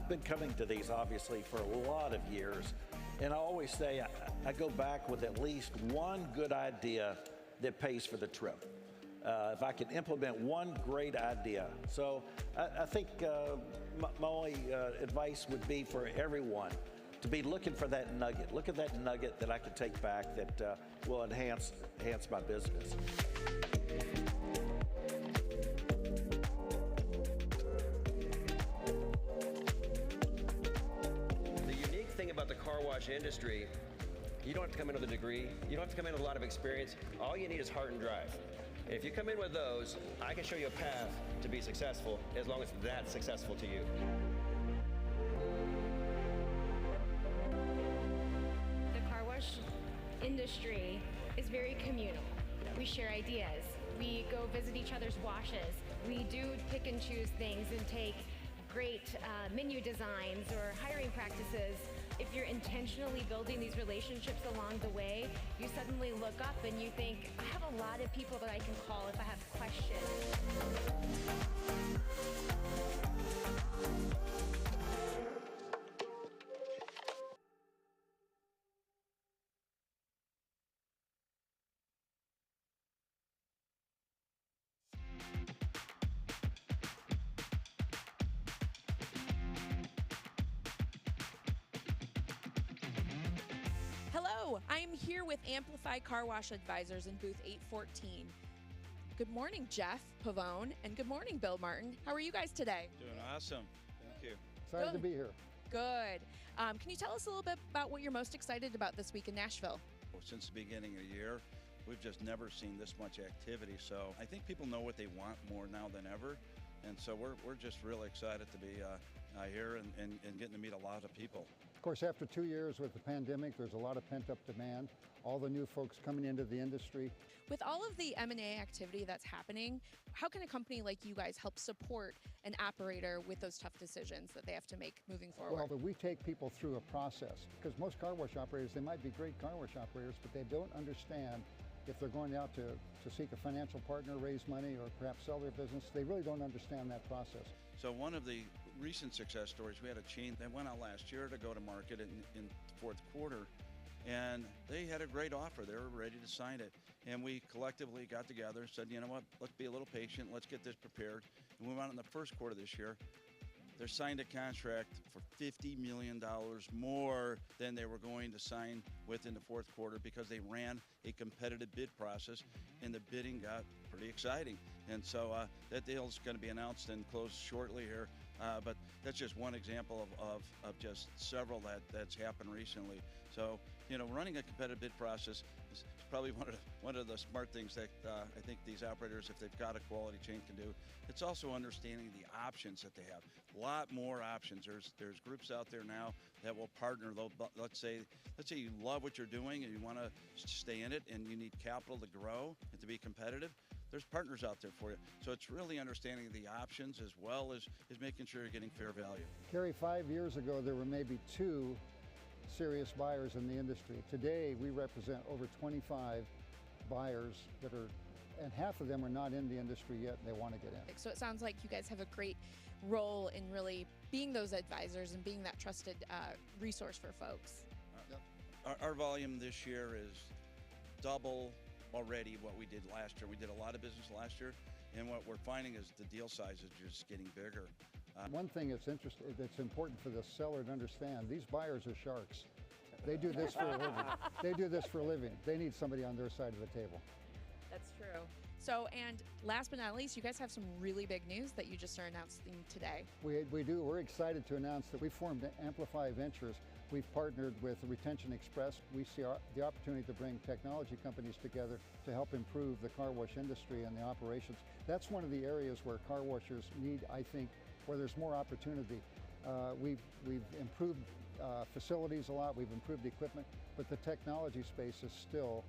been coming to these obviously for a lot of years, and I always say I go back with at least one good idea that pays for the trip. If I can implement one great idea. So I think my only advice would be for everyone to be looking for that nugget. Look at that nugget that I can take back that will enhance my business. The unique thing about the car wash industry, you don't have to come in with a degree, you don't have to come in with a lot of experience. All you need is heart and drive. And if you come in with those, I can show you a path to be successful as long as that's successful to you. The car wash industry is very communal. We share ideas. We go visit each other's washes. We do pick and choose things and take great menu designs or hiring practices. If you're intentionally building these relationships along the way, you suddenly look up and you think, I have a lot of people that I can call if I have questions. Hello, I am here with Amplify Car Wash Advisors in booth 814. Good morning, Jeff Pavone, and good morning, Bill Martin. How are you guys today? Doing awesome. Thank you. Excited to be here. Good. Can you tell us a little bit about what you're most excited about this week in Nashville? Since the beginning of the year, we've just never seen this much activity. So I think people know what they want more now than ever. And so we're just really excited to be here and getting to meet a lot of people. Of course, after 2 years with the pandemic, there's a lot of pent-up demand. All the new folks coming into the industry. With all of the M&A activity that's happening, how can a company like you guys help support an operator with those tough decisions that they have to make moving forward? Well, we take people through a process, because most car wash operators, they might be great car wash operators, but they don't understand if they're going out to seek a financial partner, raise money, or perhaps sell their business. They really don't understand that process. So one of the recent success stories, we had a chain that went out last year to go to market in the fourth quarter, and they had a great offer. They were ready to sign it. And we collectively got together and said, you know what, let's be a little patient, let's get this prepared. And we went out in the first quarter this year. They signed a contract for $50 million more than they were going to sign with in the fourth quarter because they ran a competitive bid process, and the bidding got pretty exciting. And so that deal is going to be announced and closed shortly here. But that's just one example of just several that's happened recently. So, you know, running a competitive bid process is probably one of the smart things that I think these operators, if they've got a quality chain, can do. It's also understanding the options that they have. A lot more options. There's groups out there now that will partner. Let's say you love what you're doing and you want to stay in it and you need capital to grow and to be competitive. There's partners out there for you. So it's really understanding the options as well as making sure you're getting fair value. Gary, 5 years ago, there were maybe 2 serious buyers in the industry. Today, we represent over 25 buyers and half of them are not in the industry yet, and they want to get in. So it sounds like you guys have a great role in really being those advisors and being that trusted resource for folks. Yep. Our volume this year is double already what we did last year. We did a lot of business last year, and what we're finding is the deal size is just getting bigger. One thing that's important for the seller to understand, these buyers are sharks. They do this for a living. They do this for a living. They need somebody on their side of the table. That's true. So, and last but not least, you guys have some really big news that you just are announcing today. We do. We're excited to announce that we formed Amplify Ventures. We've partnered with Retention Express. We see the opportunity to bring technology companies together to help improve the car wash industry and the operations. That's one of the areas where car washers need, I think, where there's more opportunity. We've improved facilities a lot, we've improved equipment, but the technology space is still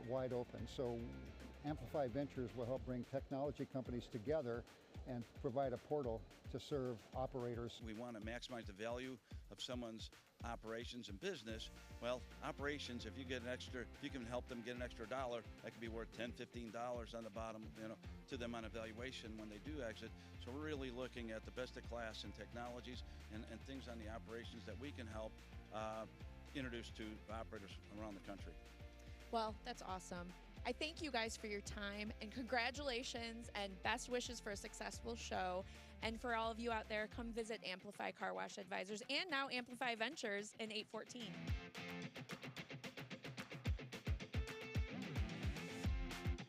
wide open. So Amplify Ventures will help bring technology companies together and provide a portal to serve operators. We want to maximize the value of someone's operations and business. Well, operations, if you can help them get an extra dollar, that could be worth $10, $15 on the bottom, to them on evaluation when they do exit. So we're really looking at the best of class in technologies and things on the operations that we can help introduce to operators around the country. Well, that's awesome. I thank you guys for your time, and congratulations and best wishes for a successful show. And for all of you out there, come visit Amplify Car Wash Advisors and now Amplify Ventures in 814.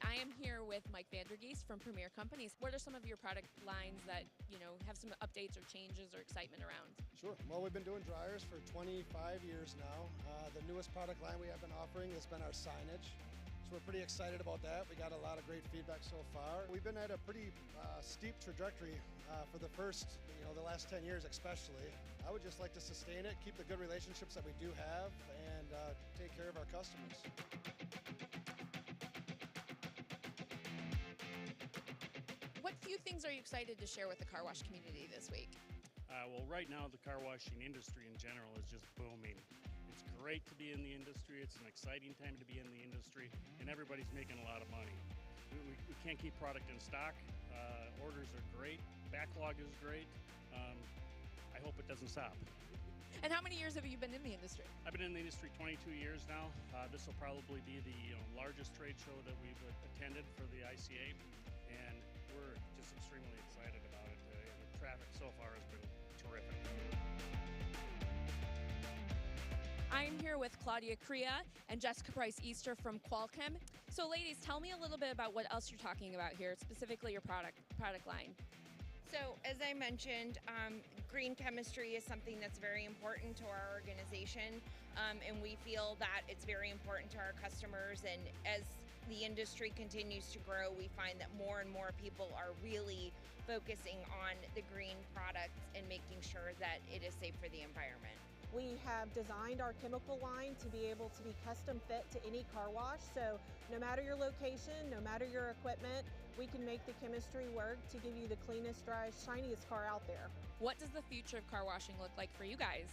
I am here with Mike Vandergeest from Premier Companies. What are some of your product lines that, have some updates or changes or excitement around? Sure. Well, we've been doing dryers for 25 years now. The newest product line we have been offering has been our signage. So we're pretty excited about that. We got a lot of great feedback so far. We've been at a pretty steep trajectory for the the last 10 years especially. I would just like to sustain it, keep the good relationships that we do have, and take care of our customers. What few things are you excited to share with the car wash community this week? Well, right now the car washing industry in general is just booming. It's great to be in the industry. It's an exciting time to be in the industry, and everybody's making a lot of money. We can't keep product in stock. Orders are great. Backlog is great. I hope it doesn't stop. And how many years have you been in the industry? I've been in the industry 22 years now. This will probably be the largest trade show that we've attended for the ICA, and we're just extremely excited about it. The traffic so far has been terrific. I'm here with Claudia Crea and Jessica Price Easter from Qualchem. So ladies, tell me a little bit about what else you're talking about here, specifically your product line. So as I mentioned, green chemistry is something that's very important to our organization, and we feel that it's very important to our customers. And as the industry continues to grow, we find that more and more people are really focusing on the green products and making sure that it is safe for the environment. We have designed our chemical line to be able to be custom fit to any car wash. So no matter your location, no matter your equipment, we can make the chemistry work to give you the cleanest, driest, shiniest car out there. What does the future of car washing look like for you guys?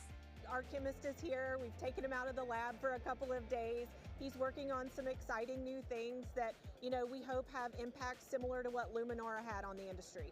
Our chemist is here. We've taken him out of the lab for a couple of days. He's working on some exciting new things that, we hope have impacts similar to what Luminara had on the industry.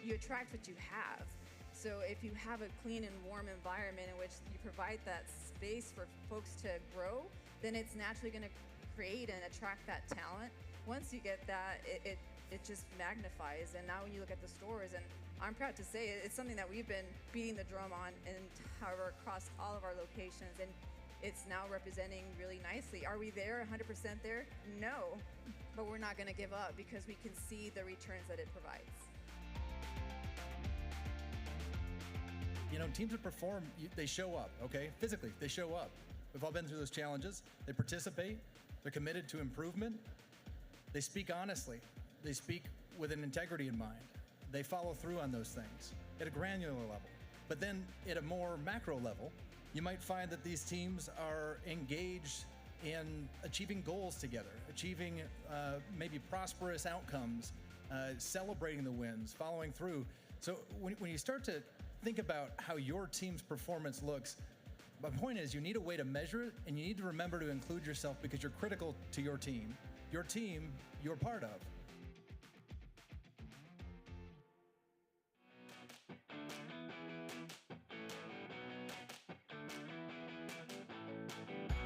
You attract what you have. So if you have a clean and warm environment in which you provide that space for folks to grow, then it's naturally going to create and attract that talent. Once you get that, it just magnifies. And now when you look at the stores, and I'm proud to say it's something that we've been beating the drum on, and however across all of our locations, and it's now representing really nicely. Are we there 100% there? No, but we're not going to give up because we can see the returns that it provides. Teams that perform, they show up, okay? Physically, they show up. We've all been through those challenges. They participate. They're committed to improvement. They speak honestly. They speak with an integrity in mind. They follow through on those things at a granular level. But then at a more macro level, you might find that these teams are engaged in achieving goals together, achieving maybe prosperous outcomes, celebrating the wins, following through. So when you start to think about how your team's performance looks, my point is you need a way to measure it, and you need to remember to include yourself because you're critical to your team you're part of.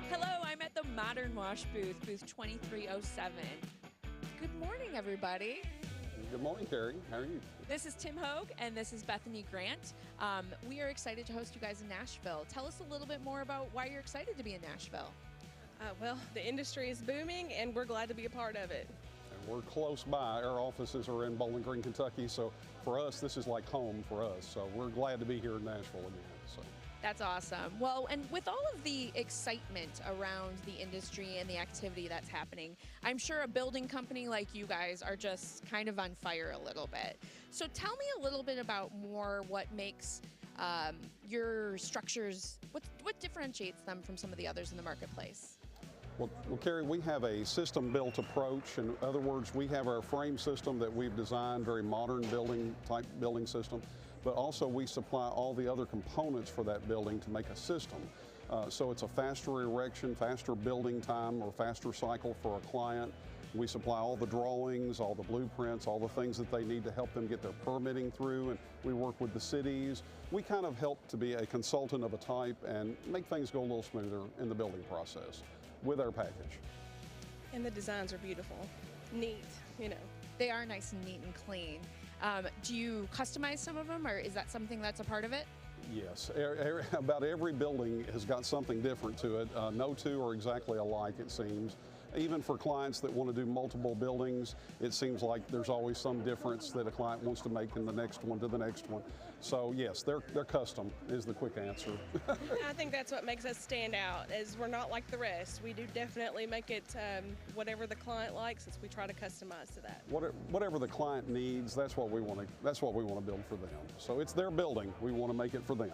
Hello, I'm at the Modern Wash booth 2307. Good morning, everybody. Good morning, Terry. How are you? This is Tim Hogue, and this is Bethany Grant. We are excited to host you guys in Nashville. Tell us a little bit more about why you're excited to be in Nashville. Well, the industry is booming, and we're glad to be a part of it. And we're close by. Our offices are in Bowling Green, Kentucky, so for us, this is like home for us. So we're glad to be here in Nashville again. So. That's awesome. Well, and with all of the excitement around the industry and the activity that's happening, I'm sure a building company like you guys are just kind of on fire a little bit. So tell me a little bit about what makes your structures, what differentiates them from some of the others in the marketplace? Well, Carrie, we have a system-built approach. In other words, we have our frame system that we've designed, very modern type building system, but also we supply all the other components for that building to make a system. So it's a faster erection, faster building time, or faster cycle for a client. We supply all the drawings, all the blueprints, all the things that they need to help them get their permitting through, and we work with the cities. We kind of help to be a consultant of a type and make things go a little smoother in the building process with our package. And the designs are beautiful, neat, you know. They are nice and neat and clean. Do you customize some of them, or is that something that's a part of it? Yes, about every building has got something different to it. No two are exactly alike, it seems. Even for clients that want to do multiple buildings, it seems like there's always some difference that a client wants to make in the next one to the next one. So yes, they're custom is the quick answer. I think that's what makes us stand out, is we're not like the rest. We do definitely make it whatever the client likes, as we try to customize to that. Whatever the client needs, that's what we want to build for them. So it's their building. We want to make it for them.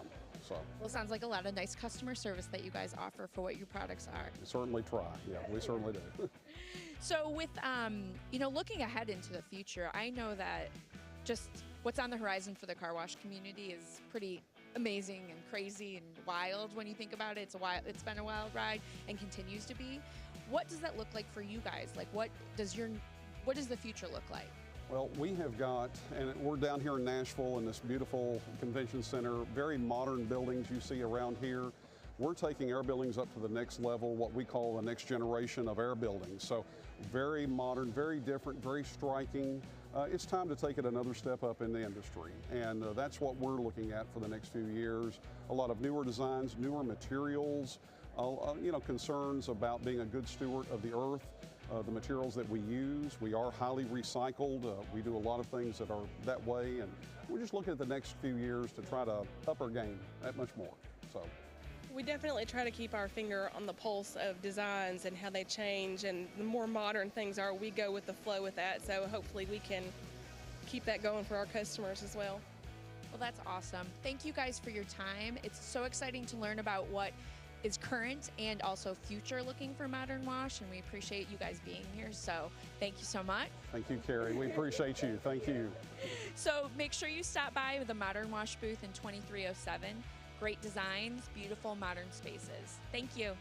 So. Well, it sounds like a lot of nice customer service that you guys offer for what your products are. We certainly try. Yeah, we certainly do. So with, looking ahead into the future, I know that just what's on the horizon for the car wash community is pretty amazing and crazy and wild when you think about it. It's been a wild ride and continues to be. What does that look like for you guys? Like, what does the future look like? Well, we have got, and we're down here in Nashville in this beautiful convention center, very modern buildings you see around here. We're taking our buildings up to the next level, what we call the next generation of our buildings. So very modern, very different, very striking. It's time to take it another step up in the industry. And that's what we're looking at for the next few years. A lot of newer designs, newer materials, concerns about being a good steward of the earth. The materials that we use, we are highly recycled. We do a lot of things that are that way, and we're just looking at the next few years to try to up our game that much more. So, we definitely try to keep our finger on the pulse of designs and how they change, and the more modern things are, we go with the flow with that. So hopefully we can keep that going for our customers as well. Well, that's awesome. Thank you guys for your time. It's so exciting to learn about what is current and also future looking for Modern Wash, and we appreciate you guys being here. So thank you so much. Thank you, Carrie. We appreciate you. Thank you. So make sure you stop by the Modern Wash booth in 2307. Great designs, beautiful modern spaces. Thank you.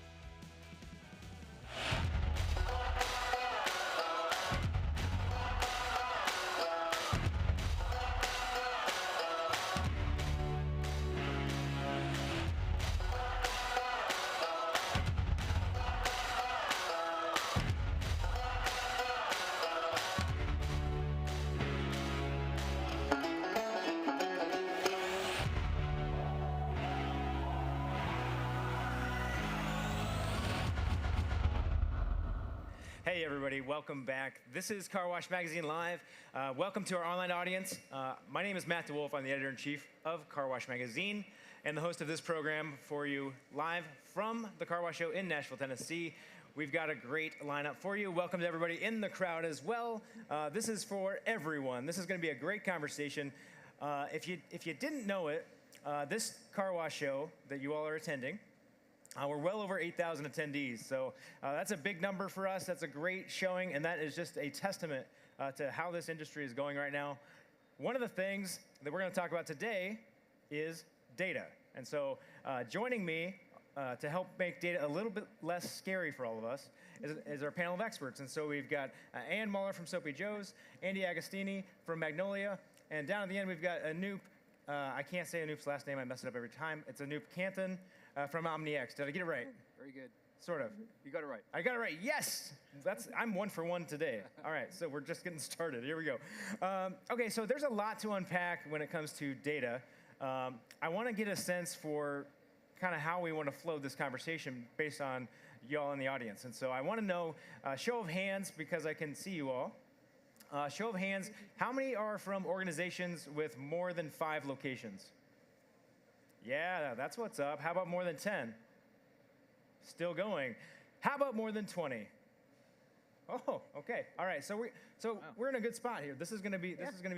Hey everybody, welcome back. This is Car Wash Magazine Live. Welcome to our online audience. My name is Matt DeWolf. I'm the editor-in-chief of Car Wash Magazine and the host of this program for you live from the Car Wash Show in Nashville, Tennessee. We've got a great lineup for you. Welcome to everybody in the crowd as well. This is for everyone. This is going to be a great conversation. If you didn't know it, this Car Wash Show that you all are attending, we're well over 8,000 attendees, so that's a big number for us. That's a great showing, and that is just a testament to how this industry is going right now. One of the things that we're going to talk about today is data. And so joining me to help make data a little bit less scary for all of us is our panel of experts. And so we've got Ann Muller from Soapy Joe's, Andy Agostini from Magnolia, and down at the end we've got Anoop. I can't say Anoop's last name. I mess it up every time. It's Anoop Canton from OmniX. Did I get it right? Very good. Sort of. You got it right. I got it right. Yes! I'm 1 for 1 today. All right, so we're just getting started. Here we go. Okay, so there's a lot to unpack when it comes to data. I want to get a sense for kind of how we want to flow this conversation based on y'all in the audience. And so I want to know, show of hands, because I can see you all. Show of hands, how many are from organizations with more than 5 locations? Yeah, that's what's up. How about more than 10? Still going. How about more than 20? Oh, okay. All right. So we're in a good spot here. This is going to be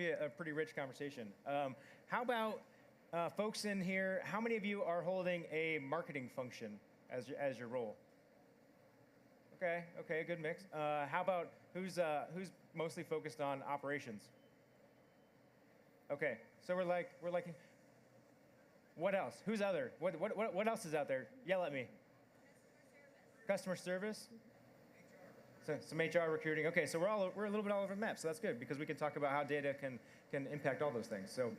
a pretty rich conversation. How about folks in here? How many of you are holding a marketing function as your role? Okay, good mix. How about who's mostly focused on operations? Okay, so we're like, what else? Who's other? What else is out there? Yell at me. Customer service. So some HR, recruiting. Okay, so we're a little bit all over the map. So that's good because we can talk about how data can impact all those things. So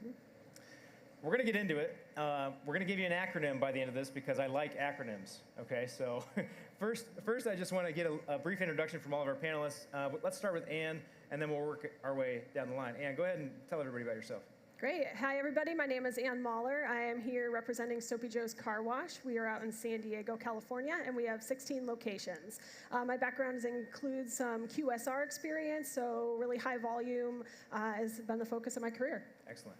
we're going to get into it. We're going to give you an acronym by the end of this because I like acronyms. Okay, so first I just want to get a brief introduction from all of our panelists. Let's start with Ann, and then we'll work our way down the line. Ann, go ahead and tell everybody about yourself. Great. Hi, everybody. My name is Ann Mahler. I am here representing Soapy Joe's Car Wash. We are out in San Diego, California, and we have 16 locations. My background includes some QSR experience, so really high volume has been the focus of my career. Excellent.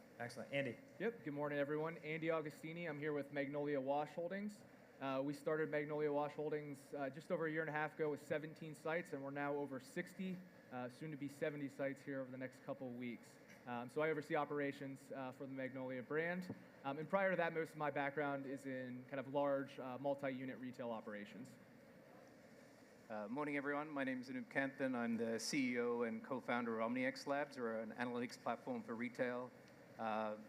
Andy. Yep. Good morning, everyone. Andy Augustini. I'm here with Magnolia Wash Holdings. We started Magnolia Wash Holdings just over a year and a half ago with 17 sites, and we're now over 60, soon to be 70 sites here over the next couple of weeks. So I oversee operations for the Magnolia brand. And prior to that, most of my background is in kind of large multi-unit retail operations. Morning, everyone. My name is Anup Kanthan. I'm the CEO and co-founder of OmniX Labs. We're an analytics platform for retail.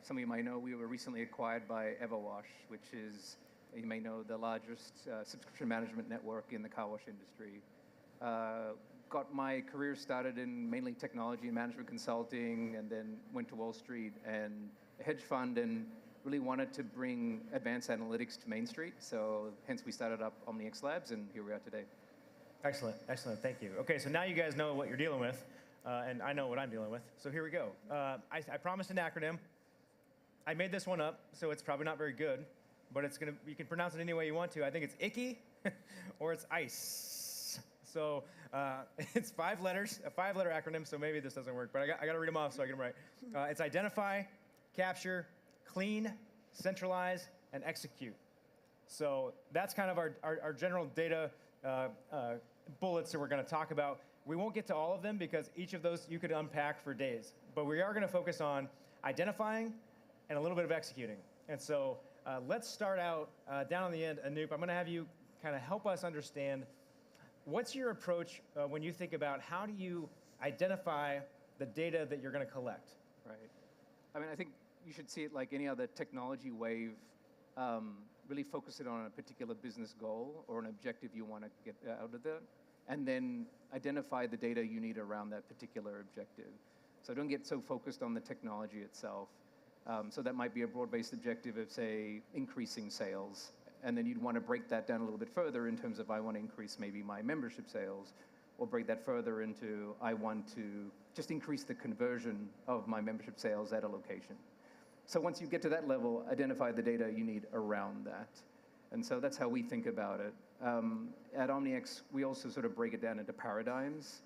Some of you might know we were recently acquired by EverWash, which is, you may know, the largest subscription management network in the car wash industry. Got my career started in mainly technology and management consulting, and then went to Wall Street and a hedge fund, and really wanted to bring advanced analytics to Main Street. So hence we started up OmniX Labs, and here we are today. Excellent. Thank you. Okay, so now you guys know what you're dealing with, and I know what I'm dealing with. So here we go. I promised an acronym. I made this one up, so it's probably not very good, but you can pronounce it any way you want to. I think it's icky or it's ICE. So it's 5 letters, a 5-letter acronym, so maybe this doesn't work, but I got to read them off so I get them right. It's identify, capture, clean, centralize, and execute. So that's kind of our general data bullets that we're going to talk about. We won't get to all of them because each of those you could unpack for days, but we are going to focus on identifying and a little bit of executing. And so let's start out down on the end. Anup, I'm going to have you kind of help us understand what's your approach when you think about how do you identify the data that you're going to collect? Right. I mean, I think you should see it like any other technology wave, really focus it on a particular business goal or an objective you want to get out of it, and then identify the data you need around that particular objective. So don't get so focused on the technology itself. So that might be a broad-based objective of, say, increasing sales. And then you'd want to break that down a little bit further in terms of I want to increase maybe my membership sales, or break that further into I want to just increase the conversion of my membership sales at a location. So once you get to that level, identify the data you need around that. And so that's how we think about it. At OmniX, we also sort of break it down into paradigms,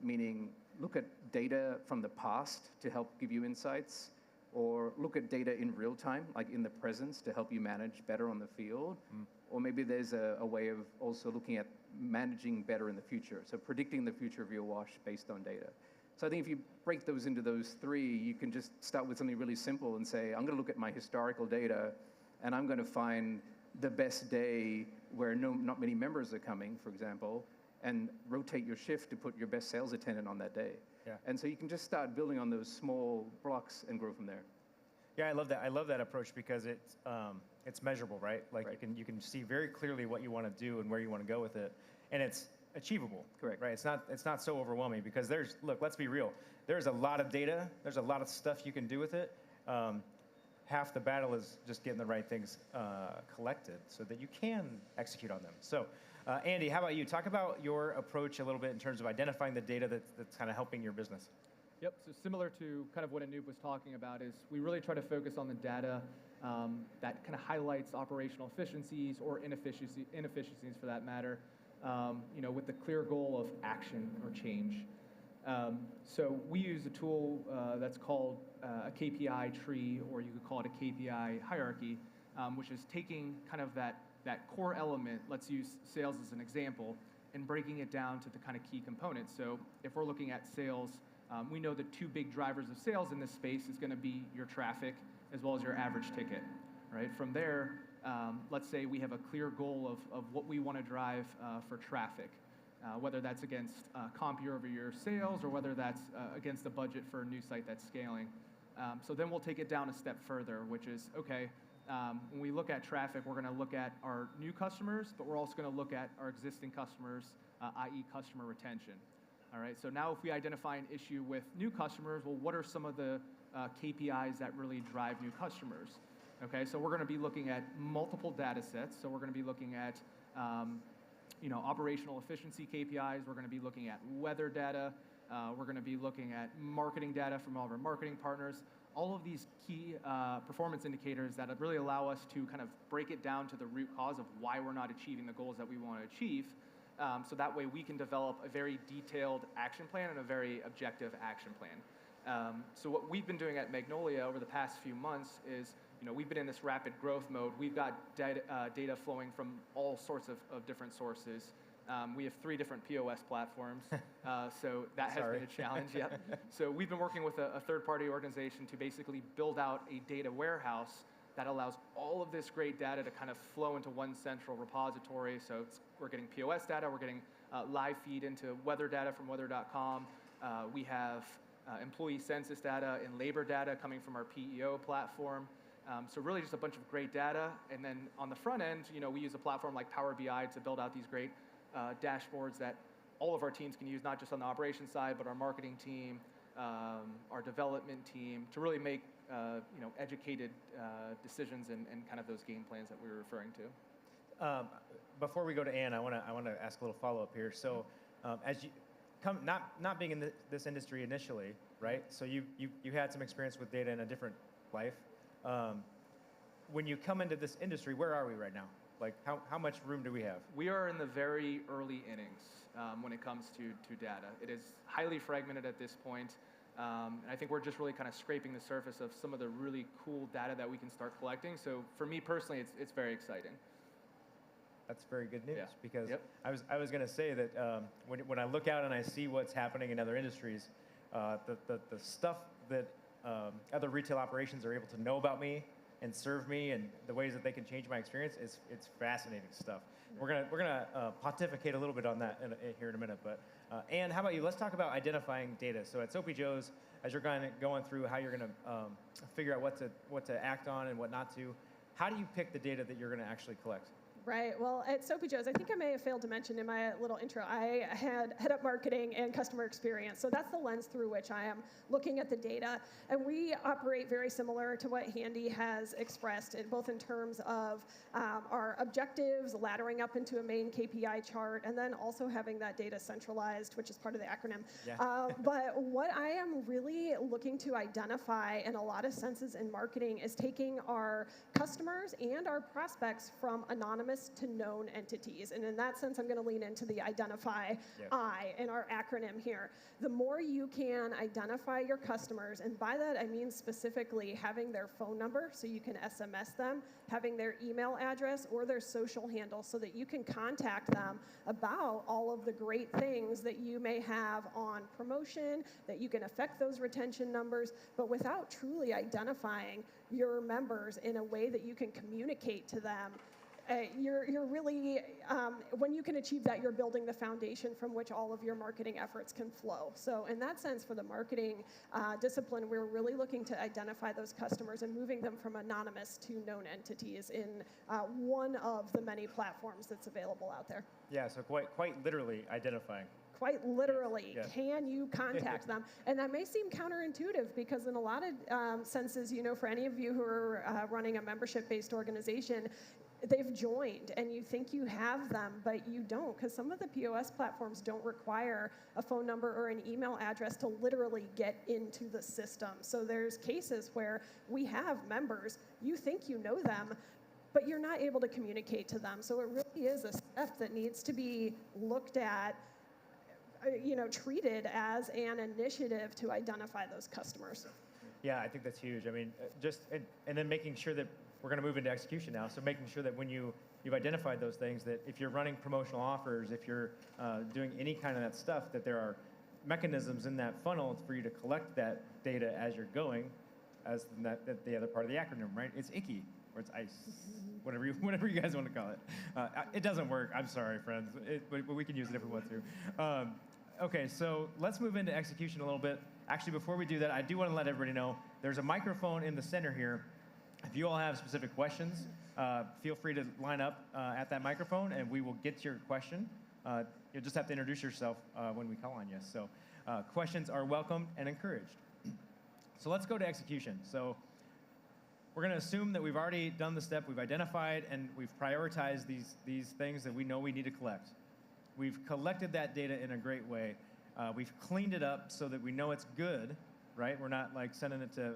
meaning look at data from the past to help give you insights, or look at data in real time, like in the presence, to help you manage better on the field. Or maybe there's a way of also looking at managing better in the future, so predicting the future of your wash based on data. So I think if you break those into those 3, you can just start with something really simple and say, I'm going to look at my historical data, and I'm going to find the best day where not many members are coming, for example, and rotate your shift to put your best sales attendant on that day. Yeah. And so you can just start building on those small blocks and grow from there. Yeah, I love that. I love that approach because it's measurable, right? Like right. You can see very clearly what you want to do and where you want to go with it, and it's achievable. Correct. Right. It's not so overwhelming because let's be real. There's a lot of data. There's a lot of stuff you can do with it. Half the battle is just getting the right things collected so that you can execute on them. So. Andy, how about you? Talk about your approach a little bit in terms of identifying the data that's kind of helping your business. Yep, so similar to kind of what Anup was talking about is we really try to focus on the data that kind of highlights operational efficiencies or inefficiencies for that matter, with the clear goal of action or change. So we use a tool that's called a KPI tree, or you could call it a KPI hierarchy, which is taking kind of that core element, let's use sales as an example, and breaking it down to the kind of key components. So if we're looking at sales, we know the 2 big drivers of sales in this space is going to be your traffic as well as your average ticket, right? From there, let's say we have a clear goal of what we want to drive for traffic, whether that's against comp year-over-year sales or whether that's against a budget for a new site that's scaling. So then we'll take it down a step further, which is, okay, when we look at traffic, we're going to look at our new customers, but we're also going to look at our existing customers, i.e. customer retention. All right, so now if we identify an issue with new customers, well, what are some of the KPIs that really drive new customers? Okay, so we're going to be looking at multiple data sets. So we're going to be looking at operational efficiency KPIs. We're going to be looking at weather data. We're going to be looking at marketing data from all of our marketing partners. All of these key performance indicators that really allow us to kind of break it down to the root cause of why we're not achieving the goals that we want to achieve. So that way we can develop a very detailed action plan and a very objective action plan. So what we've been doing at Magnolia over the past few months is, we've been in this rapid growth mode. We've got data flowing from all sorts of different sources. We have 3 different POS platforms, so that has been a challenge. Yep. So we've been working with a third-party organization to basically build out a data warehouse that allows all of this great data to kind of flow into one central repository. So we're getting POS data, we're getting live feed into weather data from weather.com. We have employee census data and labor data coming from our PEO platform. So really just a bunch of great data. And then on the front end, we use a platform like Power BI to build out these great dashboards that all of our teams can use, not just on the operations side, but our marketing team, our development team, to really make educated decisions and kind of those game plans that we were referring to. Before we go to Ann, I want to ask a little follow-up here. So as you come, not being in this industry initially, right? So you had some experience with data in a different life. When you come into this industry, where are we right now? Like, how much room do we have? We are in the very early innings when it comes to data. It is highly fragmented at this point. And I think we're just really kind of scraping the surface of some of the really cool data that we can start collecting. So for me personally, it's very exciting. That's very good news, because I was going to say that when I look out and I see what's happening in other industries, the stuff that other retail operations are able to know about me and serve me and the ways that they can change my experience, it's fascinating stuff. We're gonna pontificate a little bit on that here in a minute. But Ann, how about you? Let's talk about identifying data. So at Soapy Joe's, as you're going through how you're gonna figure out what to act on and what not to, how do you pick the data that you're gonna actually collect? Right. Well, at Soapy Joe's, I think I may have failed to mention in my little intro, I had head up marketing and customer experience. So that's the lens through which I am looking at the data. And we operate very similar to what Handy has expressed, both in terms of our objectives, laddering up into a main KPI chart, and then also having that data centralized, which is part of the acronym. Yeah. But what I am really looking to identify in a lot of senses in marketing is taking our customers and our prospects from anonymous to known entities. And in that sense, I'm going to lean into the identify I in our acronym here. The more you can identify your customers, and by that I mean specifically having their phone number so you can SMS them, having their email address or their social handle so that you can contact them about all of the great things that you may have on promotion, that you can affect those retention numbers, but without truly identifying your members in a way that you can communicate to them. You're really, when you can achieve that, you're building the foundation from which all of your marketing efforts can flow. So in that sense, for the marketing discipline, we're really looking to identify those customers and moving them from anonymous to known entities in one of the many platforms that's available out there. Yeah, so quite literally identifying. Quite literally, can you contact them? And that may seem counterintuitive because in a lot of senses, for any of you who are running a membership-based organization, they've joined and you think you have them, but you don't, because some of the POS platforms don't require a phone number or an email address to literally get into the system. So there's cases where we have members, you think you know them, but you're not able to communicate to them. So it really is a step that needs to be looked at, treated as an initiative to identify those customers. Yeah, I think that's huge. I mean, and then making sure that we're going to move into execution now. So making sure that when you've identified those things, that if you're running promotional offers, if you're doing any kind of that stuff, that there are mechanisms in that funnel for you to collect that data as you're going, as the other part of the acronym, right? It's ICHE, or it's ICE, whatever you guys want to call it. It doesn't work. I'm sorry, friends, but we can use a different one too. Okay, so let's move into execution a little bit. Actually, before we do that, I do want to let everybody know there's a microphone in the center here. If you all have specific questions, feel free to line up at that microphone, and we will get to your question. You'll just have to introduce yourself when we call on you. So questions are welcome and encouraged. So let's go to execution. So we're going to assume that we've already done the step, we've identified, and we've prioritized these things that we know we need to collect. We've collected that data in a great way. We've cleaned it up so that we know it's good, right? We're not like sending it to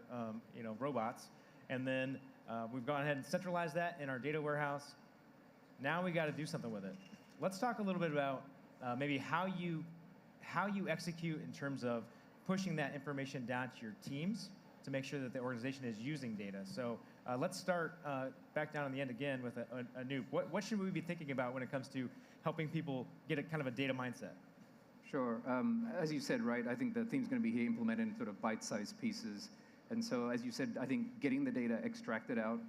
robots. And then we've gone ahead and centralized that in our data warehouse. Now we got to do something with it. Let's talk a little bit about maybe how you execute in terms of pushing that information down to your teams to make sure that the organization is using data. So let's start back down on the end again with Anoop. What should we be thinking about when it comes to helping people get a kind of a data mindset? Sure. As you said, right, I think the theme's going to be implemented in sort of bite-sized pieces. And so, as you said, I think getting the data extracted out,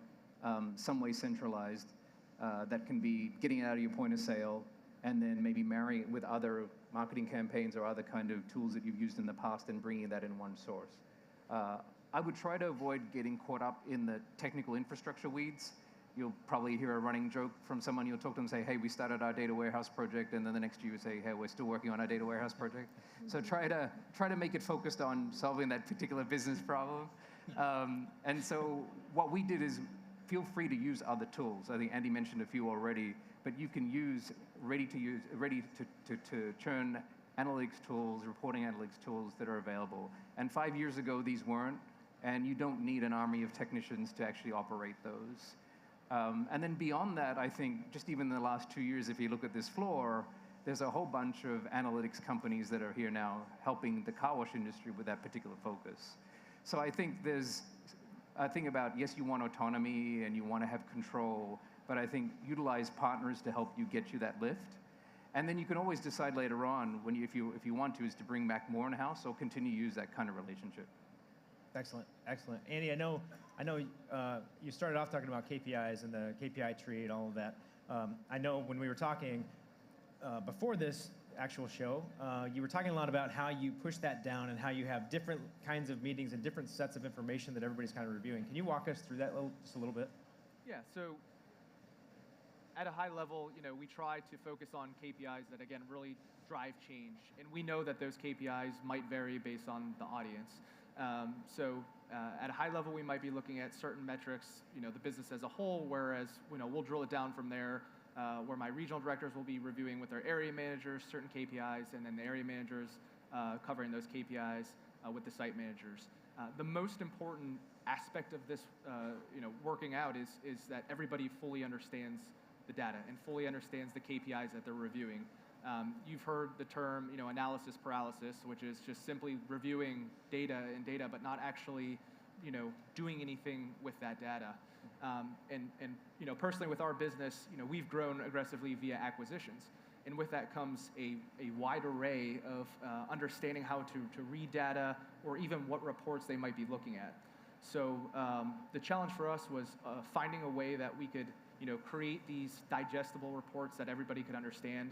some way centralized, that can be getting it out of your point of sale, and then maybe marrying it with other marketing campaigns or other kind of tools that you've used in the past and bringing that in one source. I would try to avoid getting caught up in the technical infrastructure weeds. You'll probably hear a running joke from someone. You'll talk to them and say, hey, we started our data warehouse project, and then the next year you say, hey, we're still working on our data warehouse project. So try to make it focused on solving that particular business problem. And so what we did is feel free to use other tools. I think Andy mentioned a few already, but you can use ready to churn analytics tools, reporting analytics tools that are available. And 5 years ago, these weren't, and you don't need an army of technicians to actually operate those. And then beyond that, I think just even in the last 2 years, if you look at this floor, there's a whole bunch of analytics companies that are here now helping the car wash industry with that particular focus. So I think there's a thing about, yes, you want autonomy and you want to have control, but I think utilize partners to help you get you that lift. And then you can always decide later on, if you want to, is to bring back more in-house or continue to use that kind of relationship. Excellent, excellent. Andy, I know you started off talking about KPIs and the KPI tree and all of that. I know when we were talking before this actual show, you were talking a lot about how you push that down and how you have different kinds of meetings and different sets of information that everybody's kind of reviewing. Can you walk us through that just a little bit? Yeah, so at a high level, we try to focus on KPIs that, again, really drive change. And we know that those KPIs might vary based on the audience. So at a high level, we might be looking at certain metrics, the business as a whole, whereas we'll drill it down from there, where my regional directors will be reviewing with their area managers certain KPIs, and then the area managers covering those KPIs with the site managers. The most important aspect of this, working out is that everybody fully understands the data and fully understands the KPIs that they're reviewing. You've heard the term, analysis paralysis, which is just simply reviewing data, but not actually, doing anything with that data. And personally with our business, we've grown aggressively via acquisitions. And with that comes a wide array of understanding how to read data or even what reports they might be looking at. So the challenge for us was finding a way that we could, create these digestible reports that everybody could understand,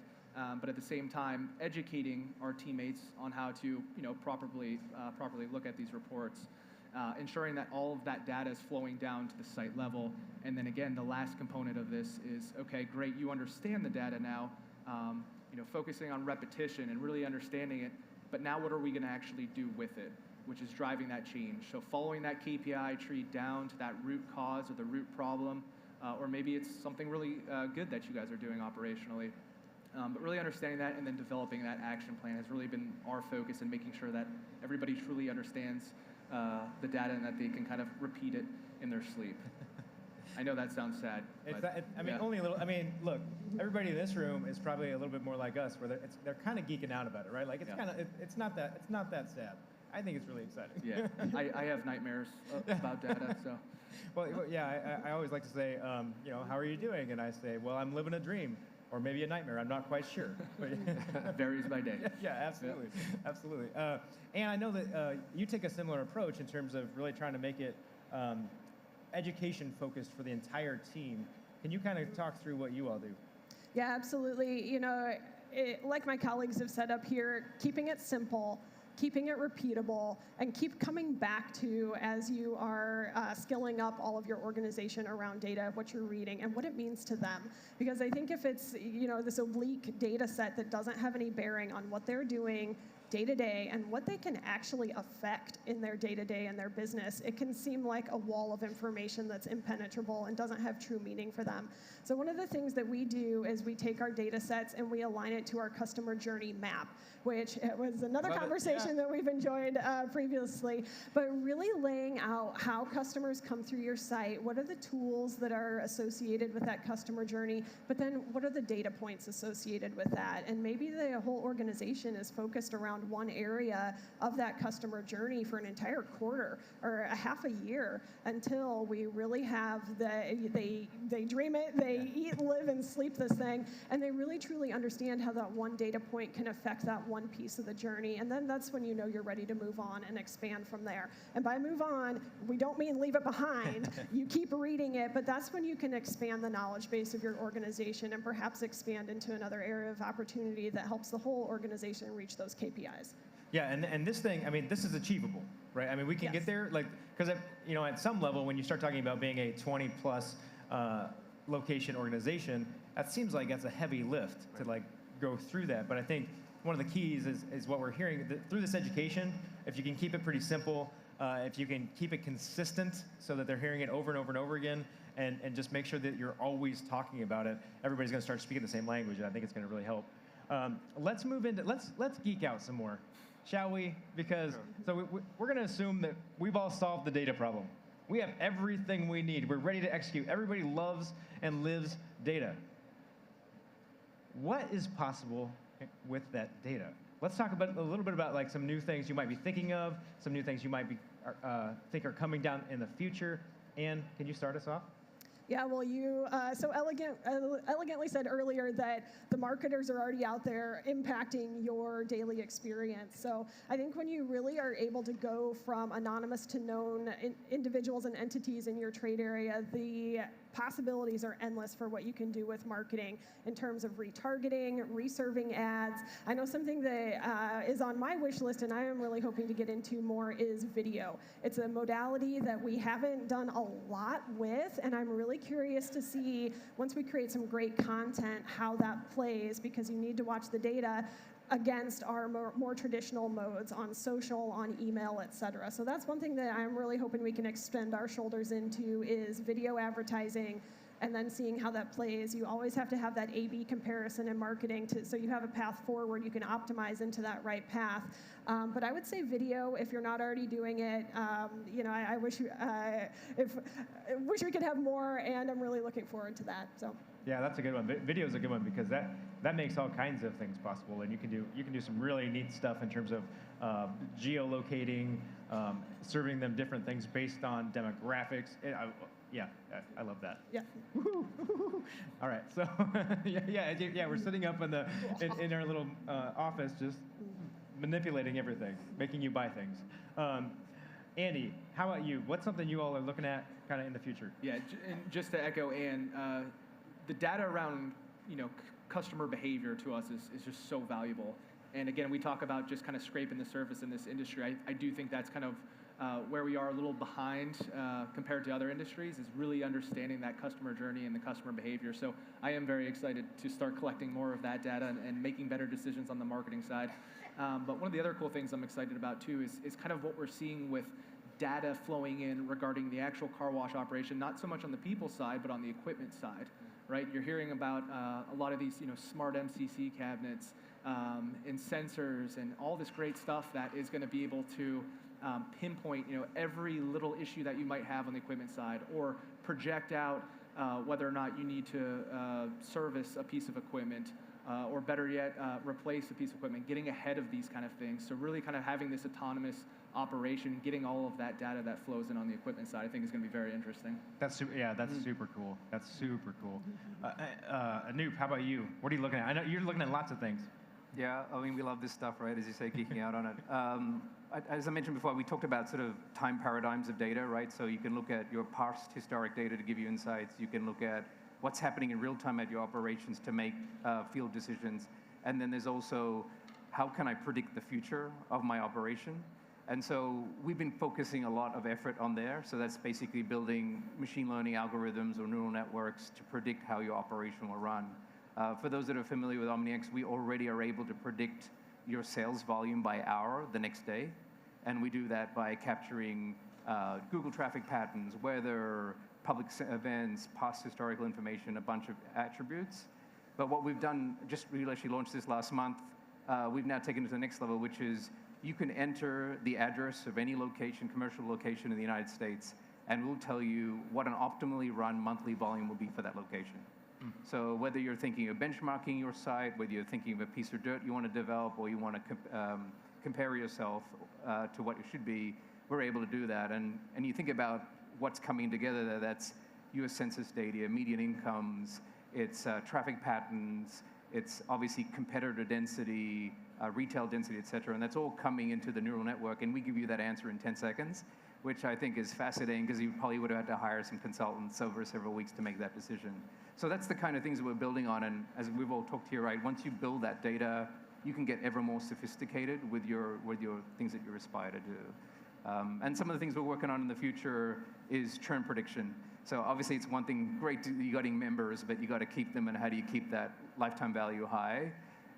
but at the same time, educating our teammates on how to, properly look at these reports, ensuring that all of that data is flowing down to the site level. And then again, the last component of this is, okay, great, you understand the data now, focusing on repetition and really understanding it, but now what are we gonna actually do with it, which is driving that change. So following that KPI tree down to that root cause or the root problem, or maybe it's something really good that you guys are doing operationally. But really understanding that and then developing that action plan has really been our focus in making sure that everybody truly understands the data and that they can kind of repeat it in their sleep. I know that sounds sad. Only a little. I mean, look, everybody in this room is probably a little bit more like us, where they're kind of geeking out about it, right? Like it's not that sad. I think it's really exciting. Yeah, I have nightmares about data, so. Well, yeah, I always like to say, how are you doing? And I say, well, I'm living a dream. or maybe a nightmare. I'm not quite sure. Varies by day. Yeah, absolutely, absolutely. And I know that you take a similar approach in terms of really trying to make it education focused for the entire team. Can you kind of talk through what you all do? Yeah, absolutely. You know, like my colleagues have said up here, keeping it simple, keeping it repeatable, and keep coming back to as you are skilling up all of your organization around data, what you're reading, and what it means to them. Because I think if it's, you know, this oblique data set that doesn't have any bearing on what they're doing day to day and what they can actually affect in their day to day and their business, it can seem like a wall of information that's impenetrable and doesn't have true meaning for them. So one of the things that we do is we take our data sets and we align it to our customer journey map, which was another conversation that we've enjoyed previously, but really laying out how customers come through your site, what are the tools that are associated with that customer journey, but then what are the data points associated with that? And maybe the whole organization is focused around one area of that customer journey for an entire quarter or a half a year until we really have they dream it, they eat, live, and sleep this thing, and they really truly understand how that one data point can affect that one piece of the journey. And then that's when you know you're ready to move on and expand from there. And by move on, we don't mean leave it behind. You keep reading it, but that's when you can expand the knowledge base of your organization and perhaps expand into another area of opportunity that helps the whole organization reach those KPIs. Yeah, and this thing, I mean, this is achievable, right? I mean, we can get there, like, because, you know, at some level, when you start talking about being a 20-plus location organization, that seems like that's a heavy lift to, like, go through that. But I think one of the keys is what we're hearing through this education. If you can keep it pretty simple, if you can keep it consistent so that they're hearing it over and over and over again, and just make sure that you're always talking about it, everybody's going to start speaking the same language, and I think it's going to really help. Let's move into, let's geek out some more, shall we? Because so we're going to assume that we've all solved the data problem. We have everything we need. We're ready to execute. Everybody loves and lives data. What is possible with that data? Let's talk about a little bit about like some new things you might be thinking of, some new things you might be think are coming down in the future. Anne, can you start us off? Yeah, well, you so elegantly said earlier that the marketers are already out there impacting your daily experience. So I think when you really are able to go from anonymous to known individuals and entities in your trade area, the possibilities are endless for what you can do with marketing in terms of retargeting, reserving ads. I know something that is on my wish list and I am really hoping to get into more is video. It's a modality that we haven't done a lot with, and I'm really curious to see, once we create some great content, how that plays, because you need to watch the data against our more traditional modes on social, on email, et cetera. So that's one thing that I'm really hoping we can extend our shoulders into is video advertising and then seeing how that plays. You always have to have that A/B comparison in marketing so you have a path forward, you can optimize into that right path. But I would say video, if you're not already doing it, you know, I wish we could have more, and I'm really looking forward to that. So. Yeah, that's a good one. Video is a good one because that makes all kinds of things possible, and you can do some really neat stuff in terms of geolocating, serving them different things based on demographics. I love that. Yeah. All right, so yeah, we're sitting up in our little office, just manipulating everything, making you buy things. Andy, how about you? What's something you all are looking at kind of in the future? Yeah, and just to echo Ann, the data around, you know, customer behavior to us is just so valuable. And again, we talk about just kind of scraping the surface in this industry. I do think that's kind of where we are a little behind compared to other industries, is really understanding that customer journey and the customer behavior. So I am very excited to start collecting more of that data and making better decisions on the marketing side. But one of the other cool things I'm excited about too is kind of what we're seeing with data flowing in regarding the actual car wash operation, not so much on the people side, but on the equipment side. Right, you're hearing about a lot of these, you know, smart MCC cabinets and sensors and all this great stuff that is going to be able to pinpoint, you know, every little issue that you might have on the equipment side, or project out whether or not you need to service a piece of equipment, or better yet, replace a piece of equipment, getting ahead of these kind of things. So really kind of having this autonomous operation, getting all of that data that flows in on the equipment side, I think is going to be very interesting. That's super cool. That's super cool. Anoop, how about you? What are you looking at? I know you're looking at lots of things. Yeah, I mean, we love this stuff, right? As you say, geeking out on it. As I mentioned before, we talked about sort of time paradigms of data, right? So you can look at your past historic data to give you insights. You can look at what's happening in real time at your operations to make field decisions. And then there's also, how can I predict the future of my operation? And so we've been focusing a lot of effort on there. So that's basically building machine learning algorithms or neural networks to predict how your operation will run. For those that are familiar with OmniX, we already are able to predict your sales volume by hour the next day. And we do that by capturing Google traffic patterns, weather, public events, past historical information, a bunch of attributes. But what we've done, we actually launched this last month, we've now taken it to the next level, which is you can enter the address of any location, commercial location in the United States, and we'll tell you what an optimally run monthly volume will be for that location. So whether you're thinking of benchmarking your site, whether you're thinking of a piece of dirt you want to develop, or you want to compare yourself to what it should be, we're able to do that. And you think about what's coming together there, that's US Census data, median incomes, it's traffic patterns, it's obviously competitor density, retail density, et cetera, and that's all coming into the neural network, and we give you that answer in 10 seconds, which I think is fascinating because you probably would have had to hire some consultants over several weeks to make that decision. So that's the kind of things that we're building on, and as we've all talked here, right, once you build that data, you can get ever more sophisticated with your things that you aspire to do. And some of the things we're working on in the future is churn prediction. So obviously it's one thing, great that you're getting members, but you got to keep them, and how do you keep that lifetime value high?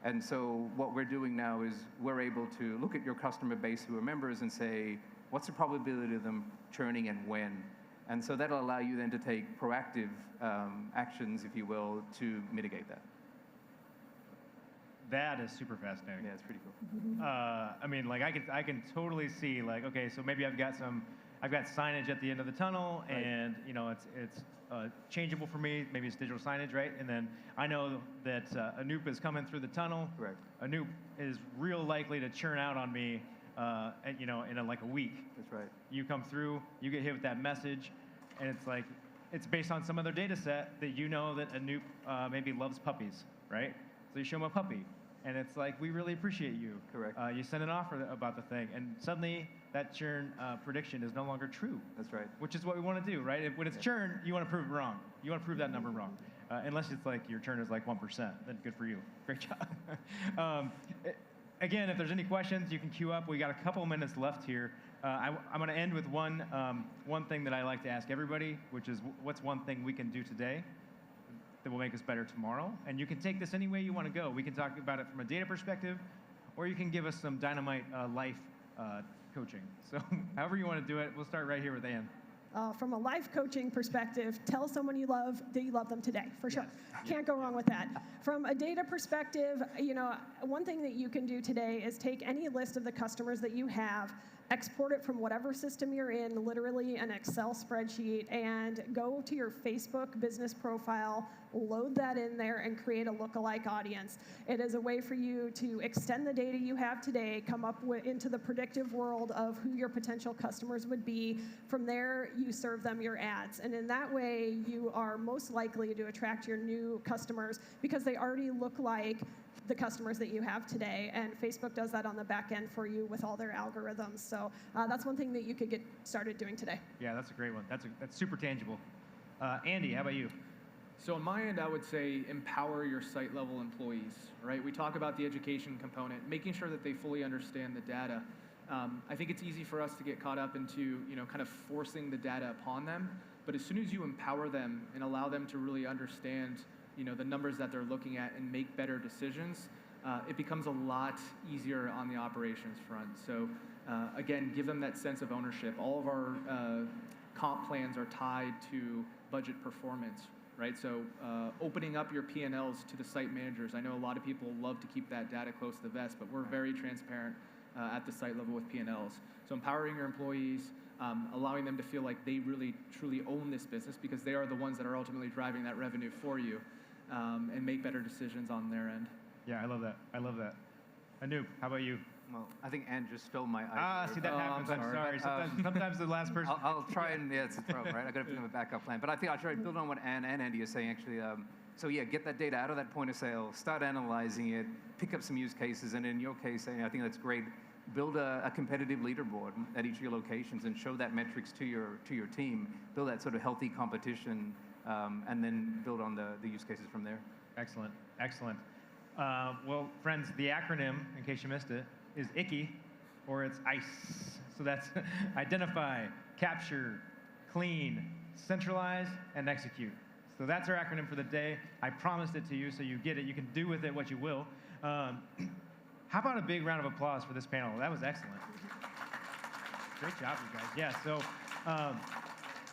And so what we're doing now is we're able to look at your customer base who are members and say, what's the probability of them churning and when? And so that'll allow you then to take proactive actions, if you will, to mitigate that. That is super fascinating. Yeah, it's pretty cool. I mean, like I can totally see, like, okay, so maybe I've got signage at the end of the tunnel, right, and you know it's changeable for me. Maybe it's digital signage, right? And then I know that Anoop is coming through the tunnel. Right. Anoop is real likely to churn out on me, in like a week. That's right. You come through, you get hit with that message, and it's like it's based on some other data set that you know that Anoop maybe loves puppies, right? So you show him a puppy, and it's like, we really appreciate you. Correct. You send an offer about the thing, and suddenly that churn prediction is no longer true. That's right. Which is what we want to do, right? When it's churn, you want to prove it wrong. You want to prove that number wrong. Unless it's like your churn is like 1%, then good for you. Great job. Again, if there's any questions, you can queue up. We got a couple minutes left here. I'm going to end with one thing that I like to ask everybody, which is, what's one thing we can do today that will make us better tomorrow? And you can take this any way you want to go. We can talk about it from a data perspective, or you can give us some dynamite life coaching. So however you want to do it, we'll start right here with Ann. From a life coaching perspective, tell someone you love that you love them today, for sure. Yes. Can't go wrong with that. From a data perspective, one thing that you can do today is take any list of the customers that you have, export it from whatever system you're in, literally an Excel spreadsheet, and go to your Facebook business profile, load that in there, and create a lookalike audience. It is a way for you to extend the data you have today, come up into the predictive world of who your potential customers would be. From there, you serve them your ads. And in that way, you are most likely to attract your new customers because they already look like the customers that you have today, and Facebook does that on the back end for you with all their algorithms. So that's one thing that you could get started doing today. Yeah, that's a great one. That's super tangible. Andy, how about you? So on my end, I would say empower your site level employees, right? We talk about the education component, making sure that they fully understand the data. I think it's easy for us to get caught up into, kind of forcing the data upon them, but as soon as you empower them and allow them to really understand the numbers that they're looking at and make better decisions, it becomes a lot easier on the operations front. So again, give them that sense of ownership. All of our comp plans are tied to budget performance, right? So opening up your P&Ls to the site managers. I know a lot of people love to keep that data close to the vest, but we're very transparent at the site level with P&Ls. So empowering your employees, allowing them to feel like they really, truly own this business because they are the ones that are ultimately driving that revenue for you. and make better decisions on their end. Yeah, I love that. I love that. Anoop, how about you? Well, I think Ann just stole my idea. Ah, see, that happens. I'm sorry. Sometimes the last person. I'll try and, yeah, it's a problem, right? I got to think of a backup plan. But I think I'll try to build on what Ann and Andy are saying, actually. So yeah, get that data out of that point of sale, start analyzing it, pick up some use cases, and in your case, I think that's great. Build a competitive leaderboard at each of your locations and show that metrics to your team. Build that sort of healthy competition, and then build on the use cases from there. Excellent, excellent. Well, friends, the acronym, in case you missed it, is ICKY, or it's ICE. So that's identify, capture, clean, centralize, and execute. So that's our acronym for the day. I promised it to you, so you get it. You can do with it what you will. How about a big round of applause for this panel? That was excellent. Great job, you guys. Yeah, so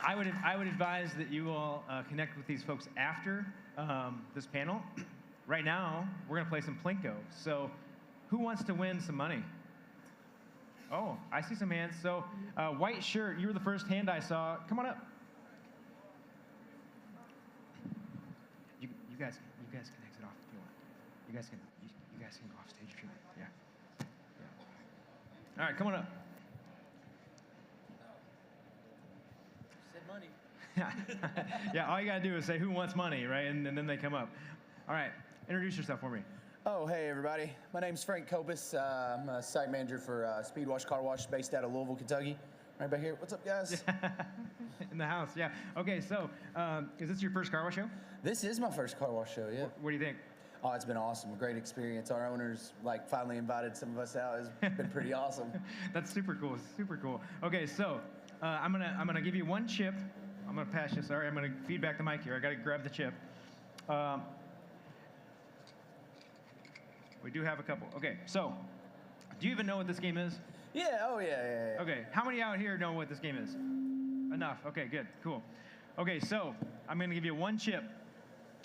I would advise that you all connect with these folks after this panel. Right now, we're going to play some Plinko. So who wants to win some money? Oh, I see some hands. So white shirt, you were the first hand I saw. Come on up. You guys can exit off if you want. You guys can go off stage if you want. Yeah. All right, come on up. Said money. Yeah, all you gotta do is say who wants money, right? And then they come up. All right, introduce yourself for me. Oh, hey everybody. My name's Frank Kopis. I'm a site manager for Speedwash Car Wash based out of Louisville, Kentucky. Right back here. What's up, guys? In the house, yeah. Okay, so is this your first car wash show? This is my first car wash show, yeah. What do you think? Oh, it's been awesome. A great experience. Our owners finally invited some of us out. It's been pretty awesome. That's super cool. Super cool. Okay, so I'm gonna give you one chip. I'm gonna pass you. Sorry, I'm gonna feedback the mic here. I gotta grab the chip. We do have a couple. Okay, so do you even know what this game is? Yeah. Oh yeah. Okay, how many out here know what this game is? Enough. Okay, good. Cool. Okay, so I'm gonna give you one chip.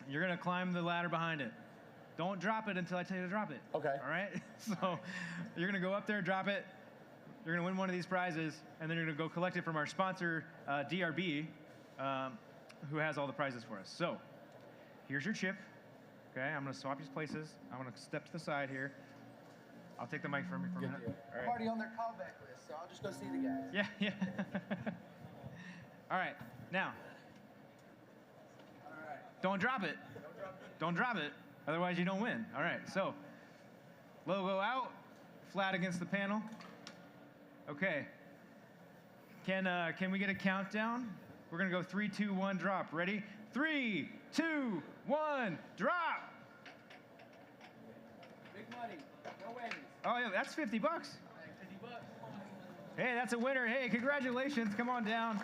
You're gonna climb the ladder behind it. Don't drop it until I tell you to drop it. Okay. All right? So you're gonna go up there, drop it. You're gonna win one of these prizes, and then you're gonna go collect it from our sponsor, DRB, who has all the prizes for us. So here's your chip. Okay, I'm gonna swap these places. I'm gonna step to the side here. I'll take the mic from you for a minute. All right. I'm already on their callback list, so I'll just go see the guys. Yeah. All right, now. All right. Don't drop it. Don't drop it. Otherwise, you don't win. All right, so logo out, flat against the panel. Okay. Can we get a countdown? We're gonna go 3, 2, 1, drop. Ready? 3, 2, 1, drop. Big money. No whammies. Oh yeah, that's $50. 50 bucks. Hey, that's a winner. Hey, congratulations. Come on down.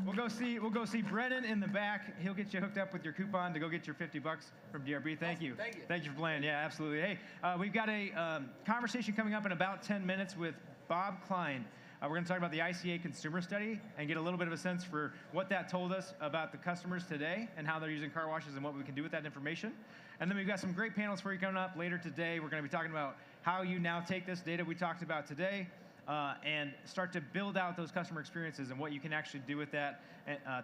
We'll go see Brennan in the back. He'll get you hooked up with your coupon to go get your $50 from DRB. Thank you. Thank you. Thank you for playing. Yeah, absolutely. Hey, we've got a conversation coming up in about 10 minutes with Bob Klein. We're going to talk about the ICA consumer study and get a little bit of a sense for what that told us about the customers today and how they're using car washes and what we can do with that information. And then we've got some great panels for you coming up later today. We're going to be talking about how you now take this data we talked about today and start to build out those customer experiences and what you can actually do with that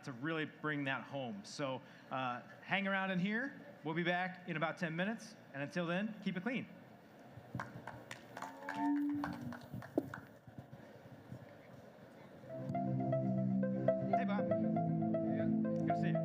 to really bring that home. So hang around in here. We'll be back in about 10 minutes. And until then, keep it clean. Hey, Bob. Good to see you.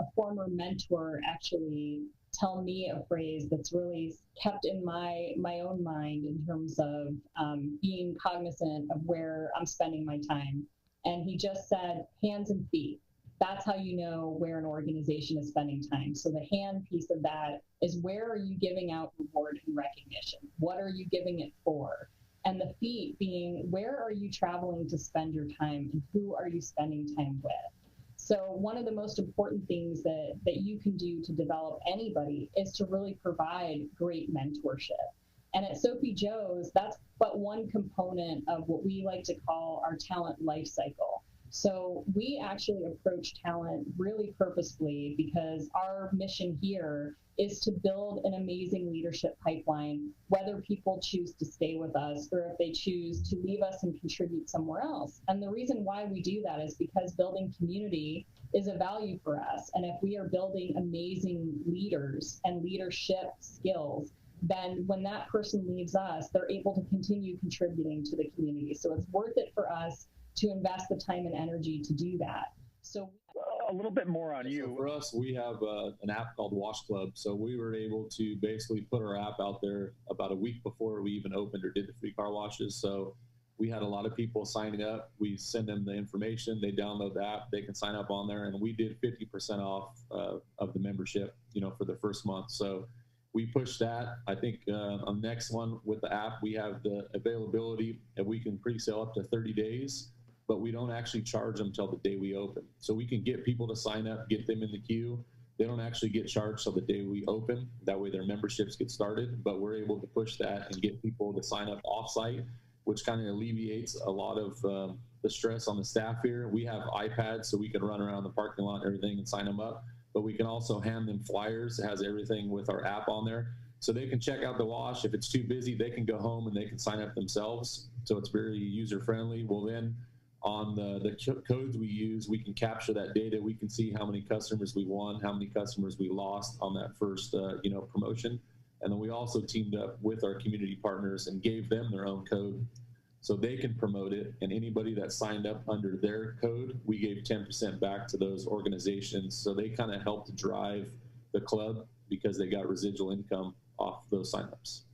a former mentor actually tell me a phrase that's really kept in my own mind in terms of being cognizant of where I'm spending my time. And he just said, hands and feet. That's how you know where an organization is spending time. So the hand piece of that is, where are you giving out reward and recognition? What are you giving it for? And the feet being, where are you traveling to spend your time, and who are you spending time with? So one of the most important things that you can do to develop anybody is to really provide great mentorship. And at Soapy Joe's, that's but one component of what we like to call our talent life cycle. So we actually approach talent really purposefully, because our mission here is to build an amazing leadership pipeline, whether people choose to stay with us or if they choose to leave us and contribute somewhere else. And the reason why we do that is because building community is a value for us. And if we are building amazing leaders and leadership skills, then when that person leaves us, they're able to continue contributing to the community. So it's worth it for us to invest the time and energy to do that. So a little bit more on you. So for us, we have an app called Wash Club. So we were able to basically put our app out there about a week before we even opened or did the free car washes. So we had a lot of people signing up. We send them the information, they download the app, they can sign up on there, and we did 50% off of the membership, for the first month. So we pushed that. I think on the next one with the app, we have the availability and we can pre-sale up to 30 days. But we don't actually charge them till the day we open. So we can get people to sign up, get them in the queue. They don't actually get charged till the day we open. That way their memberships get started, but we're able to push that and get people to sign up off-site, which kind of alleviates a lot of the stress on the staff here. We have iPads, so we can run around the parking lot and everything and sign them up, but we can also hand them flyers. It has everything with our app on there. So they can check out the wash. If it's too busy, they can go home and they can sign up themselves. So it's very user-friendly. Well, then, on the codes we use, we can capture that data. We can see how many customers we won, how many customers we lost on that first, promotion. And then we also teamed up with our community partners and gave them their own code so they can promote it. And anybody that signed up under their code, we gave 10% back to those organizations. So they kind of helped drive the club because they got residual income off those signups.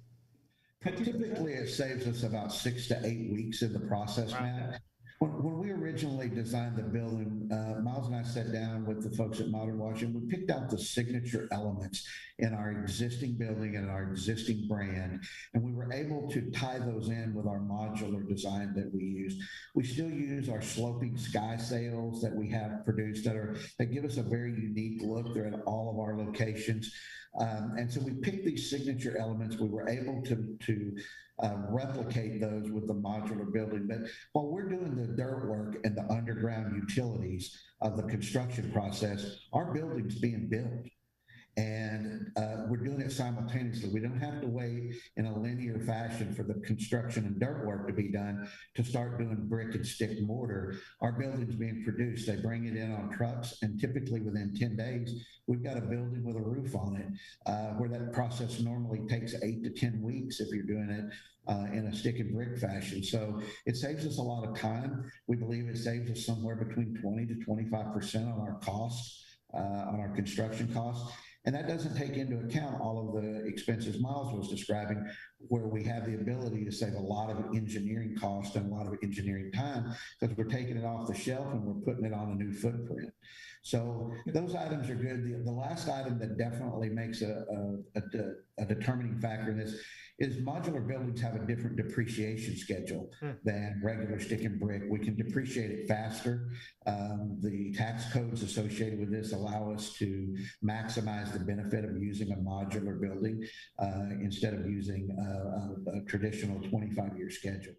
Typically, it saves us about 6 to 8 weeks in the process, Matt. When we originally designed the building, Miles and I sat down with the folks at Modern Wash, and we picked out the signature elements in our existing building and our existing brand, and we were able to tie those in with our modular design that we use. We still use our sloping sky sails that we have produced that give us a very unique look. They're at all of our locations. And so we picked these signature elements. We were able to replicate those with the modular building. But while we're doing the dirt work and the underground utilities of the construction process, our building's being built. And we're doing it simultaneously. We don't have to wait in a linear fashion for the construction and dirt work to be done to start doing brick and stick mortar. Our building's being produced. They bring it in on trucks, and typically within 10 days, we've got a building with a roof on it, where that process normally takes 8 to 10 weeks if you're doing it in a stick and brick fashion. So it saves us a lot of time. We believe it saves us somewhere between 20 to 25% on our costs, on our construction costs. And that doesn't take into account all of the expenses Miles was describing, where we have the ability to save a lot of engineering cost and a lot of engineering time, because we're taking it off the shelf and we're putting it on a new footprint. So those items are good. The last item that definitely makes a determining factor in this is modular buildings have a different depreciation schedule than regular stick and brick. We can depreciate it faster. The tax codes associated with this allow us to maximize the benefit of using a modular building instead of using a traditional 25-year schedule.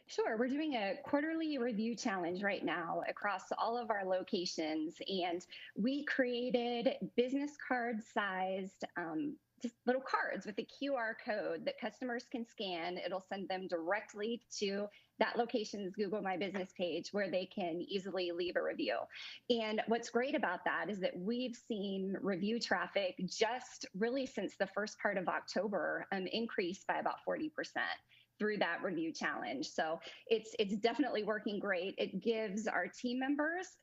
Sure. We're doing a quarterly review challenge right now across all of our locations, and we created business card sized just little cards with a QR code that customers can scan. It'll send them directly to that location's Google My Business page, where they can easily leave a review. And what's great about that is that we've seen review traffic just really since the first part of October increase by about 40%. through that review challenge. So it's definitely working great. It gives our team members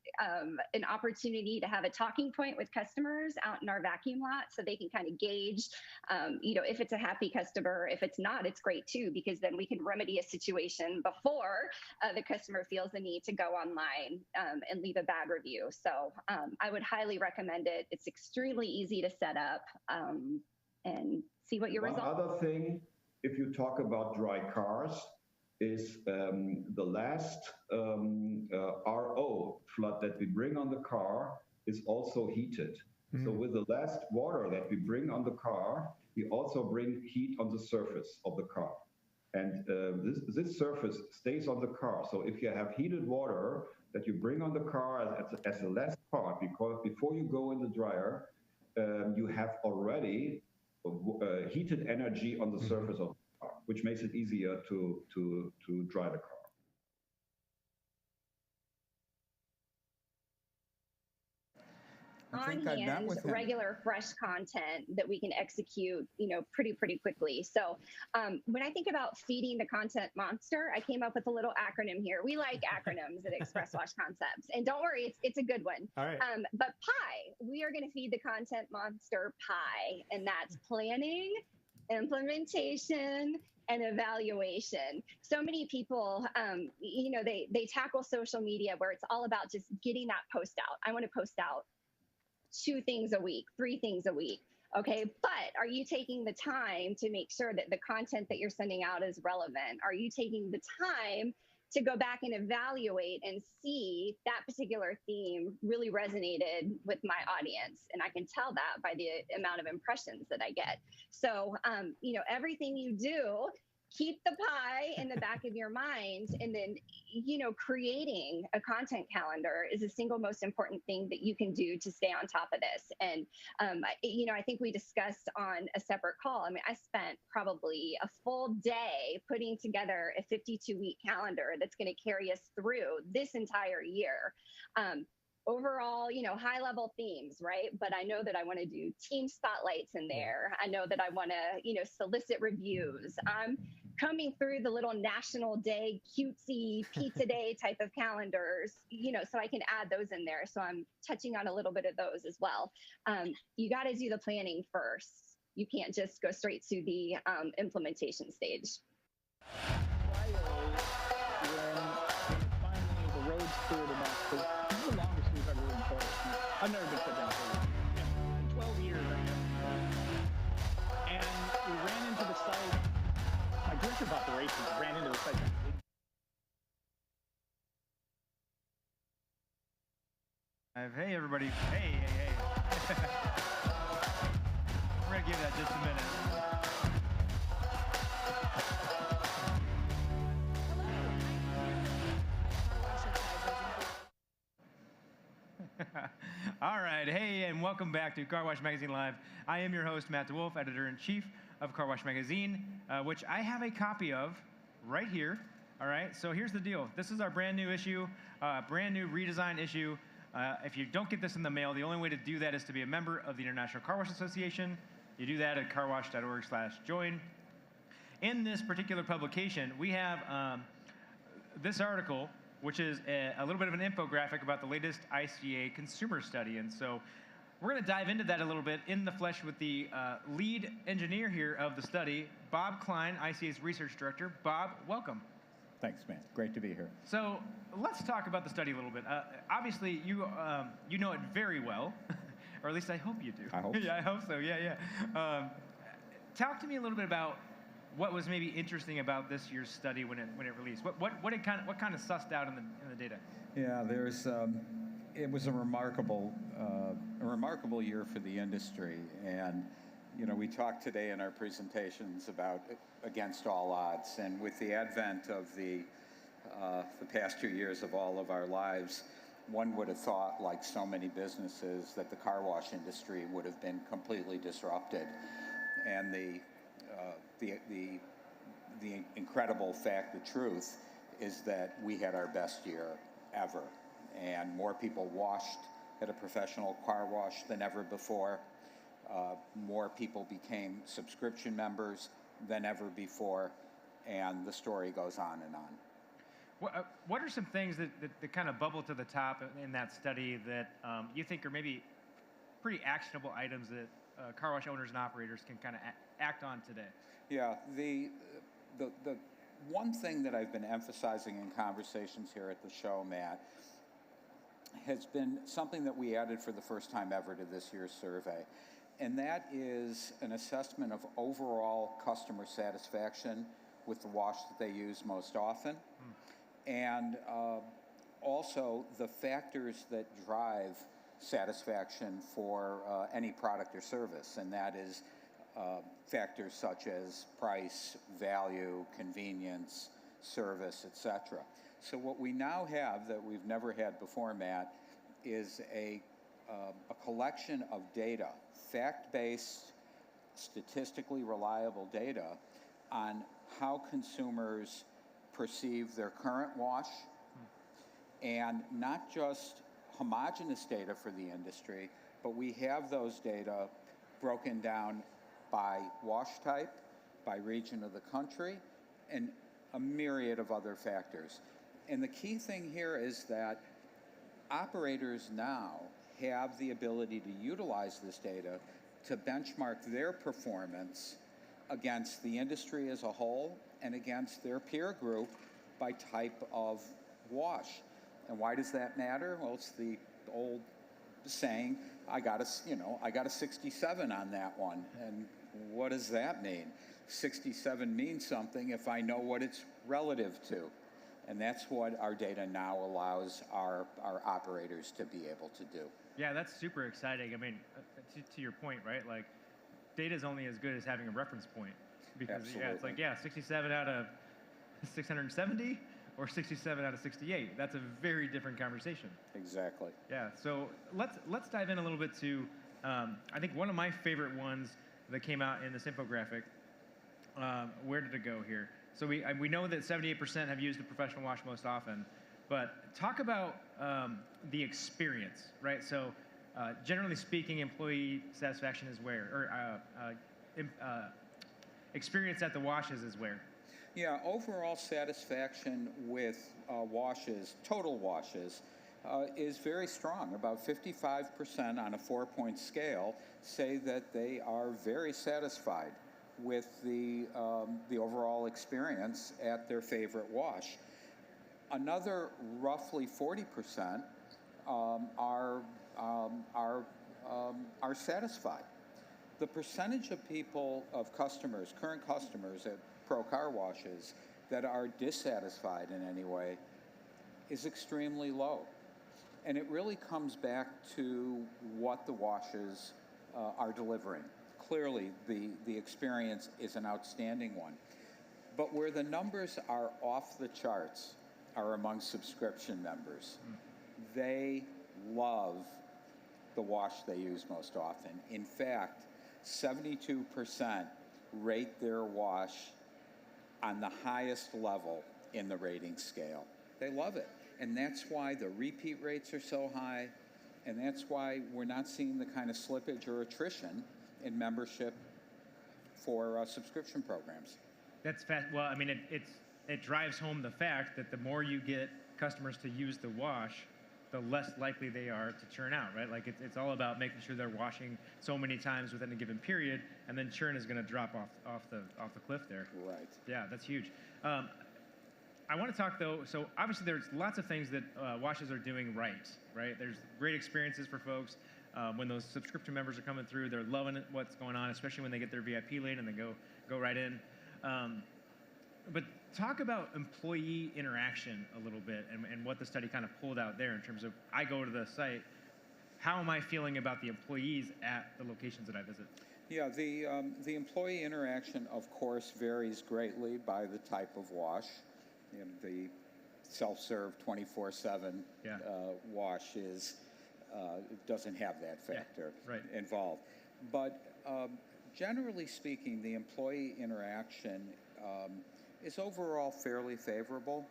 an opportunity to have a talking point with customers out in our vacuum lot, so they can kind of gauge, if it's a happy customer. If it's not, it's great too, because then we can remedy a situation before the customer feels the need to go online and leave a bad review. So I would highly recommend it. It's extremely easy to set up and see what your results. One other thing, if you talk about dry cars, is the last RO flood that we bring on the car is also heated. Mm-hmm. So with the last water that we bring on the car, we also bring heat on the surface of the car. And this surface stays on the car. So if you have heated water that you bring on the car as the last part, because before you go in the dryer, you have already heated energy on the surface of the car, which makes it easier to dry the car. On hand, regular, fresh content that we can execute, pretty quickly. So when I think about feeding the content monster, I came up with a little acronym here. We like acronyms at Express Wash Concepts, and don't worry, it's a good one. All right. But pie, we are going to feed the content monster pie, and that's planning, implementation, and evaluation. So many people, they tackle social media where it's all about just getting that post out. I want to post out 2 things a week, 3 things a week. Okay. But are you taking the time to make sure that the content that you're sending out is relevant? Are you taking the time to go back and evaluate and see that particular theme really resonated with my audience? And I can tell that by the amount of impressions that I get. So, everything you do, keep the pie in the back of your mind, and then, creating a content calendar is the single most important thing that you can do to stay on top of this. And, I think we discussed on a separate call. I mean, I spent probably a full day putting together a 52-week calendar that's going to carry us through this entire year. Overall, high level themes, right? But I know that I want to do team spotlights in there. I know that I want to, solicit reviews. I'm combing through the little National Day, cutesy pizza day type of calendars, so I can add those in there. So I'm touching on a little bit of those as well. You got to do the planning first. You can't just go straight to the implementation stage. Friday, when finally the roads cleared enough, this is the longest we've ever been closed. I've never been shut down for 12 years, I guess. And we ran into the site. My director of operations ran into the site. Hey, everybody. Hey. We're going to give that just a minute. All right. Hey, and welcome back to Car Wash Magazine Live. I am your host, Matt DeWolf, Editor-in-Chief of Car Wash Magazine, which I have a copy of right here. All right. So here's the deal. This is our brand new issue, brand new redesigned issue. If you don't get this in the mail, the only way to do that is to be a member of the International Car Wash Association. You do that at carwash.org/join. In this particular publication, we have this article, which is a little bit of an infographic about the latest ICA consumer study. And so we're going to dive into that a little bit in the flesh with the lead engineer here of the study, Bob Klein, ICA's research director. Bob, welcome. Thanks, man. Great to be here. So let's talk about the study a little bit. Obviously, you know it very well, or at least I hope you do. I hope so. Yeah, I hope so. Yeah. Talk to me a little bit about what was maybe interesting about this year's study when it released. What kind of sussed out in the data? Yeah, it was a remarkable year for the industry, and we talked today in our presentations about against all odds, and with the advent of the past 2 years of all of our lives, one would have thought, like so many businesses, that the car wash industry would have been completely disrupted, and the incredible fact, the truth, is that we had our best year ever, and more people washed at a professional car wash than ever before. More people became subscription members than ever before, and the story goes on and on. What are some things that kind of bubble to the top in that study that you think are maybe pretty actionable items that car wash owners and operators can kind of act on today? Yeah, the one thing that I've been emphasizing in conversations here at the show, Matt, has been something that we added for the first time ever to this year's survey, and that is an assessment of overall customer satisfaction with the wash that they use most often, and also the factors that drive satisfaction for any product or service, and that is factors such as price, value, convenience, service, etc. So what we now have that we've never had before, Matt, is a collection of data, fact-based, statistically reliable data on how consumers perceive their current wash, and not just homogeneous data for the industry, but we have those data broken down by wash type, by region of the country, and a myriad of other factors. And the key thing here is that operators now have the ability to utilize this data to benchmark their performance against the industry as a whole and against their peer group by type of wash. And why does that matter? Well, it's the old saying, I got a 67 on that one. And what does that mean? 67 means something if I know what it's relative to. And that's what our data now allows our operators to be able to do. Yeah, that's super exciting. I mean, to your point, right? Like, data is only as good as having a reference point. Because yeah, it's like, 67 out of 670 or 67 out of 68. That's a very different conversation. Exactly. Yeah. So let's dive in a little bit to I think one of my favorite ones that came out in this infographic. Where did it go here? So we know that 78% have used a professional wash most often, but talk about the experience, right? So generally speaking, employee satisfaction is where, or experience at the washes is where? Yeah, overall satisfaction with washes, total washes, is very strong. About 55% on a 4-point scale say that they are very satisfied with the overall experience at their favorite wash. Another roughly 40% are satisfied. The percentage of people, of customers, current customers at Pro Car Washes that are dissatisfied in any way is extremely low. And it really comes back to what the washes are delivering. Clearly, the experience is an outstanding one. But where the numbers are off the charts are among subscription members. They love the wash they use most often. In fact, 72% rate their wash on the highest level in the rating scale. They love it. And that's why the repeat rates are so high, and that's why we're not seeing the kind of slippage or attrition in membership for subscription programs. That's fast. Well, I mean, it drives home the fact that the more you get customers to use the wash, the less likely they are to churn out, right? Like it's all about making sure they're washing so many times within a given period, and then churn is going to drop off the cliff there. Right. Yeah, that's huge. I want to talk though. So obviously, there's lots of things that washes are doing right. There's great experiences for folks. When those subscription members are coming through, they're loving what's going on, especially when they get their VIP lane and they go right in. But talk about employee interaction a little bit and what the study kind of pulled out there in terms of, I go to the site, how am I feeling about the employees at the locations that I visit? Yeah, the employee interaction, of course, varies greatly by the type of wash. You know, the self-serve 24/7 wash doesn't have that factor involved. But generally speaking, the employee interaction is overall fairly favorable,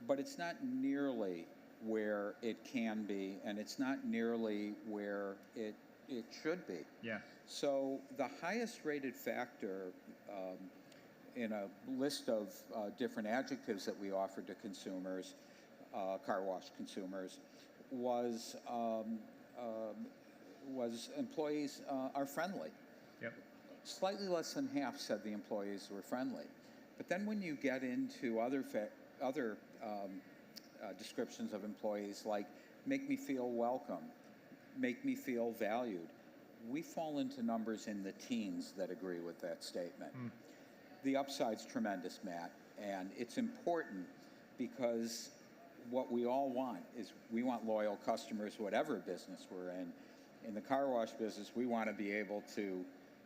but it's not nearly where it can be, and it's not nearly where it should be. Yeah. So the highest rated factor a list of different adjectives that we offered to consumers, car wash consumers, was employees are friendly. Yep. Slightly less than half said the employees were friendly. But then when you get into other descriptions of employees, like make me feel welcome, make me feel valued, we fall into numbers in the teens that agree with that statement. The upside's tremendous, Matt, and it's important because what we all want is we want loyal customers, whatever business we're in. In the car wash business, we want to be able to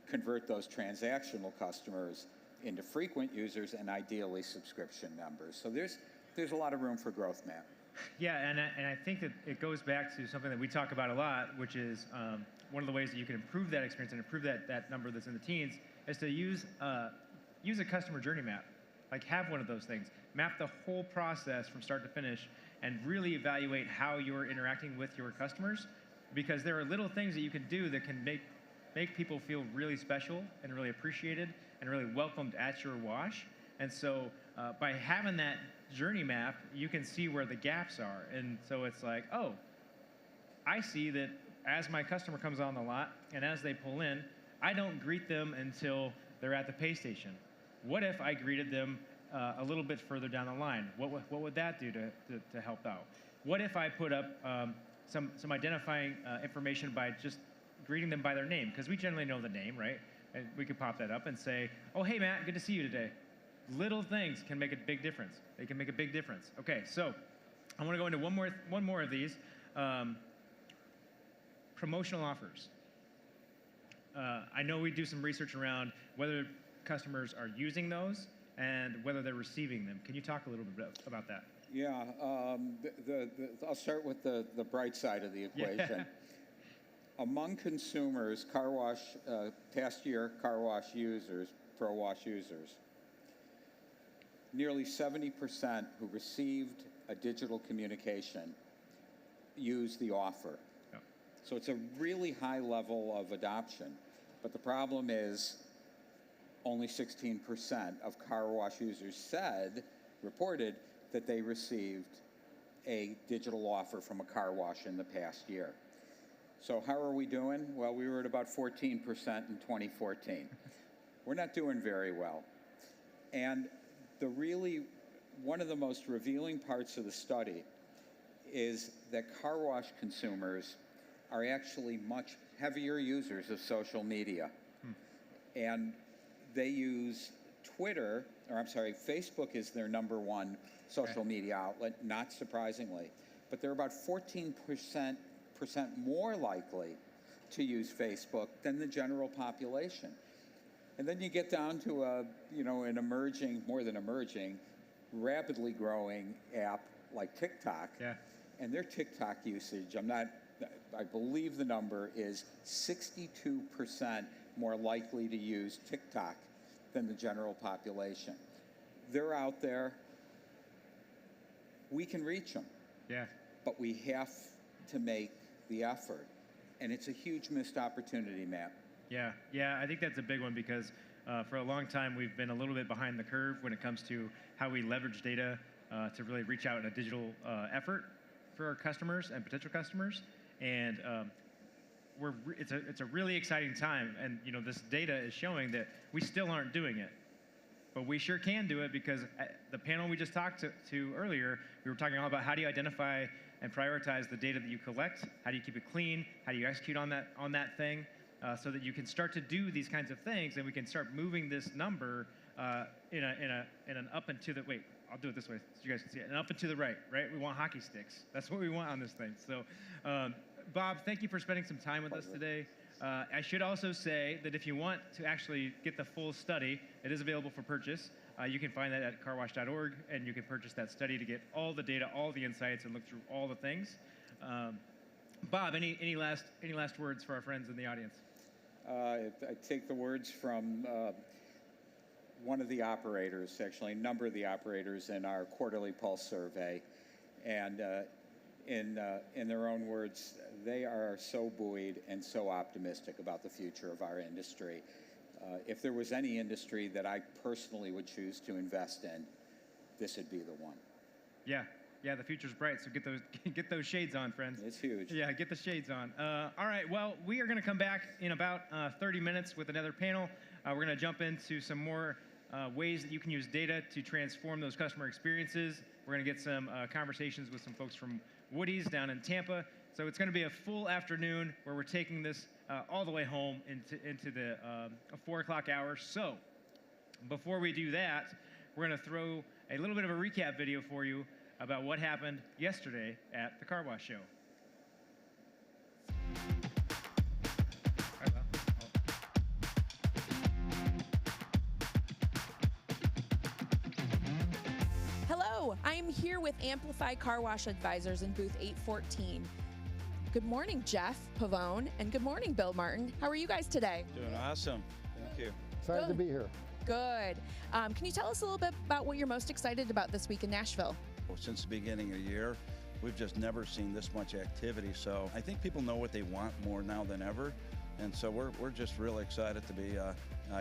convert those transactional customers into frequent users and ideally subscription members. So there's a lot of room for growth, Matt. Yeah, and I think that it goes back to something that we talk about a lot, which is one of the ways that you can improve that experience and improve that number that's in the teens is to use a customer journey map. Like have one of those things. Map the whole process from start to finish and really evaluate how you're interacting with your customers, because there are little things that you can do that can make people feel really special and really appreciated and really welcomed at your wash. And so by having that journey map, you can see where the gaps are. And so it's like, oh, I see that as my customer comes on the lot and as they pull in, I don't greet them until they're at the pay station. What if I greeted them a little bit further down the line? What would that do to help out? What if I put up some identifying information by just greeting them by their name? Because we generally know the name, right? And we could pop that up and say, oh, hey, Matt, good to see you today. Little things can make a big difference. They can make a big difference. Okay, so I want to go into one more of these. Promotional offers. I know we do some research around whether customers are using those and whether they're receiving them. Can you talk a little bit about that? Yeah, I'll start with the bright side of the equation. Yeah. Among consumers, car wash, past year car wash users, Pro Wash users, nearly 70% who received a digital communication used the offer. Yeah. So it's a really high level of adoption. But the problem is only 16% of car wash users reported that they received a digital offer from a car wash in the past year. So how are we doing? Well, we were at about 14% in 2014. We're not doing very well. And one of the most revealing parts of the study is that car wash consumers are actually much heavier users of social media. And they use Facebook is their number one social media outlet, not surprisingly. But they're about 14% more likely to use Facebook than the general population. And then you get down to an emerging, more than emerging, rapidly growing app like TikTok. Yeah. And their TikTok usage, I believe the number is 62% more likely to use TikTok than the general population. They're out there. We can reach them. Yeah. But we have to make the effort. And it's a huge missed opportunity, Matt. Yeah, I think that's a big one because for a long time we've been a little bit behind the curve when it comes to how we leverage data to really reach out in a digital effort for our customers and potential customers. And it's a really exciting time. And this data is showing that we still aren't doing it, but we sure can do it because the panel we just talked to earlier, we were talking all about how do you identify and prioritize the data that you collect, how do you keep it clean, how do you execute on that thing. So that you can start to do these kinds of things, and we can start moving this number in an up and to the I'll do it this way so you guys can see it. And up and to the right. We want hockey sticks. That's what we want on this thing. So, Bob, thank you for spending some time with us today. I should also say that if you want to actually get the full study, it is available for purchase. You can find that at carwash.org, and you can purchase that study to get all the data, all the insights, and look through all the things. Bob, any last words for our friends in the audience? I take the words from one of the operators, actually a number of the operators in our quarterly pulse survey, and in their own words, they are so buoyed and so optimistic about the future of our industry. If there was any industry that I personally would choose to invest in, this would be the one. Yeah, the future's bright. So get those shades on, friends. It's huge. Yeah, get the shades on. All right. Well, we are going to come back in about 30 minutes with another panel. We're going to jump into some more ways that you can use data to transform those customer experiences. We're going to get some conversations with some folks from Woody's down in Tampa. So it's going to be a full afternoon where we're taking this all the way home into the 4 o'clock hour. So before we do that, we're going to throw a little bit of a recap video for you about what happened yesterday at the Car Wash Show. Hello, I am here with Amplify Car Wash Advisors in booth 814. Good morning, Jeff Pavone, and good morning, Bill Martin. How are you guys today? Doing awesome. Thank you. Excited to be here. Good. Can you tell us a little bit about what you're most excited about this week in Nashville? Since the beginning of the year, we've just never seen this much activity. So I think people know what they want more now than ever. And so we're just really excited to be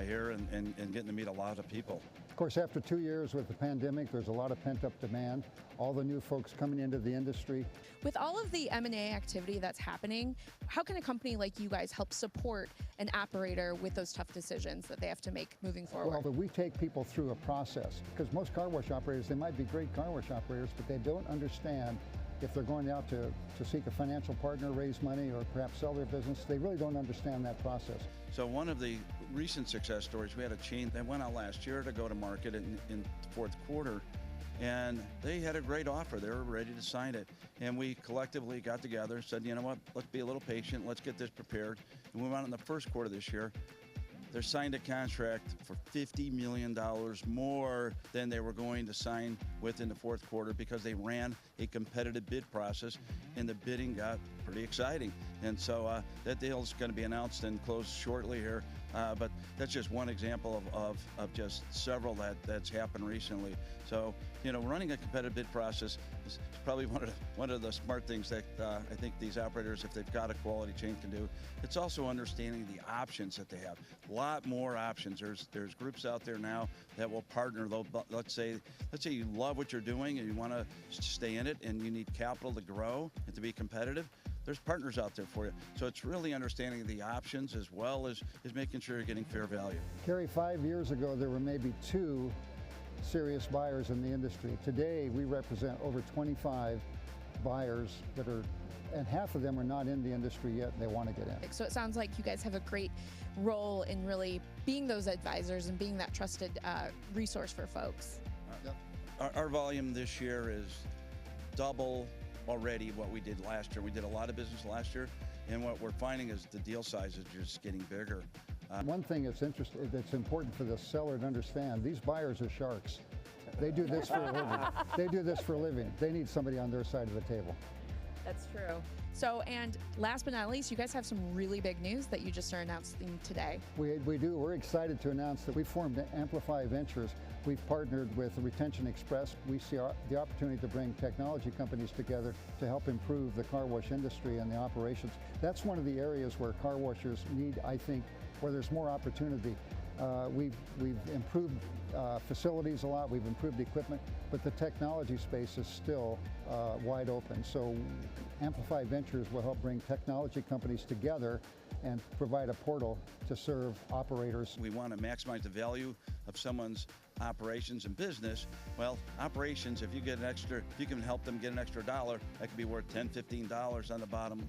here and getting to meet a lot of people. Of course, after 2 years with the pandemic, there's a lot of pent-up demand. All the new folks coming into the industry. With all of the M&A activity that's happening, how can a company like you guys help support an operator with those tough decisions that they have to make moving forward? Well, we take people through a process because most car wash operators, they might be great car wash operators, but they don't understand if they're going out to seek a financial partner, raise money, or perhaps sell their business. They really don't understand that process. So one of the recent success stories, we had a chain that went out last year to go to market in the fourth quarter, and they had a great offer. They were ready to sign it. And we collectively got together and said, you know what, let's be a little patient, let's get this prepared. And we went out in the first quarter this year. They signed a contract for $50 million more than they were going to sign within the fourth quarter because they ran a competitive bid process, and the bidding got pretty exciting. And so that deal is going to be announced and closed shortly here. But that's just one example of just several that's happened recently. So, you know, running a competitive bid process is probably one of the smart things that I think these operators, if they've got a quality chain, can do. It's also understanding the options that they have. A lot more options. There's groups out there now that will partner. Let's say you love what you're doing and you want to stay in it and you need capital to grow and to be competitive. There's partners out there for you. So it's really understanding the options as well as making sure you're getting fair value. Kerry, 5 years ago, there were maybe 2 serious buyers in the industry. Today, we represent over 25 buyers that are, and half of them are not in the industry yet, and they want to get in. So it sounds like you guys have a great role in really being those advisors and being that trusted resource for folks. Our volume this year is double already what we did last year. We did a lot of business last year, and what we're finding is the deal size is just getting bigger. One thing that's important for the seller to understand, these buyers are sharks. They do this for a living. They do this for a living. They need somebody on their side of the table. That's true. So, and last but not least, you guys have some really big news that you just are announcing today. We do. We're excited to announce that we formed Amplify Ventures. We've partnered with Retention Express. We see the opportunity to bring technology companies together to help improve the car wash industry and the operations. That's one of the areas where car washers need, I think, where there's more opportunity. We've improved facilities a lot, we've improved equipment, but the technology space is still wide open. So Amplify Ventures will help bring technology companies together and provide a portal to serve operators. We want to maximize the value of someone's operations and business. Well, operations, if you can help them get an extra $1, that could be worth $10, $15 on the bottom,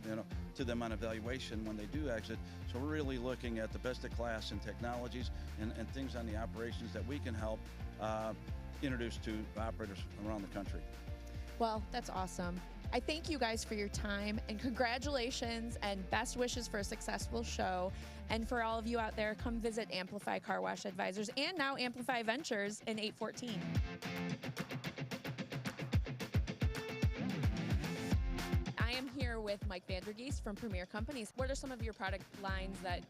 to them on evaluation when they do exit. So we're really looking at the best of class in technologies and things on the operations that we can help introduce to operators around the country. Well, that's awesome. I thank you guys for your time, and congratulations and best wishes for a successful show. And for all of you out there, come visit Amplify Car Wash Advisors and now Amplify Ventures in 814. I am here with Mike Vandergeest from Premier Companies. What are some of your product lines that,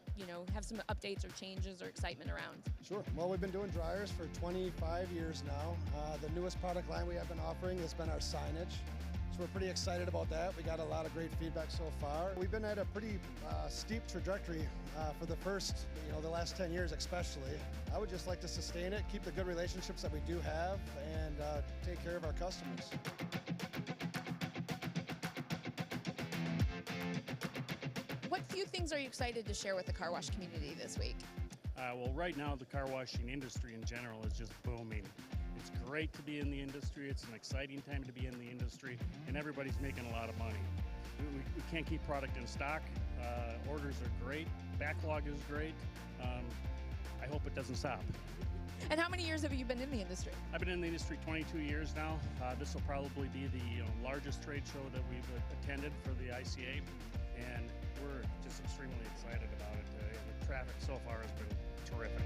have some updates or changes or excitement around? Sure. Well, we've been doing dryers for 25 years now. The newest product line we have been offering has been our signage. So we're pretty excited about that. We got a lot of great feedback so far. We've been at a pretty steep trajectory for the first, the last 10 years especially. I would just like to sustain it, keep the good relationships that we do have, and take care of our customers. What few things are you excited to share with the car wash community this week? Well, right now, the car washing industry in general is just booming. It's great to be in the industry. It's an exciting time to be in the industry, and everybody's making a lot of money. We can't keep product in stock. Orders are great. Backlog is great. I hope it doesn't stop. And how many years have you been in the industry? I've been in the industry 22 years now. This will probably be the largest trade show that we've attended for the ICA, and we're just extremely excited about it. The traffic so far has been terrific.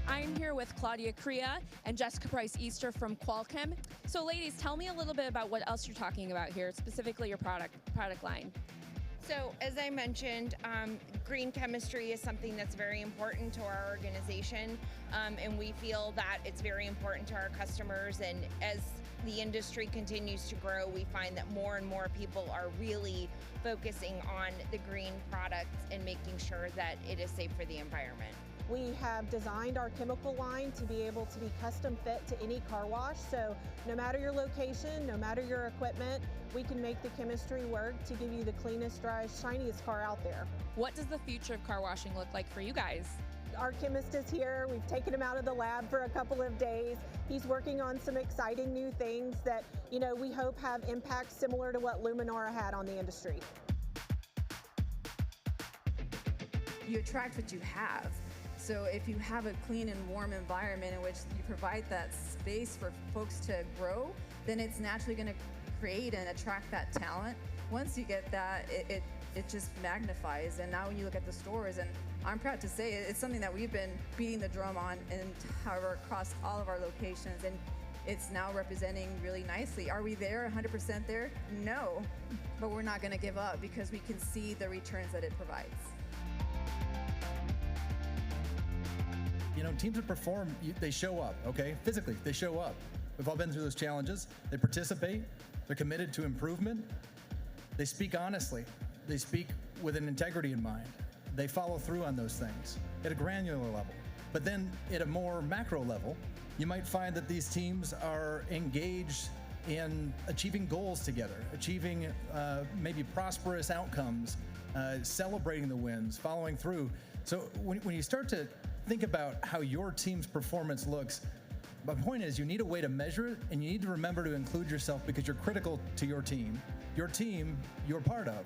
I'm here with Claudia Crea and Jessica Price Easter from Qualcomm. So ladies, tell me a little bit about what else you're talking about here, specifically your product line. So as I mentioned, green chemistry is something that's very important to our organization, and we feel that it's very important to our customers. And as the industry continues to grow, we find that more and more people are really focusing on the green products and making sure that it is safe for the environment. We have designed our chemical line to be able to be custom fit to any car wash. So no matter your location, no matter your equipment, we can make the chemistry work to give you the cleanest, driest, shiniest car out there. What does the future of car washing look like for you guys? Our chemist is here. We've taken him out of the lab for a couple of days. He's working on some exciting new things that, we hope have impacts similar to what Luminara had on the industry. You attract what you have. So if you have a clean and warm environment in which you provide that space for folks to grow, then it's naturally going to create and attract that talent. Once you get that, it just magnifies. And now when you look at the stores, and I'm proud to say it's something that we've been beating the drum on, and however across all of our locations, and it's now representing really nicely. Are we there 100% there? No, but we're not going to give up because we can see the returns that it provides. Teams that perform, they show up, okay? Physically, they show up. We've all been through those challenges. They participate. They're committed to improvement. They speak honestly. They speak with an integrity in mind. They follow through on those things at a granular level. But then at a more macro level, you might find that these teams are engaged in achieving goals together, achieving maybe prosperous outcomes, celebrating the wins, following through. So when you start to think about how your team's performance looks, my point is you need a way to measure it, and you need to remember to include yourself because you're critical to your team you're part of.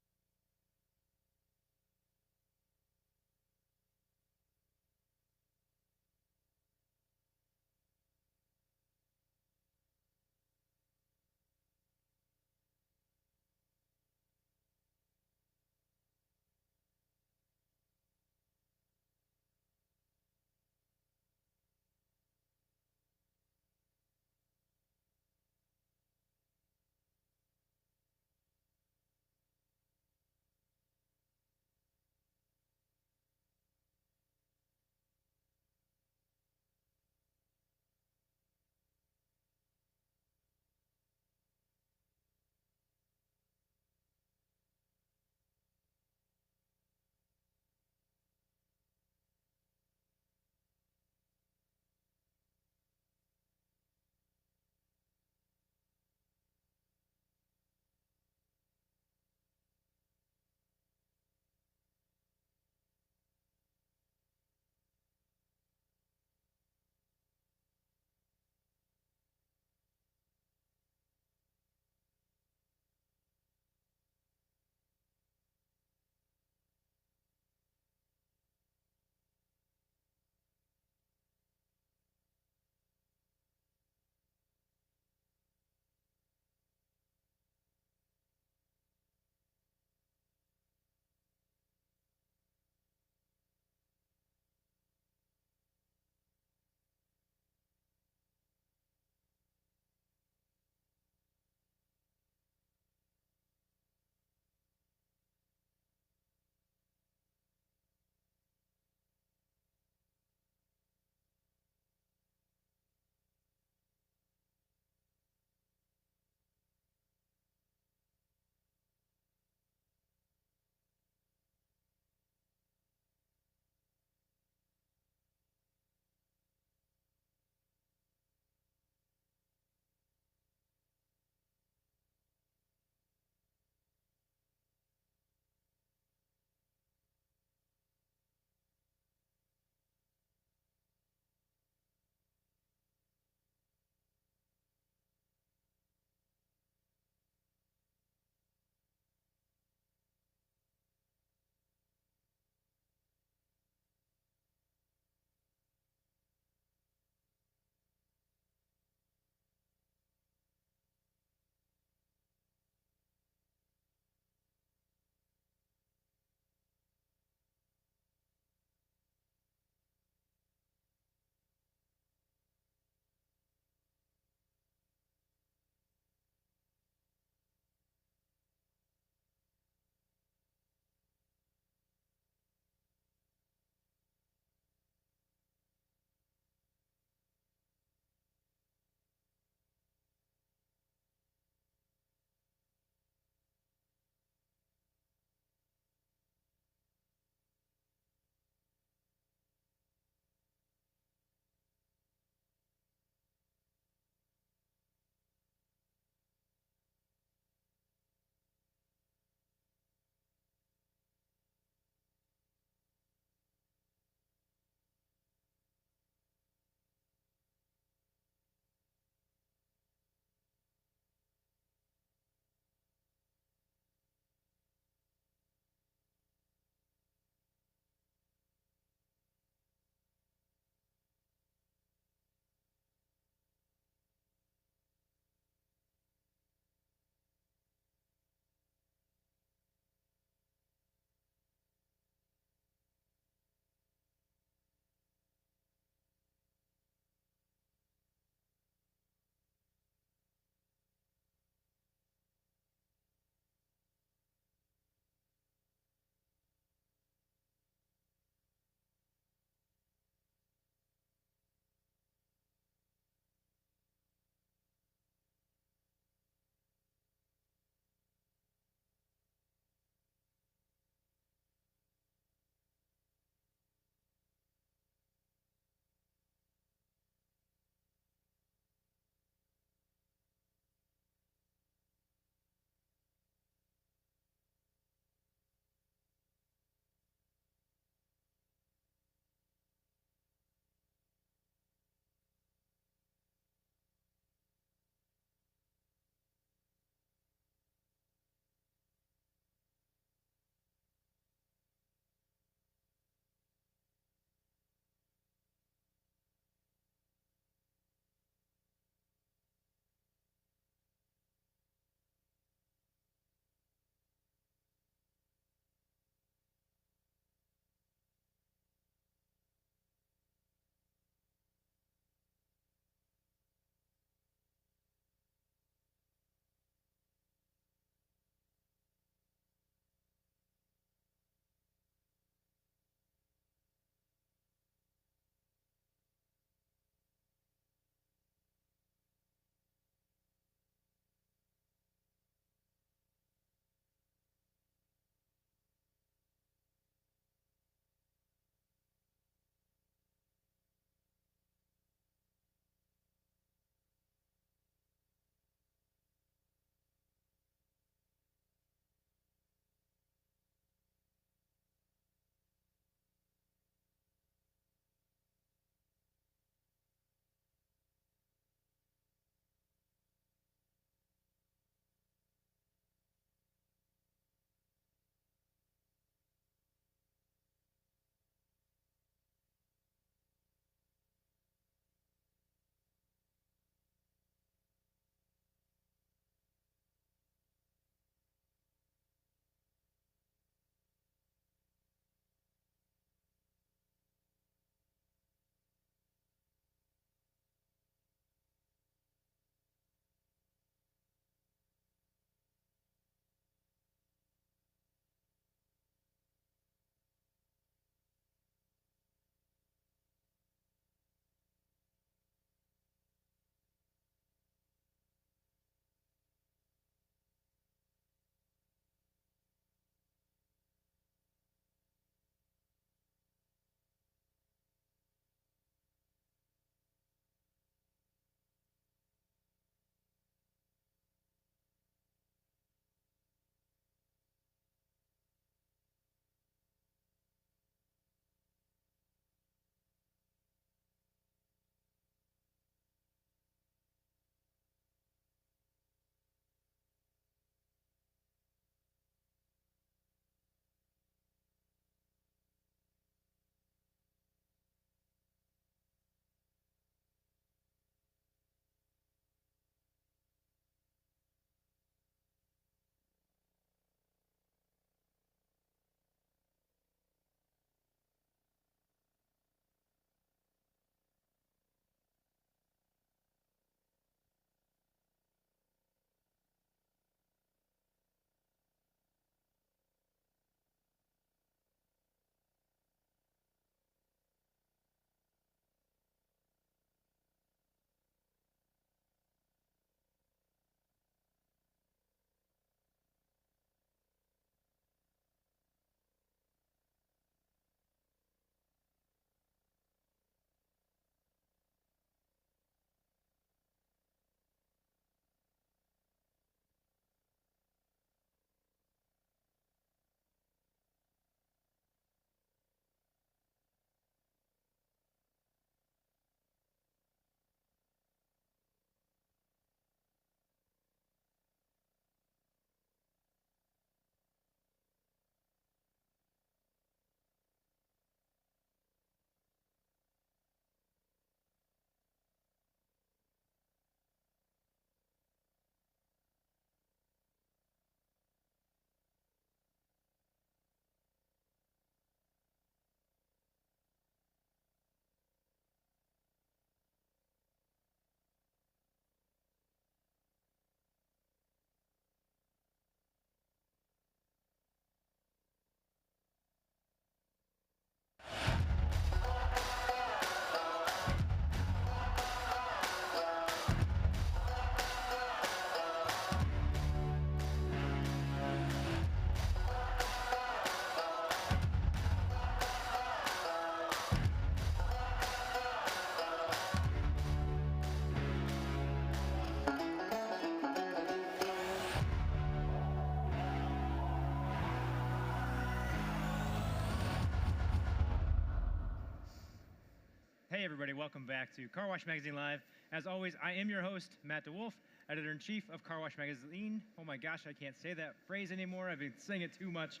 Hey, everybody. Welcome back to Car Wash Magazine Live. As always, I am your host, Matt DeWolf, Editor-in-Chief of Car Wash Magazine. Oh my gosh, I can't say that phrase anymore. I've been saying it too much.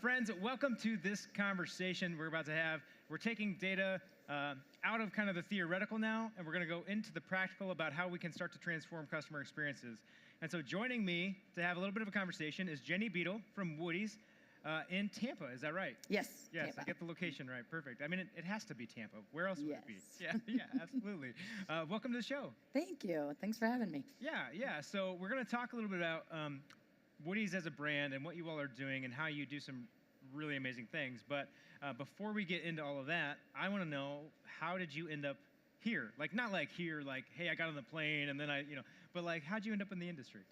Friends, welcome to this conversation we're about to have. We're taking data out of kind of the theoretical now, and we're going to go into the practical about how we can start to transform customer experiences. And so joining me to have a little bit of a conversation is Jenny Beadle from Woody's in Tampa. Is that right? Yes. Yes, Tampa. I get the location right. Perfect. I mean, it has to be Tampa. Where else would it be? Yeah, absolutely. Welcome to the show. Thank you. Thanks for having me. Yeah. So we're going to talk a little bit about Woody's as a brand and what you all are doing and how you do some really amazing things. But before we get into all of that, I want to know, how did you end up here? Like, not like here, like, hey, I got on the plane and then but like, how'd you end up in the industry?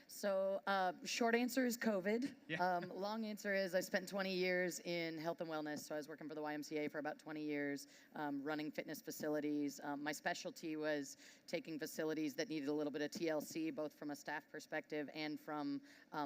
So short answer is COVID. Yeah. Long answer is I spent 20 years in health and wellness. So I was working for the YMCA for about 20 years, running fitness facilities. My specialty was taking facilities that needed a little bit of TLC, both from a staff perspective and from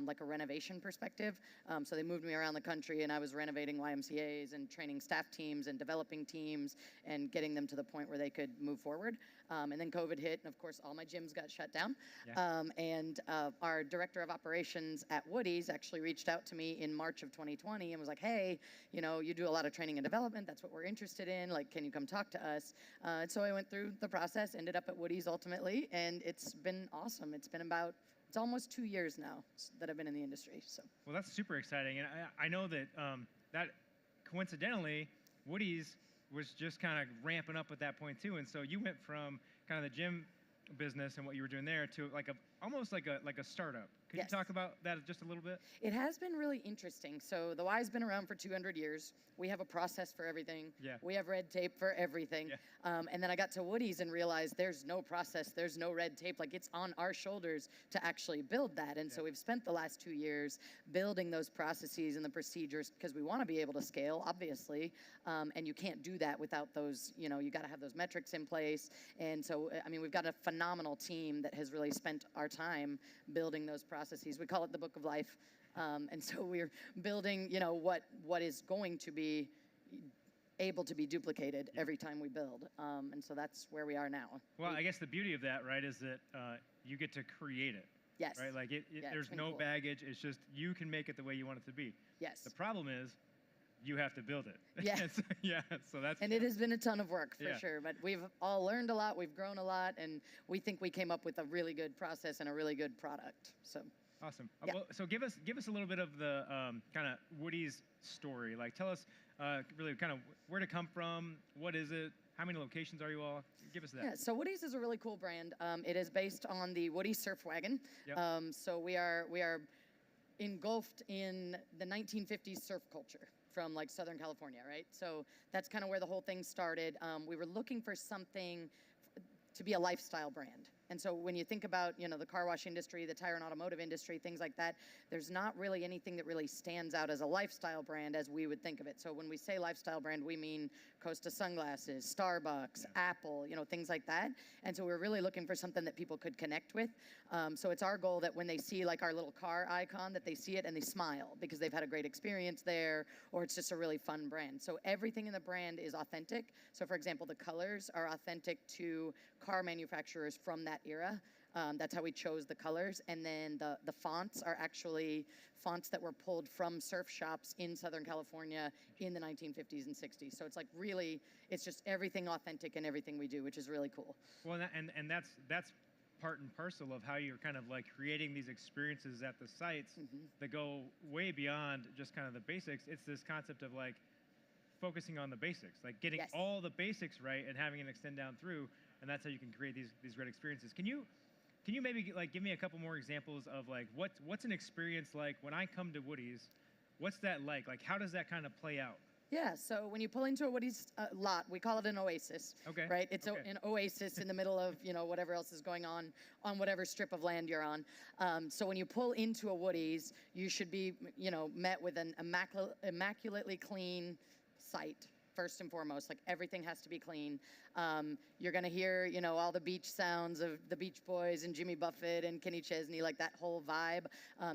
like a renovation perspective. So they moved me around the country, and I was renovating YMCAs and training staff teams and developing teams and getting them to the point where they could move forward. And then COVID hit, and of course, all my gyms got shut down. Yeah. Our director of operations at Woody's actually reached out to me in March of 2020 and was like, hey, you do a lot of training and development. That's what we're interested in. Like, can you come talk to us? And so I went through the process, ended up at Woody's ultimately, and it's been awesome. It's almost 2 years now that I've been in the industry. So. Well, that's super exciting. And I know that that coincidentally, Woody's was just kind of ramping up at that point too. And so you went from kind of the gym business and what you were doing there to almost like a startup. Could you talk about that just a little bit? It has been really interesting. So the Y's been around for 200 years. We have a process for everything. Yeah. We have red tape for everything. Yeah. And then I got to Woody's and realized there's no process, there's no red tape. Like, it's on our shoulders to actually build that. And so we've spent the last 2 years building those processes and the procedures because we want to be able to scale, obviously. And you can't do that without those, you got to have those metrics in place. And so, I mean, we've got a phenomenal team that has really spent our time building those processes. We call it the Book of Life. And so we're building, what is going to be able to be duplicated every time we build. And so that's where we are now. Well, I guess the beauty of that, right, is that you get to create it. Yes. Right? Like, there's no baggage. It's just you can make it the way you want it to be. Yes. The problem is you have to build it. Yeah. So that's. And it has been a ton of work for sure. But we've all learned a lot. We've grown a lot. And we think we came up with a really good process and a really good product. So. Awesome. Yeah. Well, so give us a little bit of the kind of Woody's story. Like, tell us really kind of where to come from. What is it? How many locations are you all? Give us that. Yeah. So Woody's is a really cool brand. It is based on the Woody Surf Wagon. Yep. So we are engulfed in the 1950s surf culture from like Southern California, right? So that's kind of where the whole thing started. We were looking for something to be a lifestyle brand. And so when you think about, the car wash industry, the tire and automotive industry, things like that, there's not really anything that really stands out as a lifestyle brand as we would think of it. So when we say lifestyle brand, we mean Costa sunglasses, Starbucks, Apple, things like that. And so we're really looking for something that people could connect with. So it's our goal that when they see like our little car icon, that they see it and they smile because they've had a great experience there, or it's just a really fun brand. So everything in the brand is authentic. So for example, the colors are authentic to car manufacturers from that era. That's how we chose the colors. And then the fonts are actually fonts that were pulled from surf shops in Southern California in the 1950s and 60s. So it's like really, it's just everything authentic in everything we do, which is really cool. Well, and that's part and parcel of how you're kind of like creating these experiences at the sites that go way beyond just kind of the basics. It's this concept of like focusing on the basics, like getting all the basics right and having it extend down through. And that's how you can create these great experiences. Can you maybe like give me a couple more examples of like what's an experience like when I come to Woody's? What's that like? Like, how does that kind of play out? Yeah, so when you pull into a Woody's lot, we call it an oasis. Okay. Right? It's an oasis in the middle of, whatever else is going on whatever strip of land you're on. So when you pull into a Woody's, you should be, met with an immaculately clean site. first and foremost. Like everything has to be clean. You're gonna hear, you know, all the beach sounds of the Beach Boys and Jimmy Buffett and Kenny Chesney, like that whole vibe.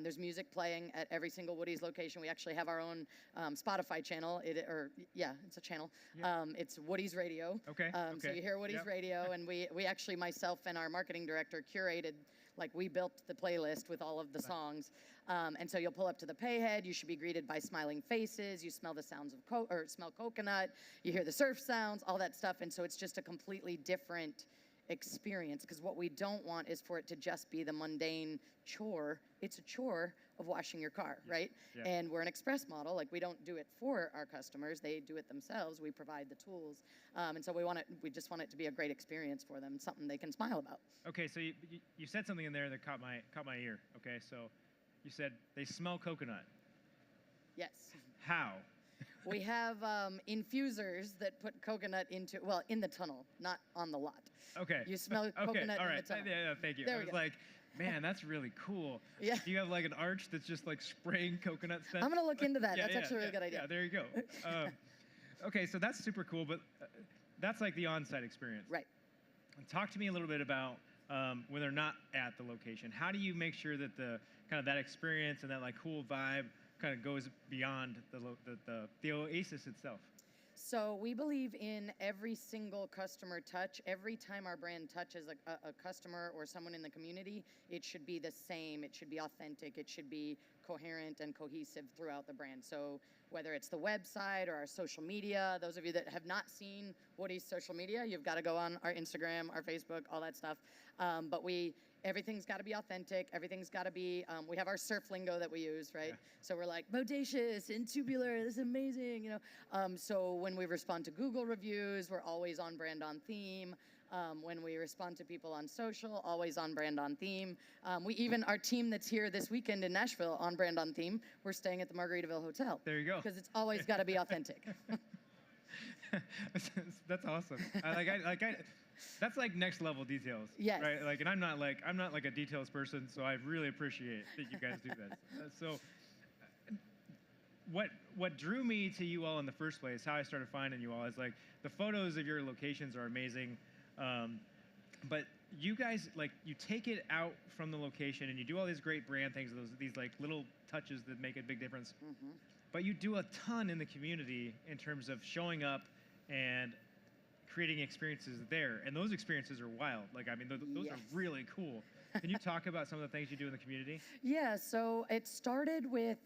There's music playing at every single Woody's location. We actually have our own Spotify channel. It's a channel. Yeah. It's Woody's Radio. Okay. So you hear Woody's Radio, and we actually, myself and our marketing director, curated, like we built the playlist with all of the songs. And so you'll pull up to the payhead. You should be greeted by smiling faces. You smell the sounds of smell coconut. You hear the surf sounds, all that stuff. And so it's just a completely different experience, because what we don't want is for it to just be the mundane chore. It's a chore of washing your car, right? Yeah. And we're an express model. Like we don't do it for our customers. They do it themselves. We provide the tools. And so we just want it to be a great experience for them, something they can smile about. Okay, so you said something in there that caught my ear. Okay, so you said they smell coconut. Yes. How? We have infusers that put coconut in the tunnel, not on the lot. Okay. You smell Okay, coconut all in right. the tunnel. Yeah, thank you. There I we was go. like, man, that's really cool. Yeah. Do you have like an arch that's just like spraying coconut scent? I'm gonna look into that. Yeah, That's yeah, actually a really yeah, good idea. Yeah, there you go. Okay, so that's super cool, but that's like the on-site experience. Right. Talk to me a little bit about when they're not at the location. How do you make sure that the kind of that experience and that like cool vibe kind of goes beyond the oasis itself? So we believe in every single customer touch. Every time our brand touches a customer or someone in the community, it should be the same. It should be authentic. It should be coherent and cohesive throughout the brand. So whether it's the website or our social media, those of you that have not seen Woody's social media, you've got to go on our Instagram, our Facebook, all that stuff. But everything's got to be authentic. Everything's got to be, we have our surf lingo that we use, right? Yeah. So we're like, bodacious and tubular, this is amazing, you know? So when we respond to Google reviews, we're always on brand, on theme. When we respond to people on social, always on brand, on theme. Our team that's here this weekend in Nashville, on brand, on theme, we're staying at the Margaritaville Hotel. There you go. Because it's always got to be authentic. That's awesome. That's like next level details. Yes. Right. Like, and I'm not like a details person, so I really appreciate that you guys do that. What drew me to you all in the first place, how I started finding you all, is like the photos of your locations are amazing, but you guys, like, you take it out from the location and you do all these great brand things, these like little touches that make a big difference. Mm-hmm. But you do a ton in the community in terms of showing up and creating experiences there, and those experiences are wild. Like, I mean, those are really cool. Can you talk about some of the things you do in the community? Yeah, so it started with,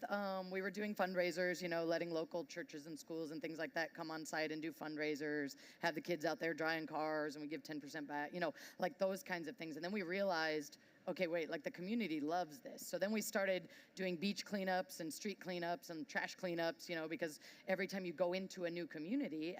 we were doing fundraisers, you know, letting local churches and schools and things like that come on site and do fundraisers, have the kids out there drying cars, and we give 10% back, you know, like those kinds of things. And then we realized, okay, wait, like the community loves this. So then we started doing beach cleanups and street cleanups and trash cleanups, you know, because every time you go into a new community,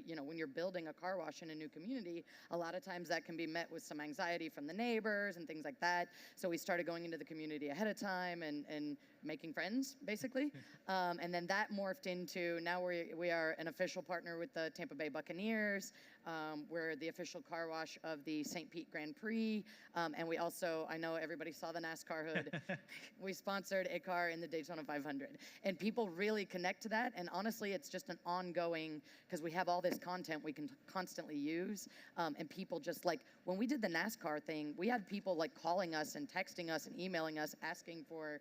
when you're building a car wash in a new community, a lot of times that can be met with some anxiety from the neighbors and things like that. So we started going into the community ahead of time and making friends, basically. And then that morphed into, now we are an official partner with the Tampa Bay Buccaneers. We're the official car wash of the St. Pete Grand Prix. And we also, I know everybody saw the NASCAR hood. We sponsored a car in the Daytona 500. And people really connect to that. And honestly, it's just an ongoing, because we have all this content we can constantly use. And people just like, when we did the NASCAR thing, we had people like calling us and texting us and emailing us asking for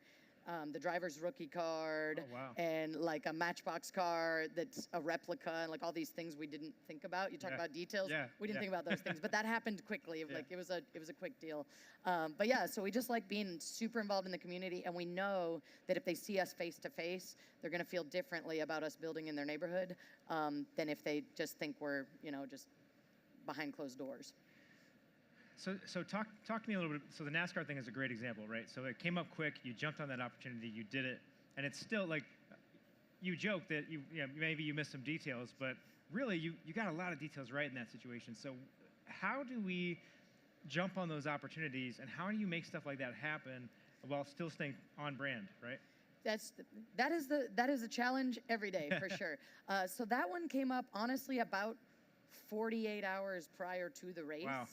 the driver's rookie card, and like a Matchbox car that's a replica, and like all these things we didn't think about. You talk about details. We didn't think about those things, but that happened quickly. Like it was a quick deal. But yeah, so we just like being super involved in the community, and we know that if they see us face to face, they're going to feel differently about us building in their neighborhood than if they just think we're, you know, just behind closed doors. So talk to me a little bit. So the NASCAR thing is a great example, right? So it came up quick. You jumped on that opportunity. You did it, and it's still like you joke that maybe you missed some details, but really you got a lot of details right in that situation. So how do we jump on those opportunities, and how do you make stuff like that happen while still staying on brand, right? That is a challenge every day for sure. So that one came up honestly about 48 hours prior to the race. Wow.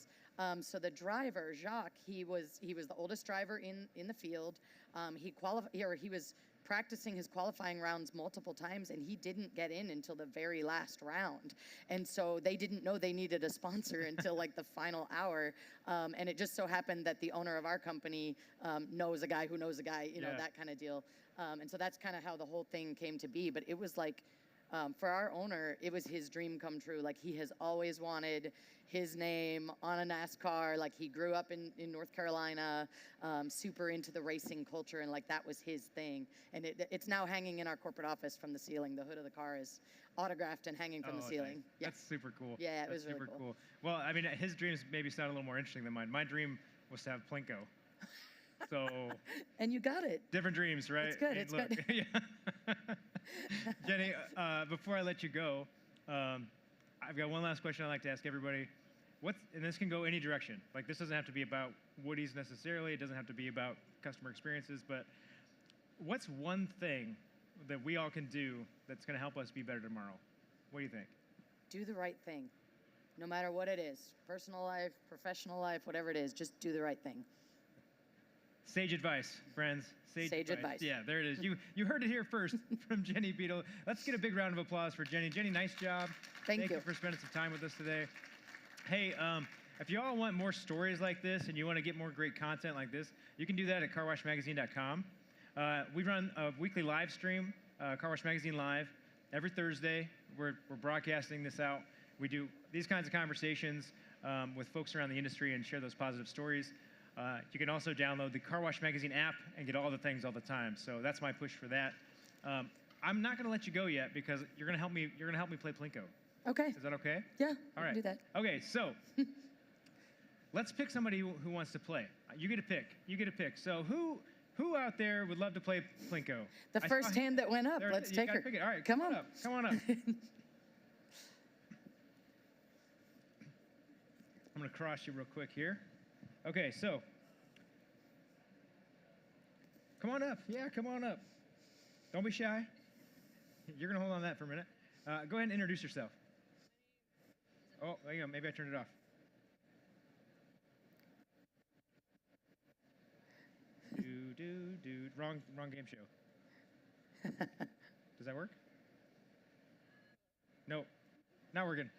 So the driver, Jacques, he was the oldest driver in the field. He was practicing his qualifying rounds multiple times, and he didn't get in until the very last round. And so they didn't know they needed a sponsor until like the final hour. And it just so happened that the owner of our company knows a guy who knows a guy, that kind of deal. And so that's kind of how the whole thing came to be. But it was like, for our owner, it was his dream come true. Like, he has always wanted his name on a NASCAR. Like, he grew up in North Carolina, super into the racing culture, and like that was his thing. And it's now hanging in our corporate office from the ceiling. The hood of the car is autographed and hanging from the ceiling. Nice. Yeah. That's super cool. Yeah, it That's was really super cool. Well, I mean, his dreams maybe sound a little more interesting than mine. My dream was to have Plinko. So. And you got it. Different dreams, right? It's good. I mean, It's look, good. yeah. Jenny, before I let you go, I've got one last question I'd like to ask everybody. And this can go any direction. Like, this doesn't have to be about Woody's necessarily. It doesn't have to be about customer experiences. But what's one thing that we all can do that's going to help us be better tomorrow? What do you think? Do the right thing, no matter what it is. Personal life, professional life, whatever it is, just do the right thing. Sage advice, friends. Sage advice. Yeah, there it is. You heard it here first from Jenny Beadle. Let's get a big round of applause for Jenny. Jenny, nice job. Thank you for spending some time with us today. Hey, if you all want more stories like this and you want to get more great content like this, you can do that at carwashmagazine.com. We run a weekly live stream, Car Wash Magazine Live, every Thursday. We're broadcasting this out. We do these kinds of conversations with folks around the industry and share those positive stories. You can also download the Car Wash Magazine app and get all the things all the time. So that's my push for that. I'm not going to let you go yet because you're going to help me. You're going to help me play Plinko. Okay. Is that okay? Yeah. All right. Do that. Okay. So let's pick somebody who wants to play. You get a pick. You get a pick. So who out there would love to play Plinko? The first hand that went up. Let's take her. Pick it. All right. Come on up. Come on up. I'm going to cross you real quick here. Okay, so come on up. Yeah, come on up. Don't be shy. You're going to hold on to that for a minute. Go ahead and introduce yourself. Oh, hang on. Maybe I turned it off. Wrong game show. Does that work? No. Not working.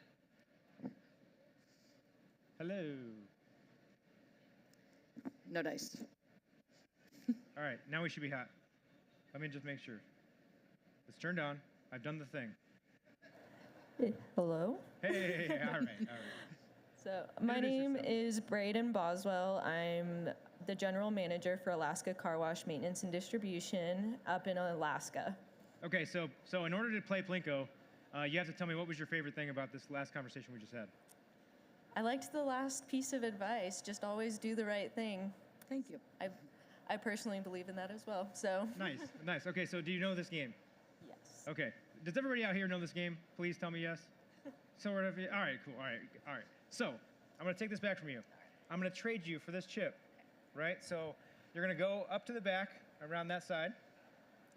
Hello. No dice. All right, now we should be hot. Let me just make sure. It's turned on. I've done the thing. Hello. Hey, all right. So my name is Braden Boswell. I'm the general manager for Alaska Car Wash Maintenance and Distribution up in Alaska. Okay, so in order to play Plinko, you have to tell me what was your favorite thing about this last conversation we just had. I liked the last piece of advice. Just always do the right thing. Thank you. I personally believe in that as well. So nice. Okay, so do you know this game? Yes. Okay. Does everybody out here know this game? Please tell me yes. Sort of. All right. Cool. All right. So I'm gonna take this back from you. I'm gonna trade you for this chip, right? So you're gonna go up to the back around that side.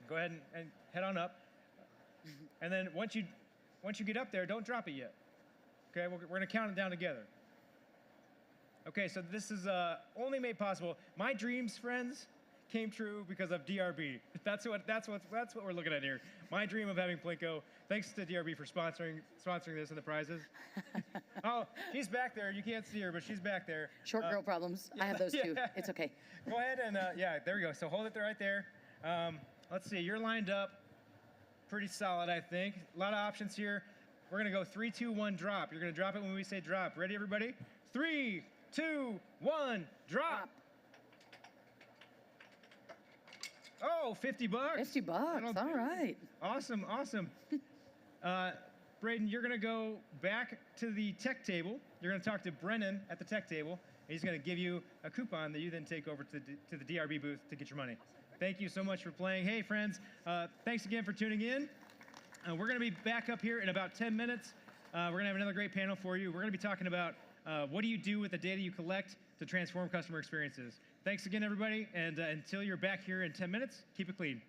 Go ahead and head on up. And then once you get up there, don't drop it yet. Okay, we're going to count it down together. Okay, so this is only made possible. My dreams, friends, came true because of DRB. That's what we're looking at here. My dream of having Plinko. Thanks to DRB for sponsoring this and the prizes. Oh, she's back there. You can't see her, but she's back there. Short girl problems. I have those too. It's okay. Go ahead and yeah, there we go. So hold it right there. Let's see. You're lined up pretty solid, I think. A lot of options here. We're going to go 3, 2, 1, drop. You're going to drop it when we say drop. Ready, everybody? 3, 2, 1, drop. Oh, $50. $50. All right. Awesome. Braden, you're going to go back to the tech table. You're going to talk to Brennan at the tech table. And he's going to give you a coupon that you then take over to the DRB booth to get your money. Thank you so much for playing. Hey, friends, thanks again for tuning in. We're going to be back up here in about 10 minutes. We're going to have another great panel for you. We're going to be talking about what do you do with the data you collect to transform customer experiences. Thanks again, everybody. And until you're back here in 10 minutes, keep it clean.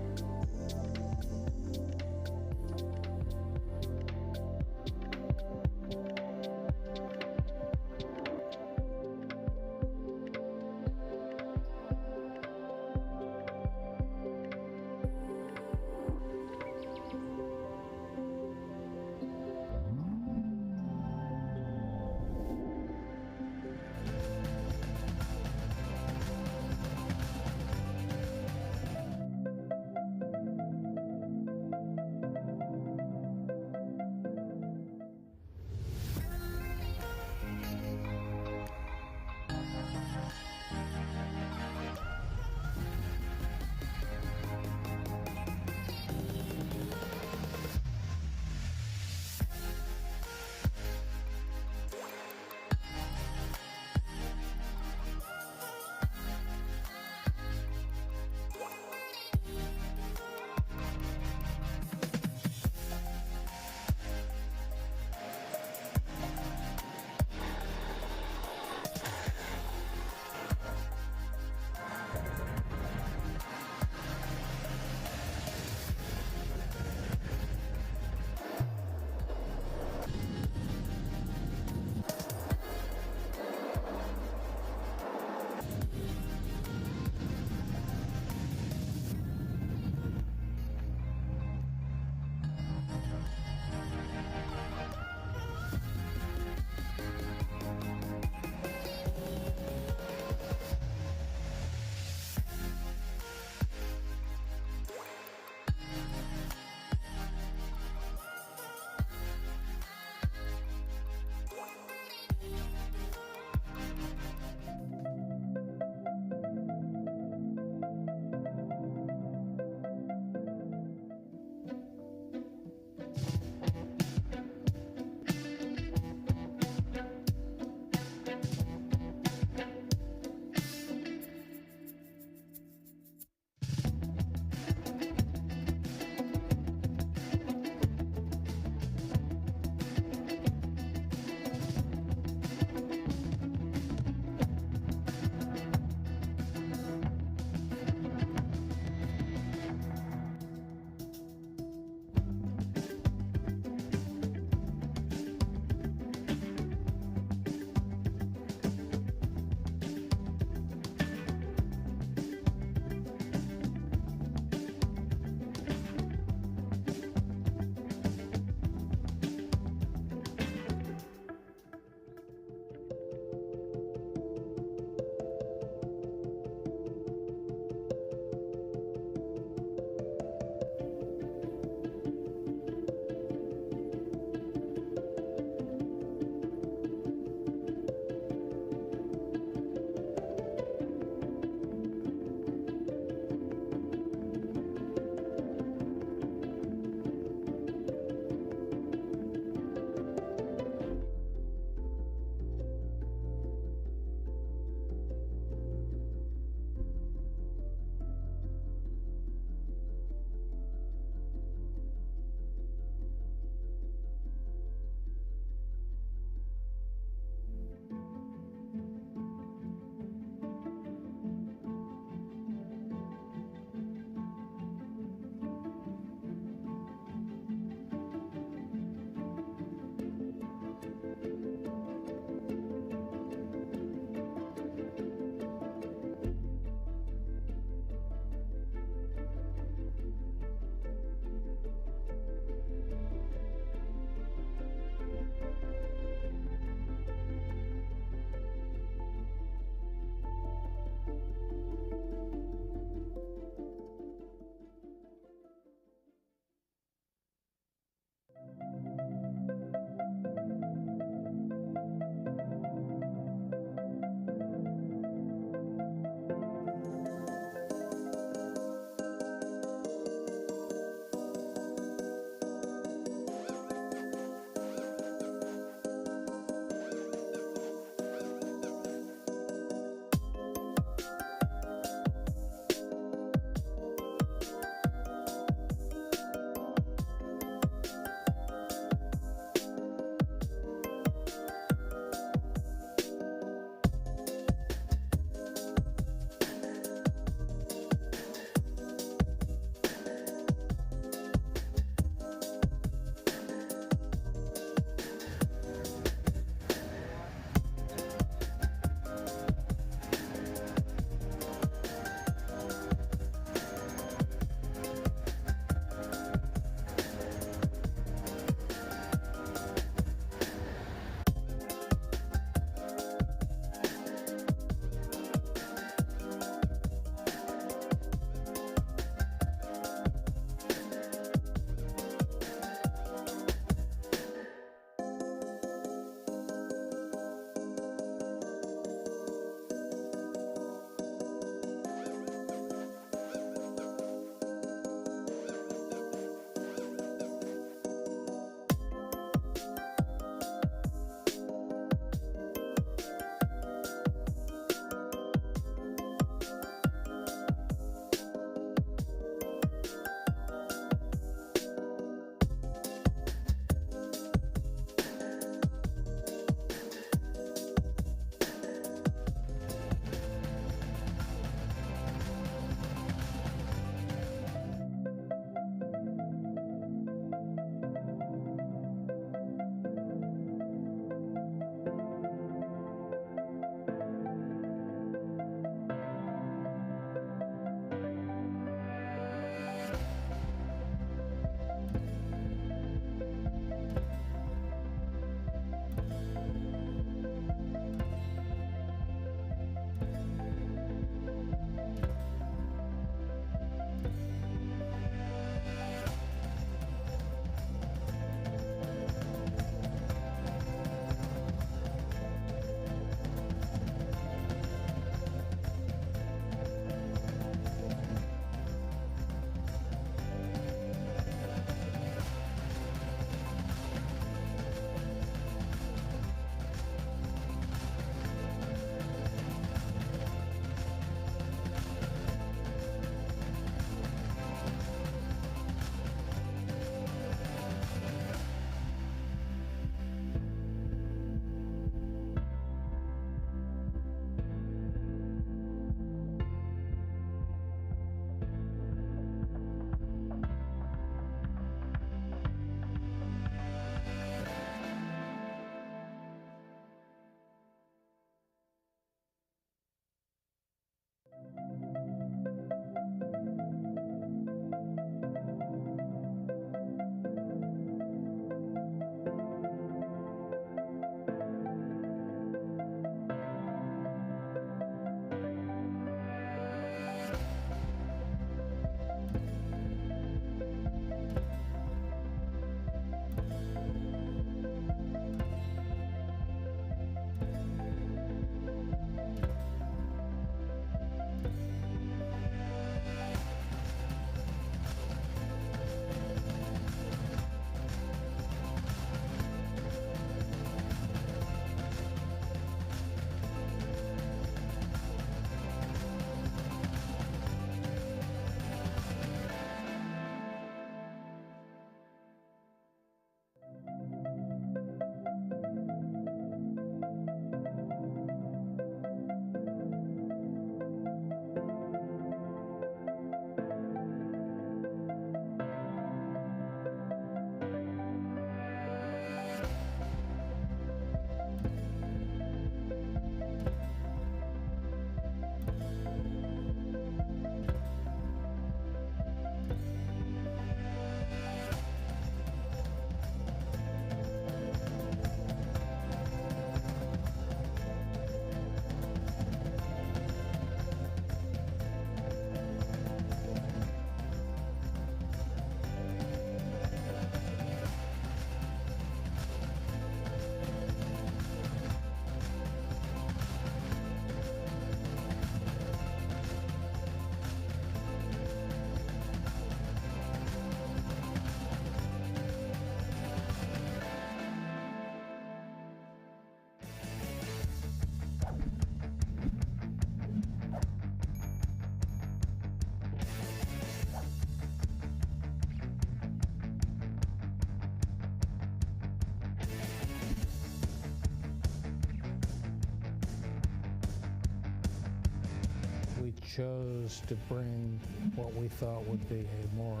chose to bring what we thought would be a more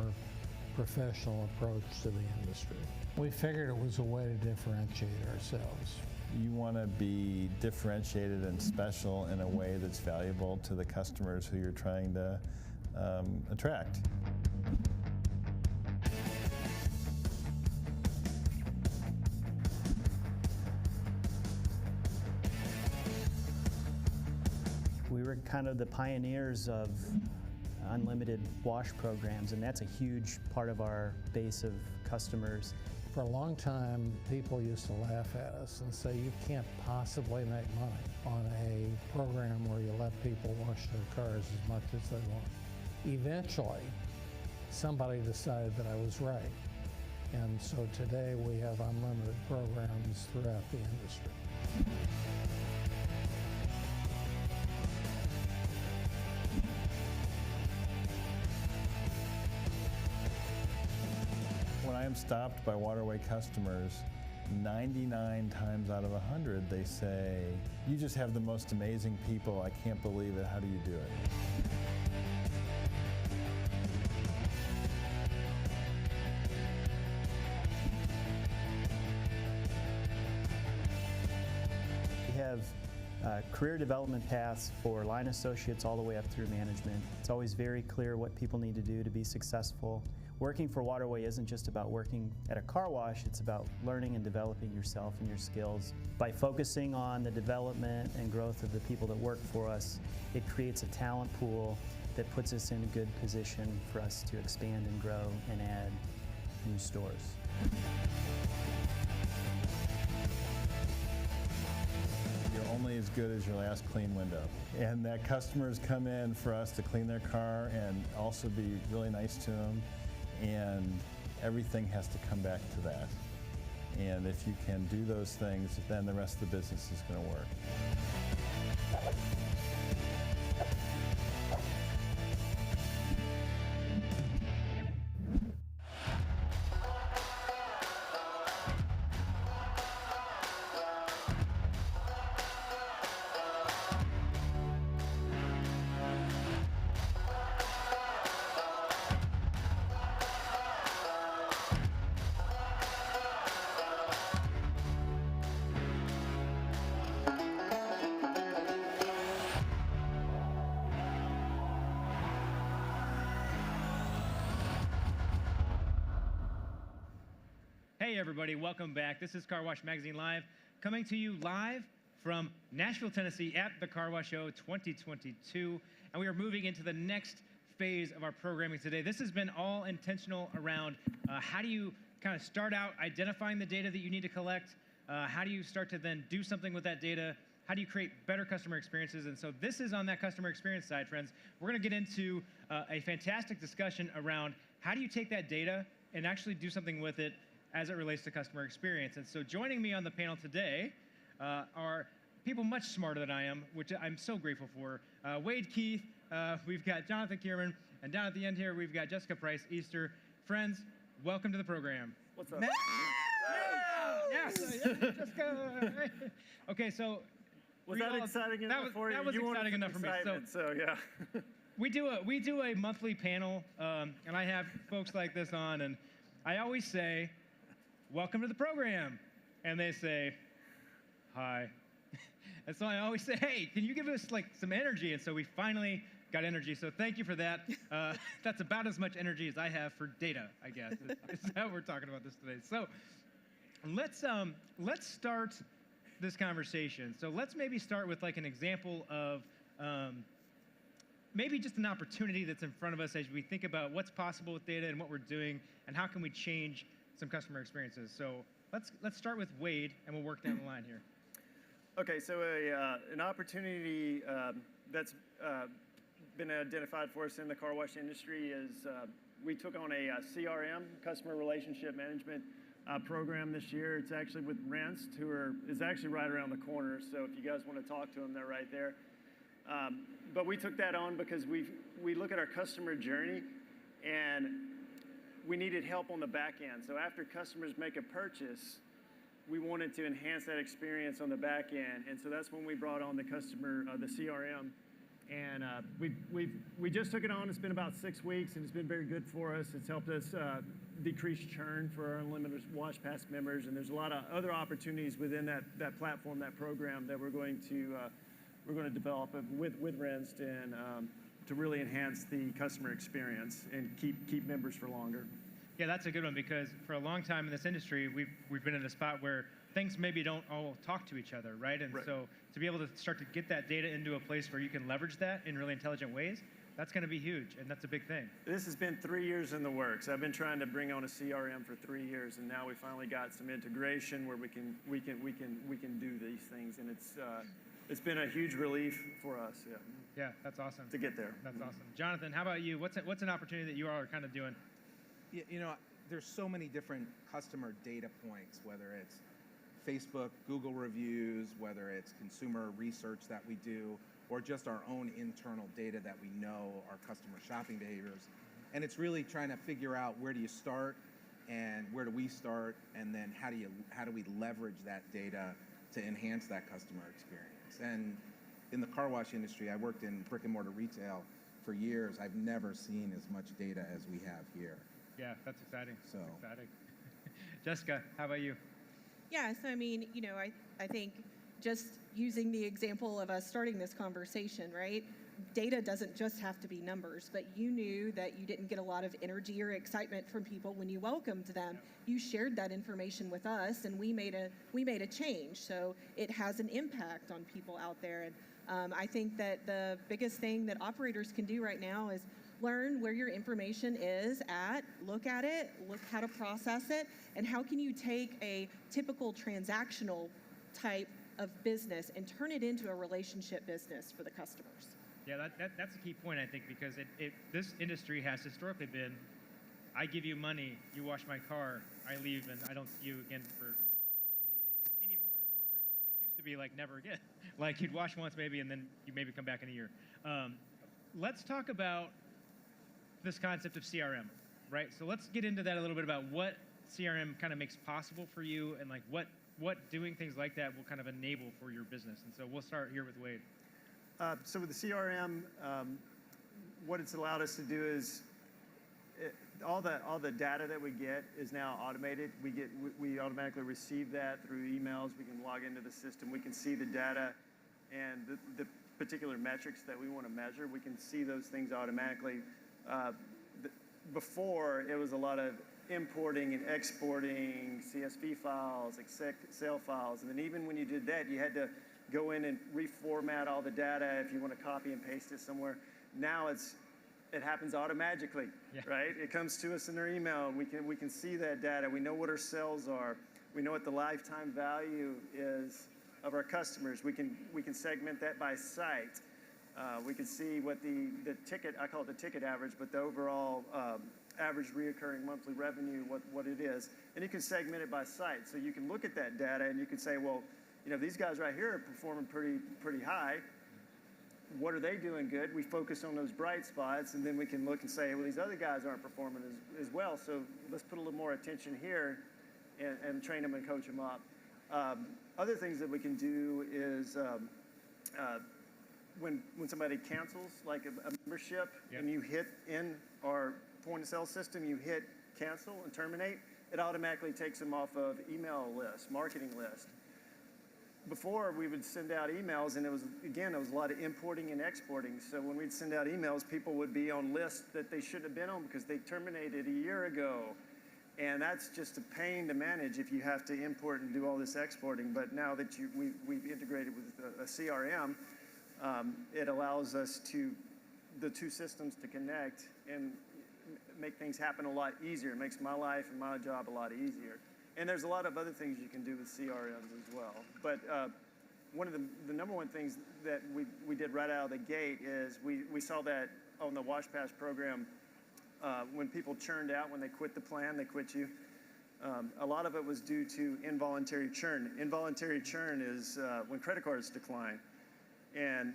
professional approach to the industry. We figured it was a way to differentiate ourselves. You want to be differentiated and special in a way that's valuable to the customers who you're trying to attract. We were kind of the pioneers of unlimited wash programs, and that's a huge part of our base of customers. For a long time, people used to laugh at us and say, you can't possibly make money on a program where you let people wash their cars as much as they want. Eventually, somebody decided that I was right. And so today we have unlimited programs throughout the industry. When I am stopped by Waterway customers, 99 times out of 100 they say, you just have the most amazing people, I can't believe it, how do you do it? We have career development paths for line associates all the way up through management. It's always very clear what people need to do to be successful. Working for Waterway isn't just about working at a car wash, it's about learning and developing yourself and your skills. By focusing on the development and growth of the people that work for us, it creates a talent pool that puts us in a good position for us to expand and grow and add new stores. You're only as good as your last clean window. And that customers come in for us to clean their car and also be really nice to them. And everything has to come back to that. And if you can do those things, then the rest of the business is going to work. Hey everybody, welcome back. This is Car Wash Magazine Live, coming to you live from Nashville, Tennessee at the Car Wash Show 2022. And we are moving into the next phase of our programming today. This has been all intentional around how do you kind of start out identifying the data that you need to collect, how do you start to then do something with that data, how do you create better customer experiences? And so this is on that customer experience side, friends. We're gonna get into a fantastic discussion around how do you take that data and actually do something with it as it relates to customer experience. And so joining me on the panel today are people much smarter than I am, which I'm so grateful for. Wade Keith, we've got Jonathan Kierman, and down at the end here, we've got Jessica Price Easter. Friends, welcome to the program. What's up? Yes! Jessica! Okay, so... Was that exciting enough for you? That was exciting enough for me. So yeah. We do a monthly panel, and I have folks like this on, and I always say, welcome to the program. And they say, hi. And so I always say, hey, can you give us like some energy? And so we finally got energy. So thank you for that. That's about as much energy as I have for data, I guess. Is how we're talking about this today. So let's start this conversation. So let's maybe start with like an example of maybe just an opportunity that's in front of us as we think about what's possible with data and what we're doing and how can we change some customer experiences. So let's start with Wade and we'll work down the line here. Okay, so an opportunity that's been identified for us in the car wash industry is we took on a CRM, customer relationship management program this year. It's actually with Renst, is actually right around the corner. So if you guys want to talk to them, they're right there. But we took that on because we look at our customer journey and we needed help on the back end. So after customers make a purchase, we wanted to enhance that experience on the back end. And so that's when we brought on the customer, the CRM And we just took it on. It's been about 6 weeks, and it's been very good for us. It's helped us decrease churn for our Unlimited Wash Pass members, and there's a lot of other opportunities within that platform, that program that we're going to develop with Rinst and to really enhance the customer experience and keep members for longer. Yeah, that's a good one, because for a long time in this industry, we've been in a spot where things maybe don't all talk to each other, right? And so to be able to start to get that data into a place where you can leverage that in really intelligent ways, that's going to be huge, and that's a big thing. This has been 3 years in the works. I've been trying to bring on a CRM for 3 years, and now we finally got some integration where we can do these things, and it's been a huge relief for us. Yeah. Yeah, that's awesome. To get there. That's awesome. Jonathan, how about you? What's an opportunity that you all are kind of doing? You know, there's so many different customer data points, whether it's Facebook, Google reviews, whether it's consumer research that we do, or just our own internal data that we know our customer shopping behaviors. And it's really trying to figure out where do you start and where do we start, and then how do we leverage that data to enhance that customer experience. And in the car wash industry, I worked in brick and mortar retail for years. I've never seen as much data as we have here. Yeah, that's exciting. So. That's exciting. Jessica, how about you? Yes, I mean, you know, I think just using the example of us starting this conversation, right? Data doesn't just have to be numbers, but you knew that you didn't get a lot of energy or excitement from people when you welcomed them. You shared that information with us, and we made a change. So it has an impact on people out there. And I think that the biggest thing that operators can do right now is learn where your information is at, look at it, look how to process it, and how can you take a typical transactional type of business and turn it into a relationship business for the customers. Yeah, that's a key point, I think, because this industry has historically been, I give you money, you wash my car, I leave, and I don't see you again for... Anymore, it's more frequently, but it used to be like never again. Like you'd wash once maybe, and then you maybe come back in a year. Let's talk about this concept of CRM, right? So let's get into that a little bit about what CRM kind of makes possible for you, and like what doing things like that will kind of enable for your business. And so we'll start here with Wade. So with the CRM, what it's allowed us to do is all the data that we get is now automated. We automatically receive that through emails. We can log into the system. We can see the data and the particular metrics that we want to measure. We can see those things automatically. Before, it was a lot of importing and exporting CSV files, Excel files, and then even when you did that, you had to go in and reformat all the data if you want to copy and paste it somewhere. Now it happens automatically, right? It comes to us in our email, and we can see that data. We know what our sales are. We know what the lifetime value is of our customers. We can segment that by site. We can see what the ticket, I call it the ticket average, but the overall average reoccurring monthly revenue, what it is. And you can segment it by site. So you can look at that data and you can say, well, you know, these guys right here are performing pretty high. What are they doing good? We focus on those bright spots, and then we can look and say, well, these other guys aren't performing as well. So let's put a little more attention here and train them and coach them up. Other things that we can do is when somebody cancels, like a membership, and you hit in our point of sale system, you hit cancel and terminate, it automatically takes them off of email list, marketing list. Before, we would send out emails, and it was a lot of importing and exporting. So when we'd send out emails, people would be on lists that they shouldn't have been on because they terminated a year ago. And that's just a pain to manage if you have to import and do all this exporting. But now that we've integrated with a CRM, it allows us the two systems to connect and make things happen a lot easier. It makes my life and my job a lot easier. And there's a lot of other things you can do with CRMs as well. But one of the number one things that we did right out of the gate is we saw that on the Wash Pass program, when people churned out, when they quit the plan, they quit you. A lot of it was due to involuntary churn. Involuntary churn is when credit cards decline. And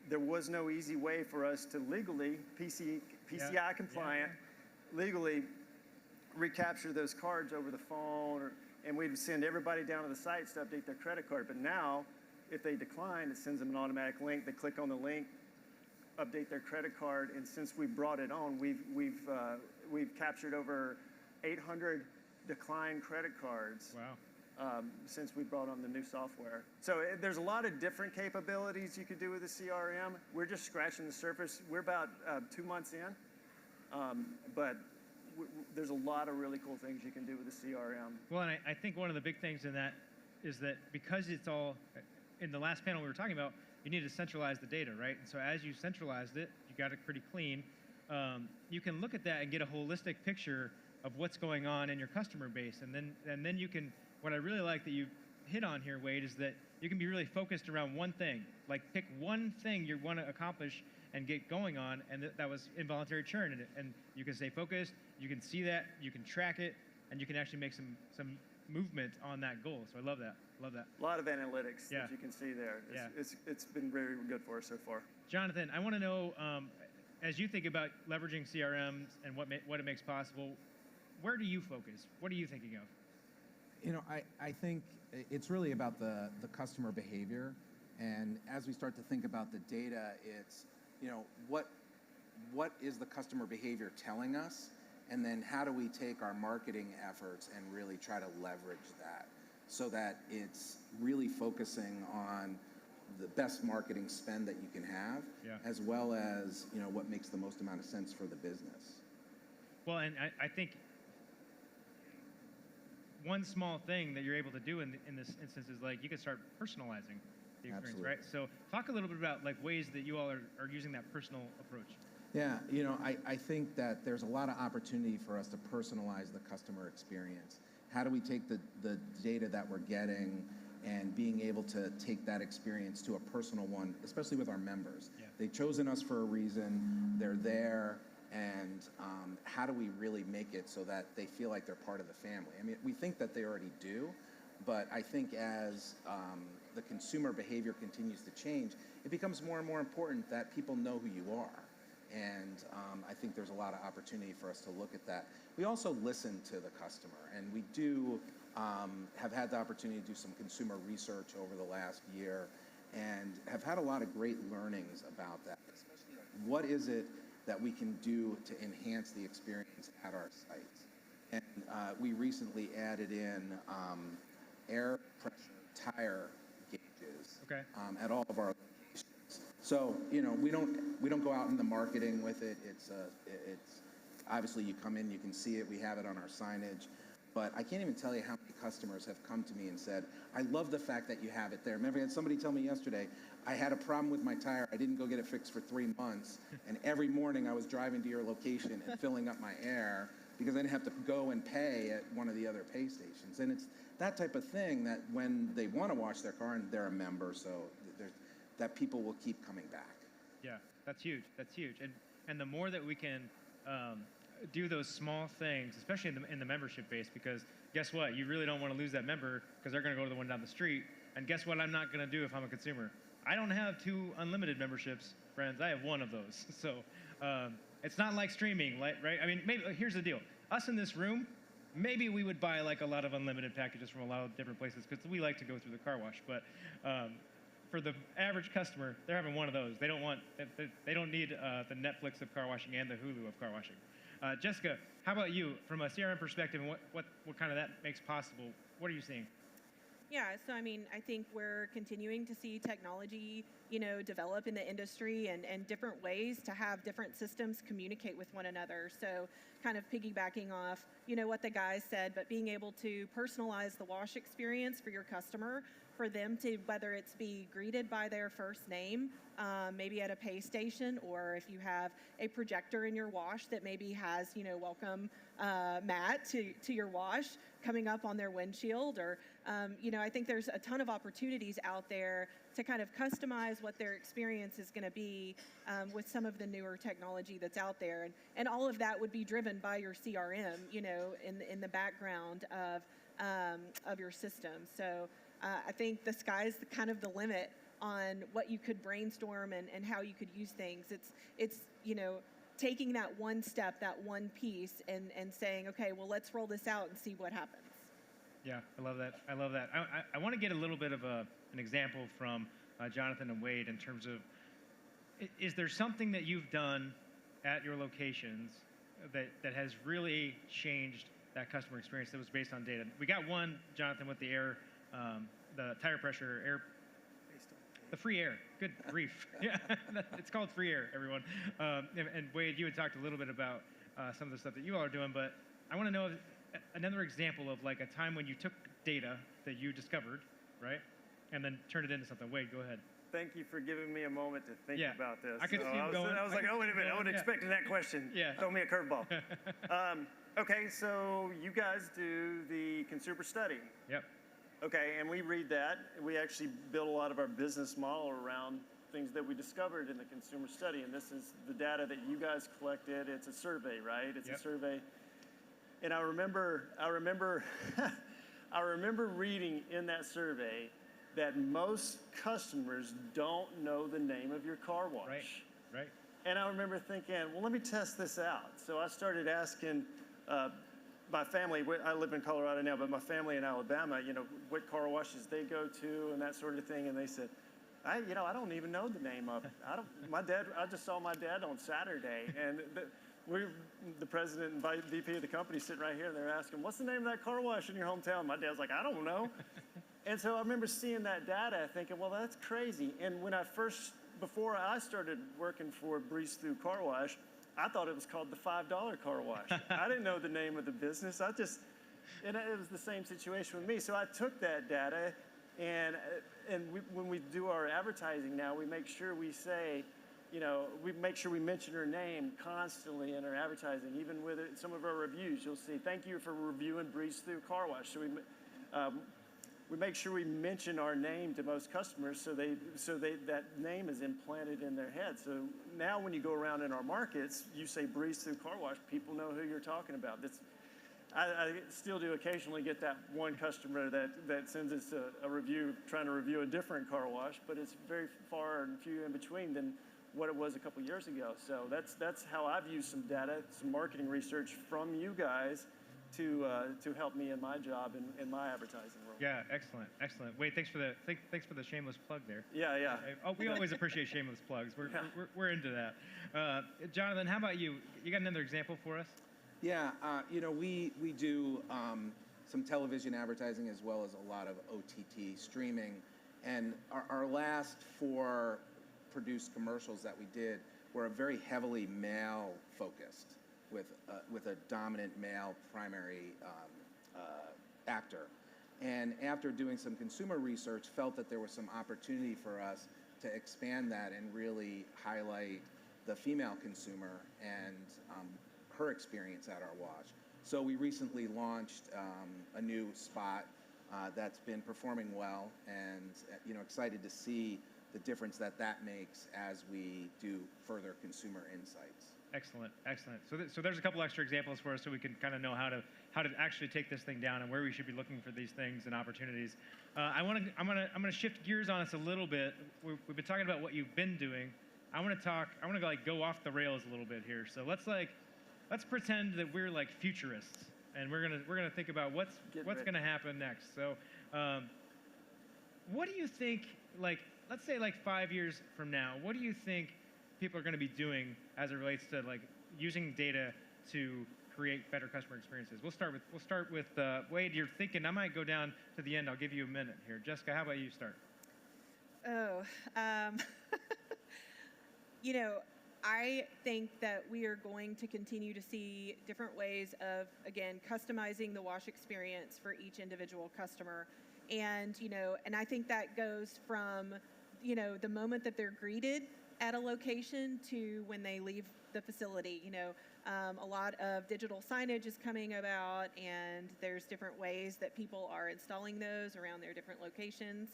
there was no easy way for us to legally, PCI compliant, legally recapture those cards over the phone, and we'd send everybody down to the sites to update their credit card. But now, if they decline, it sends them an automatic link. They click on the link, update their credit card, and since we brought it on, we've captured over 800 declined credit cards. Wow. Since we brought on the new software. So there's a lot of different capabilities you could do with the CRM. We're just scratching the surface. We're about 2 months in, but there's a lot of really cool things you can do with the CRM. Well, and I think one of the big things in that is that because it's all, in the last panel we were talking about, you need to centralize the data, right? And so as you centralized it, you got it pretty clean. You can look at that and get a holistic picture of what's going on in your customer base. And then you can, what I really like that you hit on here, Wade, is that you can be really focused around one thing. Like pick one thing you want to accomplish and get going on, and that was involuntary churn. And you can stay focused, you can see that, you can track it, and you can actually make some movement on that goal. So I love that. Love that. A lot of analytics that you can see there. It's been very good for us so far. Jonathan, I want to know, as you think about leveraging CRMs and what it makes possible, where do you focus? What are you thinking of? You know, I think it's really about the customer behavior. And as we start to think about the data, it's, you know, what is the customer behavior telling us? And then how do we take our marketing efforts and really try to leverage that so that it's really focusing on the best marketing spend that you can have, as well as, you know, what makes the most amount of sense for the business. Well, and I think one small thing that you're able to do in this instance is like you can start personalizing the experience, Absolutely. right? So talk a little bit about like ways that you all are using that personal approach. Yeah, you know, I think that there's a lot of opportunity for us to personalize the customer experience. How do we take the data that we're getting and being able to take that experience to a personal one, especially with our members? Yeah. They've chosen us for a reason, they're there, and how do we really make it so that they feel like they're part of the family? I mean, we think that they already do, but I think as the consumer behavior continues to change, it becomes more and more important that people know who you are. And I think there's a lot of opportunity for us to look at that. We also listen to the customer, and we do have had the opportunity to do some consumer research over the last year and have had a lot of great learnings about that, especially like what is it that we can do to enhance the experience at our sites. And we recently added in air pressure tire gauges at all of our locations. So, you know, we don't go out in the marketing with it. It's obviously you come in, you can see it. We have it on our signage. But I can't even tell you how many customers have come to me and said, I love the fact that you have it there. Remember, I had somebody tell me yesterday, I had a problem with my tire. I didn't go get it fixed for 3 months. And every morning I was driving to your location and filling up my air because I didn't have to go and pay at one of the other pay stations. And it's that type of thing that when they want to wash their car and they're a member, so that people will keep coming back. Yeah, that's huge. That's huge. And the more that we can do those small things, especially in the membership base, because guess what? You really don't want to lose that member because they're going to go to the one down the street. And guess what I'm not going to do if I'm a consumer? I don't have 2 unlimited memberships, friends. I have 1 of those. So it's not like streaming, right? I mean, maybe here's the deal. Us in this room, maybe we would buy like a lot of unlimited packages from a lot of different places because we like to go through the car wash. But for the average customer, they're having 1 of those. They don't need the Netflix of car washing and the Hulu of car washing. Jessica, how about you? From a CRM perspective, and what kind of that makes possible, what are you seeing? Yeah, so I mean, I think we're continuing to see technology, you know, develop in the industry and different ways to have different systems communicate with one another. So kind of piggybacking off, you know, what the guys said, but being able to personalize the wash experience for your customer, for them to, whether it's be greeted by their first name, maybe at a pay station, or if you have a projector in your wash that maybe has, you know, welcome Matt to your wash coming up on their windshield, or, you know, I think there's a ton of opportunities out there to kind of customize what their experience is going to be with some of the newer technology that's out there. And all of that would be driven by your CRM, you know, in the background of your system. So I think the sky's kind of the limit on what you could brainstorm and how you could use things. It's you know, taking that one step, that one piece, and saying, okay, well, let's roll this out and see what happens. Yeah, I love that. I love that. I want to get a little bit of an example from Jonathan and Wade in terms of is there something that you've done at your locations that has really changed that customer experience that was based on data? We got one, Jonathan, with the air, the tire pressure, air, the free air. Good grief. Yeah, it's called free air, everyone. And Wade, you had talked a little bit about some of the stuff that you all are doing, but I want to know another example of like a time when you took data that you discovered, right, and then turned it into something. Wade, go ahead. Thank you for giving me a moment to think about this. I could see him going. I was like, oh, wait a minute. I wasn't expecting that question. Yeah. Throw me a curveball. Okay, so you guys do the consumer study. Yep. Okay, and we read that. We actually build a lot of our business model around things that we discovered in the consumer study, and this is the data that you guys collected. It's a survey, right? It's a survey. And I remember reading in that survey that most customers don't know the name of your car wash. Right. And I remember thinking, well, let me test this out. So I started asking my family, I live in Colorado now, but my family in Alabama, what car washes they go to and that sort of thing. And they said, I don't even know the name of it. I just saw my dad on Saturday. And the president and VP of the company sitting right here, and they're asking, what's the name of that car wash in your hometown? My dad's like, I don't know. And so I remember seeing that data thinking, well, that's crazy. And before I started working for Breeze Through Car Wash, I thought it was called the $5 car wash. I didn't know the name of the business. And it was the same situation with me. So I took that data, and when we do our advertising now, we make sure we say, we make sure we mention her name constantly in our advertising. Even with some of our reviews, you'll see, thank you for reviewing Breeze Through Car Wash. So we make sure we mention our name to most customers so that name is implanted in their head. So now when you go around in our markets, you say Breeze Through Car Wash, people know who you're talking about. I still do occasionally get that one customer that sends us a review trying to review a different car wash, but it's very far and few in between than what it was a couple years ago. So that's how I've used some data, some marketing research from you guys to help me in my job in my advertising role. Yeah, excellent. Wade, thanks for the shameless plug there. Yeah. Oh, we always appreciate shameless plugs. We're into that. Jonathan, how about you? You got another example for us? Yeah, we do some television advertising as well as a lot of OTT streaming, and our last 4 produced commercials that we did were very heavily male focused, with a dominant male primary actor. And after doing some consumer research, felt that there was some opportunity for us to expand that and really highlight the female consumer and her experience at our wash. So we recently launched a new spot that's been performing well, and excited to see the difference that makes as we do further consumer insights. Excellent. So there's a couple extra examples for us so we can kind of know how to actually take this thing down and where we should be looking for these things and opportunities. I'm gonna shift gears on us a little bit. We've been talking about what you've been doing. I want to go off the rails a little bit here. So let's pretend that we're like futurists, and we're gonna think about what's gonna happen next. So what do you think, like, let's say like 5 years from now, what do you think people are going to be doing as it relates to like using data to create better customer experiences? We'll start with Wade. You're thinking. I might go down to the end. I'll give you a minute here. Jessica, how about you start? I think that we are going to continue to see different ways of, again, customizing the wash experience for each individual customer. And I think that goes from, the moment that they're greeted at a location to when they leave the facility. A lot of digital signage is coming about, and there's different ways that people are installing those around their different locations.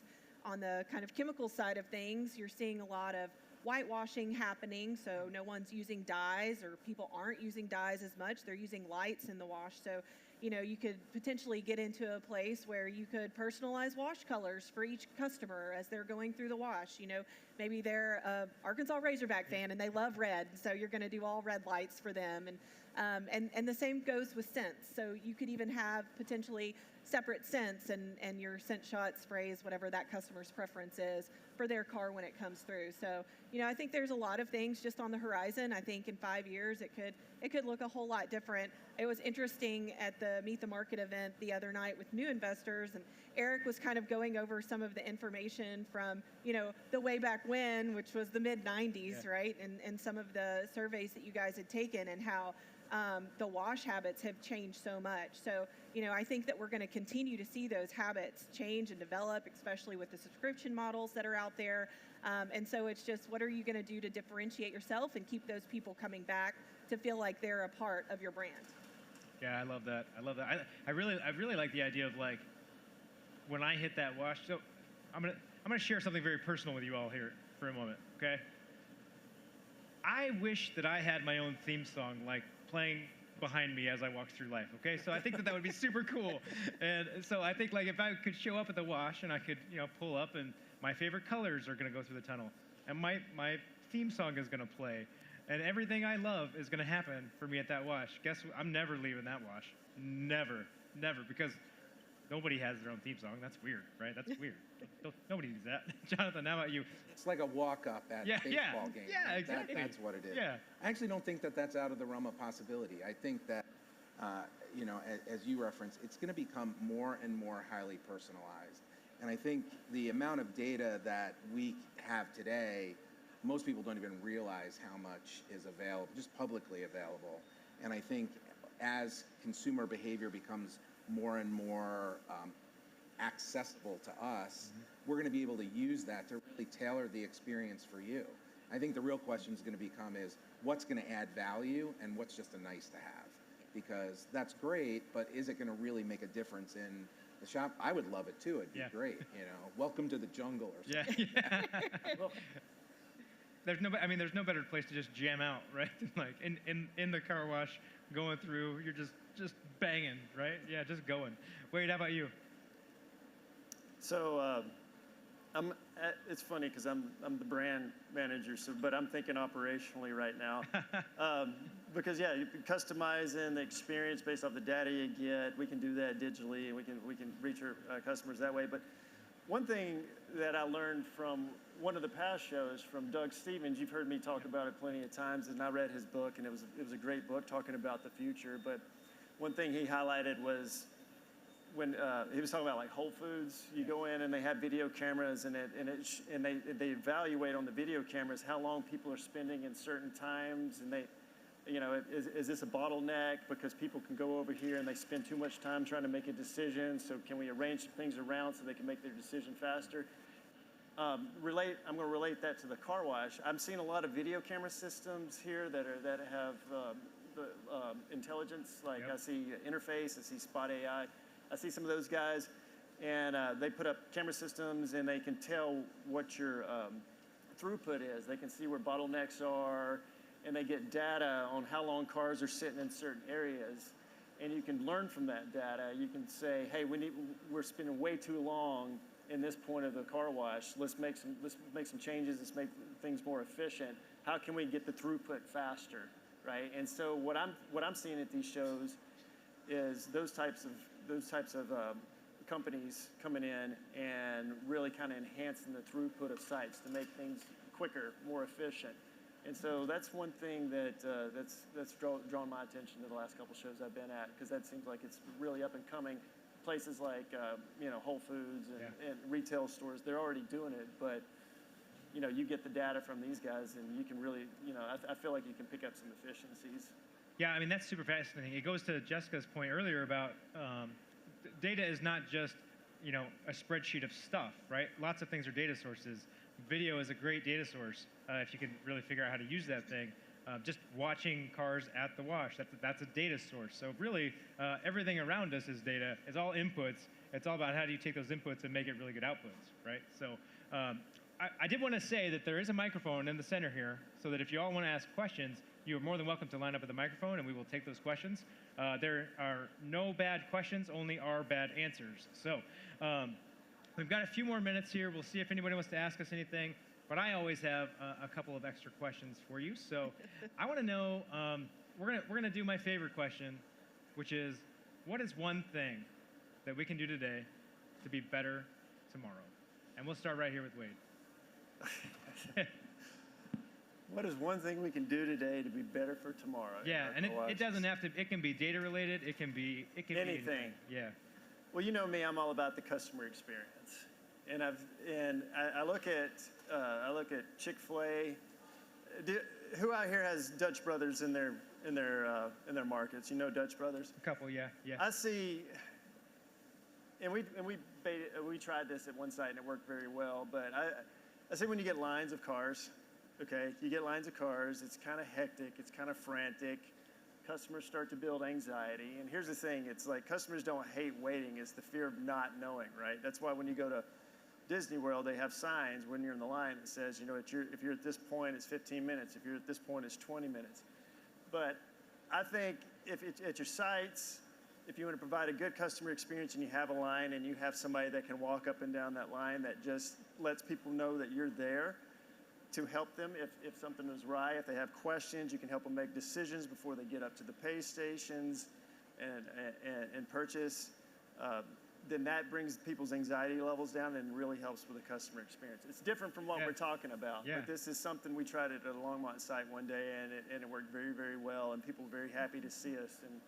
On the kind of chemical side of things, you're seeing a lot of whitewashing happening, so no one's using dyes, or people aren't using dyes as much. They're using lights in the wash. So, you could potentially get into a place where you could personalize wash colors for each customer as they're going through the wash. Maybe they're an Arkansas Razorback fan and they love red, so you're going to do all red lights for them. And the same goes with scents. So you could even have potentially separate scents, and your scent shot sprays, whatever that customer's preference is, for their car when it comes through. So, you know, I think there's a lot of things just on the horizon. I think in 5 years it could look a whole lot different. It was interesting at the Meet the Market event the other night with new investors, and Eric was kind of going over some of the information from, you know, the way back when, which was the mid-90s, yeah. Right? And some of the surveys that you guys had taken, and how the wash habits have changed so much. So, you know, I think that we're going to continue to see those habits change and develop, especially with the subscription models that are out there. And so it's just, what are you going to do to differentiate yourself and keep those people coming back to feel like they're a part of your brand? Yeah, I love that. I love that. I really like the idea of, like, when I hit that wash. So I'm gonna share something very personal with you all here for a moment, okay? I wish that I had my own theme song, like, playing behind me as I walk through life, okay? So I think that would be super cool. And so I think, like, if I could show up at the wash and I could, you know, pull up and my favorite colors are gonna go through the tunnel, and my theme song is gonna play, and everything I love is gonna happen for me at that wash. Guess what? I'm never leaving that wash. Never, because nobody has their own theme song. That's weird, right? That's weird. Nobody does that. Jonathan, how about you? It's like a walk-up at a baseball game. Yeah, right? exactly. That's what it is. Yeah. I actually don't think that that's out of the realm of possibility. I think that, you know, as you referenced, it's going to become more and more highly personalized. And I think the amount of data that we have today, most people don't even realize how much is available, just publicly available. And I think as consumer behavior becomes more and more accessible to us, we're going to be able to use that to really tailor the experience for you. I think the real question is going to become is what's going to add value and what's just a nice to have, because that's great, but is it going to really make a difference in the shop? I would love it too. It'd be great. You know, welcome to the jungle or something. Yeah. Well, there's no better place to just jam out, right? Like in the car wash, going through, you're just banging, right? Yeah, just going. Wade, how about you? So it's funny because I'm the brand manager, but I'm thinking operationally right now. Because yeah, customizing the experience based off the data you get, we can do that digitally, and we can reach our customers that way. But one thing that I learned from one of the past shows from Doug Stevens, you've heard me talk about it plenty of times, and I read his book, and it was a great book talking about the future. But one thing he highlighted was when he was talking about, like, Whole Foods. You go in and they have video cameras, and they evaluate on the video cameras how long people are spending in certain times, and they, you know, is this a bottleneck because people can go over here and they spend too much time trying to make a decision? So can we arrange some things around so they can make their decision faster? I'm going to relate that to the car wash. I'm seeing a lot of video camera systems here that have the intelligence. Like, I see Interface, I see Spot AI. I see some of those guys, and they put up camera systems, and they can tell what your throughput is. They can see where bottlenecks are, and they get data on how long cars are sitting in certain areas. And you can learn from that data. You can say, hey, we're spending way too long in this point of the car wash. Let's make some changes. Let's make things more efficient. How can we get the throughput faster, right? And so what I'm seeing at these shows is those types of companies coming in and really kind of enhancing the throughput of sites to make things quicker, more efficient. And so that's one thing that's drawn my attention to the last couple shows I've been at, because that seems like it's really up and coming. Places like Whole Foods and retail stores, they're already doing it, but you get the data from these guys, and you can really, I feel like you can pick up some efficiencies. Yeah, I mean, that's super fascinating. It goes to Jessica's point earlier about data is not just, a spreadsheet of stuff, right? Lots of things are data sources. Video is a great data source if you can really figure out how to use that thing. Just watching cars at the wash, that's a data source. So really, everything around us is data. It's all inputs. It's all about how do you take those inputs and make it really good outputs, right? So I did want to say that there is a microphone in the center here, so that if you all want to ask questions, you are more than welcome to line up at the microphone, and we will take those questions. There are no bad questions, only are bad answers. So we've got a few more minutes here. We'll see if anybody wants to ask us anything. But I always have a couple of extra questions for you. So I want to know, we're gonna do my favorite question, which is, what is one thing that we can do today to be better tomorrow? And we'll start right here with Wade. What is one thing we can do today to be better for tomorrow? Yeah, and it doesn't have to. It can be data related. It can be anything. Yeah. Well, you know me. I'm all about the customer experience, and I look at Chick-fil-A. Who out here has Dutch Brothers in their markets? You know Dutch Brothers? A couple, yeah. I see, and we tried this at one site and it worked very well. But I see when you get lines of cars. Okay, you get lines of cars, it's kind of hectic, it's kind of frantic. Customers start to build anxiety. And here's the thing, it's like customers don't hate waiting, it's the fear of not knowing, right? That's why when you go to Disney World, they have signs when you're in the line that says, you know, if you're at this point, it's 15 minutes. If you're at this point, it's 20 minutes. But I think if at your sites, if you want to provide a good customer experience and you have a line and you have somebody that can walk up and down that line that just lets people know that you're there, to help them if something is right. If they have questions, you can help them make decisions before they get up to the pay stations and purchase. Then that brings people's anxiety levels down and really helps with the customer experience. It's different from what we're talking about, but this is something we tried at a Longmont site one day, and it worked very, very well, and people were very happy to see us. And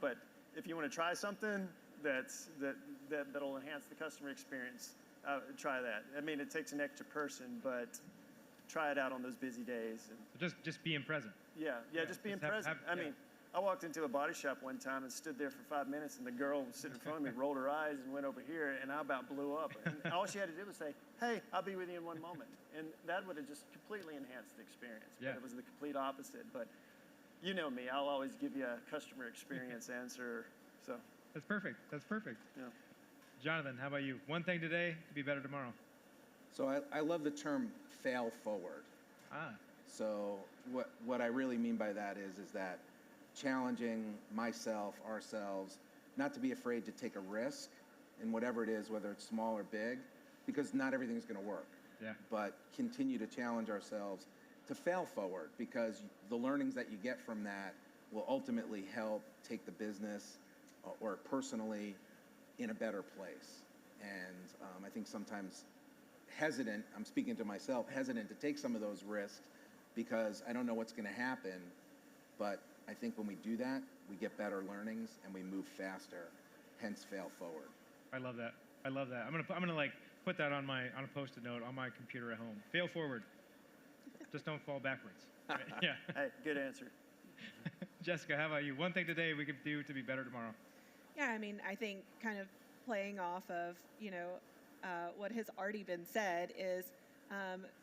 but if you want to try something that'll enhance the customer experience, try that. I mean, it takes an extra person, but try it out on those busy days. And just being present. Yeah, just being present. I mean, I walked into a body shop one time and stood there for 5 minutes, and the girl sitting in front of me rolled her eyes and went over here, and I about blew up. And all she had to do was say, "Hey, I'll be with you in one moment," and that would have just completely enhanced the experience. But it was the complete opposite. But you know me, I'll always give you a customer experience answer. So that's perfect. That's perfect. Yeah. Jonathan, how about you? One thing today to be better tomorrow. So I love the term fail forward. So what I really mean by that is that challenging myself, ourselves, not to be afraid to take a risk in whatever it is, whether it's small or big, because not everything's going to work. Yeah. But continue to challenge ourselves to fail forward, because the learnings that you get from that will ultimately help take the business or personally in a better place. And I think sometimes hesitant, I'm speaking to myself, hesitant to take some of those risks because I don't know what's going to happen. But I think when we do that, we get better learnings and we move faster, hence fail forward. I love that. I love that. I'm gonna like put that on a Post-it note on my computer at home. Fail forward. Just don't fall backwards. Right? Yeah. Hey, good answer. Jessica, how about you? One thing today we could do to be better tomorrow. Yeah, I mean, I think kind of playing off of, what has already been said is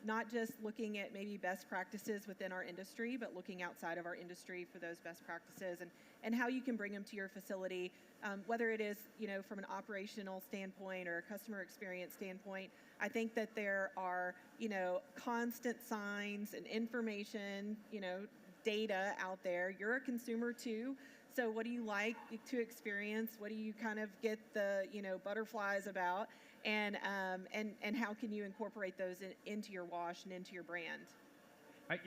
not just looking at maybe best practices within our industry, but looking outside of our industry for those best practices and how you can bring them to your facility, whether it is, from an operational standpoint or a customer experience standpoint. I think that there are, constant signs and information, data out there. You're a consumer too. So what do you like to experience? What do you kind of get the, butterflies about? And how can you incorporate those into your wash and into your brand? I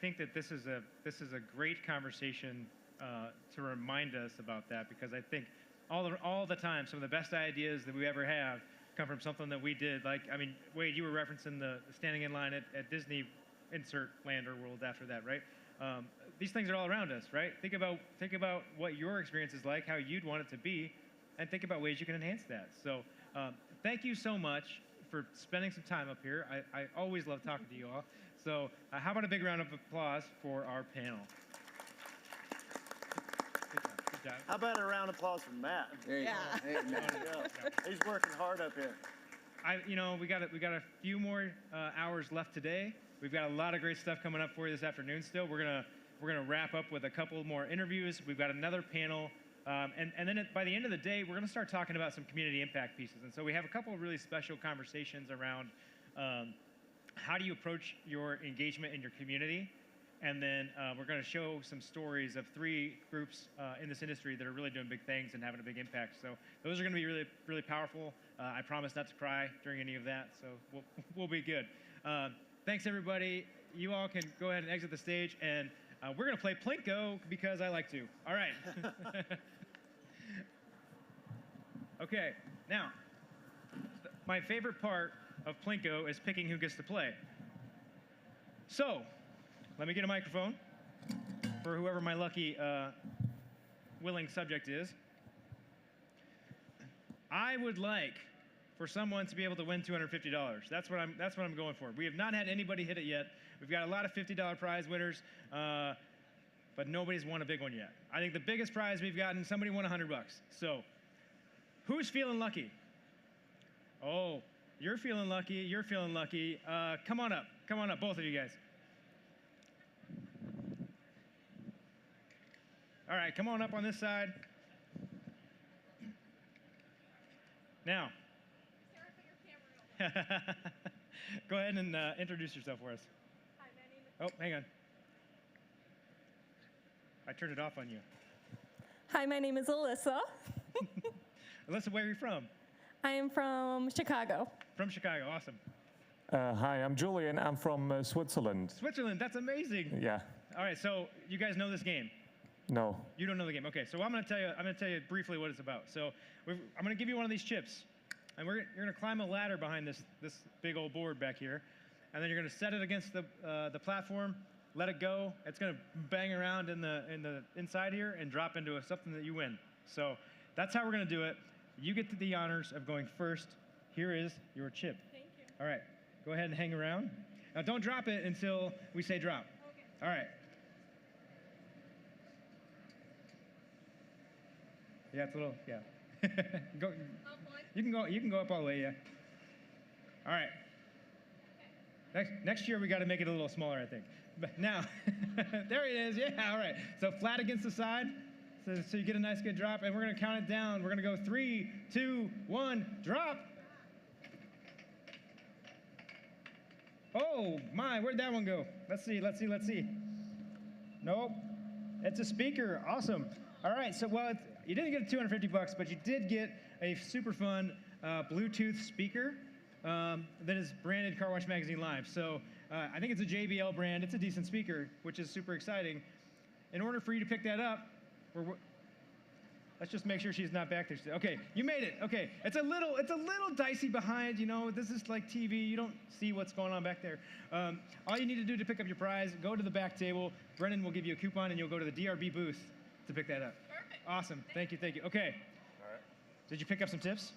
think that this is a great conversation to remind us about that, because I think all the time some of the best ideas that we ever have come from something that we did. Like, I mean, Wade, you were referencing the standing in line at Disney, insert land or world after that, right? These things are all around us, right? Think about what your experience is like, how you'd want it to be, and think about ways you can enhance that. So thank you so much for spending some time up here. I always love talking to you all. So how about a big round of applause for our panel? Good job. How about a round of applause for Matt? There you go. Hey, Matt. He's working hard up here. We got a few more hours left today. We've got a lot of great stuff coming up for you this afternoon still. We're gonna wrap up with a couple more interviews. We've got another panel. And then by the end of the day, we're going to start talking about some community impact pieces. And so we have a couple of really special conversations around how do you approach your engagement in your community. And then we're going to show some stories of 3 groups in this industry that are really doing big things and having a big impact. So those are going to be really, really powerful. I promise not to cry during any of that, so we'll be good. Thanks, everybody. You all can go ahead and exit the stage, and we're going to play Plinko because I like to. All right. Okay. Now, my favorite part of Plinko is picking who gets to play. So, let me get a microphone for whoever my lucky willing subject is. I would like for someone to be able to win $250. That's what I'm going for. We have not had anybody hit it yet. We've got a lot of $50 prize winners, but nobody's won a big one yet. I think the biggest prize we've gotten, somebody won $100. So, who's feeling lucky? Oh, you're feeling lucky. You're feeling lucky. Come on up. Come on up, both of you guys. All right, come on up on this side. Now, go ahead and introduce yourself for us. Hi, my name is... Oh, hang on. I turned it off on you. Hi, my name is Alyssa. Alyssa, where are you from? I am from Chicago. From Chicago, awesome. Hi, I'm Julian. I'm from Switzerland. Switzerland, that's amazing. Yeah. All right, so you guys know this game? No. You don't know the game. Okay, so I'm going to tell you briefly what it's about. So I'm going to give you one of these chips, and you're going to climb a ladder behind this big old board back here, and then you're going to set it against the platform, let it go. It's going to bang around in the inside here and drop into something that you win. So that's how we're going to do it. You get the honors of going first. Here is your chip. Thank you. All right, go ahead and hang around. Now don't drop it until we say drop. Okay. All right. Yeah, it's a little, yeah. You can go up all the way, yeah. All right. Next year we got to make it a little smaller, I think. But now, there it is, yeah, all right. So flat against the side, so you get a nice good drop, and we're going to count it down. We're going to go 3, 2, 1, drop. Oh my, where'd that one go? Let's see. Nope, it's a speaker, awesome. All right, so well, you didn't get $250, but you did get a super fun Bluetooth speaker that is branded Car Wash Magazine Live. So I think it's a JBL brand. It's a decent speaker, which is super exciting. In order for you to pick that up, let's just make sure she's not back there. Okay, you made it. Okay, it's a little dicey behind. You know, this is like TV. You don't see what's going on back there. All you need to do to pick up your prize, go to the back table. Brennan will give you a coupon, and you'll go to the DRB booth to pick that up. Perfect. Awesome. Thank you. Okay. All right. Did you pick up some tips?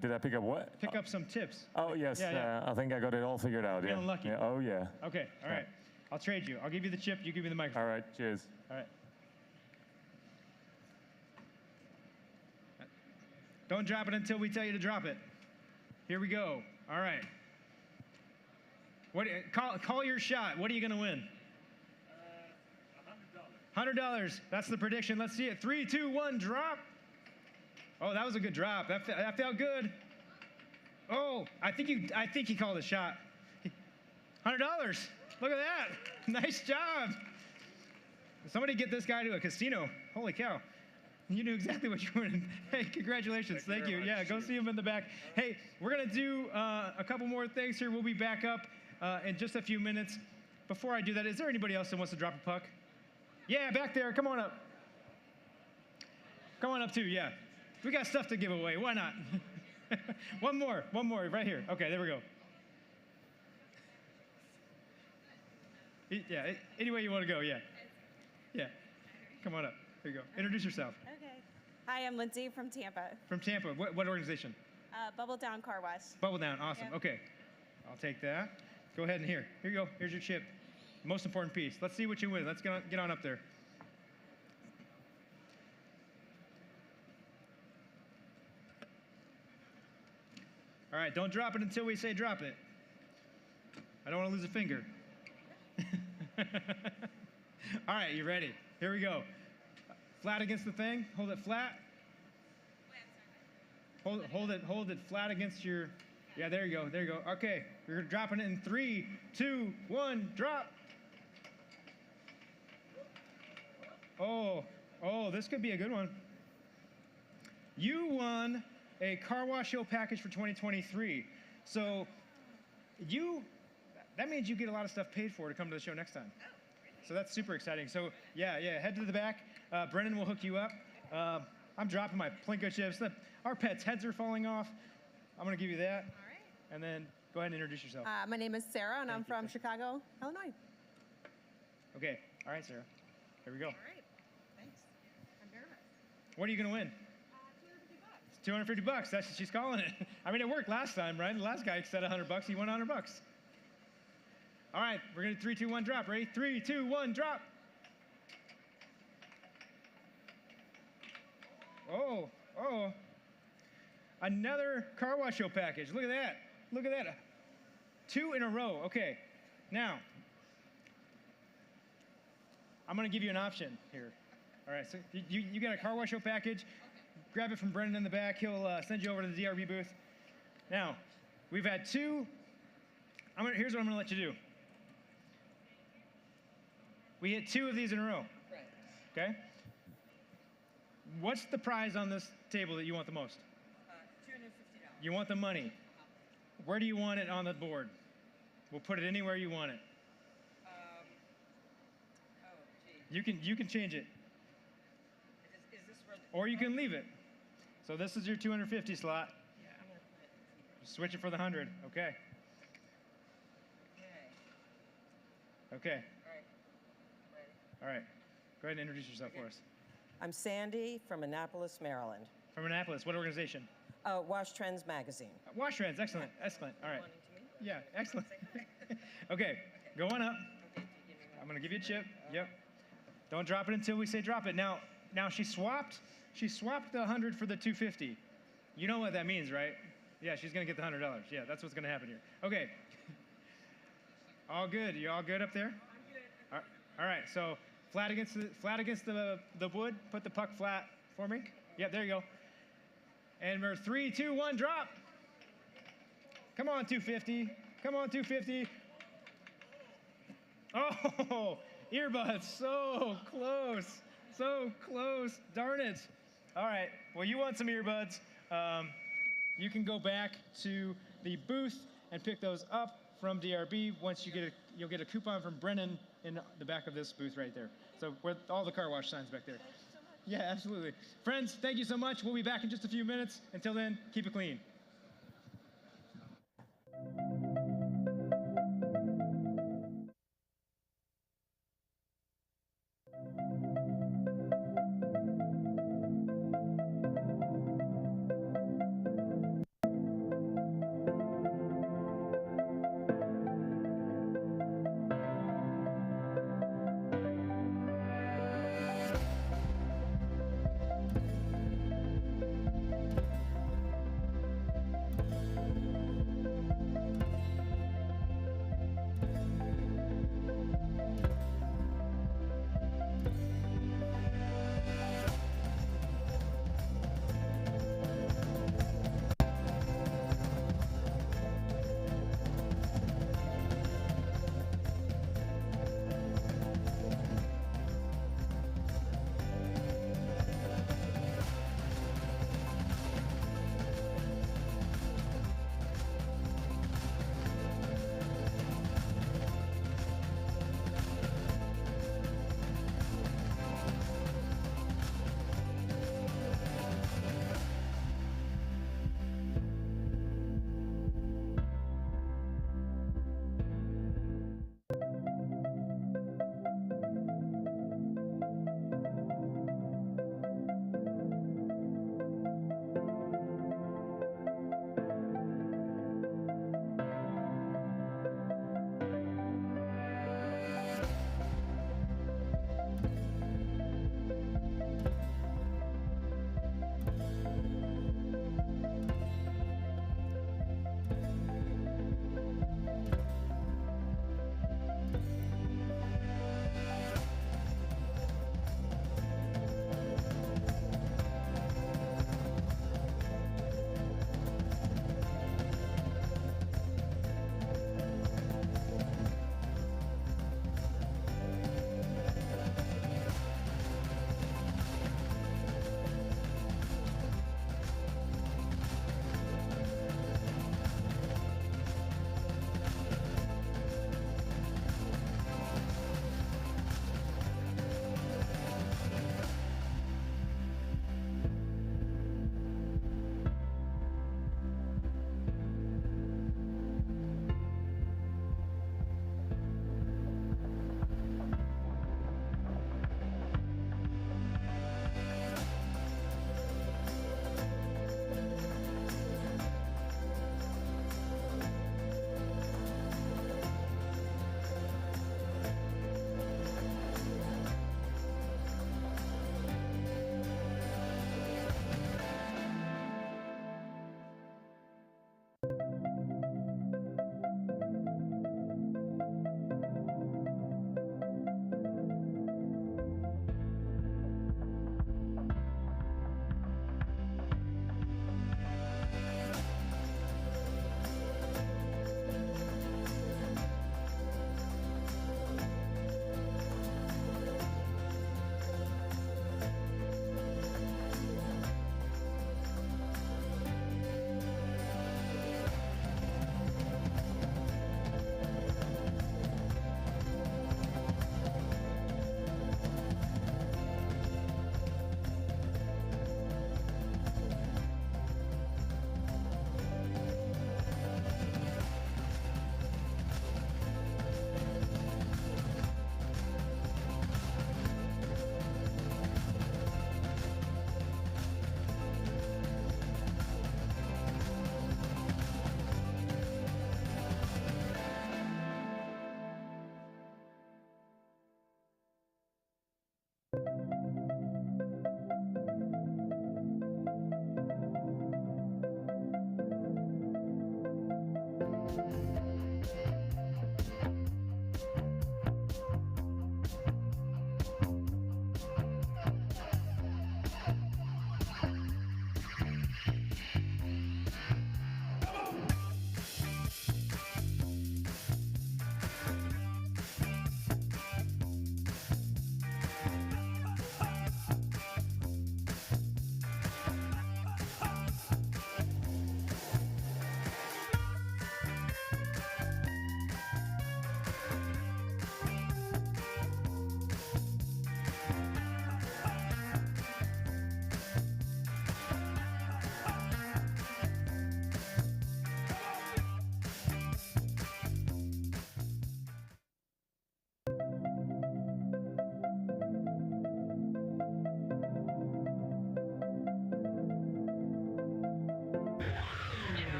Did I pick up what? Pick up some tips. Oh, yes. Yeah. I think I got it all figured out. Feeling lucky. Yeah. Oh, yeah. Okay. All right. I'll trade you. I'll give you the chip. You give me the microphone. All right. Cheers. All right. Don't drop it until we tell you to drop it. Here we go. All right. Call your shot. What are you going to win? $100. That's the prediction. Let's see it. 3, 2, 1, drop. Oh, that was a good drop. That felt good. Oh, I think he called a shot. $100. Look at that. Nice job. Somebody get this guy to a casino. Holy cow. You knew exactly what you were in. Hey, congratulations. Thank you. Yeah, go see him in the back. Hey, we're going to do a couple more things here. We'll be back up in just a few minutes. Before I do that, is there anybody else that wants to drop a puck? Yeah, back there. Come on up. Come on up, too. Yeah. We got stuff to give away. Why not? One more, right here. Okay, there we go. Yeah, any way you want to go, yeah. Yeah, come on up. Here you go. Introduce yourself. Okay. Hi, I'm Lindsay from Tampa. From Tampa. What organization? Bubble Down Car Wash. Bubble Down, awesome. Yep. Okay, I'll take that. Go ahead and here you go. Here's your chip. Most important piece. Let's see what you win. Let's get on up there. All right, don't drop it until we say drop it. I don't want to lose a finger. All right, you ready? Here we go. Flat against the thing. Hold it flat. Hold it flat against your. Yeah, there you go. Okay, we're dropping it in 3, 2, 1, drop. Oh, this could be a good one. You won a Car Wash Show package for 2023. So that means you get a lot of stuff paid for to come to the show next time. So that's super exciting. So yeah, head to the back. Brennan will hook you up. I'm dropping my Plinko chips. Our pets' heads are falling off. I'm gonna give you that. and then go ahead and introduce yourself. My name is Sarah, and I'm from Chicago, Illinois. Okay. All right, Sarah. Here we go. All right. Thanks. I'm nervous. What are you going to win? $250. That's what she's calling it. I mean, it worked last time, right? The last guy said $100. He won $100. All right, we're going to 3, 2, 1, drop. Ready? 3, 2, 1, drop. Oh. Another car wash show package. Look at that. Look at that. 2 in a row. Okay. Now, I'm going to give you an option here. All right, so you got a car wash show package. Grab it from Brendan in the back. He'll send you over to the DRB booth. Now, we've had 2. Here's what I'm going to let you do. We hit 2 of these in a row. Right. Okay? What's the prize on this table that you want the most? $250. You want the money. Where do you want it on the board? We'll put it anywhere you want it. You can change it. Is this where Or you can leave it. So this is your 250 slot. Yeah, I'm going to put it. Switch it for the 100. Okay. Okay. All right. Ready? All right. Go ahead and introduce yourself for us. I'm Sandy from Annapolis, Maryland. From Annapolis. What organization? Wash Trends Magazine. Wash Trends. Excellent. Excellent. All right. Yeah, excellent. Okay. Go on up. I'm going to give you a chip. Yep. Don't drop it until we say drop it. Now she swapped the 100 for the 250. You know what that means, right? Yeah, she's going to get the $100. Yeah, that's what's going to happen here. Okay. All good. You all good up there? I'm good. All right. So flat against the wood. Put the puck flat for me. Yep, there you go. And we're 3, 2, 1, drop. Come on, 250. Come on, 250. Oh, earbuds. So close. So close. Darn it. All right. Well, you want some earbuds. You can go back to the booth and pick those up from DRB. Once you'll get a coupon from Brennan in the back of this booth right there. So with all the car wash signs back there. Yeah, absolutely. Friends, thank you so much. We'll be back in just a few minutes. Until then, keep it clean.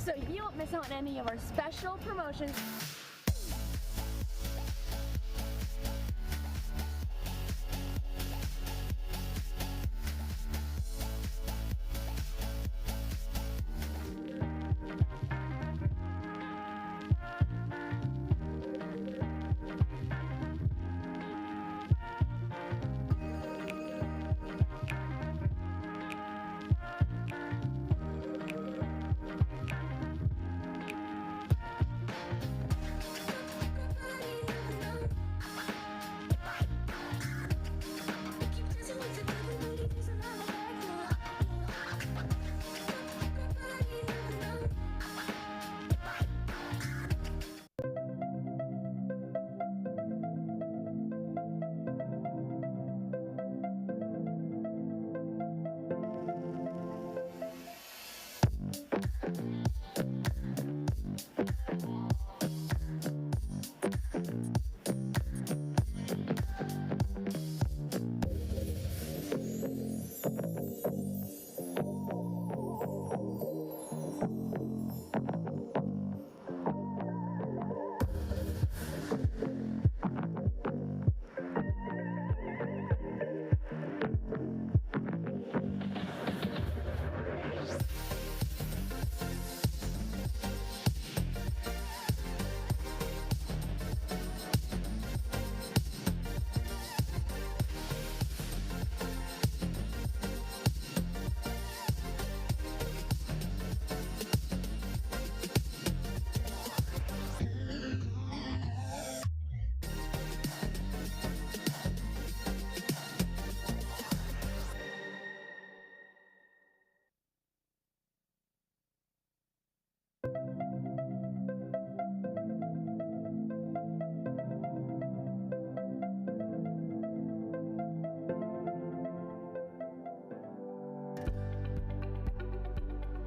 so you don't miss out on any of our special promotions.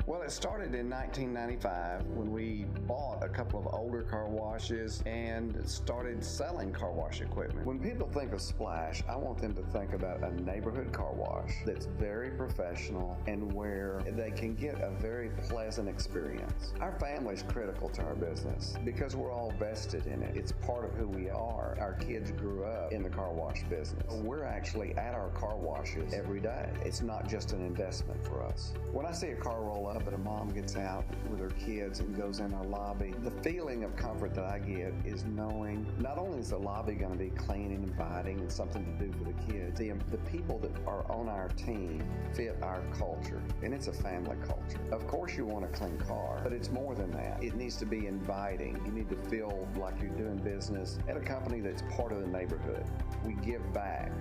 Well, it started in 1995 when we bought a couple of older car washes and started selling car wash equipment. When people think of Splash, I want them to think about a neighborhood car wash that's very professional and where they can get a very pleasant experience. Our family's critical to our business because we're all vested in it. It's part of who we are. Our kids grew up in the car wash business. We're actually at our car washes every day. It's not just an investment for us. When I see a car roll up and a mom gets out with her kids and goes in our lobby, the feeling of comfort that I get is knowing not only is the lobby going to be clean and inviting and something to do for the kids, the people that are on our team fit our culture, and it's a family culture. Of course you want a clean car, but it's more than that. It needs to be inviting. You need to feel like you're doing business at a company that's part of the neighborhood. We give back.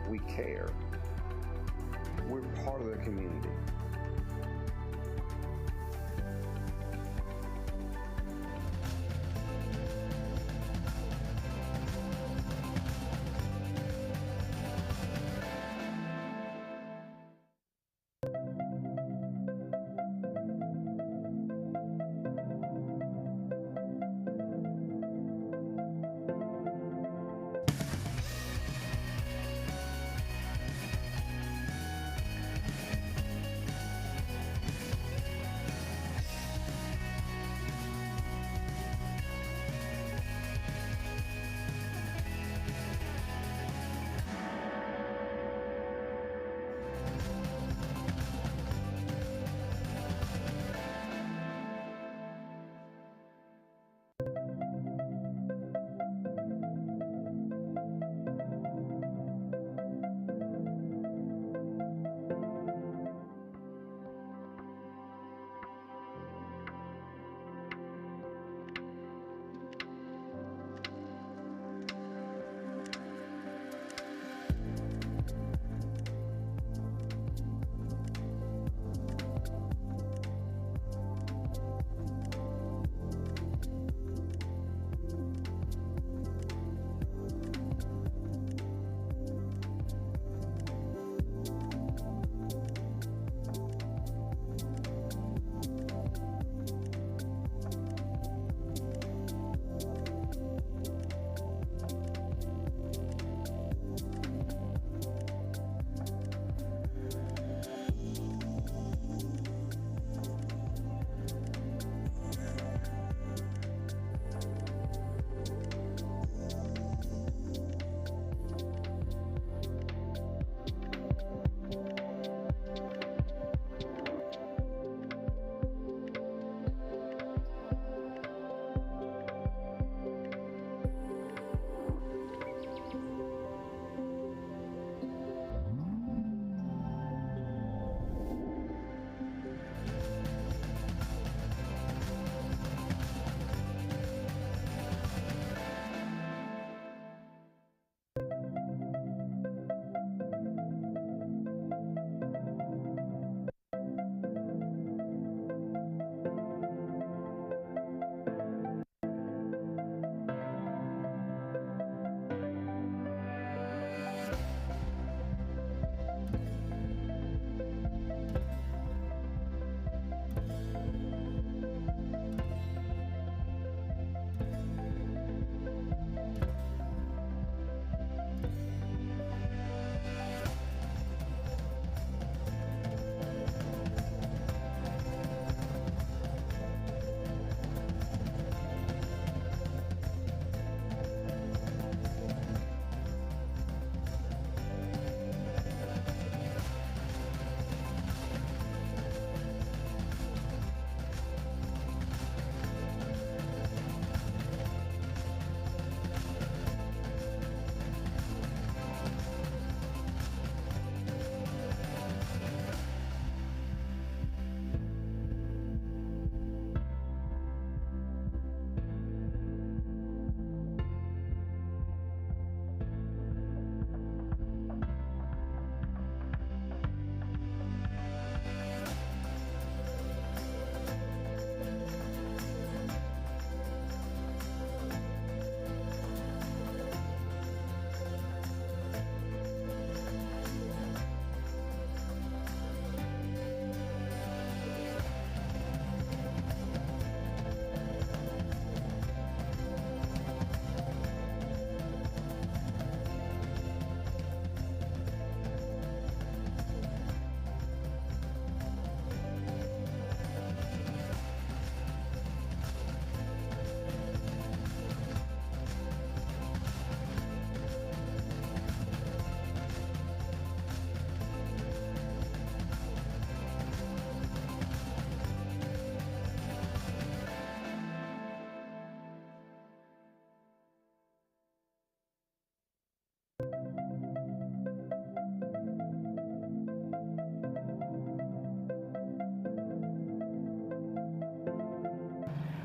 We care. We're part of the community.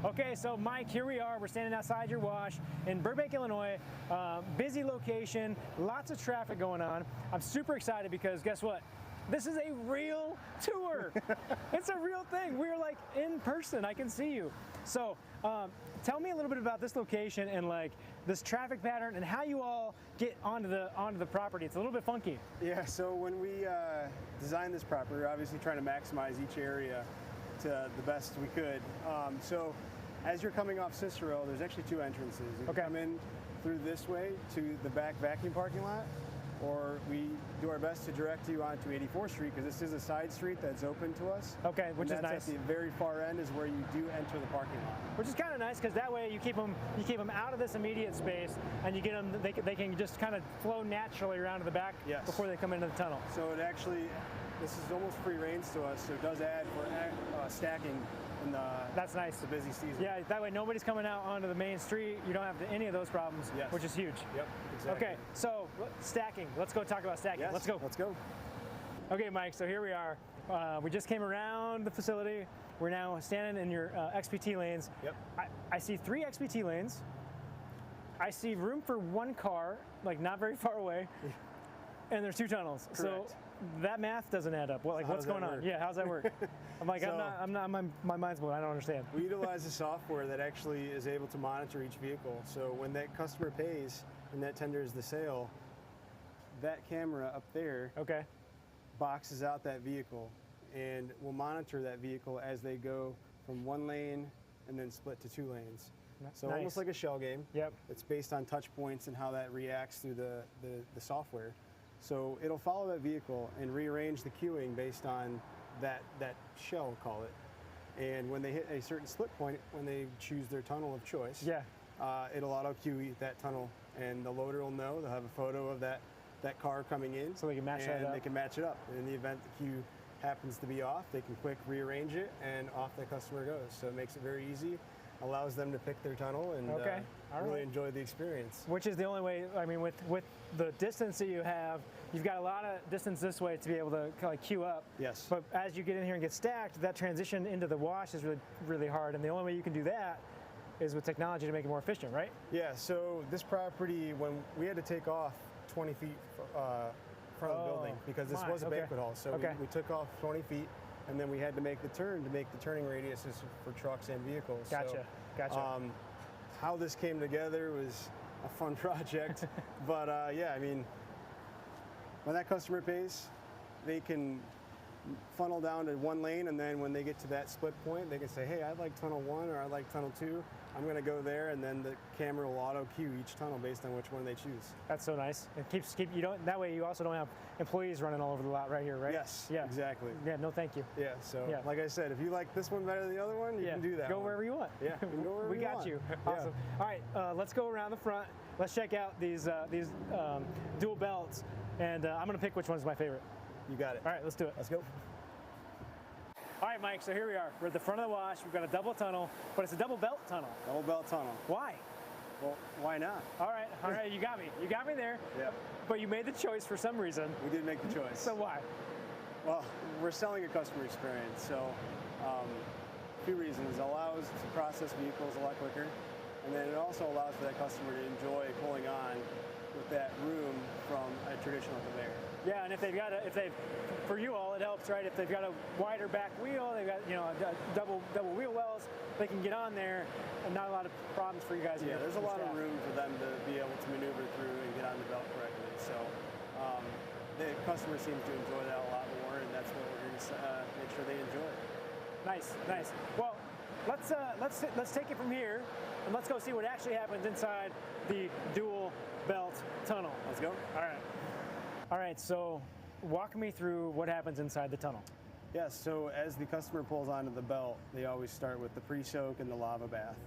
Okay, so Mike, here we are. We're standing outside your wash in Burbank, Illinois. Busy location, lots of traffic going on. I'm super excited because guess what? This is a real tour. It's a real thing. We're like in person. I can see you. So tell me a little bit about this location and like this traffic pattern and how you all get onto the property. It's a little bit funky. Yeah, so when we designed this property, we're obviously trying to maximize each area to the best we could. So as you're coming off Cicero, there's actually two entrances. You can come in through this way to the back vacuum parking lot, or we do our best to direct you onto 84th Street because this is a side street that's open to us. Okay, which is nice. At the very far end is where you do enter the parking lot. Which is kind of nice because that way you keep them out of this immediate space and you get them. They can just kind of flow naturally around to the back before they come into the tunnel. So it actually, this is almost free range to us. So it does add for stacking. That's nice. The busy season. Yeah, that way nobody's coming out onto the main street. You don't have any of those problems, which is huge. Yep, exactly. Okay, so stacking. Let's go talk about stacking. Yes, let's go. Let's go. Okay, Mike, so here we are. We just came around the facility. We're now standing in your XPT lanes. Yep. I see 3 XPT lanes. I see room for 1 car, like not very far away. And there's 2 tunnels. Correct. So that math doesn't add up. Well, like, So what's going on? Yeah, how's that work? I'm like, So, I'm not, my mind's blown. I don't understand. We utilize a software that actually is able to monitor each vehicle. So when that customer pays and that tenders the sale, that camera up there boxes out that vehicle and will monitor that vehicle as they go from 1 lane and then split to 2 lanes. So almost like a shell game. Yep. It's based on touch points and how that reacts through the software. So it'll follow that vehicle and rearrange the queuing based on that shell, call it. And when they hit a certain split point, when they choose their tunnel of choice, it'll auto queue that tunnel, and the loader will know. They'll have a photo of that car coming in, so they can match that up. They can match it up. And in the event the queue happens to be off, they can quick rearrange it, and off the customer goes. So it makes it very easy. Allows them to pick their tunnel and really enjoy the experience. Which is the only way. I mean, with the distance that you have, you've got a lot of distance this way to be able to kind of queue up. Yes. But as you get in here and get stacked, that transition into the wash is really, really hard. And the only way you can do that is with technology to make it more efficient, right? Yeah. So this property, when we had to take off 20 feet from the building because this was a banquet hall, so we took off 20 feet. And then we had to make the turn to make the turning radiuses for trucks and vehicles. Gotcha. How this came together was a fun project. But yeah, I mean, when that customer pays, they can funnel down to 1 lane, and then when they get to that split point, they can say, hey, I'd like tunnel 1 or I'd like tunnel 2. I'm going to go there, and then the camera will auto queue each tunnel based on which one they choose. That's so nice. It keeps you don't. That way, you also don't have employees running all over the lot right here, right? Yes. Yeah. Exactly. Yeah. No, thank you. Yeah. So, like I said, if you like this one better than the other one, you can do that. Go wherever you want. Yeah. You can go wherever we you got want. you. Yeah. Awesome. All right. Let's go around the front. Let's check out these dual belts, and I'm gonna pick which one's my favorite. You got it. All right. Let's do it. Let's go. All right, Mike, so here we are. We're at the front of the wash. We've got a double tunnel, but it's a double belt tunnel. Double belt tunnel. Why? Well, why not? All right, you got me. You got me there. Yeah. But you made the choice for some reason. We did make the choice. So why? Well, we're selling a customer experience, so a few reasons. It allows to process vehicles a lot quicker, and then it also allows for that customer to enjoy pulling on with that room from a traditional conveyor. Yeah, and for you all, it helps, right? If they've got a wider back wheel, they've got double wheel wells, they can get on there, and not a lot of problems for you guys. Yeah, there's a lot of room for them to be able to maneuver through and get on the belt correctly. So the customer seems to enjoy that a lot more, and that's what we're going to make sure they enjoy. Nice. Well, let's take it from here, and let's go see what actually happens inside the dual belt tunnel. Let's go. All right, so walk me through what happens inside the tunnel. Yes, so as the customer pulls onto the belt, they always start with the pre-soak and the lava bath.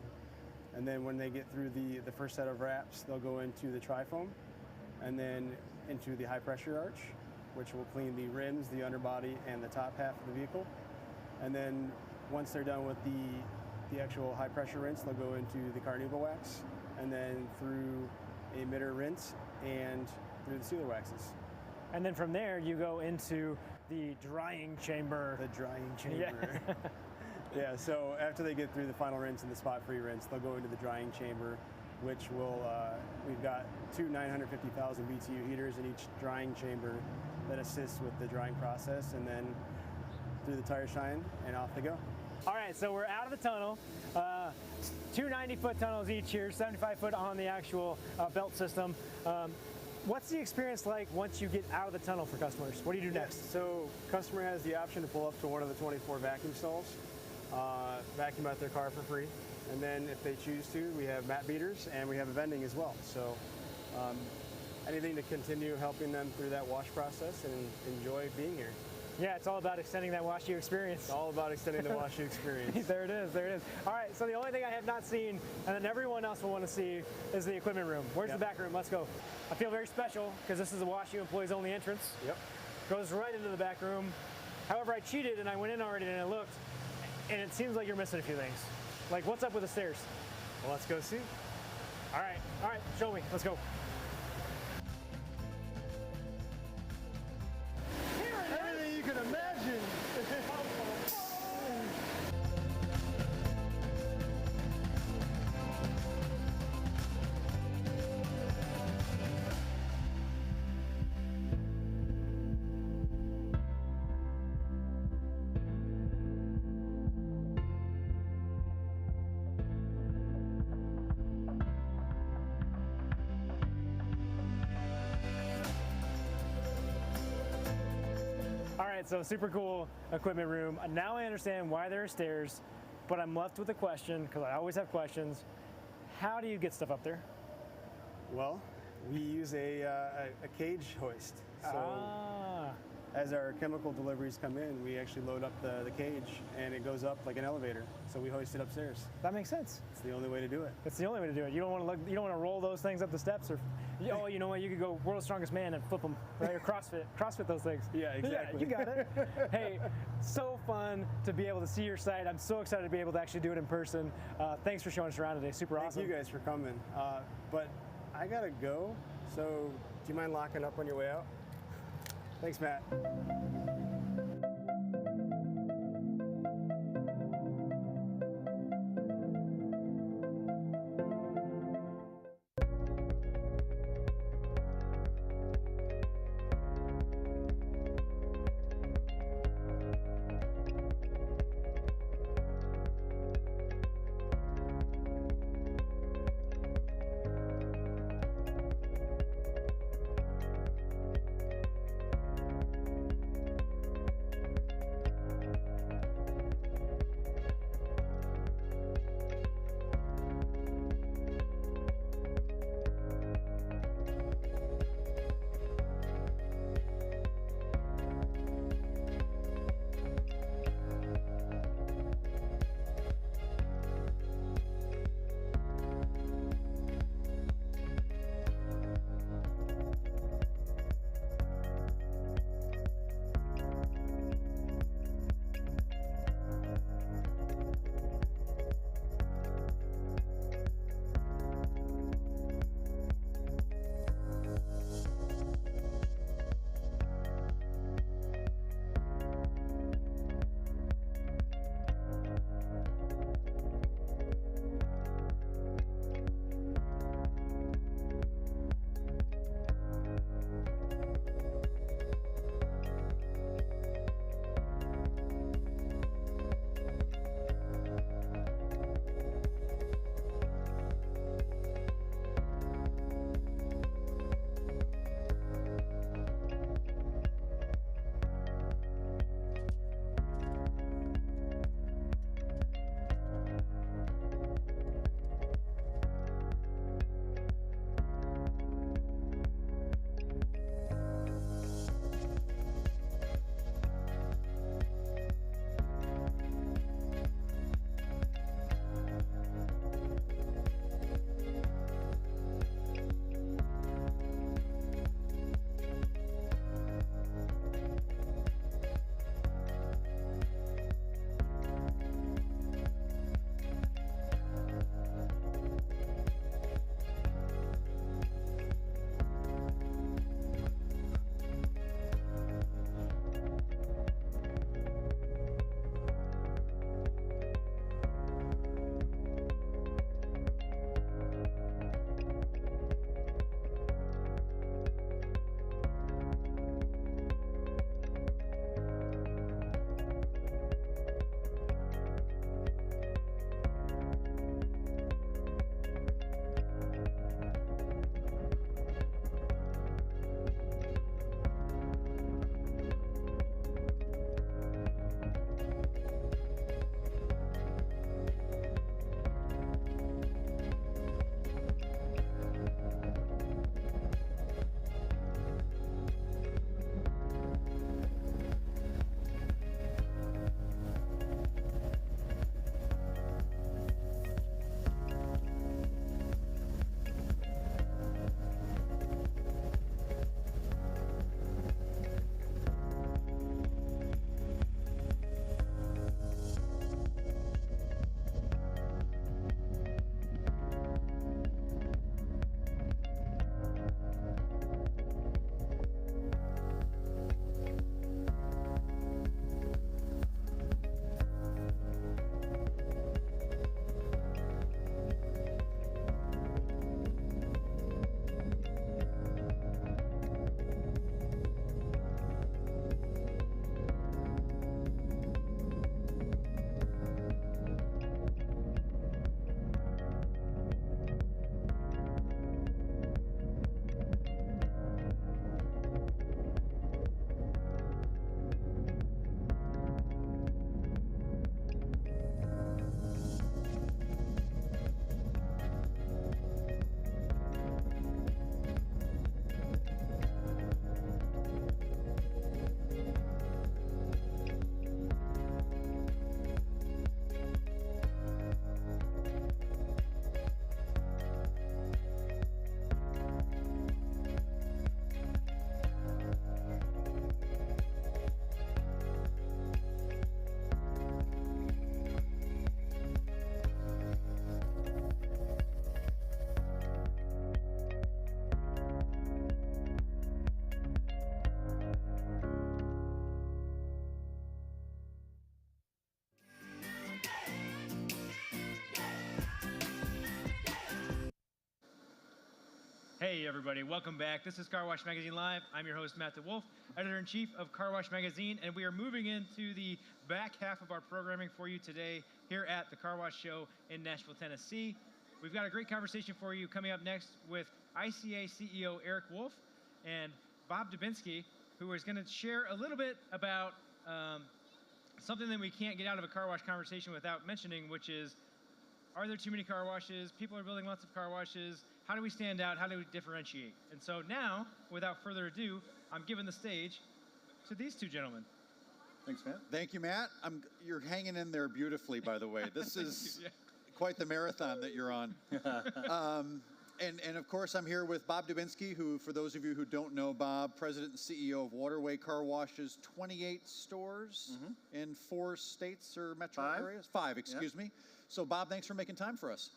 And then when they get through the first set of wraps, they'll go into the tri-foam and then into the high pressure arch, which will clean the rims, the underbody, and the top half of the vehicle. And then once they're done with the actual high pressure rinse, they'll go into the Carnauba wax, and then through a emitter rinse and through the sealer waxes. And then from there, you go into the drying chamber. The drying chamber. Yeah, so after they get through the final rinse and the spot-free rinse, they'll go into the drying chamber, which will, we've got two 950,000 BTU heaters in each drying chamber that assists with the drying process, and then through the tire shine, and off they go. All right, so we're out of the tunnel. Two 90-foot tunnels each here, 75-foot on the actual belt system. What's the experience like once you get out of the tunnel for customers? What do you do next? So customer has the option to pull up to one of the 24 vacuum stalls, vacuum out their car for free. And then if they choose to, we have mat beaters and we have a vending as well. So anything to continue helping them through that wash process and enjoy being here. Yeah, it's all about extending that wash you experience. It's all about extending the wash you experience. There it is, there it is. All right, so the only thing I have not seen, and then everyone else will want to see, is the equipment room. Where's the back room? Let's go. I feel very special because this is a Wash U employees only entrance. Yep. Goes right into the back room. However, I cheated and I went in already and I looked, and it seems like you're missing a few things. Like, what's up with the stairs? Well, let's go see. All right, show me. Let's go. Everything you can imagine. All right, so super cool equipment room. Now I understand why there are stairs, but I'm left with a question, because I always have questions. How do you get stuff up there? Well, we use a cage hoist. So as our chemical deliveries come in, we actually load up the cage and it goes up like an elevator. So we hoist it upstairs. That makes sense. It's the only way to do it. It's the only way to do it. You don't want to roll those things up the steps, or oh, you know what? You could go World's Strongest Man and flip them, right? Or CrossFit those things. Yeah, exactly. Yeah, you got it. Hey, so fun to be able to see your site. I'm so excited to be able to actually do it in person. Thanks for showing us around today. Super awesome. Thank you guys for coming. But I gotta go. So do you mind locking up on your way out? Thanks, Matt. Hey, everybody. Welcome back. This is Car Wash Magazine Live. I'm your host, Matt DeWolf, editor-in-chief of Car Wash Magazine, and we are moving into the back half of our programming for you today here at the Car Wash Show in Nashville, Tennessee. We've got a great conversation for you coming up next with ICA CEO Eric Wolf and Bob Dubinsky, who is going to share a little bit about something that we can't get out of a car wash conversation without mentioning, which is, are there too many car washes? People are building lots of car washes. How do we stand out? How do we differentiate? And so now, without further ado, I'm giving the stage to these two gentlemen. Thanks, Matt. Thank you, Matt. You're hanging in there beautifully, by the way. This is quite the marathon that you're on. And of course, I'm here with Bob Dubinsky, who, for those of you who don't know Bob, President and CEO of Waterway Car Washes, 28 stores in 4 states or metro areas? 5, excuse me. So, Bob, thanks for making time for us.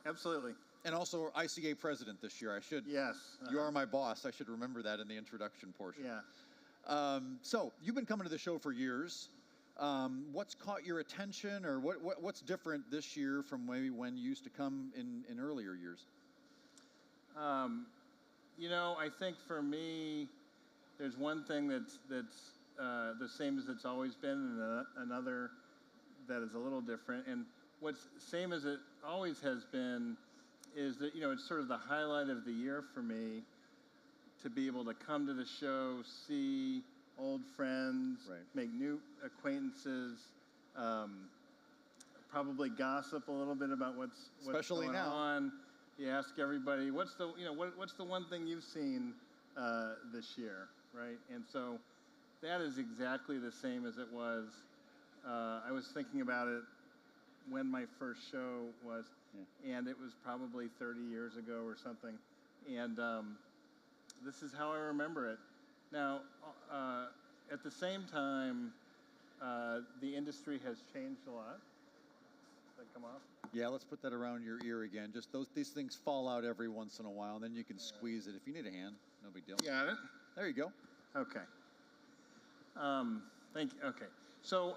Absolutely. And also ICA president this year. I should. Yes. You are my boss. I should remember that in the introduction portion. Yeah. So you've been coming to the show for years. What's caught your attention, or what's different this year from maybe when you used to come in earlier years? You know, I think for me, there's one thing that's the same as it's always been, and another that is a little different. And what's same as it always has been is that, you know, it's sort of the highlight of the year for me to be able to come to the show, see old friends, make new acquaintances, probably gossip a little bit about what's Especially going now. on. You ask everybody, what's the one thing you've seen this year, right? And so that is exactly the same as it was. I was thinking about it when my first show was, and it was probably 30 years ago or something. And this is how I remember it. Now, at the same time, the industry has changed a lot. Does that come off? Yeah, let's put that around your ear again. Just these things fall out every once in a while, and then you can squeeze it. If you need a hand, no big deal. Got it. There you go. Okay. Thank you. Okay. So,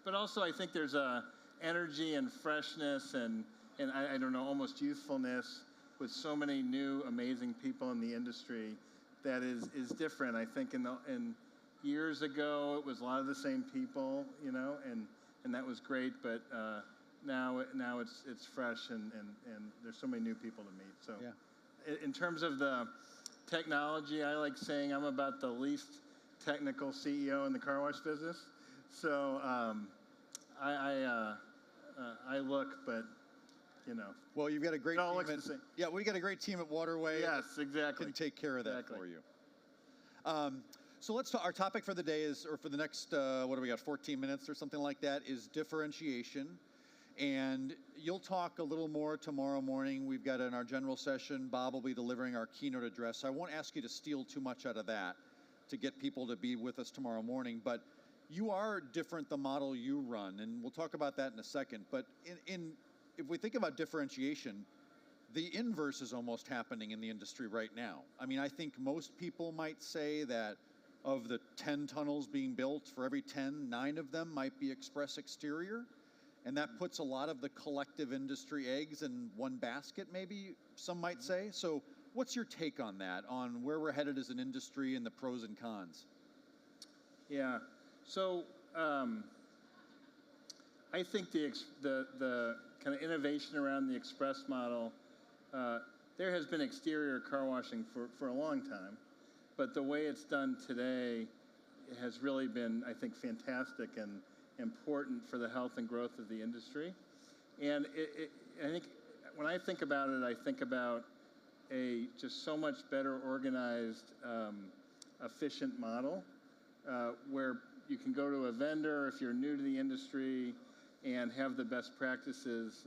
but also I think there's a energy and freshness and I don't know, almost youthfulness with so many new amazing people in the industry that is different. I think in years ago it was a lot of the same people, you know, and that was great. But now it's fresh and there's so many new people to meet. So, in terms of the technology, I like saying I'm about the least technical CEO in the car wash business. So I look, but you know. Well, you've got a great team. Yeah, we got a great team at Waterway. Yes, exactly. Can take care of that for you. So let's talk. Our topic for the day is, or for the next, what do we got, 14 minutes or something like that, is differentiation. And you'll talk a little more tomorrow morning. We've got in our general session, Bob will be delivering our keynote address. So I won't ask you to steal too much out of that to get people to be with us tomorrow morning. But you are different, the model you run, and we'll talk about that in a second. But if we think about differentiation, the inverse is almost happening in the industry right now. I mean, I think most people might say that of the 10 tunnels being built, for every 10, 9 of them might be express exterior. And that puts a lot of the collective industry eggs in one basket, maybe some might say. So what's your take on that, on where we're headed as an industry and the pros and cons? Yeah. So I think the kind of innovation around the express model, there has been exterior car washing for a long time, but the way it's done today has really been, I think, fantastic and important for the health and growth of the industry. And I think when I think about it, I think about a just so much better organized, efficient model where you can go to a vendor if you're new to the industry and have the best practices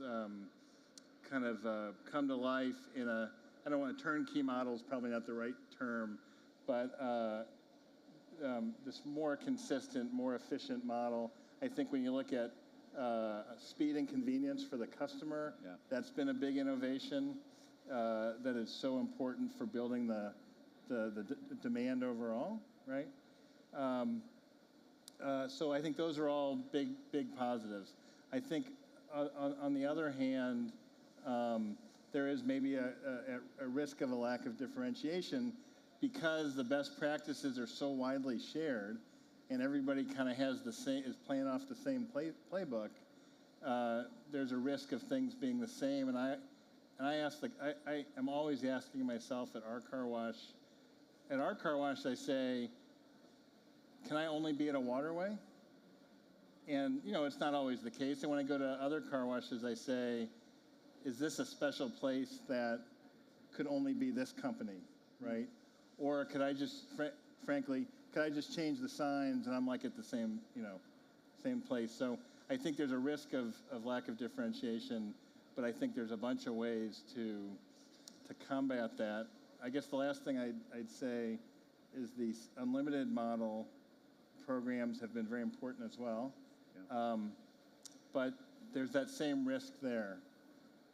kind of come to life in I don't want a turnkey model is probably not the right term, but this more consistent, more efficient model. I think when you look at speed and convenience for the customer, that's been a big innovation that is so important for building the demand overall, right? So I think those are all big positives. I think on the other hand, there is maybe a risk of a lack of differentiation because the best practices are so widely shared and everybody kind of has the same, is playing off the same playbook. There's a risk of things being the same. And I am always asking myself at our car wash, I say, can I only be at a waterway? And, you know, it's not always the case. And when I go to other car washes, I say, is this a special place that could only be this company, right? Or could I just, frankly, could I just change the signs and I'm like at the same, you know, same place? So I think there's a risk of lack of differentiation, but I think there's a bunch of ways to combat that. I guess the last thing I'd say is the unlimited model programs have been very important as well. Yeah. But there's that same risk there.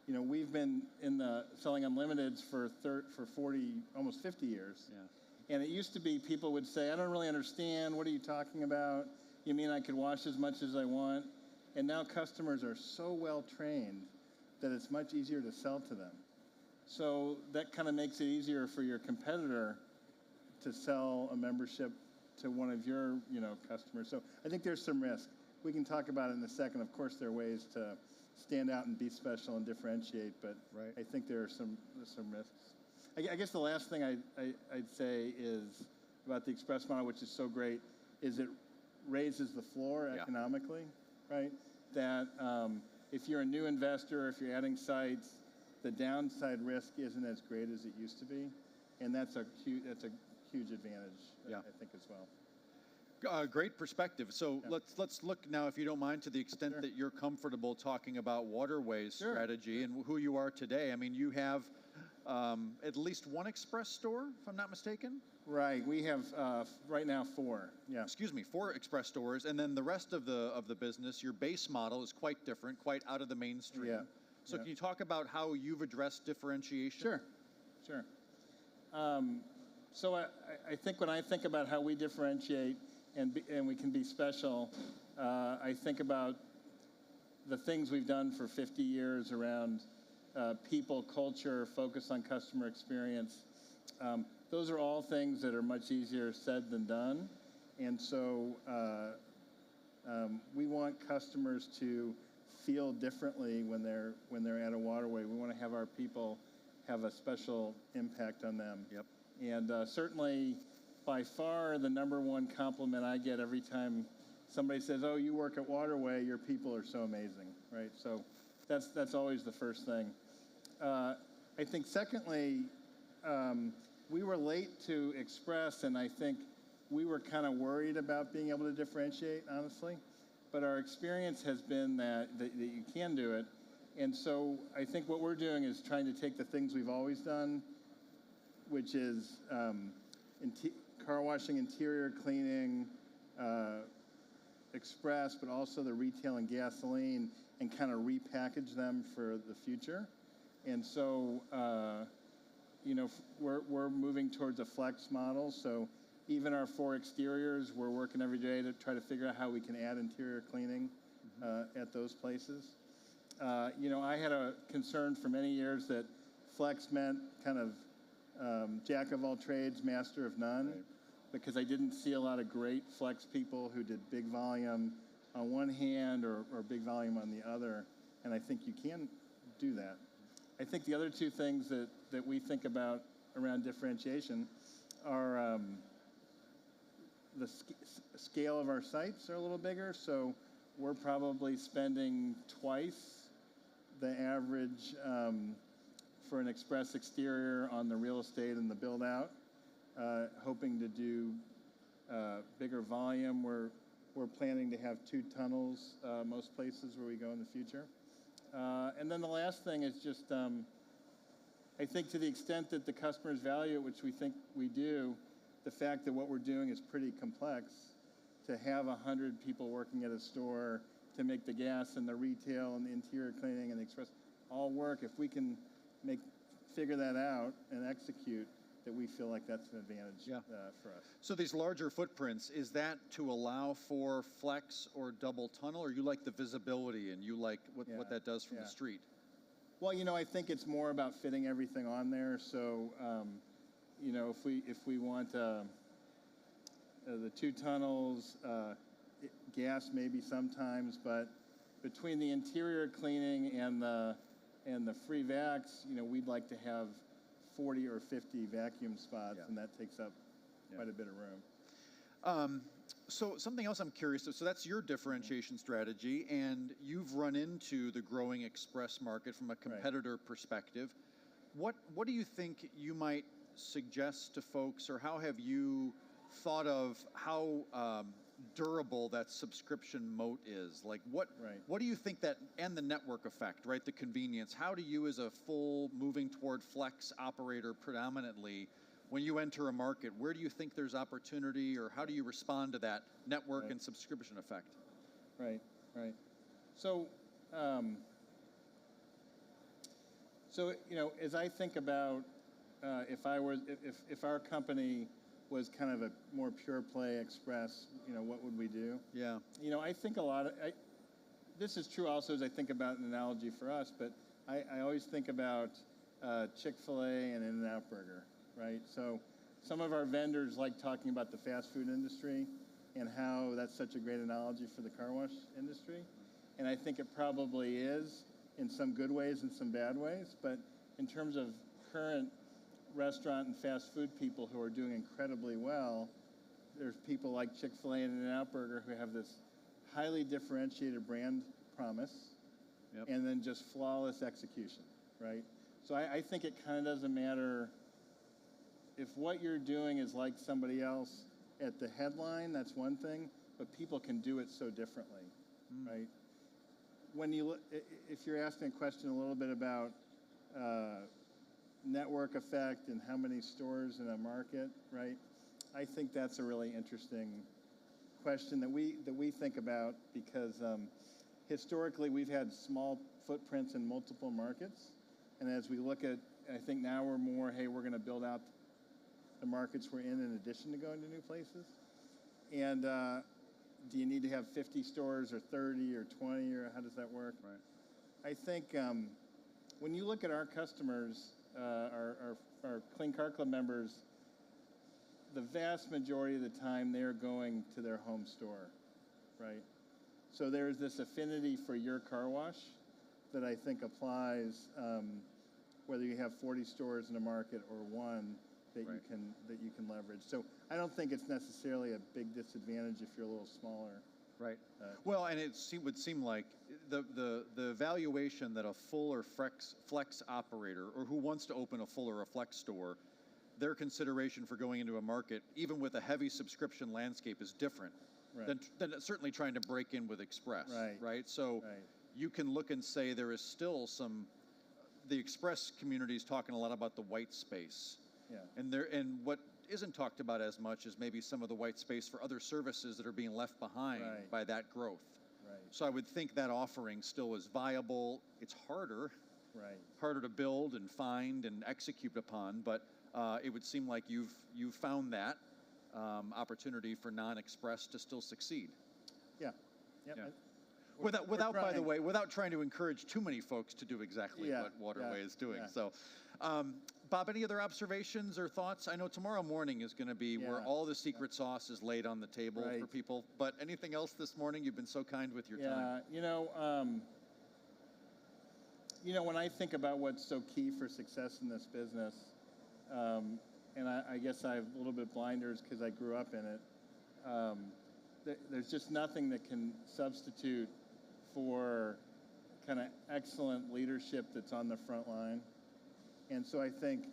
You know, we've been in the selling unlimiteds for 40, almost 50 years. Yeah. And it used to be people would say, I don't really understand. What are you talking about? You mean I could wash as much as I want? And now customers are so well trained that it's much easier to sell to them. So that kind of makes it easier for your competitor to sell a membership to one of your, you know, customers. So I think there's some risk. We can talk about it in a second. Of course, there are ways to stand out and be special and differentiate, but I think there are some risks. I guess the last thing I'd say is about the Express model, which is so great, is it raises the floor economically, right? That if you're a new investor, if you're adding sites, the downside risk isn't as great as it used to be, and that's a huge advantage, I think, as well. Great perspective. So let's look now, if you don't mind, to the extent that you're comfortable talking about Waterway's strategy and who you are today. I mean, you have at least one Express store, if I'm not mistaken. Right. We have right now 4. Yeah. Excuse me, 4 Express stores, and then the rest of the business, your base model is quite different, quite out of the mainstream. Yeah. So can you talk about how you've addressed differentiation? Sure. So I think when I think about how we differentiate and we can be special, I think about the things we've done for 50 years around people, culture, focus on customer experience. Those are all things that are much easier said than done. And so we want customers to feel differently when they're at a waterway. We want to have our people have a special impact on them. Yep. And certainly, by far, the #1 compliment I get every time somebody says, "Oh, you work at Waterway, your people are so amazing," right? So that's always the first thing. I think secondly, we were late to Express, and I think we were kind of worried about being able to differentiate, honestly. But our experience has been that you can do it. And so I think what we're doing is trying to take the things we've always done, which is car washing, interior cleaning, Express, but also the retail and gasoline, and kind of repackage them for the future. And so, you know, we're moving towards a flex model. So even our 4 exteriors, we're working every day to try to figure out how we can add interior cleaning at those places. You know, I had a concern for many years that flex meant kind of jack of all trades, master of none, because I didn't see a lot of great flex people who did big volume on one hand or big volume on the other, and I think you can do that. I think the other 2 things that we think about around differentiation are the scale of our sites are a little bigger, so we're probably spending twice the average for an Express exterior on the real estate and the build out, hoping to do bigger volume. We're planning to have 2 tunnels most places where we go in the future. And then the last thing is just, I think to the extent that the customers value it, which we think we do, the fact that what we're doing is pretty complex, to have 100 people working at a store to make the gas and the retail and the interior cleaning and the Express all work, if we can figure that out and execute, that we feel like that's an advantage for us. So these larger footprints, is that to allow for flex or double tunnel, or you like the visibility and you like what that does from the street? Well, I think it's more about fitting everything on there. So, if we want the 2 tunnels, gas maybe sometimes, but between the interior cleaning and the free vacs, we'd like to have 40 or 50 vacuum spots, and that takes up quite a bit of room. So something else I'm curious of, so that's your differentiation strategy, and you've run into the growing express market from a competitor perspective. What do you think you might suggest to folks, or how have you thought of how durable that subscription moat is? Like what do you think that, and the network effect, right? The convenience, how do you as a full moving toward flex operator predominantly, when you enter a market, where do you think there's opportunity, or how do you respond to that network and subscription effect? Right. So, as I think about if our company was kind of a more pure play express, what would we do? Yeah. I think this is true also as I think about an analogy for us, but I always think about Chick-fil-A and In-N-Out Burger. Right, so some of our vendors like talking about the fast food industry and how that's such a great analogy for the car wash industry, and I think it probably is in some good ways and some bad ways, but in terms of current restaurant and fast food people who are doing incredibly well, there's people like Chick-fil-A and In-N-Out Burger who have this highly differentiated brand promise and then just flawless execution, right? So I think it kind of doesn't matter if what you're doing is like somebody else at the headline, that's one thing, but people can do it so differently, right? If you're asking a question a little bit about network effect and how many stores in a market, right? I think that's a really interesting question that we think about because historically we've had small footprints in multiple markets, and as we look at, I think now we're more, hey, we're going to build out the markets we're in addition to going to new places. And do you need to have 50 stores or 30 or 20, or how does that work? Right. I think when you look at our customers, our Clean Car Club members, the vast majority of the time they're going to their home store, right? So there's this affinity for your car wash that I think applies whether you have 40 stores in a market or one that you can leverage. So I don't think it's necessarily a big disadvantage if you're a little smaller. Right. Well, and would seem like the valuation that a full or flex operator, or who wants to open a full or a flex store, their consideration for going into a market, even with a heavy subscription landscape, is different than certainly trying to break in with Express. Right. So you can look and say there is still the Express community is talking a lot about the white space. Yeah. And what isn't talked about as much is maybe some of the white space for other services that are being left behind by that growth. Right. So I would think that offering still is viable. It's harder to build and find and execute upon, but it would seem like you've found that opportunity for non-Express to still succeed. Yeah. Without, by the way, without trying to encourage too many folks to do exactly what Waterway is doing. So, Bob, any other observations or thoughts? I know tomorrow morning is going to be where all the secret sauce is laid on the table for people. But anything else this morning? You've been so kind with your time. When I think about what's so key for success in this business, and I guess I have a little bit blinders because I grew up in it. There's just nothing that can substitute for kind of excellent leadership that's on the front line. And so I think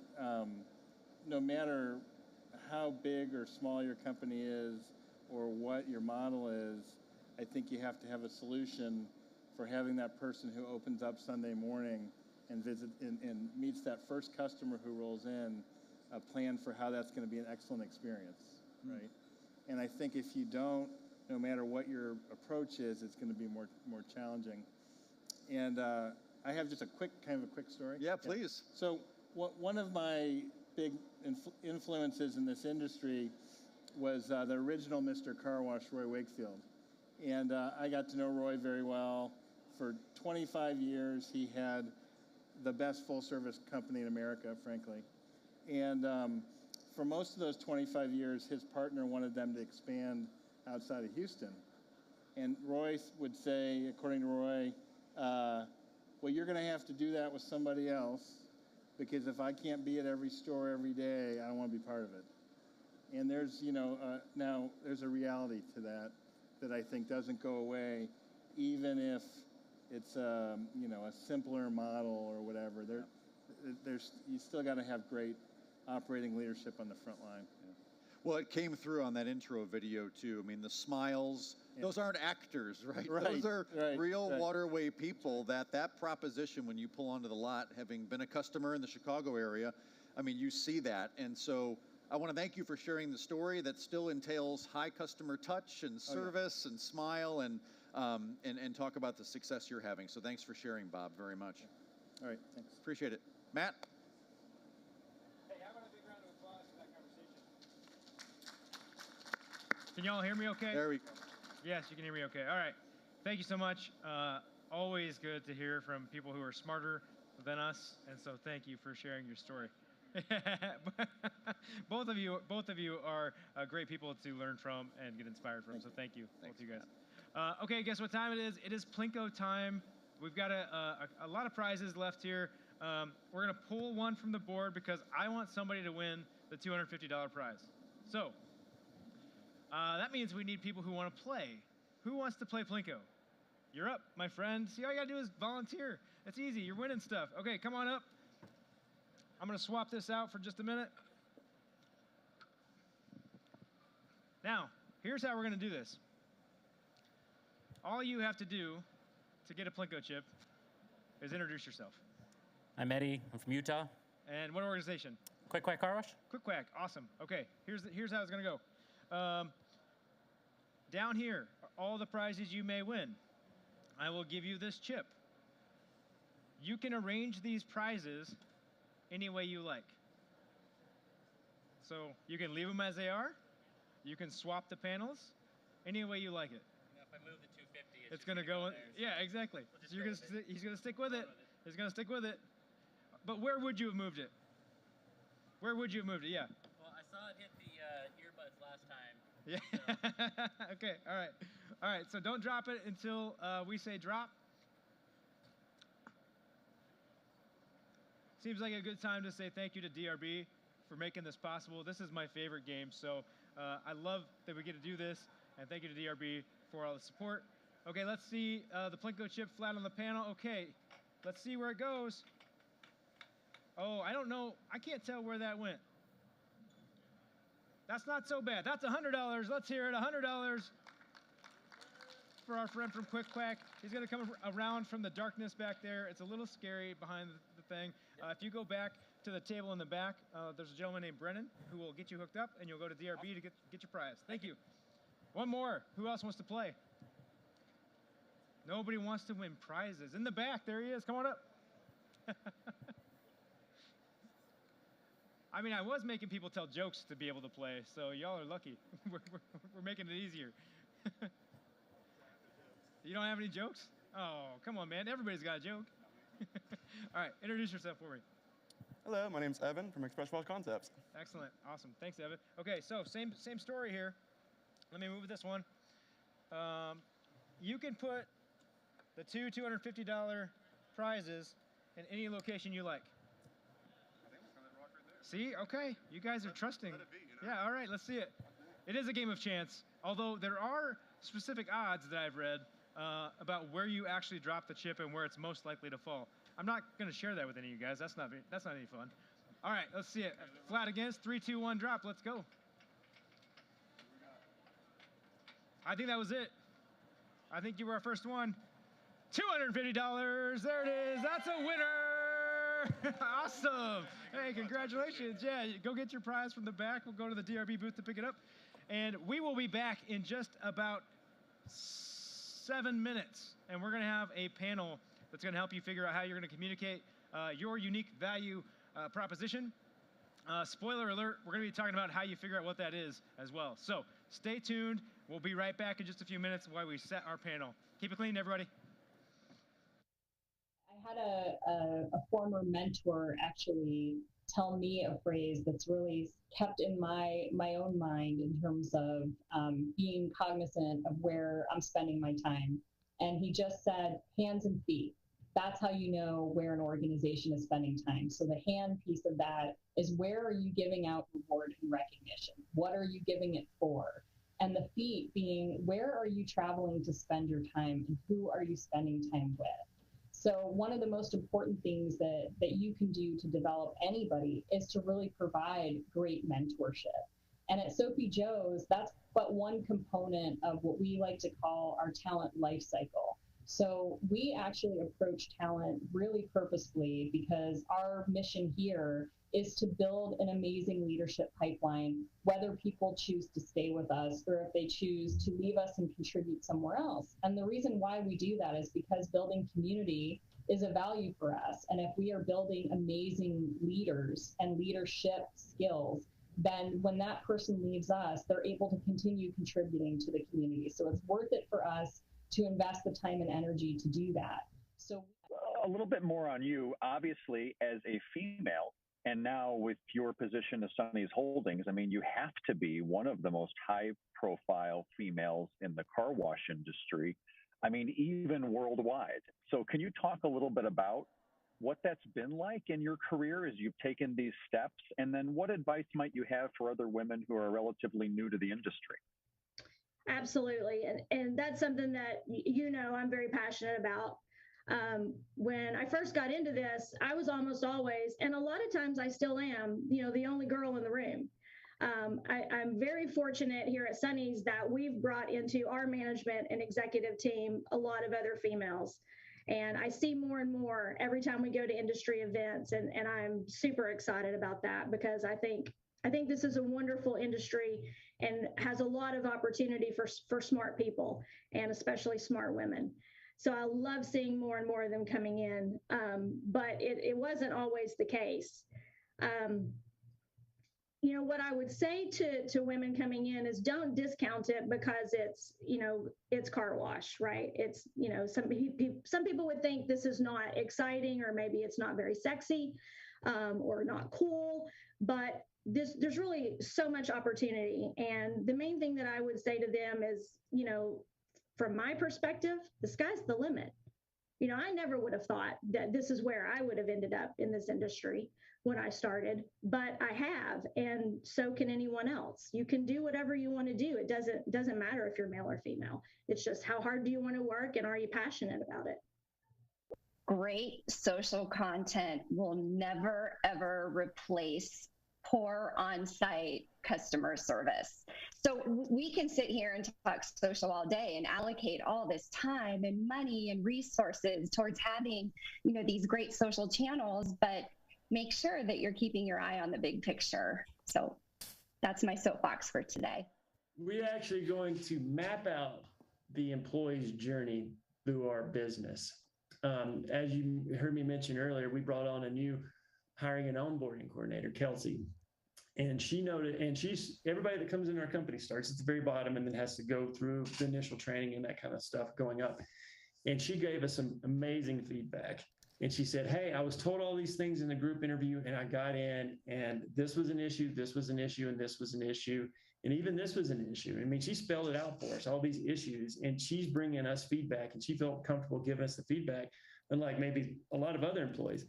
no matter how big or small your company is or what your model is, I think you have to have a solution for having that person who opens up Sunday morning and meets that first customer who rolls in, a plan for how that's going to be an excellent experience, right? And I think if you don't, no matter what your approach is, it's going to be more challenging. And I have just a quick story. Yeah, please. So one of my big influences in this industry was the original Mr. Car Wash, Roy Wakefield. And I got to know Roy very well. For 25 years, he had the best full-service company in America, frankly. And for most of those 25 years, his partner wanted them to expand outside of Houston. And Roy would say, according to Roy, well, you're going to have to do that with somebody else, because if I can't be at every store every day, I don't want to be part of it. And there's, now there's a reality to that I think doesn't go away, even if it's, a simpler model or whatever. You still got to have great operating leadership on the front line. Well, it came through on that intro video too. I mean, the smiles, those aren't actors, right? Those are real Waterway people. That proposition, when you pull onto the lot, having been a customer in the Chicago area, I mean, you see that. And so I want to thank you for sharing the story that still entails high customer touch and service and smile and talk about the success you're having. So thanks for sharing, Bob, very much. All right, thanks. Appreciate it. Matt? Can y'all hear me okay? There we go. Yes, you can hear me okay. All right. Thank you so much. Always good to hear from people who are smarter than us, and so thank you for sharing your story. both of you are great people to learn from and get inspired from, so thank you, both of you guys. Okay, guess what time it is? It is Plinko time. We've got a lot of prizes left here. We're going to pull one from the board because I want somebody to win the $250 prize. So that means we need people who want to play. Who wants to play Plinko? You're up, my friend. See, all you got to do is volunteer. It's easy. You're winning stuff. Okay, come on up. I'm going to swap this out for just a minute. Now, here's how we're going to do this. All you have to do to get a Plinko chip is introduce yourself. I'm Eddie. I'm from Utah. And what organization? Quick Quack Car Wash. Quick Quack. Awesome. Okay, here's how it's going to go. Down here are all the prizes you may win. I will give you this chip. You can arrange these prizes any way you like. So you can leave them as they are. You can swap the panels any way you like it. If I move the 250, it's going to go. Yeah, exactly. So he's going to stick with it. He's going to stick with it. But where would you have moved it? Where would you have moved it? Yeah. Well, I saw it hit the earbuds last time. Yeah. Okay. All right. All right. So don't drop it until we say drop. Seems like a good time to say thank you to DRB for making this possible. This is my favorite game, so I love that we get to do this, and thank you to DRB for all the support. Okay, let's see the Plinko chip flat on the panel. Okay, let's see where it goes. Oh, I don't know. I can't tell where that went. That's not so bad. That's $100. Let's hear it. $100 for our friend from Quick Quack. He's going to come around from the darkness back there. It's a little scary behind the thing. If you go back to the table in the back, there's a gentleman named Brennan who will get you hooked up, and you'll go to DRB to get your prize. Thank you. One more. Who else wants to play? Nobody wants to win prizes. In the back, there he is. Come on up. I mean, I was making people tell jokes to be able to play, so y'all are lucky. We're making it easier. You don't have any jokes? Oh, come on, man. Everybody's got a joke. All right, introduce yourself for me. Hello, my name's Evan from Express Wash Concepts. Excellent. Awesome. Thanks, Evan. Okay, so same story here. Let me move this one. You can put the two $250 prizes in any location you like. See? Okay. You guys are trusting. Yeah, all right. Let's see it. It is a game of chance, although there are specific odds that I've read about where you actually drop the chip and where it's most likely to fall. I'm not going to share that with any of you guys. That's not any fun. All right, let's see it. Flat against 3, 2, 1, drop. Let's go. I think that was it. I think you were our first one. $250. There it is. That's a winner. Awesome. Hey, congratulations. Yeah, go get your prize from the back. We'll go to the DRB booth to pick it up. And we will be back in just about 7 minutes. And we're going to have a panel that's going to help you figure out how you're going to communicate your unique value proposition. Spoiler alert, we're going to be talking about how you figure out what that is as well. So stay tuned. We'll be right back in just a few minutes while we set our panel. Keep it clean, everybody. I had a former mentor actually tell me a phrase that's really kept in my own mind in terms of being cognizant of where I'm spending my time. And he just said, hands and feet. That's how you know where an organization is spending time. So the hand piece of that is, where are you giving out reward and recognition? What are you giving it for? And the feet being, where are you traveling to spend your time, and who are you spending time with? So one of the most important things that you can do to develop anybody is to really provide great mentorship. And at Sophie Joe's, that's but one component of what we like to call our talent life cycle. So we actually approach talent really purposefully, because our mission here is to build an amazing leadership pipeline, whether people choose to stay with us or if they choose to leave us and contribute somewhere else. And the reason why we do that is because building community is a value for us. And if we are building amazing leaders and leadership skills, then when that person leaves us, they're able to continue contributing to the community. So it's worth it for us to invest the time and energy to do that. So a little bit more on you, obviously, as a female, and now with your position as Sonny's Holdings, I mean, you have to be one of the most high-profile females in the car wash industry. I mean, even worldwide. So can you talk a little bit about what that's been like in your career as you've taken these steps? And then what advice might you have for other women who are relatively new to the industry? Absolutely. And that's something that, I'm very passionate about. When I first got into this, I was almost always, and a lot of times I still am, the only girl in the room. I'm very fortunate here at Sonny's that we've brought into our management and executive team a lot of other females. And I see more and more every time we go to industry events, and I'm super excited about that, because I think this is a wonderful industry and has a lot of opportunity for smart people, and especially smart women. So I love seeing more and more of them coming in, but it wasn't always the case. What I would say to women coming in is, don't discount it because it's car wash, right? It's, some people would think this is not exciting, or maybe it's not very sexy, or not cool, but there's really so much opportunity. And the main thing that I would say to them is, from my perspective, the sky's the limit. I never would have thought that this is where I would have ended up in this industry when I started, but I have, and so can anyone else. You can do whatever you want to do. It doesn't matter if you're male or female. It's just, how hard do you want to work, and are you passionate about it? Great social content will never, ever replace poor on-site customer service. So we can sit here and talk social all day and allocate all this time and money and resources towards having, these great social channels, but make sure that you're keeping your eye on the big picture. So that's my soapbox for today. We're actually going to map out the employee's journey through our business. As you heard me mention earlier, we brought on a new hiring and onboarding coordinator, Kelsey. And she noted, and everybody that comes in our company starts at the very bottom and then has to go through the initial training and that kind of stuff going up. And she gave us some amazing feedback. And she said, hey, I was told all these things in the group interview, and I got in, and this was an issue, this was an issue, and this was an issue. And even this was an issue. I mean, she spelled it out for us, all these issues, and she's bringing us feedback, and she felt comfortable giving us the feedback, unlike maybe a lot of other employees.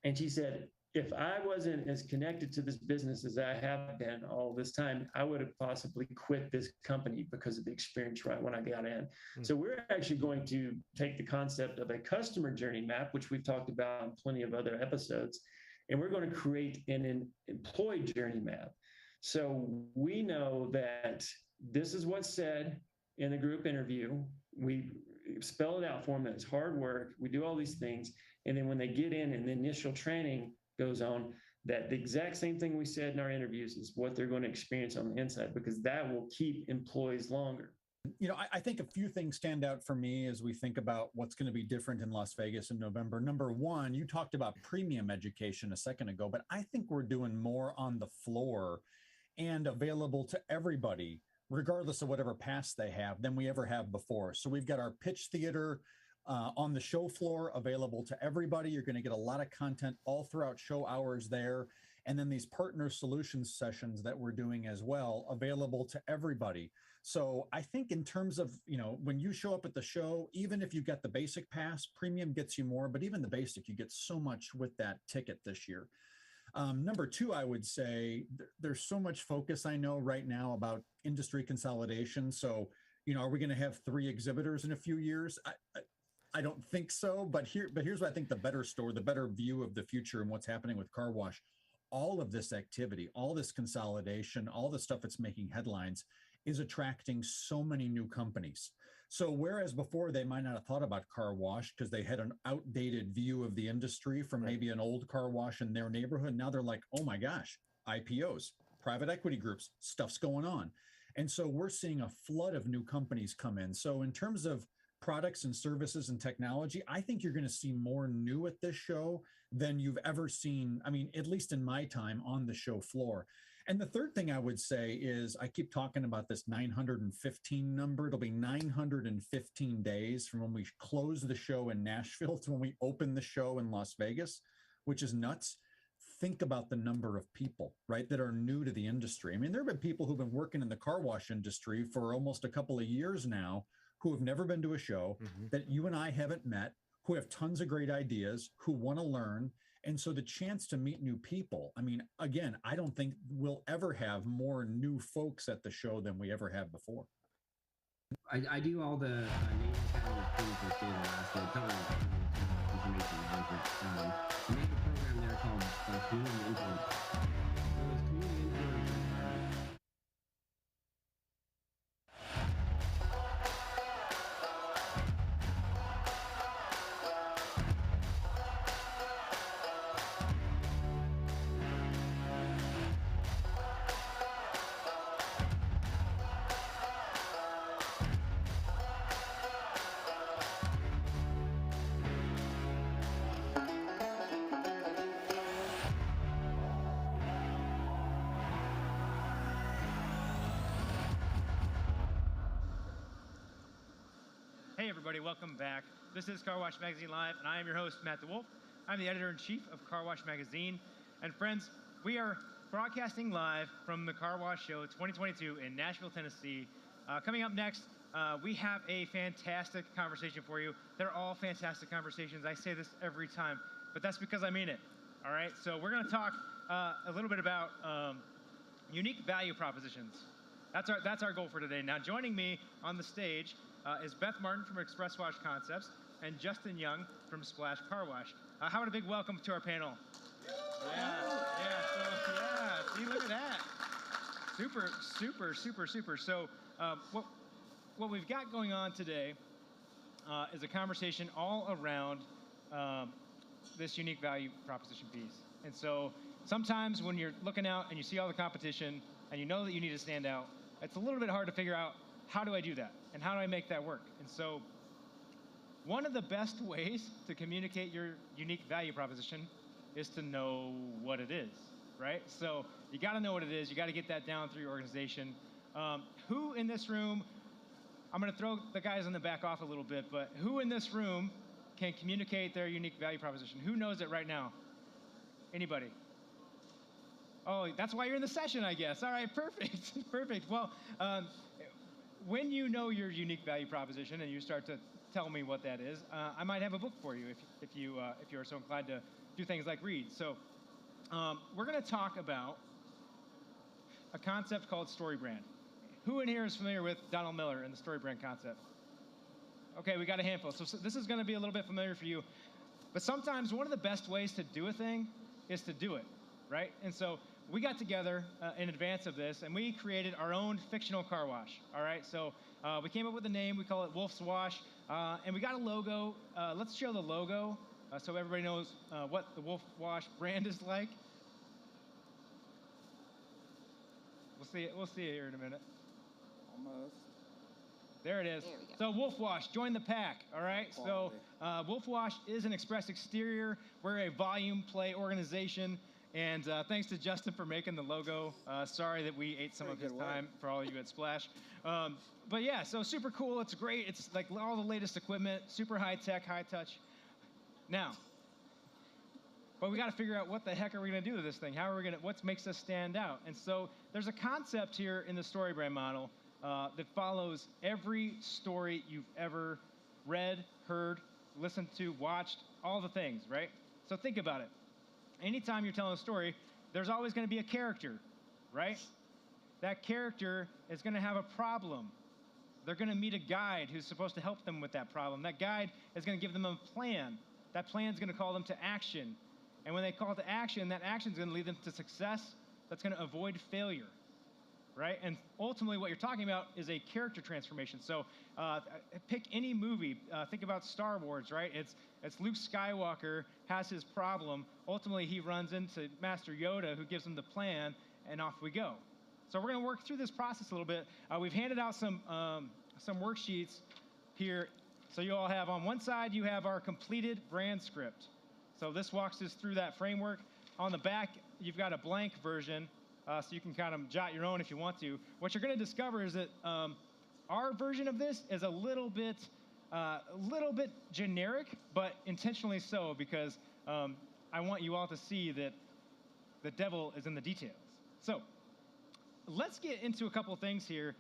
And she said, if I wasn't as connected to this business as I have been all this time, I would have possibly quit this company because of the experience right when I got in. So we're actually going to take the concept of a customer journey map, which we've talked about in plenty of other episodes, and we're going to create an employee journey map. So we know that this is what's said in the group interview. We spell it out for them that it's hard work. We do all these things. And then when they get in and the initial training goes on, that the exact same thing we said in our interviews is what they're going to experience on the inside, because that will keep employees longer. I think a few things stand out for me as we think about what's going to be different in Las Vegas in November. Number one, you talked about premium education a second ago, but I think we're doing more on the floor and available to everybody, regardless of whatever past they have, than we ever have before. So we've got our pitch theater on the show floor, available to everybody. You're going to get a lot of content all throughout show hours there. And then these partner solutions sessions that we're doing as well, available to everybody. So I think in terms of, when you show up at the show, even if you get the basic pass, premium gets you more, but even the basic, you get so much with that ticket this year. Number two, I would say there's so much focus, I know right now, about industry consolidation. So, are we going to have 3 exhibitors in a few years? I don't think so, but here's what I think the better view of the future and what's happening with car wash. All of this activity, all this consolidation, all the stuff that's making headlines is attracting so many new companies. So whereas before they might not have thought about car wash because they had an outdated view of the industry from maybe an old car wash in their neighborhood, now they're like, oh my gosh, IPOs, private equity groups, stuff's going on. And so we're seeing a flood of new companies come in. So in terms of products and services and technology, I think you're going to see more new at this show than you've ever seen. I mean, at least in my time on the show floor. And the third thing I would say is I keep talking about this 915 number. It'll be 915 days from when we close the show in Nashville to when we open the show in Las Vegas, which is nuts. Think about the number of people, right, that are new to the industry. I mean, there have been people who've been working in the car wash industry for almost a couple of years now who have never been to a show, that you and I haven't met, who have tons of great ideas, who want to learn. And so the chance to meet new people, I mean, again, I don't think we'll ever have more new folks at the show than we ever have before. I do all the native things that did last information management. I made a program there called Community Influence. It was community influence. Hey everybody, welcome back. This is Car Wash Magazine Live, and I am your host, Matt DeWolf. I'm the editor-in-chief of Car Wash Magazine. And friends, we are broadcasting live from the Car Wash Show 2022 in Nashville, Tennessee. Coming up next, we have a fantastic conversation for you. They're all fantastic conversations. I say this every time, but that's because I mean it. All right, so we're gonna talk a little bit about unique value propositions. That's our goal for today. Now, joining me on the stage is Beth Martin from Express Wash Concepts and Justin Young from Splash Car Wash. How about a big welcome to our panel? See, look at that. Super. So what we've got going on today is a conversation all around this unique value proposition piece. And so sometimes when you're looking out and you see all the competition and you know that you need to stand out, it's a little bit hard to figure out, how do I do that? And how do I make that work? And so one of the best ways to communicate your unique value proposition is to know what it is, right? So you got to know what it is. You got to get that down through your organization. Who in this room, I'm going to throw the guys in the back off a little bit, but who in this room can communicate their unique value proposition? Who knows it right now? Anybody? Oh, that's why you're in the session, I guess. All right, perfect. Perfect. Well, when you know your unique value proposition and you start to tell me what that is, I might have a book for you if you are so inclined to do things like read. So we're going to talk about a concept called Story Brand. Who in here is familiar with Donald Miller and the Story Brand concept? Okay, we got a handful. So this is going to be a little bit familiar for you. But sometimes one of the best ways to do a thing is to do it, right? And so we got together in advance of this, and we created our own fictional car wash, all right? So we came up with a name. We call it Wolf's Wash, and we got a logo. Let's show the logo so everybody knows what the Wolf Wash brand is like. We'll see it here in a minute. Almost. There it is. There we go. So Wolf Wash, join the pack, all right? Quality. So Wolf Wash is an express exterior. We're a volume play organization, And thanks to Justin for making the logo. Sorry that we ate some of his time for all of you at Splash. But yeah, so super cool. It's great. It's like all the latest equipment, super high tech, high touch. Now, but we got to figure out what the heck are we going to do with this thing? How are we going to, what makes us stand out? And so there's a concept here in the story brand model that follows every story you've ever read, heard, listened to, watched, all the things, right? So think about it. Anytime you're telling a story, there's always going to be a character, right? That character is going to have a problem. They're going to meet a guide who's supposed to help them with that problem. That guide is going to give them a plan. That plan is going to call them to action. And when they call to action, that action is going to lead them to success. That's going to avoid failure, right? And ultimately, what you're talking about is a character transformation. So pick any movie. Think about Star Wars, right? It's Luke Skywalker has his problem. Ultimately, he runs into Master Yoda, who gives him the plan, and off we go. So we're going to work through this process a little bit. We've handed out some worksheets here. So you all have on one side, you have our completed brand script. So this walks us through that framework. On the back, you've got a blank version, so you can kind of jot your own if you want to. What you're going to discover is that our version of this is a little bit generic, but intentionally so, because I want you all to see that the devil is in the details. So let's get into a couple of things here.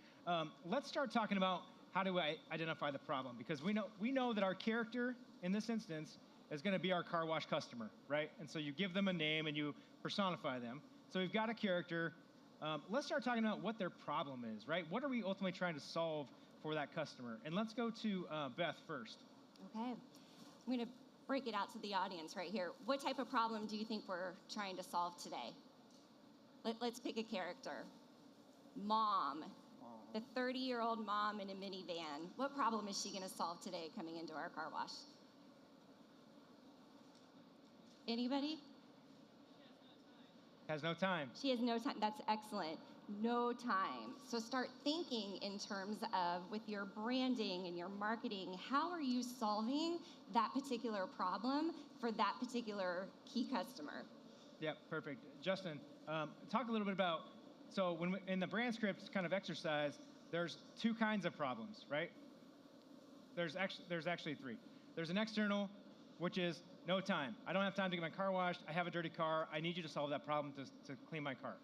Let's start talking about how do I identify the problem, because we know that our character in this instance is going to be our car wash customer, right? And so you give them a name and you personify them. So we've got a character. Let's start talking about what their problem is, right? What are we ultimately trying to solve for that customer? And let's go to Beth first. Okay. I'm going to break it out to the audience right here. What type of problem do you think we're trying to solve today? Let's pick a character. Mom. The 30-year-old mom in a minivan. What problem is she going to solve today coming into our car wash? Anybody? Has no time. She has no time. That's excellent. No time. So start thinking in terms of, with your branding and your marketing, how are you solving that particular problem for that particular key customer? Yeah, perfect. Justin, talk a little bit about, so when in the brand script kind of exercise, there's two kinds of problems, right? There's actually three. There's an external, which is no time. I don't have time to get my car washed. I have a dirty car. I need you to solve that problem to clean my car.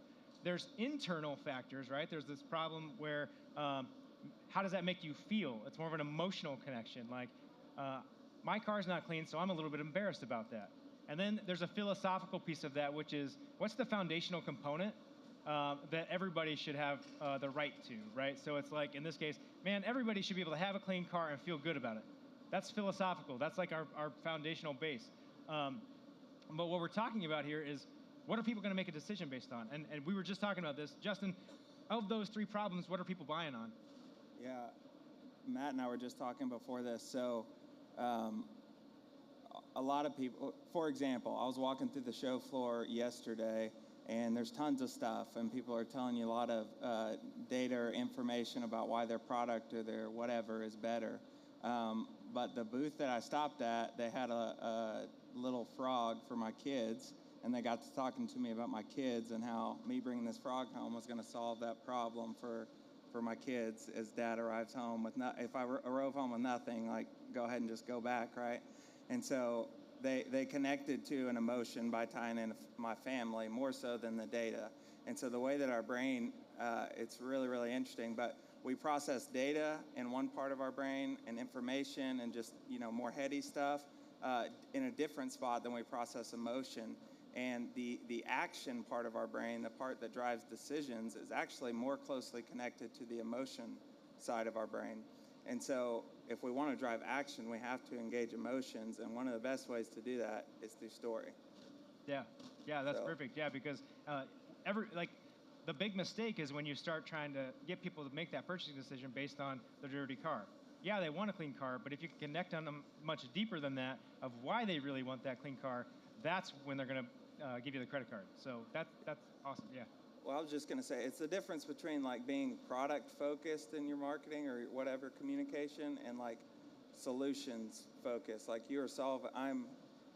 There's internal factors, right? There's this problem where how does that make you feel? It's more of an emotional connection. Like, my car's not clean, so I'm a little bit embarrassed about that. And then there's a philosophical piece of that, which is what's the foundational component that everybody should have the right to, right? So it's like, in this case, man, everybody should be able to have a clean car and feel good about it. That's philosophical. That's like our foundational base. But what we're talking about here is, what are people going to make a decision based on? And we were just talking about this. Justin, of those three problems, what are people buying on? Yeah, Matt and I were just talking before this. So a lot of people, for example, I was walking through the show floor yesterday, and there's tons of stuff, and people are telling you a lot of data or information about why their product or their whatever is better. But the booth that I stopped at, they had a little frog for my kids, and they got to talking to me about my kids and how me bringing this frog home was going to solve that problem for my kids as Dad arrives home with if I arrive home with nothing, like, go ahead and just go back, right? And so they connected to an emotion by tying in my family more so than the data. And so the way that our brain, it's really, really interesting, but we process data in one part of our brain and information and just, more heady stuff in a different spot than we process emotion. And the action part of our brain, the part that drives decisions, is actually more closely connected to the emotion side of our brain. And so if we want to drive action, we have to engage emotions. And one of the best ways to do that is through story. Yeah, that's perfect. Yeah, because the big mistake is when you start trying to get people to make that purchasing decision based on their dirty car. Yeah, they want a clean car, but if you can connect on them much deeper than that of why they really want that clean car, that's when they're going to give you the credit card. So that's awesome. Yeah. Well, I was just going to say, it's the difference between like being product focused in your marketing or whatever communication and like solutions focused. Like I'm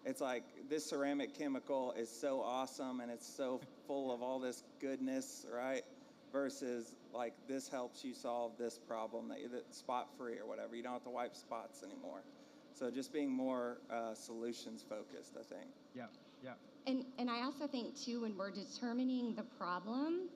it's like this ceramic chemical is so awesome and it's so full of all this goodness, right? Versus like this helps you solve this problem that's spot free or whatever. You don't have to wipe spots anymore. So just being more solutions focused, I think. Yeah, yeah. And I also think too, when we're determining the problem,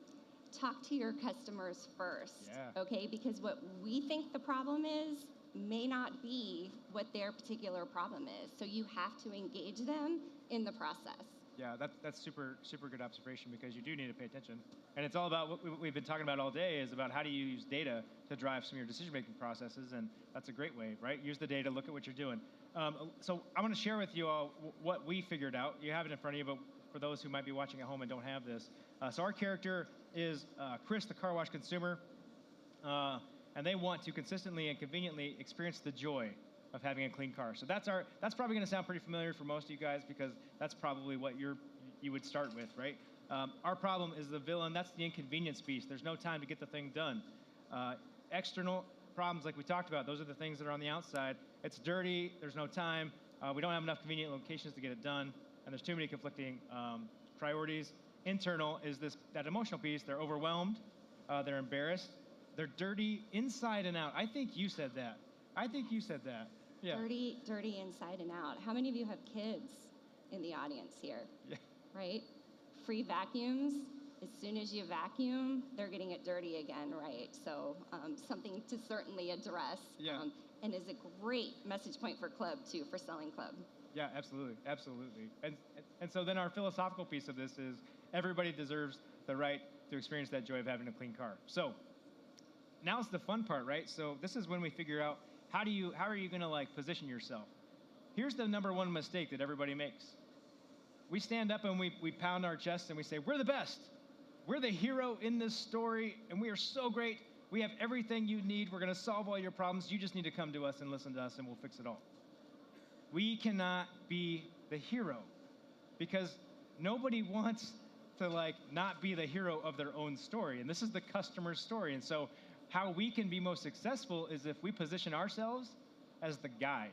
talk to your customers first. Yeah. Okay, because what we think the problem is may not be what their particular problem is. So you have to engage them in the process. Yeah, that's super good observation, because you do need to pay attention. And it's all about what we've been talking about all day, is about how do you use data to drive some of your decision-making processes, and that's a great way, right? Use the data, look at what you're doing. So I want to share with you all what we figured out. You have it in front of you, but for those who might be watching at home and don't have this. So our character is Chris, the car wash consumer, and they want to consistently and conveniently experience the joy of having a clean car. So that's probably going to sound pretty familiar for most of you guys, because that's probably what you would start with, right? Our problem is the villain. That's the inconvenience piece. There's no time to get the thing done. External problems, like we talked about, those are the things that are on the outside. It's dirty. There's no time. We don't have enough convenient locations to get it done, and there's too many conflicting priorities. Internal is that emotional piece. They're overwhelmed. They're embarrassed. They're dirty inside and out. I think you said that. Yeah. Dirty inside and out. How many of you have kids in the audience here? Yeah. Right? Free vacuums. As soon as you vacuum, they're getting it dirty again, right? So something to certainly address. Yeah. And is a great message point for Club, too, for Selling Club. Yeah, absolutely. And so then our philosophical piece of this is everybody deserves the right to experience that joy of having a clean car. So now's the fun part, right? So this is when we figure out how are you going to like position yourself? Here's the number one mistake that everybody makes. We stand up and we pound our chests and we say, we're the best. We're the hero in this story, and we are so great. We have everything you need. We're going to solve all your problems. You just need to come to us and listen to us, and we'll fix it all. We cannot be the hero, because nobody wants to like not be the hero of their own story, and this is the customer's story. And so how we can be most successful is if we position ourselves as the guide,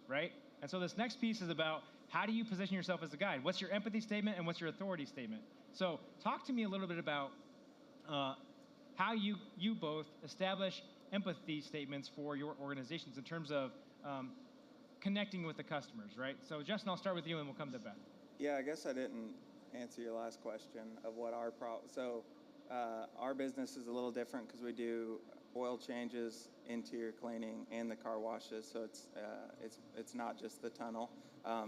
right? And so this next piece is about how do you position yourself as a guide? What's your empathy statement and what's your authority statement? So talk to me a little bit about how you both establish empathy statements for your organizations in terms of connecting with the customers, right? So Justin, I'll start with you and we'll come to Beth. Yeah, I guess I didn't answer your last question of what our problem. So our business is a little different because we do oil changes, interior cleaning, and the car washes. So it's not just the tunnel.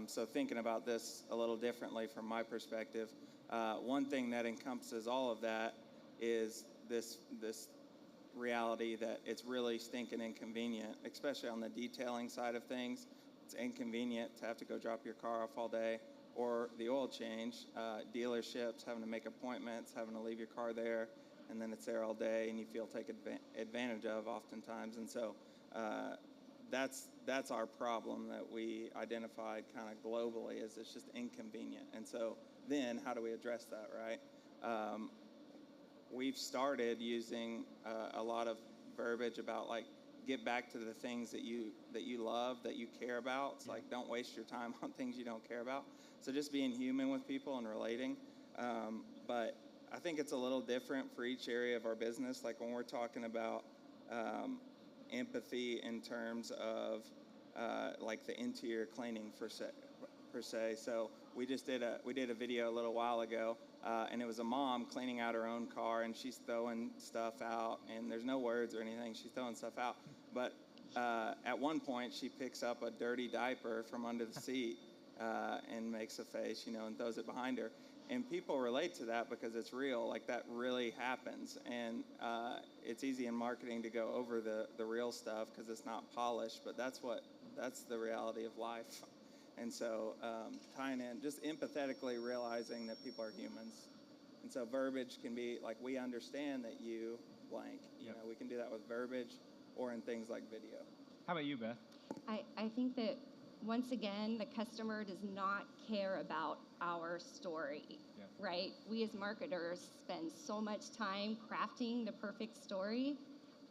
So thinking about this a little differently from my perspective, one thing that encompasses all of that is this reality that it's really stinking inconvenient, especially on the detailing side of things. It's inconvenient to have to go drop your car off all day, or the oil change, dealerships having to make appointments, having to leave your car there, and then it's there all day, and you feel taken advantage of oftentimes. And so that's our problem that we identified kind of globally, is it's just inconvenient. And so then how do we address that, right? We've started using a lot of verbiage about like, get back to the things that you love, that you care about. It's like, don't waste your time on things you don't care about. So just being human with people and relating. But I think it's a little different for each area of our business. Like when we're talking about empathy in terms of like the interior cleaning per se. So we did a video a little while ago, and it was a mom cleaning out her own car, and she's throwing stuff out, and there's no words or anything. She's throwing stuff out. But at one point, she picks up a dirty diaper from under the seat and makes a face, and throws it behind her. And people relate to that because it's real. Like, that really happens. And it's easy in marketing to go over the real stuff because it's not polished, but that's the reality of life. And so tying in, just empathetically realizing that people are humans. And so verbiage can be like, we understand that you blank. We can do that with verbiage or in things like video. How about you, Beth? I think that, once again, the customer does not care about our story, right? We as marketers spend so much time crafting the perfect story,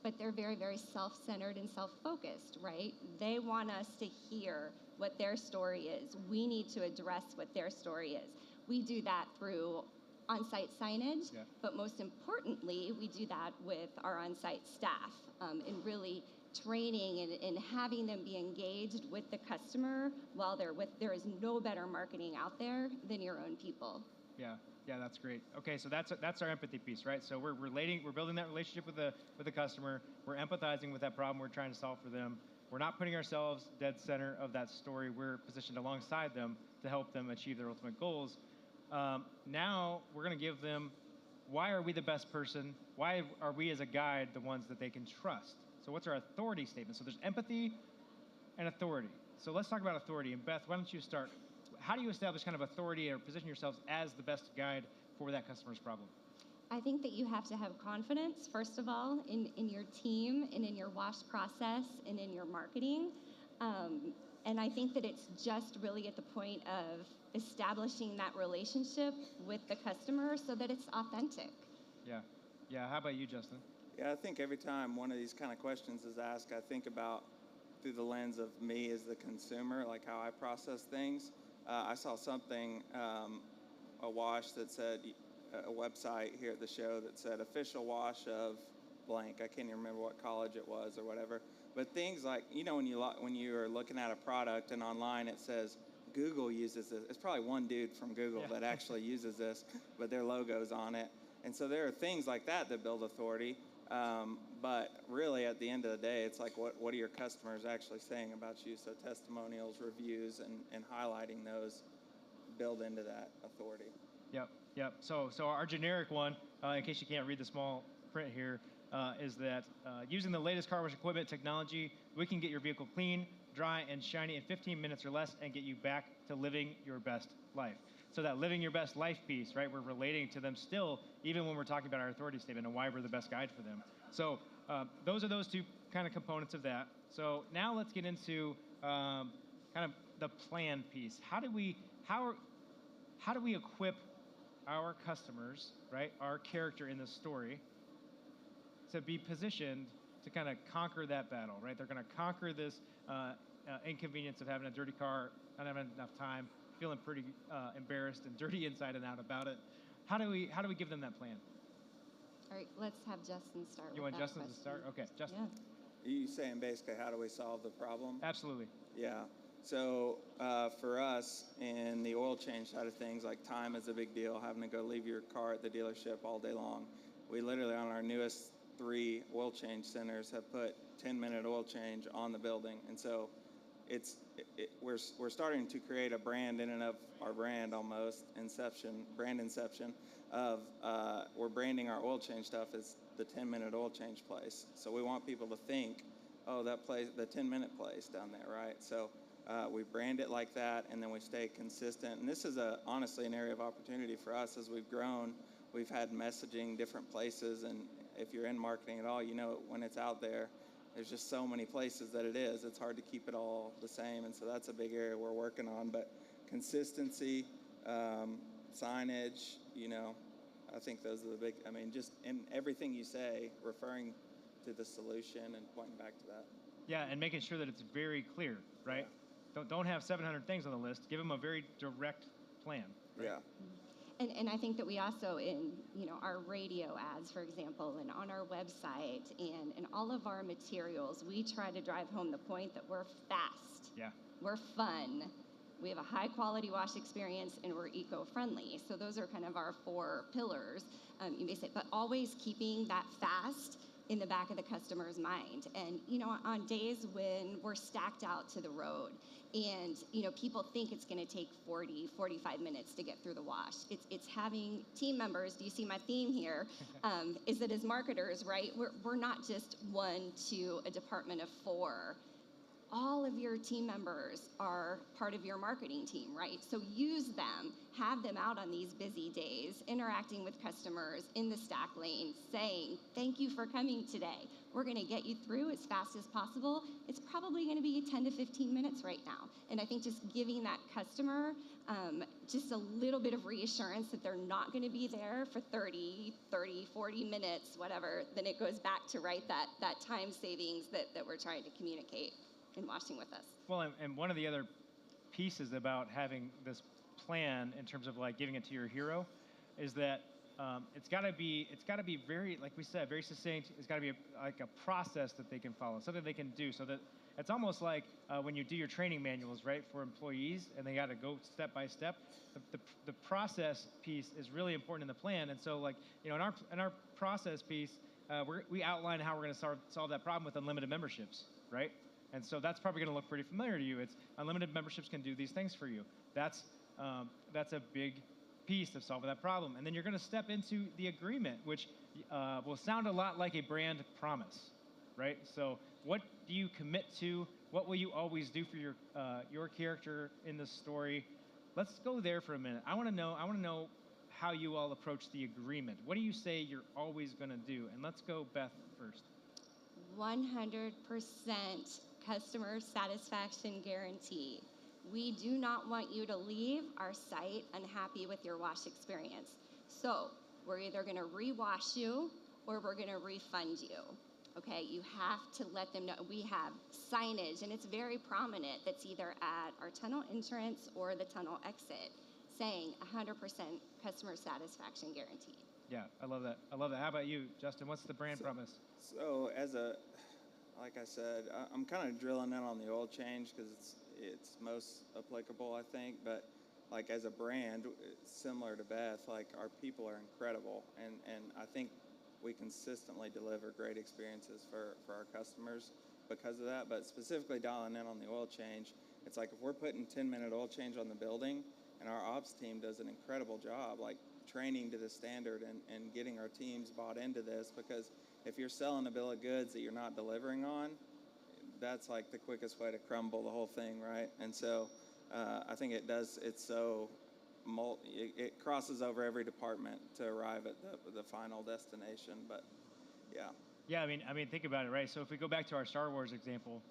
but they're very, very self-centered and self-focused, right? They want us to hear what their story is. We need to address what their story is. We do that through on-site signage, but most importantly, we do that with our on-site staff and really training and having them be engaged with the customer while they're with. There is no better marketing out there than your own people. Yeah, that's great. Okay, so that's our empathy piece, right? So we're building that relationship with the customer. We're empathizing with that problem we're trying to solve for them. We're not putting ourselves dead center of that story. We're positioned alongside them to help them achieve their ultimate goals. Now we're going to give them, why are we the best person? Why are we as a guide the ones that they can trust? So what's our authority statement? So there's empathy and authority. So let's talk about authority. And Beth, why don't you start? How do you establish kind of authority or position yourselves as the best guide for that customer's problem? I think that you have to have confidence, first of all, in your team and in your wash process and in your marketing. And I think that it's just really at the point of establishing that relationship with the customer so that it's authentic. Yeah. How about you, Justin? Yeah, I think every time one of these kind of questions is asked, I think about through the lens of me as the consumer, like how I process things. I saw something, a wash that said, a website here at the show that said official wash of blank. I can't even remember what college it was or whatever. But things like, when you are looking at a product and online it says Google uses this. It's probably one dude from Google that actually uses this, but their logo's on it. And so there are things like that build authority. But really, at the end of the day, it's like, what are your customers actually saying about you? So testimonials, reviews, and highlighting those build into that authority. Yep. So our generic one, in case you can't read the small print here, is that using the latest car wash equipment technology, we can get your vehicle clean, dry, and shiny in 15 minutes or less and get you back to living your best life. So that living your best life piece, right, we're relating to them still, even when we're talking about our authority statement and why we're the best guide for them. So those are those two kind of components of that. So now let's get into kind of the plan piece. How do we equip our customers, right, our character in the story, to be positioned to kind of conquer that battle, right? They're going to conquer this inconvenience of having a dirty car, not having enough time, feeling pretty embarrassed and dirty inside and out about it. How do we give them that plan? All right, let's have Justin start. You want Justin to start? Okay, Justin. Yeah. You saying basically how do we solve the problem? Absolutely. Yeah. So for us in the oil change side of things, like time is a big deal, having to go leave your car at the dealership all day long. We literally on our newest 3 oil change centers have put 10-minute oil change on the building. And so we're starting to create a brand in and of our brand almost, brand inception of we're branding our oil change stuff as the 10-minute oil change place. So we want people to think, oh, that place, the 10-minute place down there, right? So we brand it like that, and then we stay consistent. And this is honestly an area of opportunity for us as we've grown. We've had messaging different places, and if you're in marketing at all, you know when it's out there, there's just so many places that it is. It's hard to keep it all the same, and so that's a big area we're working on. But consistency, signage, I think those are the big, just in everything you say, referring to the solution and pointing back to that. Yeah, and making sure that it's very clear, right? Yeah. Don't have 700 things on the list. Give them a very direct plan. Right? Yeah. And I think that we also, in our radio ads, for example, and on our website and in all of our materials, we try to drive home the point that we're fast. Yeah. We're fun. We have a high quality wash experience, and we're eco-friendly. So those are kind of our 4 pillars, you may say, but always keeping that fast in the back of the customer's mind. And, on days when we're stacked out to the road and, people think it's going to take 40, 45 minutes to get through the wash. It's having team members. Do you see my theme here? Is that as marketers, right, we're not just 1 to a department of 4. All of your team members are part of your marketing team, right? So use them, have them out on these busy days, interacting with customers in the stack lane, saying, thank you for coming today. We're gonna get you through as fast as possible. It's probably gonna be 10 to 15 minutes right now. And I think just giving that customer just a little bit of reassurance that they're not gonna be there for 30, 40 minutes, whatever, then it goes back to, right, that time savings that we're trying to communicate in washing with us. Well, and one of the other pieces about having this plan in terms of like giving it to your hero is that it's got to be very, like we said, very succinct. It's got to be like a process that they can follow, something they can do, so that it's almost like when you do your training manuals, right, for employees, and they got to go step by step. The process piece is really important in the plan, and so like in our process piece, we outline how we're going to solve that problem with unlimited memberships, right? And so that's probably going to look pretty familiar to you. It's unlimited memberships can do these things for you. That's a big piece of solving that problem. And then you're going to step into the agreement, which will sound a lot like a brand promise, right? So what do you commit to? What will you always do for your character in the story? Let's go there for a minute. I want to know how you all approach the agreement. What do you say you're always going to do? And let's go Beth first. 100% customer satisfaction guarantee. We do not want you to leave our site unhappy with your wash experience. So we're either going to rewash you or we're going to refund you. Okay, you have to let them know. We have signage, and it's very prominent, that's either at our tunnel entrance or the tunnel exit, saying 100% customer satisfaction guarantee. Yeah, I love that. How about you, Justin? What's the brand promise? So like I said, I'm kind of drilling in on the oil change because it's most applicable, I think. But like as a brand, similar to Beth, like our people are incredible, and I think we consistently deliver great experiences for our customers because of that. But specifically dialing in on the oil change, it's like if we're putting 10-minute oil change on the building, and our ops team does an incredible job, like training to the standard and getting our teams bought into this, because if you're selling a bill of goods that you're not delivering on, that's like the quickest way to crumble the whole thing, right? And so I think it crosses over every department to arrive at the final destination. But yeah. Yeah, I mean, think about it, right? So if we go back to our Star Wars example,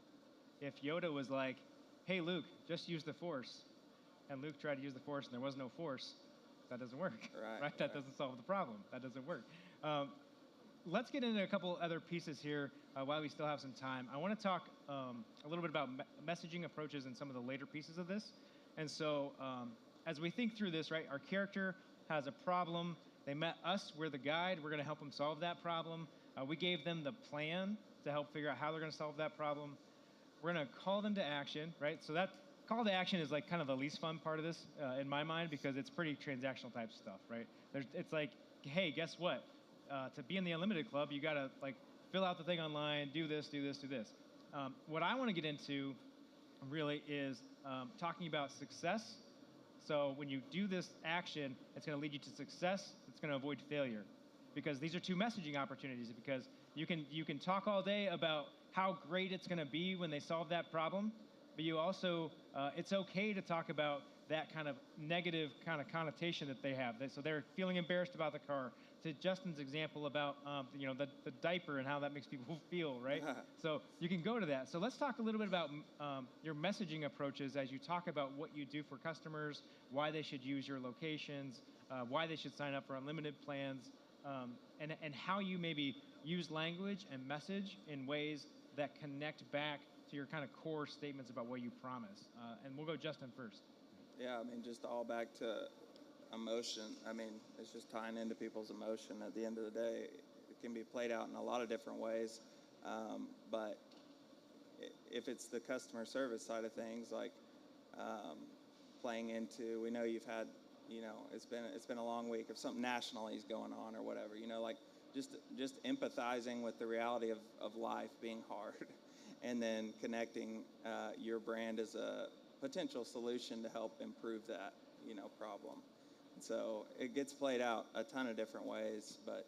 if Yoda was like, "Hey, Luke, just use the Force," and Luke tried to use the Force and there was no Force, that doesn't work, right? That doesn't solve the problem. That doesn't work. Let's get into a couple other pieces here while we still have some time. I want to talk a little bit about messaging approaches and some of the later pieces of this. And so as we think through this, right, our character has a problem. They met us. We're the guide. We're going to help them solve that problem. We gave them the plan to help figure out how they're going to solve that problem. We're going to call them to action, right? So that call to action is like kind of the least fun part of this in my mind, because it's pretty transactional type stuff, right? It's like, hey, guess what? To be in the Unlimited Club, you got to like fill out the thing online, do this, do this, do this. What I want to get into really is talking about success. So when you do this action, it's going to lead you to success. It's going to avoid failure, because these are two messaging opportunities. Because you can talk all day about how great it's going to be when they solve that problem, but you also it's okay to talk about that kind of negative kind of connotation that they have. So they're feeling embarrassed about the car. To Justin's example about the diaper and how that makes people feel, right? So you can go to that. So let's talk a little bit about your messaging approaches as you talk about what you do for customers, why they should use your locations, why they should sign up for unlimited plans, and how you maybe use language and message in ways that connect back to your kind of core statements about what you promise. And we'll go Justin first. Yeah, I mean, just all back to emotion. I mean, it's just tying into people's emotion. At the end of the day, it can be played out in a lot of different ways. But if it's the customer service side of things, like playing into, we know you've had, it's been a long week. If something nationally is going on or whatever, like just empathizing with the reality of life being hard, and then connecting your brand as a potential solution to help improve that, problem. So it gets played out a ton of different ways, but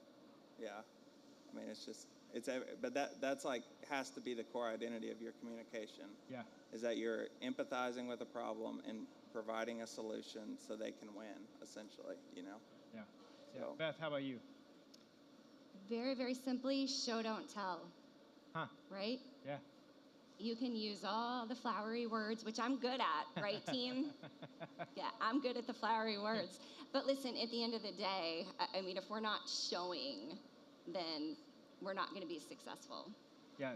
yeah, I mean, but that's like, has to be the core identity of your communication. Yeah. Is that you're empathizing with a problem and providing a solution so they can win, essentially, Yeah. So. Beth, how about you? Very, very simply, show, don't tell. Huh. Right? Yeah. You can use all the flowery words, which I'm good at, right, team? Yeah, I'm good at the flowery words. But listen, at the end of the day, I mean, if we're not showing, then we're not going to be successful. Yeah,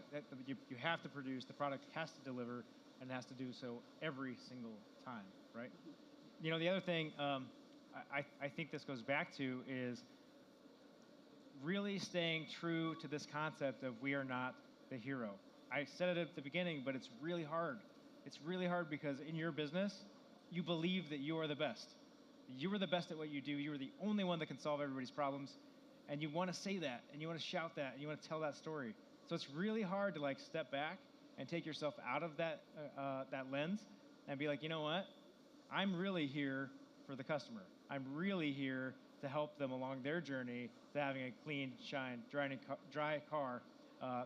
you have to produce. The product has to deliver. and it has to do so every single time, right? You know, the other thing I think this goes back to is really staying true to this concept of we are not the hero. I said it at the beginning, but it's really hard. It's really hard because in your business, you believe that you are the best. You are the best at what you do. You are the only one that can solve everybody's problems. And you want to say that, and you want to shout that, and you want to tell that story. So it's really hard to like step back and take yourself out of that lens and be like, you know what? I'm really here for the customer. I'm really here to help them along their journey to having a clean, shine, dry car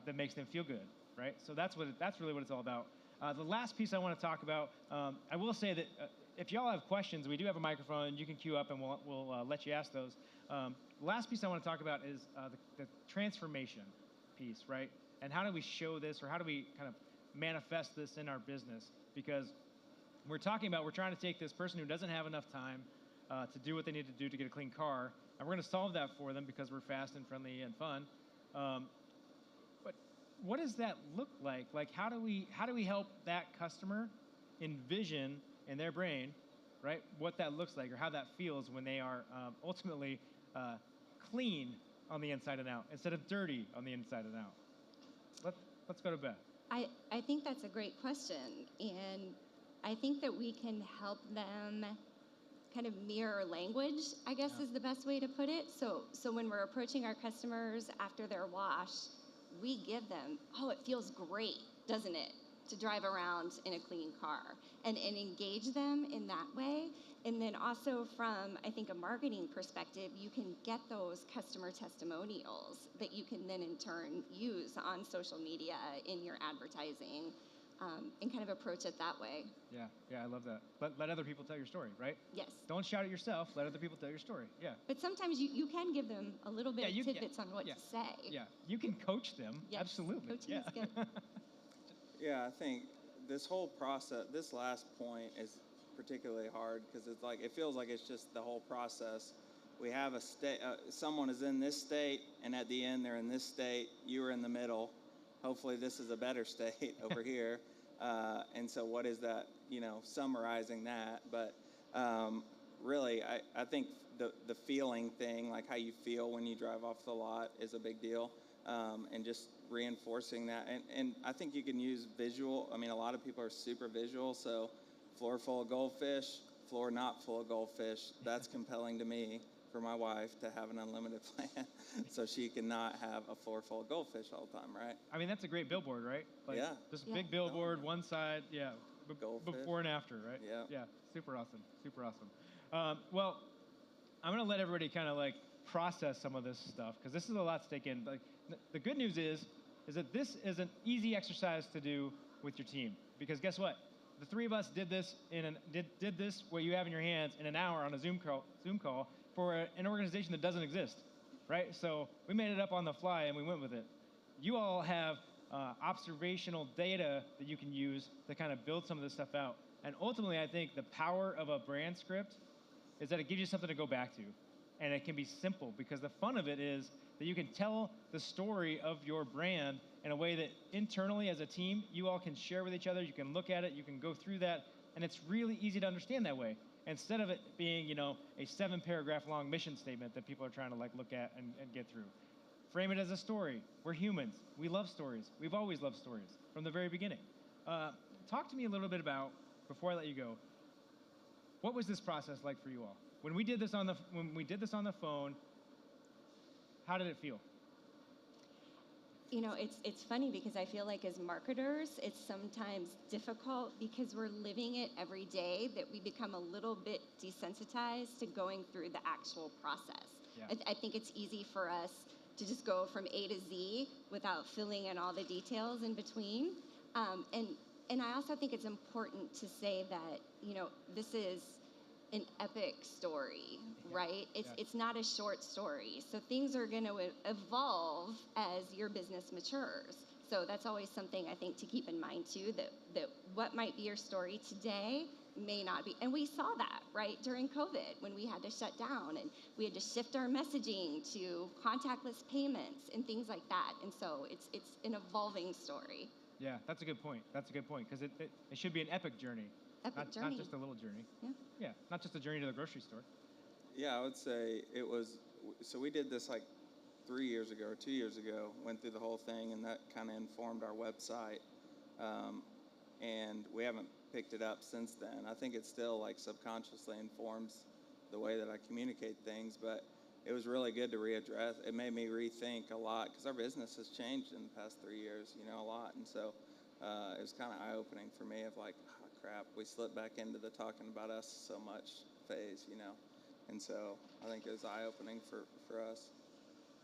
that makes them feel good, right? So that's really what it's all about. The last piece I want to talk about, I will say that if y'all have questions, we do have a microphone. You can queue up, and we'll let you ask those. The last piece I want to talk about is the transformation piece, right? And how do we show this, or how do we kind of manifest this in our business? Because we're trying to take this person who doesn't have enough time to do what they need to do to get a clean car, and we're going to solve that for them because we're fast and friendly and fun. But what does that look like? Like, how do we help that customer envision in their brain, right, what that looks like or how that feels when they are ultimately clean on the inside and out instead of dirty on the inside and out? Let's go to Beth. I think that's a great question, and I think that we can help them kind of mirror language, I guess is the best way to put it. So when we're approaching our customers after their wash, we give them, oh, it feels great, doesn't it, to drive around in a clean car, and engage them in that way. And then also from, I think, a marketing perspective, you can get those customer testimonials that you can then in turn use on social media, in your advertising, and kind of approach it that way. Yeah, I love that. Let other people tell your story, right? Yes. Don't shout it yourself. Let other people tell your story. Yeah. But sometimes you can give them a little bit of tidbits on what to say. Yeah, you can coach them. Yes. Absolutely. Coaching is good. Yeah, I think this whole process, this last point is particularly hard because it's like, it feels like it's just the whole process. We have a state, someone is in this state, and at the end they're in this state. You are in the middle. Hopefully this is a better state over here. And so what is that, summarizing that. But really, I think the feeling thing, like how you feel when you drive off the lot, is a big deal. And just reinforcing that. And I think you can use visual. I mean, a lot of people are super visual. So floor full of goldfish, floor not full of goldfish. That's compelling to me for my wife to have an unlimited plan so she can not have a floor full of goldfish all the time, right? I mean, that's a great billboard, right? Like, yeah. Just a big billboard, one side, goldfish. Before and after, right? Yeah. Yeah, super awesome, super awesome. Well, I'm gonna let everybody kind of like process some of this stuff because this is a lot to take in. Like, the good news is that this is an easy exercise to do with your team, because guess what? The three of us did this did this what you have in your hands in an hour on a Zoom call for an organization that doesn't exist, right? So we made it up on the fly and we went with it. You all have observational data that you can use to kind of build some of this stuff out. And ultimately, I think the power of a brand script is that it gives you something to go back to. And it can be simple, because the fun of it is that you can tell the story of your brand in a way that internally as a team, you all can share with each other. You can look at it, you can go through that, and it's really easy to understand that way. Instead of it being, a 7-paragraph long mission statement that people are trying to look at and get through. Frame it as a story. We're humans. We love stories. We've always loved stories from the very beginning. Talk to me a little bit about, before I let you go, what was this process like for you all? When we did this on the phone, how did it feel? It's funny because I feel like as marketers, it's sometimes difficult because we're living it every day that we become a little bit desensitized to going through the actual process. Yeah. I think it's easy for us to just go from A to Z without filling in all the details in between. And I also think it's important to say that, this is an epic story, right? It's not a short story. So things are going to evolve as your business matures. So that's always something I think to keep in mind too, that what might be your story today may not be. And we saw that, right, during COVID when we had to shut down and we had to shift our messaging to contactless payments and things like that. And so it's an evolving story. Yeah, that's a good point. That's a good point because it should be an epic journey. Epic Not just a little journey. Yeah. Yeah, not just a journey to the grocery store. Yeah, I would say it was. So we did this like 3 years ago or 2 years ago. Went through the whole thing, and that kind of informed our website. And we haven't picked it up since then. I think it still like subconsciously informs the way that I communicate things, but it was really good to readdress. It made me rethink a lot because our business has changed in the past 3 years, a lot. And so it was kind of eye-opening for me of like, oh, crap, we slipped back into the talking about us so much phase, And so I think it was eye-opening for us.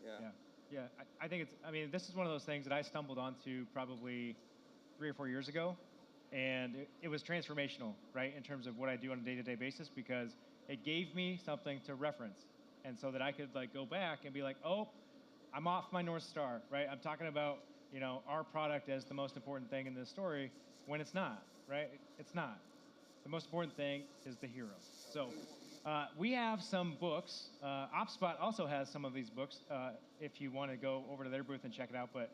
Yeah. I think this is one of those things that I stumbled onto probably 3 or 4 years ago. And it was transformational, right, in terms of what I do on a day-to-day basis because it gave me something to reference. And so that I could like go back and be like, oh, I'm off my North Star, right? I'm talking about, our product as the most important thing in this story when it's not, right? It's not. The most important thing is the hero. So we have some books. OpSpot also has some of these books if you want to go over to their booth and check it out. But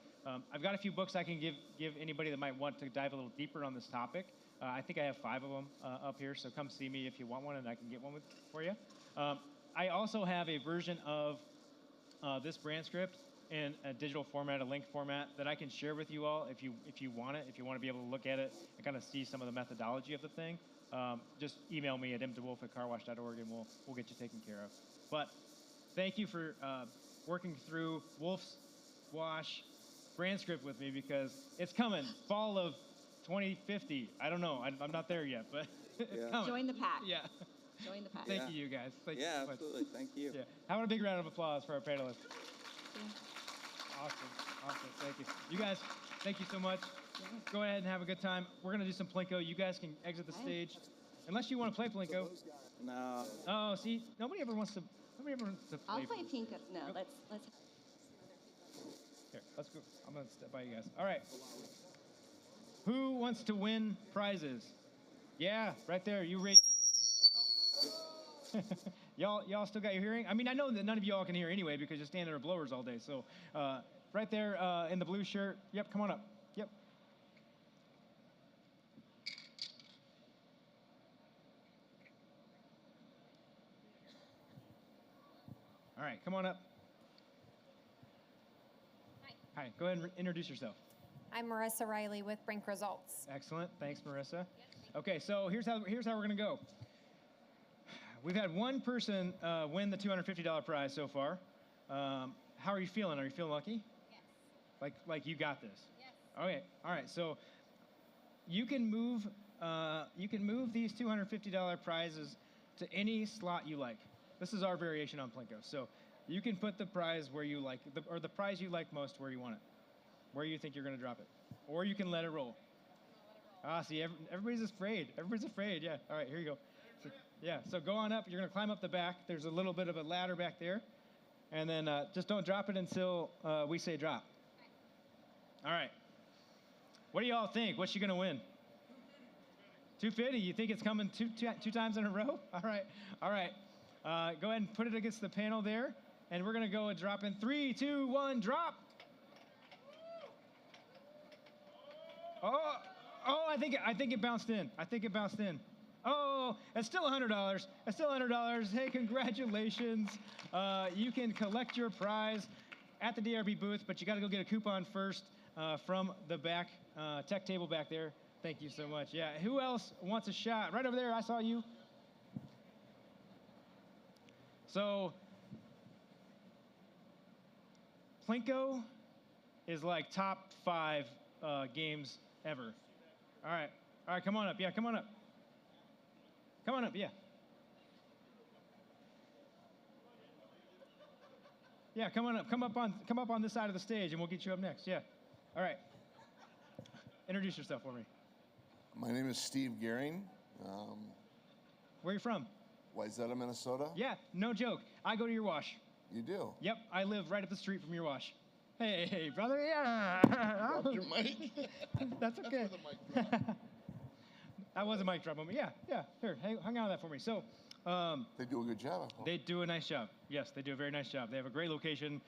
I've got a few books I can give anybody that might want to dive a little deeper on this topic. I think I have 5 of them up here, so come see me if you want one, and I can get one for you. I also have a version of this brand script in a digital format, a link format that I can share with you all if you want it, if you want to be able to look at it and kind of see some of the methodology of the thing. Just email me at mdewolf@carwash.org and we'll get you taken care of. But thank you for working through Wolf's Wash brand script with me because it's coming, fall of 2050. I don't know. I'm not there yet, but it's coming. Join the pack. Yeah. Join the pack. Thank you guys. Thank you so much. Absolutely. Thank you. Yeah. How about a big round of applause for our panelists? Awesome. Thank you. You guys, thank you so much. Go ahead and have a good time. We're going to do some Plinko. You guys can exit the stage. Unless you want to play Plinko. No. Oh, see, nobody ever wants to play. I'll play pink. No, let's. Here, let's go. I'm going to step by you guys. All right. Who wants to win prizes? Yeah, right there. You rate. Y'all still got your hearing? I mean, I know that none of y'all can hear anyway because you're standing under blowers all day. So right there in the blue shirt. Yep, come on up. Yep. All right, come on up. Hi, go ahead and introduce yourself. I'm Marissa Riley with Brink Results. Excellent, thanks, Marissa. Okay, so here's how we're gonna go. We've had one person win the $250 prize so far. How are you feeling? Are you feeling lucky? Yes. Like you got this? Yes. Okay, all right, so you can move these $250 prizes to any slot you like. This is our variation on Plinko. So you can put the prize where you like, or the prize you like most where you want it, where you think you're going to drop it. Or you can let it roll. See, everybody's afraid. Everybody's afraid, yeah. All right, here you go. So go on up. You're going to climb up the back. There's a little bit of a ladder back there. And then just don't drop it until we say drop. All right. What do y'all think? What's she going to win? 250? You think it's coming two times in a row? All right. Go ahead and put it against the panel there. And we're going to go and drop in 3, 2, 1, drop. Oh, I think it bounced in. Oh, it's still $100. Hey, congratulations. You can collect your prize at the DRB booth, but you got to go get a coupon first from the back tech table back there. Thank you so much. Yeah, who else wants a shot? Right over there, I saw you. So, Plinko is like top 5 games ever. All right, come on up. Yeah, come on up. Yeah. Yeah, come on up. Come up on this side of the stage, and we'll get you up next. Yeah. All right. Introduce yourself for me. My name is Steve Gehring. Where are you from? Wayzata, Minnesota. Yeah, no joke. I go to your wash. You do? Yep, I live right up the street from your wash. Hey, brother. Yeah. Dropped your mic. That's okay. That was a mic drop moment. Yeah. Here, hang on to that for me. So, they do a good job. They do a nice job. Yes, they do a very nice job. They have a great location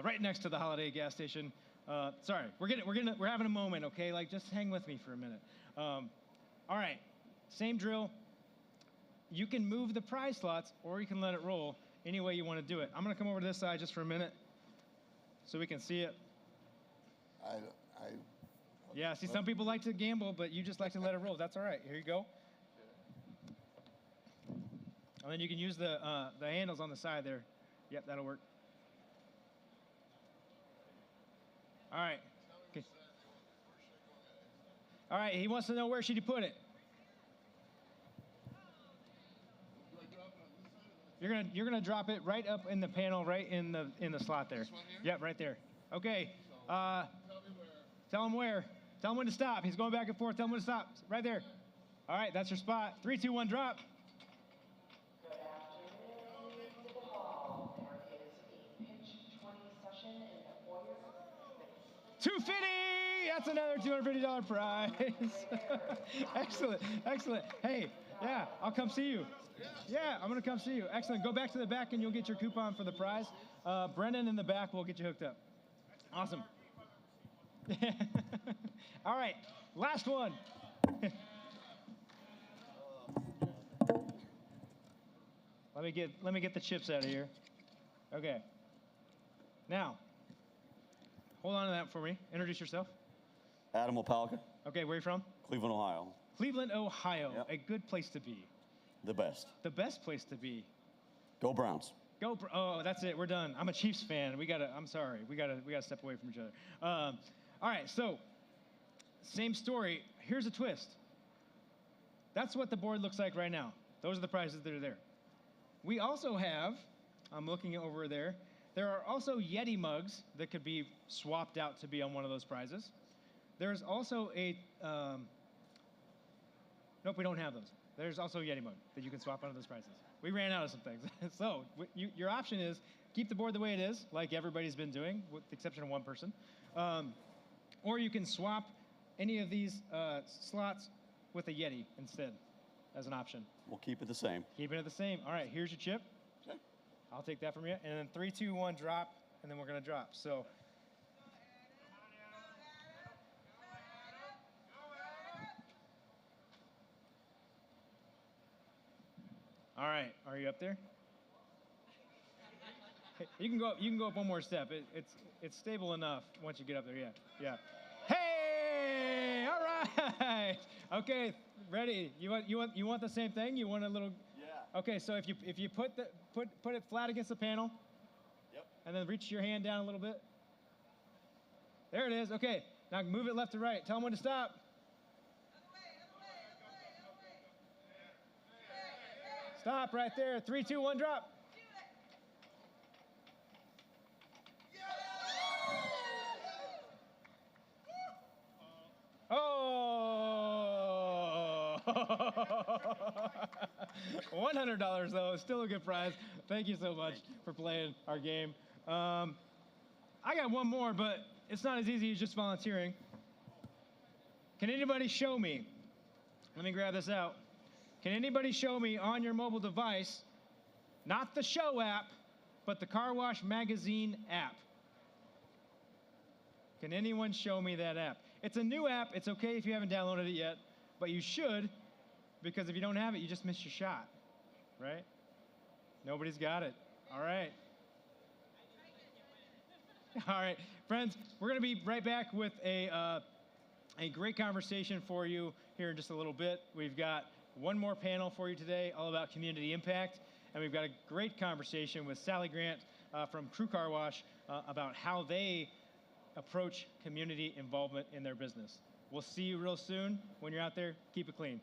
right next to the Holiday gas station. Sorry, we're having a moment, okay? Like, just hang with me for a minute. All right, same drill. You can move the prize slots, or you can let it roll any way you want to do it. I'm gonna come over to this side just for a minute, so we can see it. Yeah, see, some people like to gamble, but you just like to let it roll. That's all right. Here you go. And then you can use the handles on the side there. Yep, that'll work. All right. Okay. All right, he wants to know where should he put it. You're gonna drop it right up in the panel, right in the slot there. Yep, right there. Okay. Tell him where. Tell him when to stop. He's going back and forth. Tell him when to stop. Right there. All right, that's your spot. 3, 2, 1, drop. $250. That's another $250 prize. Excellent, excellent. Hey, yeah, I'll come see you. Yeah, I'm gonna come see you. Excellent. Go back to the back and you'll get your coupon for the prize. Brennan in the back will get you hooked up. Awesome. All right, last one. Let me get the chips out of here. Okay. Now, hold on to that for me. Introduce yourself. Adam Opalka. Okay, where are you from? Cleveland, Ohio. Cleveland, Ohio. Yep. A good place to be. The best. The best place to be. Go Browns. Oh, that's it. We're done. I'm a Chiefs fan. I'm sorry. We gotta step away from each other. All right. So, same story. Here's a twist. That's what the board looks like right now. Those are the prizes that are there. We also have. I'm looking over there. There are also Yeti mugs that could be swapped out to be on one of those prizes. There's also a. Nope, we don't have those. There's also a Yeti mug that you can swap out of those prizes. We ran out of some things. So your option is keep the board the way it is, like everybody's been doing, with the exception of one person. Or you can swap any of these slots with a Yeti instead as an option. We'll keep it the same. Keeping it the same. All right, here's your chip. Okay. I'll take that from you. And then 3, 2, 1, drop, and then we're going to drop. So. All right, are you up there? You can go up one more step. It's stable enough once you get up there. Yeah. Hey! All right. Okay, ready. You want the same thing? You want a little? Yeah. Okay, so if you put it flat against the panel. Yep. And then reach your hand down a little bit. There it is. Okay. Now move it left to right. Tell them when to stop. Stop right there. 3, 2, 1, drop. Oh! $100 though, still a good prize. Thank you so much for playing our game. I got one more, but it's not as easy as just volunteering. Can anybody show me? Let me grab this out. Can anybody show me on your mobile device, not the show app, but the Car Wash Magazine app? Can anyone show me that app? It's a new app. It's okay if you haven't downloaded it yet, but you should, because if you don't have it, you just missed your shot, right? Nobody's got it. All right. All right, friends, we're going to be right back with a great conversation for you here in just a little bit. We've got one more panel for you today, all about community impact, and we've got a great conversation with Sally Grant from Crew Car Wash about how they approach community involvement in their business. We'll see you real soon. When you're out there, keep it clean.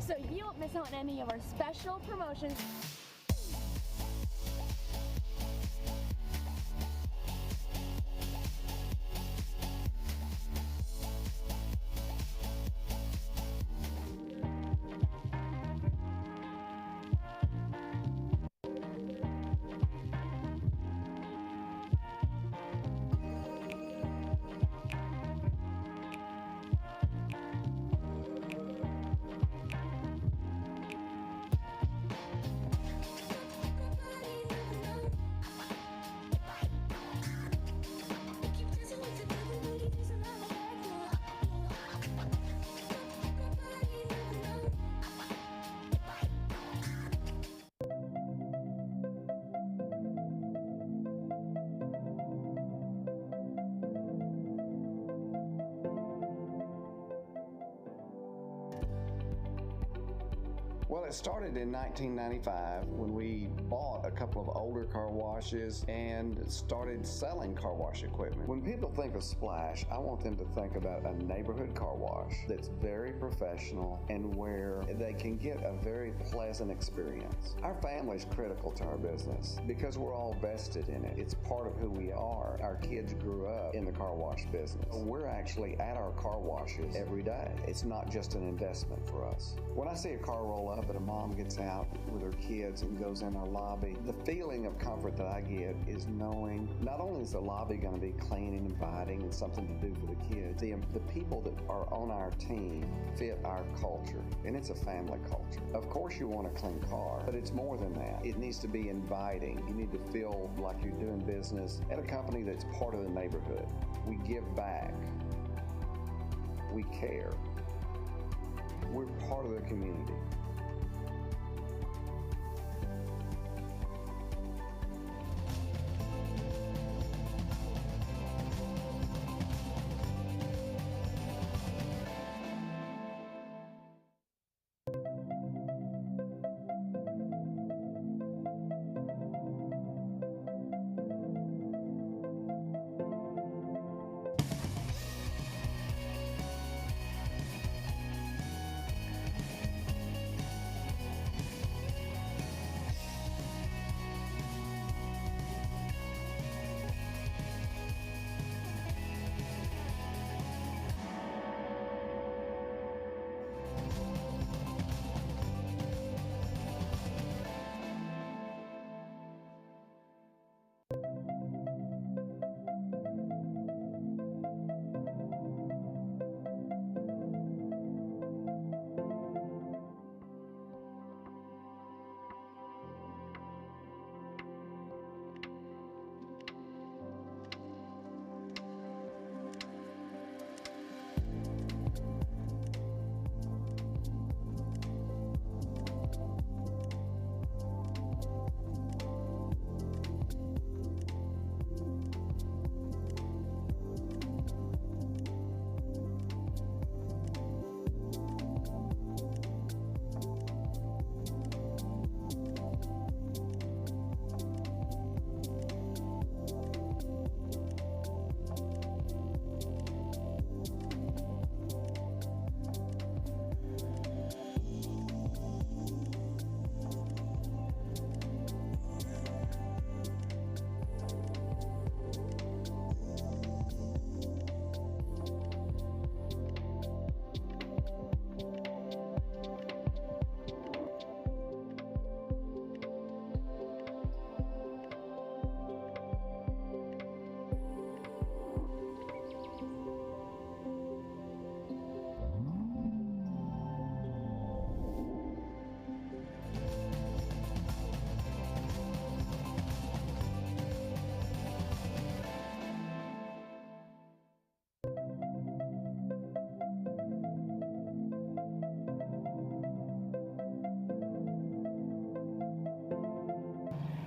so you won't miss out on any of our special promotions. Well, it started in 1995 when we bought a couple of older car washes and started selling car wash equipment. When people think of Splash, I want them to think about a neighborhood car wash that's very professional and where they can get a very pleasant experience. Our family's critical to our business because we're all vested in it. It's part of who we are. Our kids grew up in the car wash business. We're actually at our car washes every day. It's not just an investment for us. When I see a car roll up and a mom gets out with her kids and goes in our lobby, the feeling of comfort that I get is knowing not only is the lobby going to be clean and inviting and something to do for the kids, the people that are on our team fit our culture, and it's a family culture. Of course you want a clean car, but it's more than that. It needs to be inviting. You need to feel like you're doing business at a company that's part of the neighborhood. We give back. We care. We're part of the community.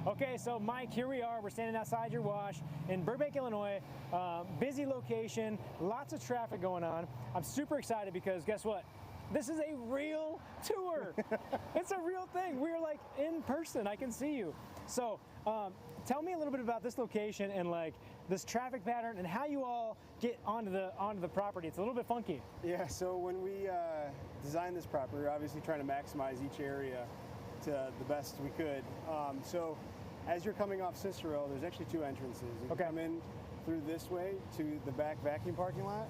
Okay, so Mike, here we are. We're standing outside your wash in Burbank, Illinois. Busy location, lots of traffic going on. I'm super excited because guess what? This is a real tour. It's a real thing. We're like in person. I can see you. So tell me a little bit about this location and like this traffic pattern and how you all get onto the property. It's a little bit funky. Yeah, so when we designed this property, we were obviously trying to maximize each area to the best we could. So as you're coming off Cicero, there's actually two entrances. You can come in through this way to the back vacuum parking lot,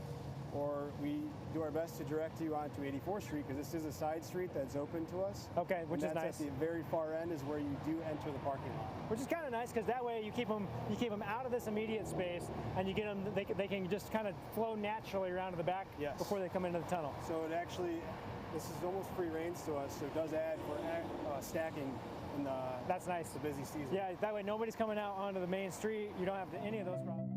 or we do our best to direct you onto 84th Street because this is a side street that's open to us. Okay, which is nice. At the very far end is where you do enter the parking lot. Which is kind of nice because that way you keep them out of this immediate space and you get them. They can just kind of flow naturally around to the back before they come into the tunnel. So it actually, this is almost free range to us. So it does add for stacking. That's nice. The busy season. Yeah, that way nobody's coming out onto the main street. You don't have any of those problems.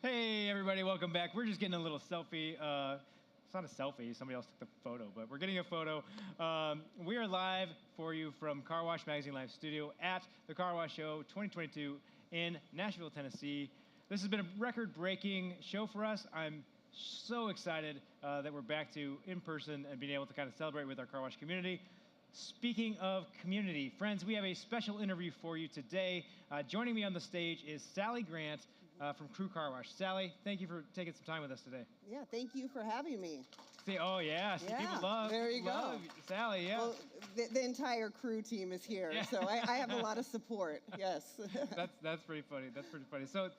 Hey, everybody, welcome back. We're just getting a little selfie. It's not a selfie. Somebody else took the photo, but we're getting a photo. We are live for you from Car Wash Magazine Live Studio at the Car Wash Show 2022 in Nashville, Tennessee. This has been a record-breaking show for us. I'm so excited that we're back to in person and being able to kind of celebrate with our car wash community. Speaking of community, friends, we have a special interview for you today. Joining me on the stage is Sally Grant from Crew Car Wash. Sally, thank you for taking some time with us today. Yeah, thank you for having me. See, oh yeah, see, people love, there you love go. Sally, yeah. Well, the entire crew team is here, so I have a lot of support, yes. That's pretty funny, that's pretty funny. So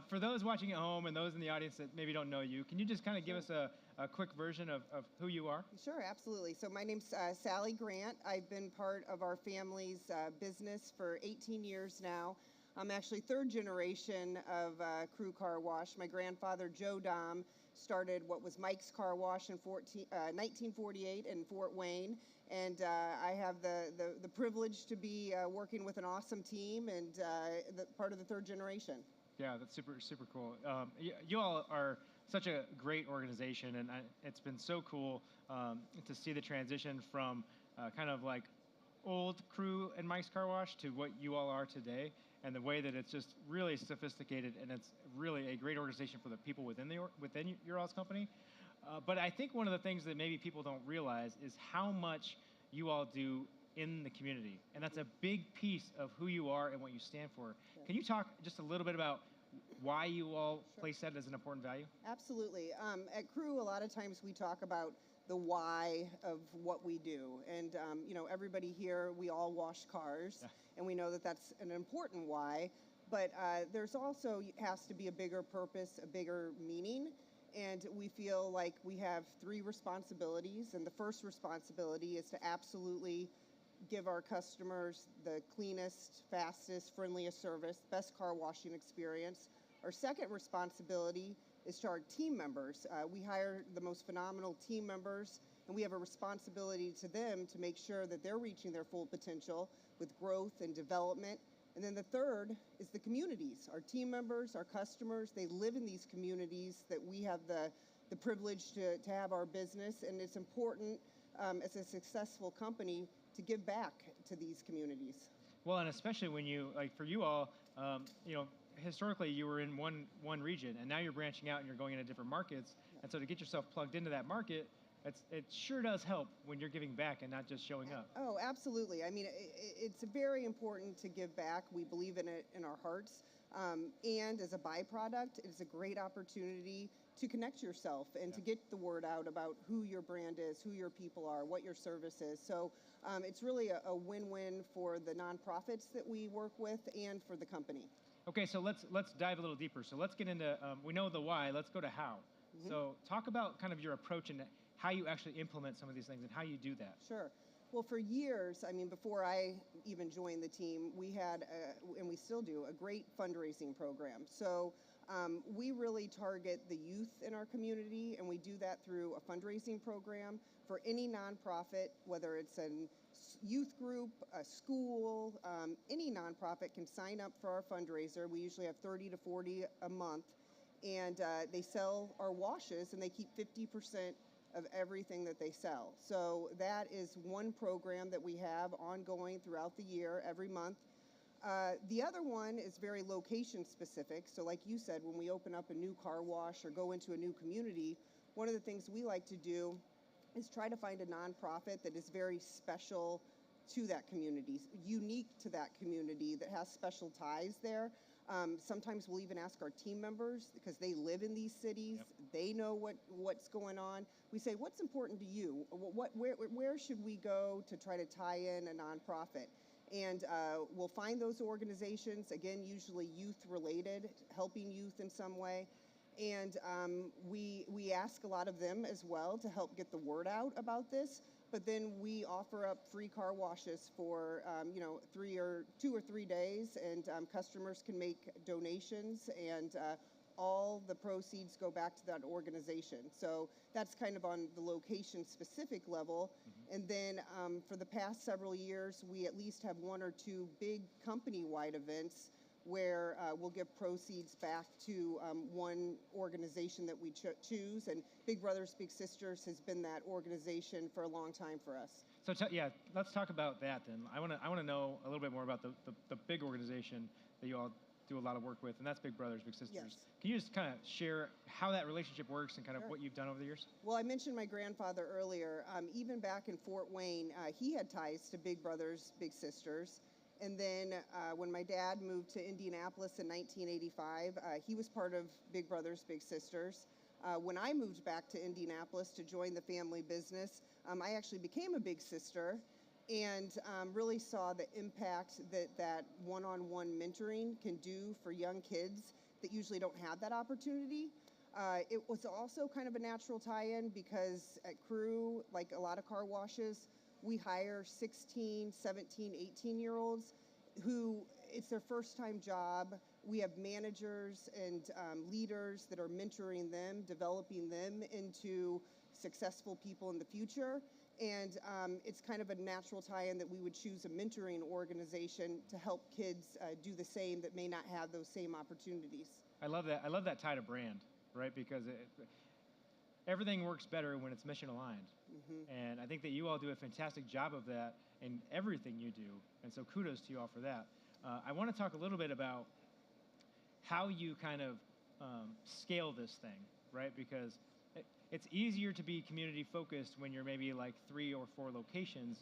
for those watching at home and those in the audience that maybe don't know you, can you just kind of give us a quick version of who you are? Sure, absolutely. So my name's Sally Grant. I've been part of our family's business for 18 years now. I'm actually third generation of Crew Car Wash. My grandfather, Joe Dom, started what was Mike's Car Wash in 1948 in Fort Wayne. And I have the privilege to be working with an awesome team and part of the third generation. Yeah, that's super cool. You all are such a great organization, and it's been so cool to see the transition from kind of like old Crew and Mike's Car Wash to what you all are today, and the way that it's just really sophisticated, and it's really a great organization for the people within your all's company. But I think one of the things that maybe people don't realize is how much you all do in the community, and that's a big piece of who you are and what you stand for. Yeah. Can you talk just a little bit about why you all place that as an important value? Absolutely. At Crew, a lot of times we talk about the why of what we do. And, you know, everybody here, we all wash cars, and we know that that's an important why. But there's also has to be a bigger purpose, a bigger meaning. And we feel like we have three responsibilities. And the first responsibility is to absolutely give our customers the cleanest, fastest, friendliest service, best car washing experience. Our second responsibility is to our team members. We hire the most phenomenal team members, and we have a responsibility to them to make sure that they're reaching their full potential with growth and development. And then the third is the communities. Our team members, our customers, they live in these communities that we have the privilege to have our business, and it's important as a successful company to give back to these communities. Well, and especially when you, like for you all, you know, historically you were in one region, and now you're branching out and you're going into different markets. And so to get yourself plugged into that market, it sure does help when you're giving back and not just showing up. Oh, absolutely. I mean, it's very important to give back. We believe in it in our hearts. And as a byproduct, it's a great opportunity to connect yourself and to get the word out about who your brand is, who your people are, what your service is. So it's really a win-win for the nonprofits that we work with and for the company. Okay, so let's dive a little deeper. So let's get into, we know the why, let's go to how. Mm-hmm. So talk about kind of your approach and how you actually implement some of these things and how you do that. Sure. Well, for years, I mean, before I even joined the team, we had, and we still do, a great fundraising program. So we really target the youth in our community, and we do that through a fundraising program for any nonprofit, whether it's a youth group, a school, any nonprofit can sign up for our fundraiser. We usually have 30 to 40 a month, and they sell our washes, and they keep 50% of everything that they sell. So that is one program that we have ongoing throughout the year, every month. The other one is very location specific. So like you said, when we open up a new car wash or go into a new community, one of the things we like to do is try to find a nonprofit that is very special to that community, unique to that community, that has special ties there. Sometimes we'll even ask our team members, because they live in these cities, they know what's going on. We say, what's important to you? Where should we go to try to tie in a nonprofit? And we'll find those organizations, again, usually youth-related, helping youth in some way. And we ask a lot of them as well to help get the word out about this. But then we offer up free car washes for 2 or 3 days, and customers can make donations, and all the proceeds go back to that organization. So that's kind of on the location-specific level. Mm-hmm. And then for the past several years, we at least have 1 or 2 big company-wide events where we'll give proceeds back to one organization that we choose. And Big Brothers Big Sisters has been that organization for a long time for us. So yeah, let's talk about that then. I want to know a little bit more about the big organization that you all do a lot of work with, and that's Big Brothers Big Sisters. Yes. Can you just kind of share how that relationship works and kind of what you've done over the years? Well, I mentioned my grandfather earlier. Even back in Fort Wayne, he had ties to Big Brothers Big Sisters. And then when my dad moved to Indianapolis in 1985, he was part of Big Brothers Big Sisters. When I moved back to Indianapolis to join the family business, I actually became a big sister and really saw the impact that one-on-one mentoring can do for young kids that usually don't have that opportunity. It was also kind of a natural tie-in because at Crew, like a lot of car washes, we hire 16, 17, 18-year-olds who it's their first time job. We have managers and leaders that are mentoring them, developing them into successful people in the future. And it's kind of a natural tie-in that we would choose a mentoring organization to help kids do the same that may not have those same opportunities. I love that. I love that tie to brand, right? Because everything works better when it's mission aligned. Mm-hmm. And I think that you all do a fantastic job of that in everything you do. And so kudos to you all for that. I want to talk a little bit about how you kind of scale this thing, right? Because it's easier to be community focused when you're maybe like 3 or 4 locations.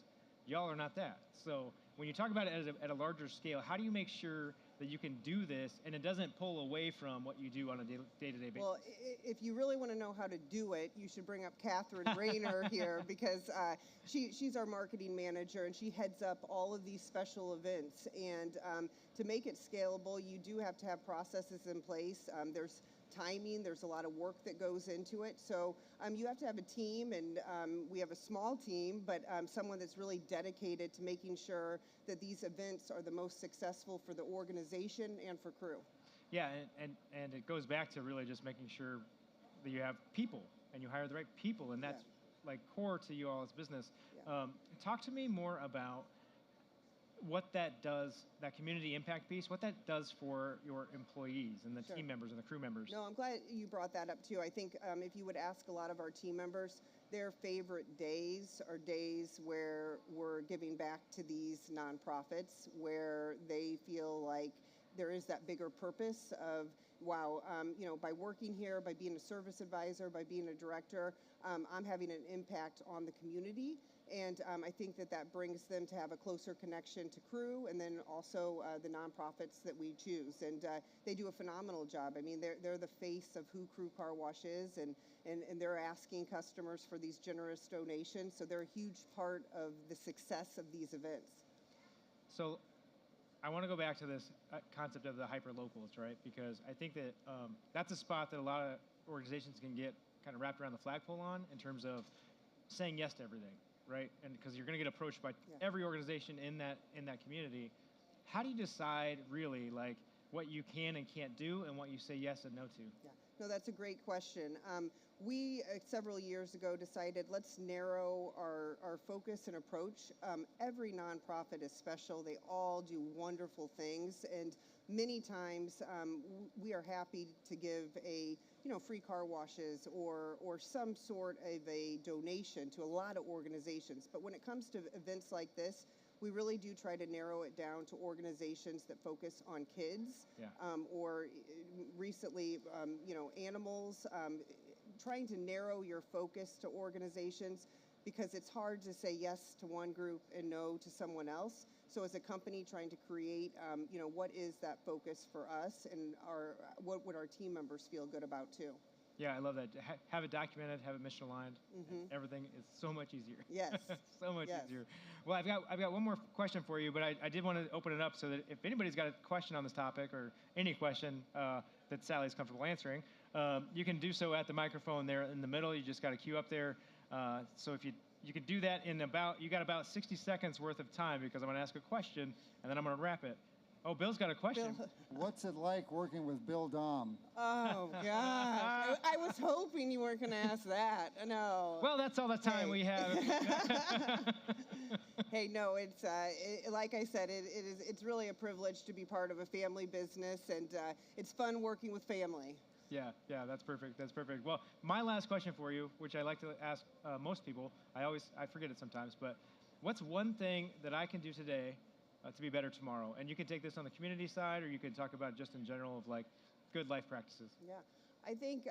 Y'all are not that. So when you talk about it at a larger scale, how do you make sure that you can do this and it doesn't pull away from what you do on a day-to-day basis? Well, if you really want to know how to do it, you should bring up Catherine Rayner here because she's our marketing manager and she heads up all of these special events. And to make it scalable, you do have to have processes in place. There's timing, there's a lot of work that goes into it. So you have to have a team, and we have a small team, but someone that's really dedicated to making sure that these events are the most successful for the organization and for Crew. Yeah, and it goes back to really just making sure that you have people and you hire the right people, and that's like core to you all's business. Yeah. Talk to me more about what that does, that community impact piece, what that does for your employees and the team members and the crew members. No, I'm glad you brought that up too. I think if you would ask a lot of our team members, their favorite days are days where we're giving back to these nonprofits, where they feel like there is that bigger purpose of, wow, by working here, by being a service advisor, by being a director, I'm having an impact on the community. And I think that brings them to have a closer connection to Crew and then also the nonprofits that we choose. And they do a phenomenal job. I mean, they're the face of who Crew Car Wash is, and they're asking customers for these generous donations. So they're a huge part of the success of these events. So I want to go back to this concept of the hyper-locals, right? Because I think that that's a spot that a lot of organizations can get kind of wrapped around the flagpole on in terms of saying yes to everything. Right, and because you're going to get approached by every organization in that community, how do you decide really like what you can and can't do and what you say yes and no to? Yeah, no, that's a great question. We several years ago decided let's narrow our focus and approach. Every nonprofit is special; they all do wonderful things, and many times we are happy to give free car washes or some sort of a donation to a lot of organizations. But when it comes to events like this, we really do try to narrow it down to organizations that focus on kids, or recently, animals. Trying to narrow your focus to organizations because it's hard to say yes to one group and no to someone else. So as a company trying to create, what is that focus for us and what would our team members feel good about too? Yeah, I love that. Have it documented, have it mission aligned. Mm-hmm. Everything is so much easier. Yes. So much easier. Well, I've got one more question for you, but I did want to open it up so that if anybody's got a question on this topic or any question that Sally's comfortable answering, you can do so at the microphone there in the middle. You just got to queue up there. So if you can do that in you got about 60 seconds worth of time because I'm going to ask a question and then I'm going to wrap it. Oh, Bill's got a question. Bill. What's it like working with Bill Dom? Oh, gosh. I was hoping you weren't going to ask that. No. Well, that's all the time we have. Hey, no, it's like I said, it's really a privilege to be part of a family business, and it's fun working with family. Yeah, that's perfect. That's perfect. Well, my last question for you, which I like to ask most people, I forget it sometimes, but what's one thing that I can do today to be better tomorrow? And you can take this on the community side, or you can talk about just in general of like good life practices. Yeah. I think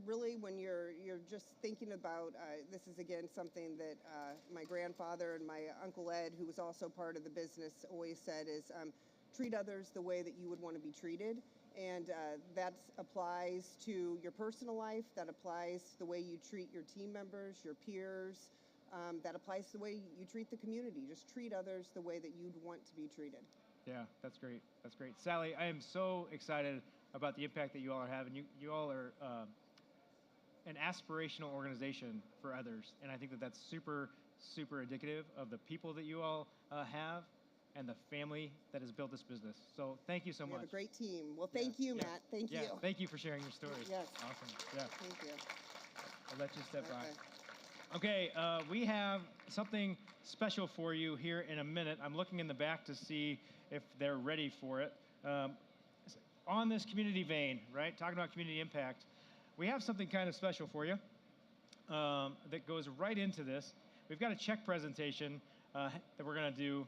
really when you're just thinking about, this is again something that my grandfather and my Uncle Ed, who was also part of the business, always said is treat others the way that you would want to be treated. And that applies to your personal life, that applies to the way you treat your team members, your peers, that applies to the way you treat the community. Just treat others the way that you'd want to be treated. Yeah, that's great. That's great. Sally, I am so excited about the impact that you all are having. You all are an aspirational organization for others, and I think that that's super, super indicative of the people that you all have and the family that has built this business. So thank you so much. We have a great team. Well, thank you, Matt. Thank you. Thank you for sharing your story. Yes. Awesome. Yeah. Thank you. I'll let you step by. Okay, we have something special for you here in a minute. I'm looking in the back to see if they're ready for it. On this community vein, right, talking about community impact, we have something kind of special for you that goes right into this. We've got a check presentation that we're going to do,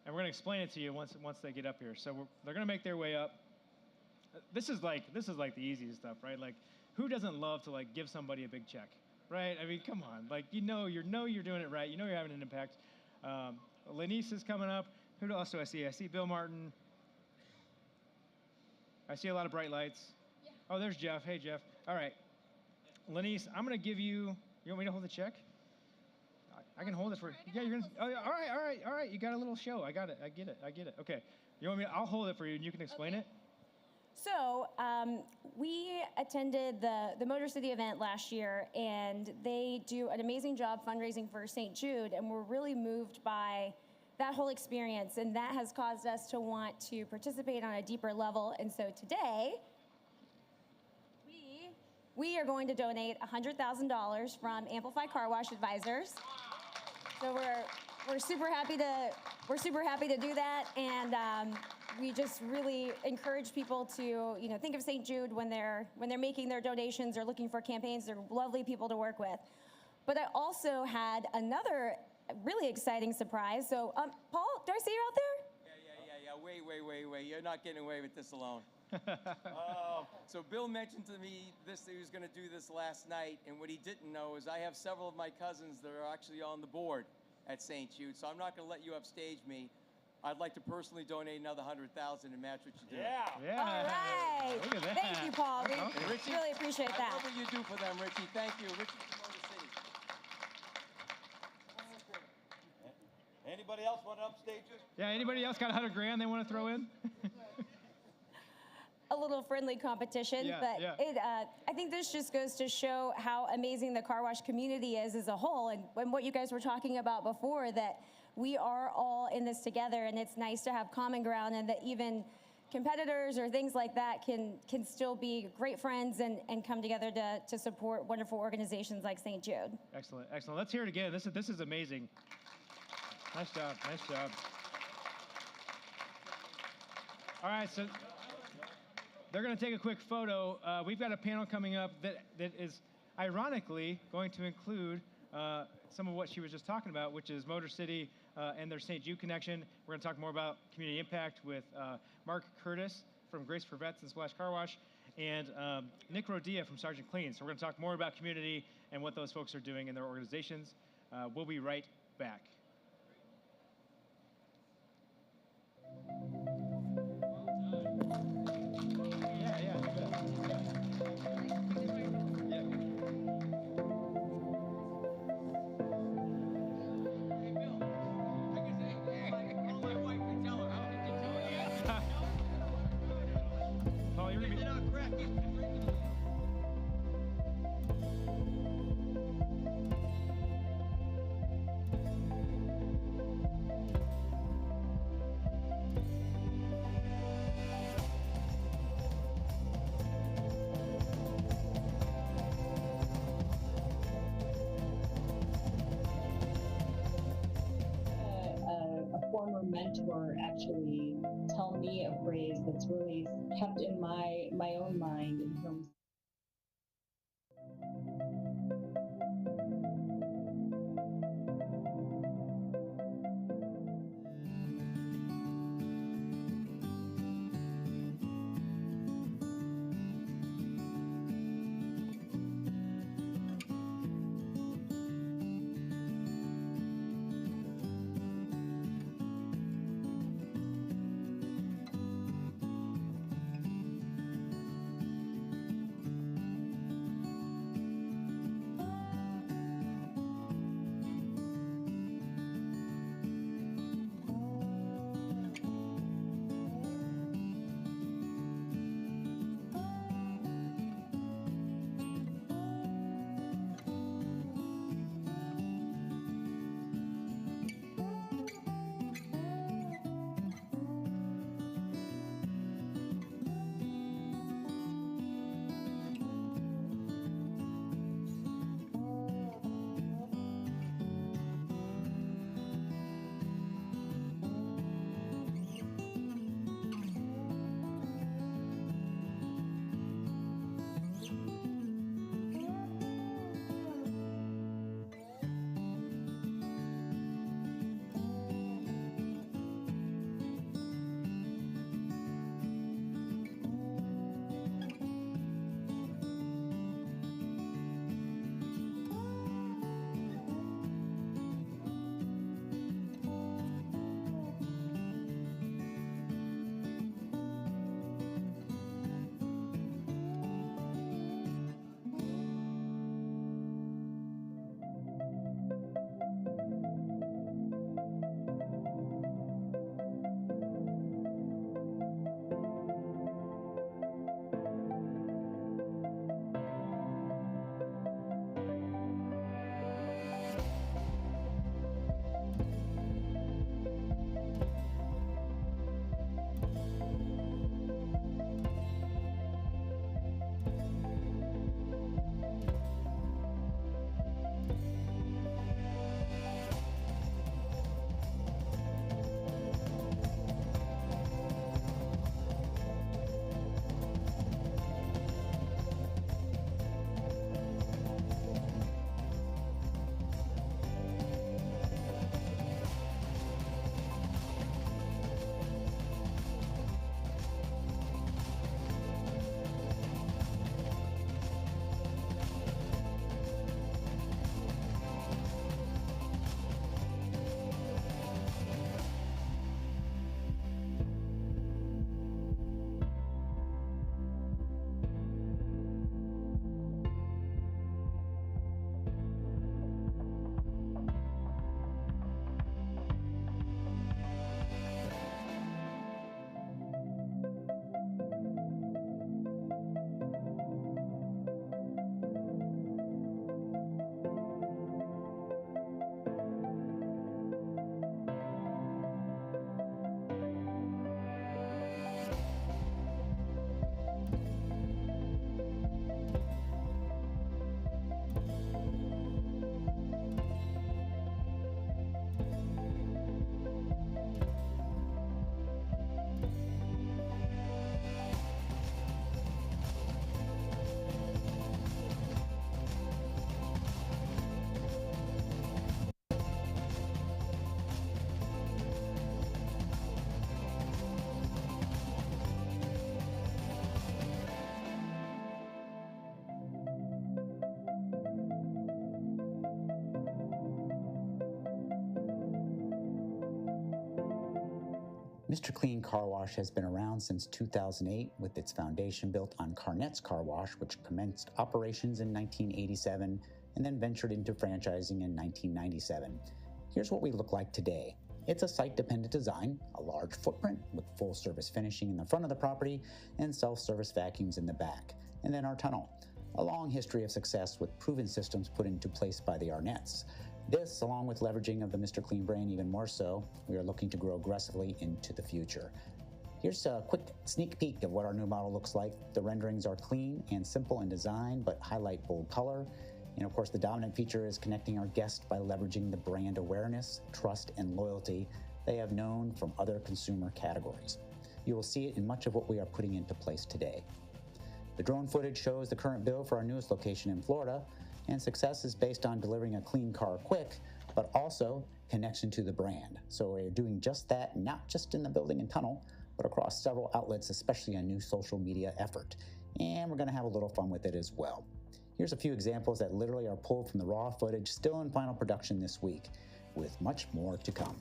and we're going to explain it to you once they get up here. So they're going to make their way up. This is like the easiest stuff, right? Like, who doesn't love to like give somebody a big check, right? I mean, come on, like you're doing it right. You know you're having an impact. Lenice is coming up. Who else do I see? I see Bill Martin. I see a lot of bright lights. Yeah. Oh, there's Jeff. Hey, Jeff. All right. Lenice, I'm going to give you want me to hold the check? I can hold it for you. Yeah, you're going to. Oh, yeah, all right. You got a little show. I got it. I get it. Okay. You want me I'll hold it for you and you can explain it. So we attended the Motor City event last year, and they do an amazing job fundraising for St. Jude, and we're really moved by that whole experience, and that has caused us to want to participate on a deeper level. And so today, we are going to donate $100,000 from Amplify Car Wash Advisors. So we're super happy to do that, and we just really encourage people to think of St. Jude when they're making their donations or looking for campaigns. They're lovely people to work with. But I also had another really exciting surprise. So, Paul, do I see you out there? Yeah. Wait. You're not getting away with this alone. So Bill mentioned to me that he was going to do this last night, and what he didn't know is I have several of my cousins that are actually on the board at St. Jude, so I'm not going to let you upstage me. I'd like to personally donate another $100,000 and match what you do. Yeah. All right. Look at that. Thank you, Paul. We Richie, really appreciate that. I love what you do for them, Richie. Thank you. Richie from Motor City. Anybody else want to upstage us? Yeah, anybody else got $100,000 they want to throw in? A little friendly competition, but I think this just goes to show how amazing the car wash community is as a whole, and what you guys were talking about before, that we are all in this together, and it's nice to have common ground, and that even competitors or things like that can still be great friends and come together to support wonderful organizations like St. Jude. Excellent. Let's hear it again. This is amazing. Nice job. All right, so they're going to take a quick photo. We've got a panel coming up that is ironically going to include some of what she was just talking about, which is Motor City and their St. Jude connection. We're going to talk more about community impact with Mark Curtis from Grace for Vets and Splash Car Wash, and Nick Rodia from Sergeant Clean. So we're going to talk more about community and what those folks are doing in their organizations. We'll be right back. mentor actually tell me a phrase that's really kept in my own mind in terms. Mr. Clean Car Wash has been around since 2008 with its foundation built on Carnet's Car Wash, which commenced operations in 1987 and then ventured into franchising in 1997. Here's what we look like today. It's a site-dependent design, a large footprint with full-service finishing in the front of the property and self-service vacuums in the back, and then our tunnel. A long history of success with proven systems put into place by the Arnett's. This, along with leveraging of the Mr. Clean brand even more so, we are looking to grow aggressively into the future. Here's a quick sneak peek of what our new model looks like. The renderings are clean and simple in design, but highlight bold color. And of course, the dominant feature is connecting our guests by leveraging the brand awareness, trust, and loyalty they have known from other consumer categories. You will see it in much of what we are putting into place today. The drone footage shows the current build for our newest location in Florida, and success is based on delivering a clean car quick, but also connection to the brand. So we're doing just that, not just in the building and tunnel, but across several outlets, especially a new social media effort. And we're gonna have a little fun with it as well. Here's a few examples that literally are pulled from the raw footage still in final production this week, with much more to come.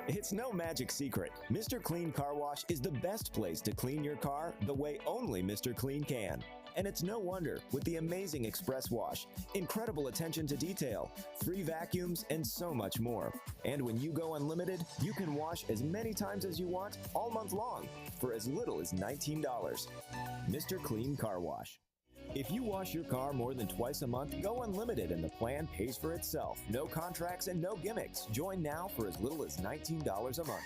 It's no magic secret. Mr. Clean Car Wash is the best place to clean your car the way only Mr. Clean can. And it's no wonder, with the amazing express wash, incredible attention to detail, free vacuums, and so much more. And when you go unlimited, you can wash as many times as you want all month long for as little as $19. Mr. Clean Car Wash. If you wash your car more than twice a month, go unlimited and the plan pays for itself. No contracts and no gimmicks. Join now for as little as $19 a month.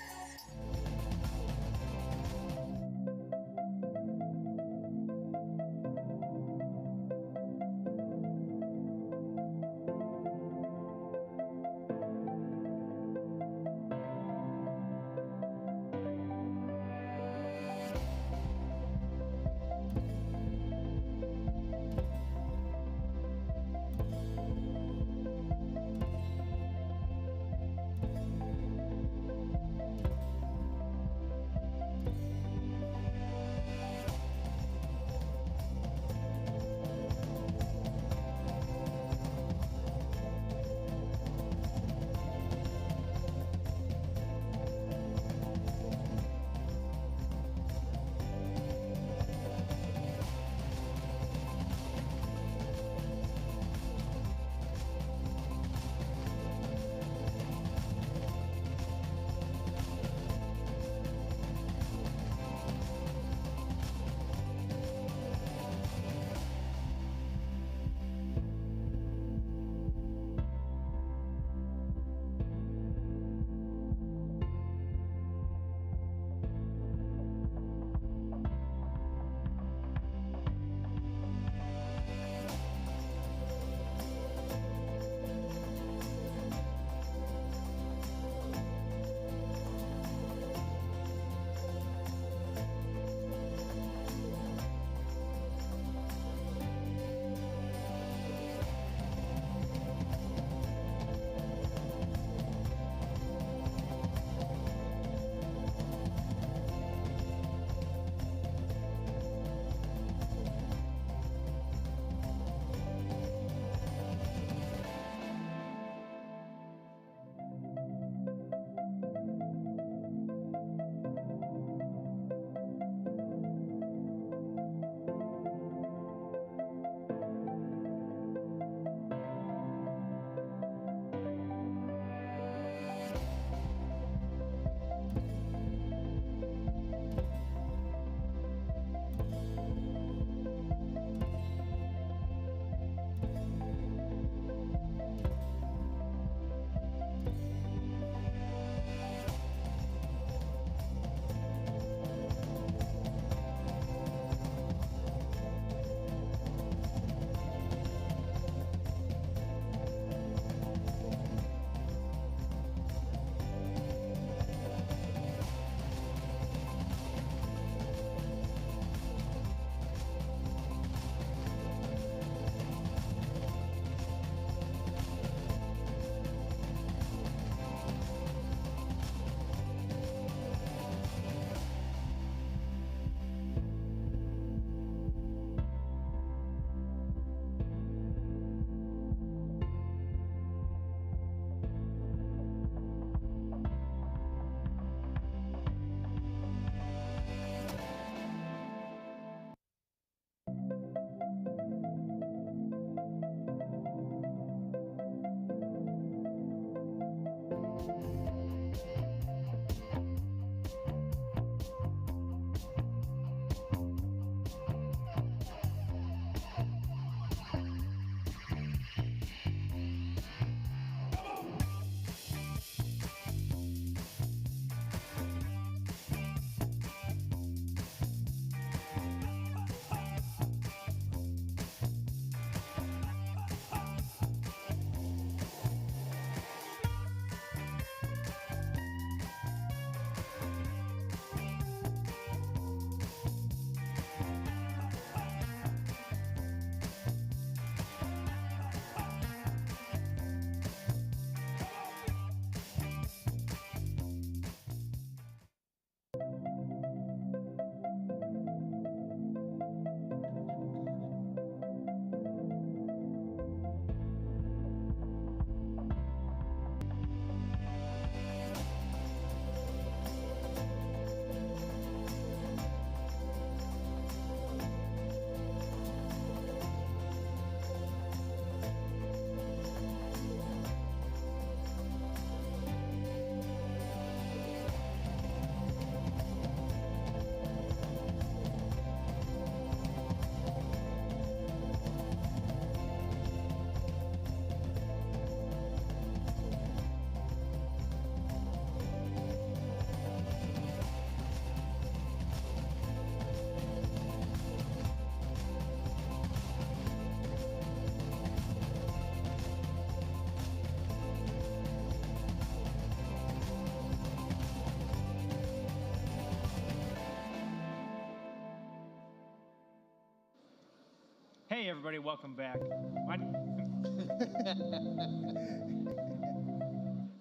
Hey, everybody, welcome back. We're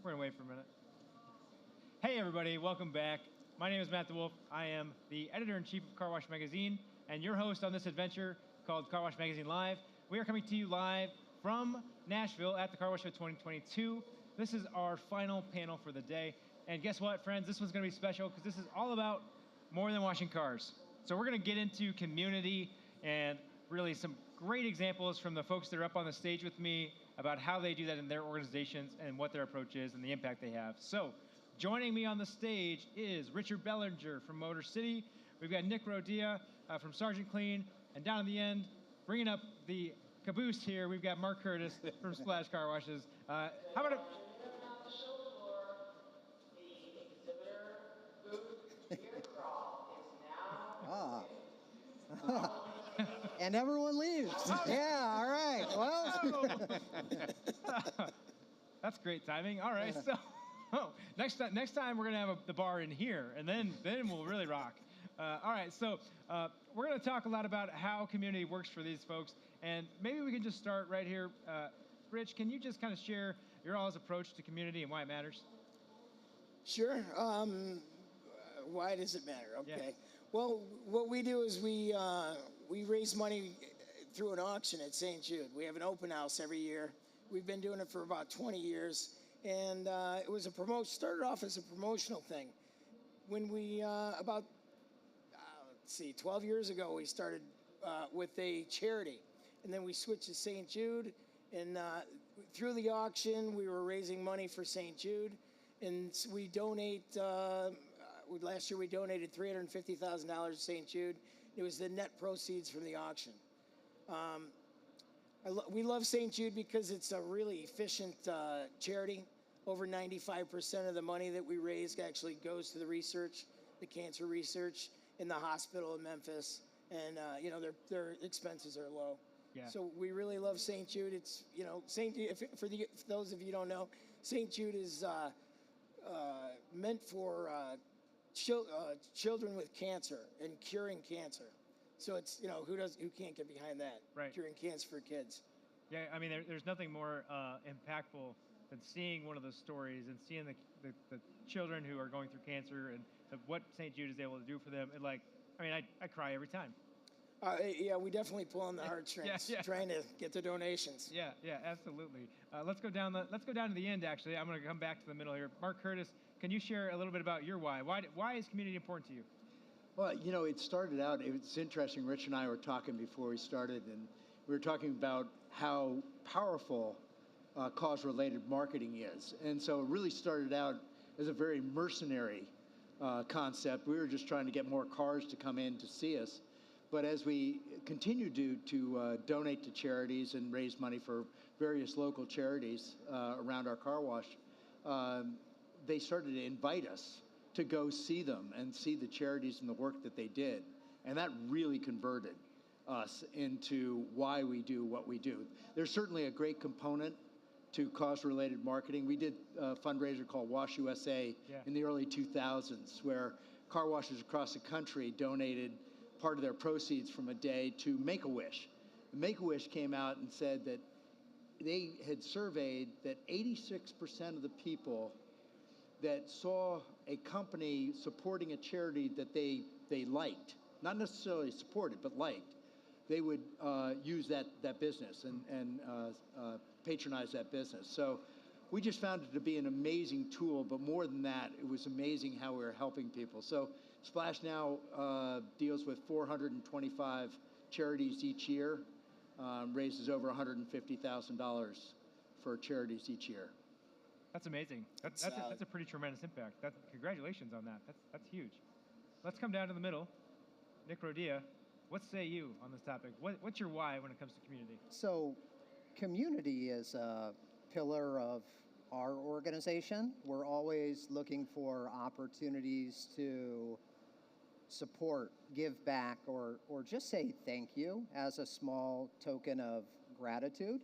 gonna wait for a minute. Hey, everybody, welcome back. My name is Matt DeWolf. I am the editor-in-chief of Car Wash Magazine and your host on this adventure called Car Wash Magazine Live. We are coming to you live from Nashville at the Car Wash Show 2022. This is our final panel for the day. And guess what, friends? This one's going to be special because this is all about more than washing cars. So we're going to get into community and really some great examples from the folks that are up on the stage with me about how they do that in their organizations and what their approach is and the impact they have. So joining me on the stage is Richard Bellinger from Motor City. We've got Nick Rodia from Sergeant Clean. And down at the end, bringing up the caboose here, we've got Mark Curtis from Splash Car Washes. How about a... And everyone leaves. Yeah, all right. Well, that's great timing. All right, so next time we're gonna have the bar in here, and then we'll really rock. All right, so we're gonna talk a lot about how community works for these folks, and maybe we can just start right here. Rich, can you just kind of share your all's approach to community and why it matters? Sure. Why does it matter? Okay. Yeah. Well, what we do is we raise money through an auction at St. Jude. We have an open house every year. We've been doing it for about 20 years, and it was started off as a promotional thing. When we 12 years ago, we started with a charity, and then we switched to St. Jude, and through the auction, we were raising money for St. Jude, and we donate. Last year we donated $350,000 to St. Jude. It was the net proceeds from the auction. We love St. Jude because it's a really efficient charity. Over 95% of the money that we raise actually goes to the research, the cancer research in the hospital in Memphis, and their expenses are low. Yeah. So we really love St. Jude. It's St. Jude. For those of you who don't know, St. Jude is meant for children with cancer and curing cancer. So it's who can't get behind that? Right. Curing cancer for kids. Yeah, I mean there's nothing more impactful than seeing one of those stories and seeing the children who are going through cancer and what St. Jude is able to do for them. I cry every time. Yeah, we definitely pull on the heartstrings, trying to get the donations. Yeah, absolutely. Let's go down to the end. Actually, I'm going to come back to the middle here. Mark Curtis, can you share a little bit about your why? Why is community important to you? Well, it started out. It's interesting. Rich and I were talking before we started, and we were talking about how powerful cause-related marketing is. And so it really started out as a very mercenary concept. We were just trying to get more cars to come in to see us. But as we continued to donate to charities and raise money for various local charities around our car wash, they started to invite us to go see them and see the charities and the work that they did. And that really converted us into why we do what we do. There's certainly a great component to cause-related marketing. We did a fundraiser called Wash USA in the early 2000s, where car washes across the country donated part of their proceeds from a day to Make-A-Wish. Make-A-Wish came out and said that they had surveyed that 86% of the people that saw a company supporting a charity that they liked, not necessarily supported, but liked, they would use that business and patronize that business. So we just found it to be an amazing tool, but more than that, it was amazing how we were helping people. So Splash now deals with 425 charities each year, raises over $150,000 for charities each year. That's amazing. That's a pretty tremendous impact. Congratulations on that. That's huge. Let's come down to the middle. Nick Rodia, what say you on this topic? What's your why when it comes to community? So community is a pillar of our organization. We're always looking for opportunities to support, give back, or just say thank you as a small token of gratitude.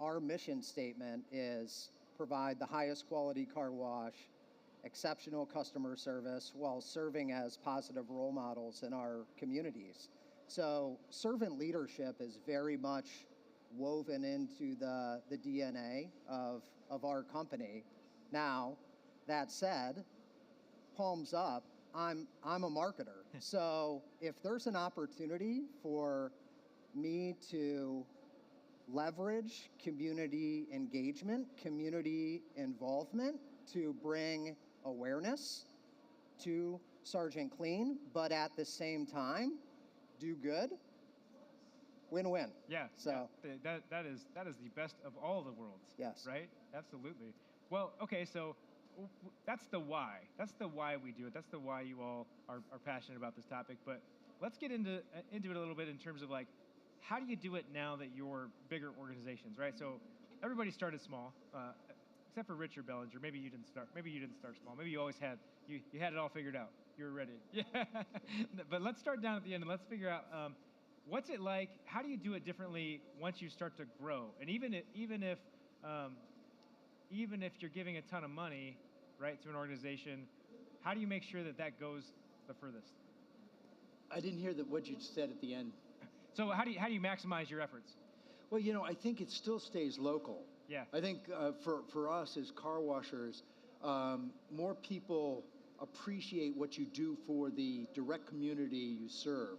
Our mission statement is provide the highest quality car wash, exceptional customer service while serving as positive role models in our communities. So servant leadership is very much woven into the DNA of our company. Now, that said, palms up, I'm a marketer. So if there's an opportunity for me to leverage community engagement, community involvement to bring awareness to Sergeant Clean, but at the same time, do good, win-win. Yeah. So yeah, that is the best of all the worlds. Yes. Right? Absolutely. Well, okay, so that's the why. That's the why we do it. That's the why you all are passionate about this topic. But let's get into it a little bit in terms of like, how do you do it now that you're bigger organizations, right? So everybody started small, except for Richard Bellinger. Maybe you didn't start small. Maybe you always had you had it all figured out. You were ready. Yeah. But let's start down at the end and let's figure out what's it like. How do you do it differently once you start to grow? And even if you're giving a ton of money, right, to an organization, how do you make sure that goes the furthest? I didn't hear what you said at the end. So how do you maximize your efforts? Well, I think it still stays local. Yeah. I think for us as car washers, more people appreciate what you do for the direct community you serve.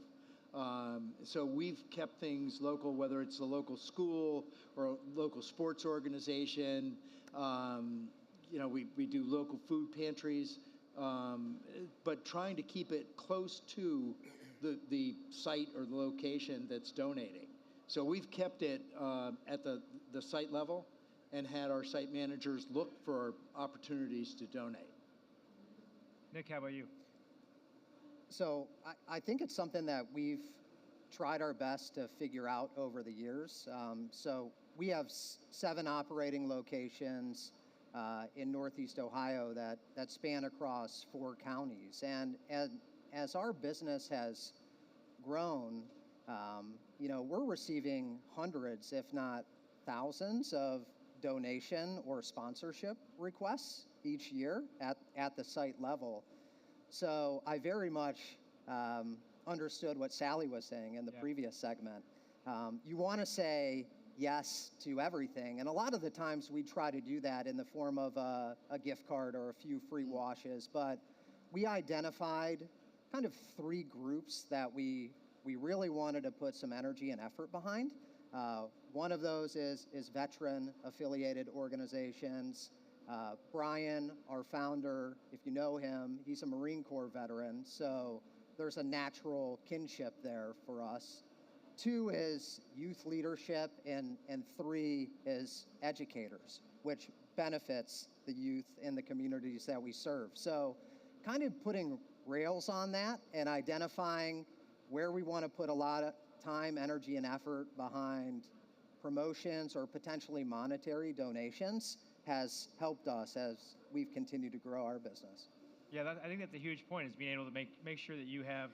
So we've kept things local, whether it's a local school or a local sports organization. We do local food pantries, but trying to keep it close to the site or the location that's donating. So we've kept it at the site level and had our site managers look for opportunities to donate. Nick, how about you? So I think it's something that we've tried our best to figure out over the years. So we have 7 operating locations in Northeast Ohio that span across 4 counties. And as our business has grown, we're receiving hundreds, if not thousands, of donation or sponsorship requests each year at the site level. So I very much understood what Sally was saying in the previous segment. You want to say yes to everything, and a lot of the times we try to do that in the form of a gift card or a few free washes, but we identified kind of 3 groups that we really wanted to put some energy and effort behind. One of those is veteran-affiliated organizations. Brian, our founder, if you know him, he's a Marine Corps veteran, so there's a natural kinship there for us. 2 is youth leadership, and 3 is educators, which benefits the youth in the communities that we serve. So kind of putting rails on that and identifying where we want to put a lot of time, energy, and effort behind promotions or potentially monetary donations has helped us as we've continued to grow our business. Yeah, I think that's a huge point, is being able to make sure that you have.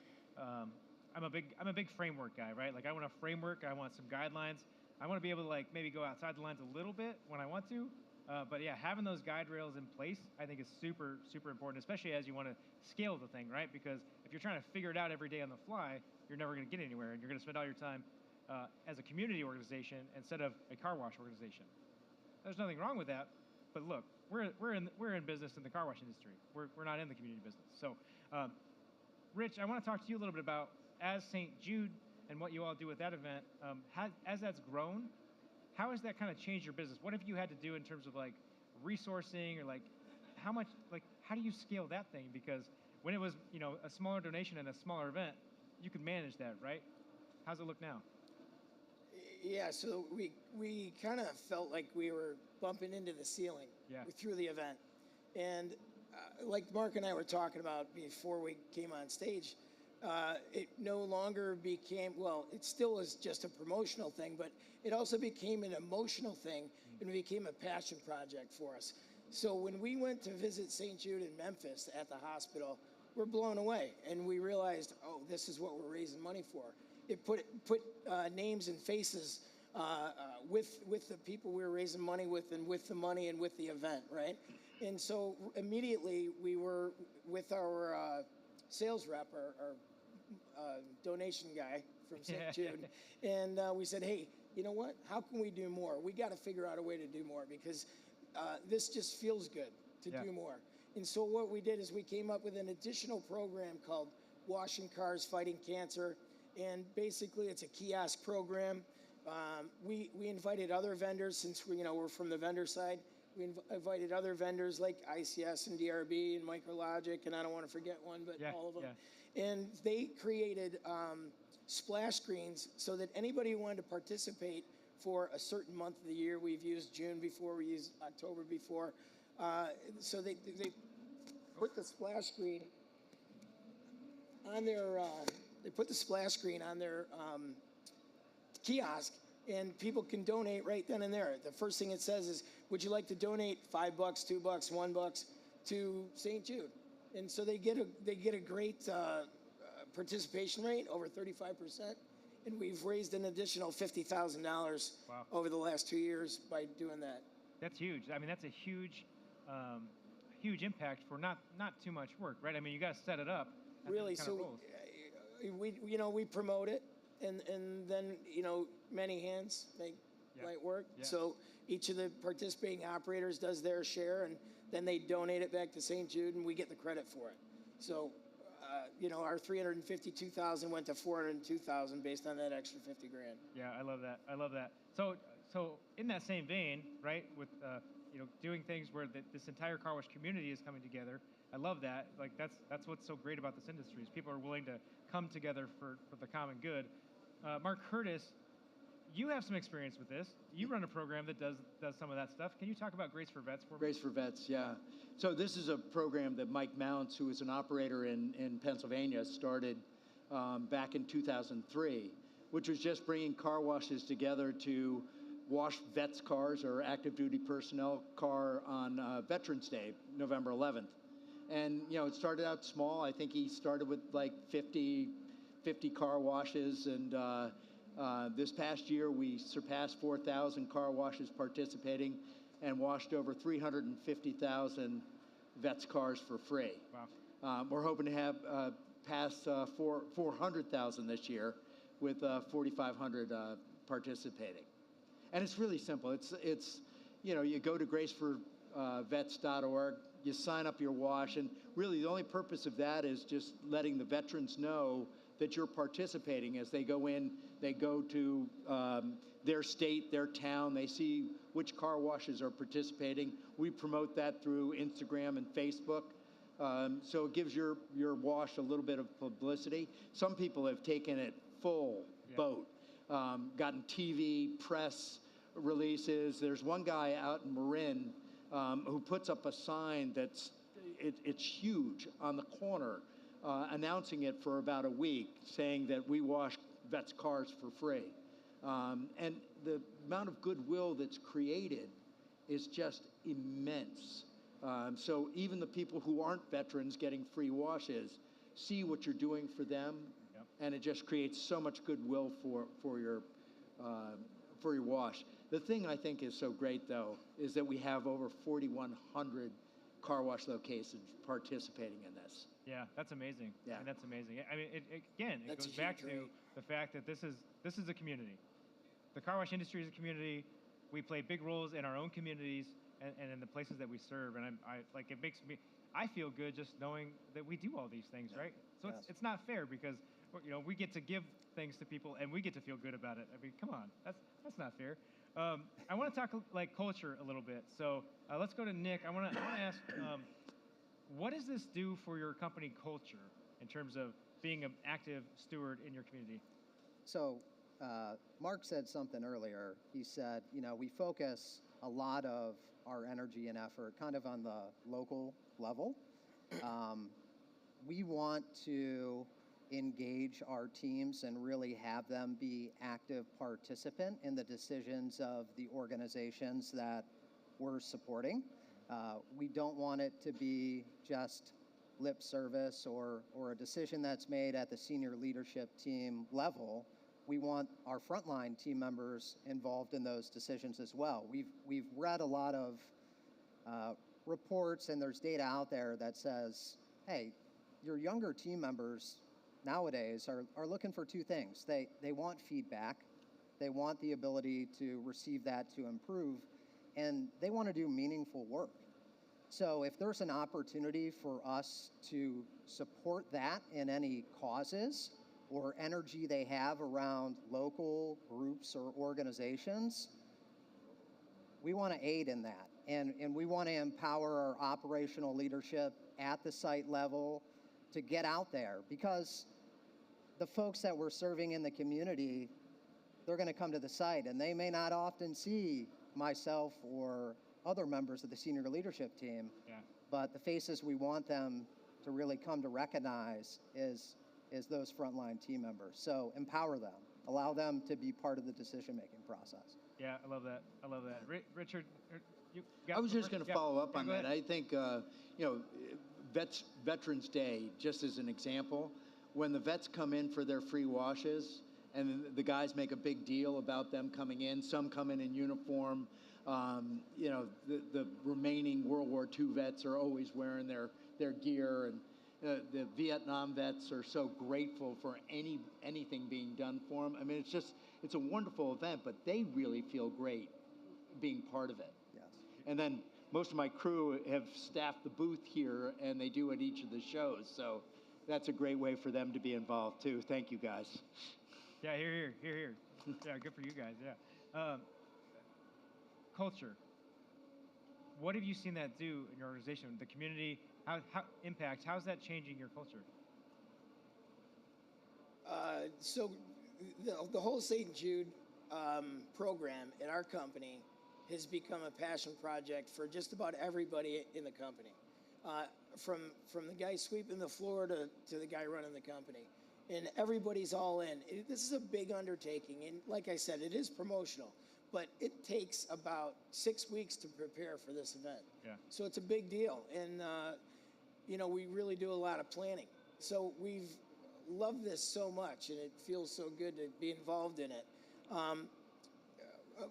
I'm a big framework guy, right? Like I want a framework, I want some guidelines. I want to be able to like maybe go outside the lines a little bit when I want to. But yeah, having those guide rails in place, I think is super, super important, especially as you want to scale the thing, right? Because if you're trying to figure it out every day on the fly, you're never going to get anywhere, and you're going to spend all your time as a community organization instead of a car wash organization. There's nothing wrong with that, but look, we're in business in the car wash industry. We're not in the community business. So, Rich, I want to talk to you a little bit about as St. Jude and what you all do with that event. As that's grown, how has that kind of changed your business? What have you had to do in terms of like resourcing, or like how do you scale that thing? Because when it was a smaller donation and a smaller event, you could manage that, right? How's it look now? Yeah, so we kind of felt like we were bumping into the ceiling through the event. And like Mark and I were talking about before we came on stage, it no longer became, well, it still was just a promotional thing, but it also became an emotional thing, and it became a passion project for us. So when we went to visit St. Jude in Memphis at the hospital, we're blown away, and we realized, oh, this is what we're raising money for. It put names and faces with the people we were raising money with, and with the money and with the event, right? And so immediately we were with our sales rep, our donation guy from St. Jude, and we said, hey, you know what? How can we do more? We got to figure out a way to do more because this just feels good to do more. And so what we did is we came up with an additional program called Washing Cars Fighting Cancer, and basically it's a kiosk program. We invited other vendors since we're from the vendor side. We invited other vendors like ICS and DRB and Micrologic, and I don't want to forget one, but all of them. And they created splash screens so that anybody who wanted to participate for a certain month of the year, we've used June before, we used October before, so they put the splash screen on their, kiosk, and people can donate right then and there. The first thing it says is, would you like to donate $5, $2, $1 to St. Jude? And so they get a great participation rate, over 35%, and we've raised an additional $50,000 over the last 2 years by doing that. That's huge. I mean, that's a huge, huge impact for not too much work, right? I mean, you got to set it up. Really, so we promote it, and then many hands make light work. So each of the participating operators does their share, and then they donate it back to St. Jude, and we get the credit for it. So, our $352,000 went to $402,000 based on that extra $50,000. Yeah, I love that. I love that. So in that same vein, right, with doing things where this entire car wash community is coming together. I love that. Like that's what's so great about this industry is people are willing to come together for the common good. Mark Curtis, you have some experience with this. You run a program that does some of that stuff. Can you talk about Grace for Vets for me? Grace for Vets, yeah. So this is a program that Mike Mounts, who is an operator in Pennsylvania, started back in 2003, which was just bringing car washes together to wash vets' cars or active duty personnel car on Veterans Day, November 11th. And, it started out small. I think he started with like 50 car washes, and this past year we surpassed 4,000 car washes participating and washed over 350,000 vets' cars for free. Wow. We're hoping to have past 400,000 this year with 4,500 participating. And it's really simple. It's you go to graceforvets.org, you sign up your wash, and really the only purpose of that is just letting the veterans know that you're participating. As they go in, they go to their state, their town, they see which car washes are participating. We promote that through Instagram and Facebook. So it gives your wash a little bit of publicity. Some people have taken it full boat, gotten TV, press releases. There's one guy out in Marin who puts up a sign it's huge on the corner, announcing it for about a week, saying that we wash vets' cars for free. And the amount of goodwill that's created is just immense. So even the people who aren't veterans getting free washes see what you're doing for them, and it just creates so much goodwill for your wash. The thing I think is so great, though, is that we have over 4,100 car wash locations participating in this. Yeah, that's amazing. Yeah, I mean, that's amazing. I mean, it goes back to the fact that this is a community. The car wash industry is a community. We play big roles in our own communities and in the places that we serve. And I feel good just knowing that we do all these things, right? So it's not fair because we get to give things to people and we get to feel good about it. I mean, come on, that's not fair. I want to talk like culture a little bit. So let's go to Nick. I want to ask, what does this do for your company culture in terms of being an active steward in your community? So Mark said something earlier. He said, we focus a lot of our energy and effort kind of on the local level. We want to engage our teams and really have them be active participant in the decisions of the organizations that we're supporting. We don't want it to be just lip service or a decision that's made at the senior leadership team level. We want our frontline team members involved in those decisions as well. We've read a lot of reports, and there's data out there that says, hey, your younger team members nowadays are looking for two things. They want feedback, they want the ability to receive that to improve, and they want to do meaningful work. So if there's an opportunity for us to support that in any causes or energy they have around local groups or organizations, we want to aid in that. And we want to empower our operational leadership at the site level to get out there, because the folks that we're serving in the community, they're going to come to the site and they may not often see myself or other members of the senior leadership team, but the faces we want them to really come to recognize is those frontline team members. So empower them, allow them to be part of the decision-making process. Yeah, I love that. I love that. Richard, you I was just going to follow up on go that. ahead. I think, Veterans Day, just as an example, when the vets come in for their free washes, and the guys make a big deal about them coming in, some come in uniform. The remaining World War II vets are always wearing their gear, and the Vietnam vets are so grateful for anything being done for them. I mean, it's a wonderful event, but they really feel great being part of it. Yes. And then most of my crew have staffed the booth here, and they do at each of the shows. So that's a great way for them to be involved too. Thank you, guys. Yeah, here. Yeah, good for you guys. Yeah. Culture. What have you seen that do in your organization? The community, how impacts? How's that changing your culture? So the whole St. Jude program at our company has become a passion project for just about everybody in the company, from the guy sweeping the floor to the guy running the company, and everybody's all in. This is a big undertaking, and like I said, it is promotional, but it takes about 6 weeks to prepare for this event. Yeah. So it's a big deal, and we really do a lot of planning. So we've loved this so much, and it feels so good to be involved in it.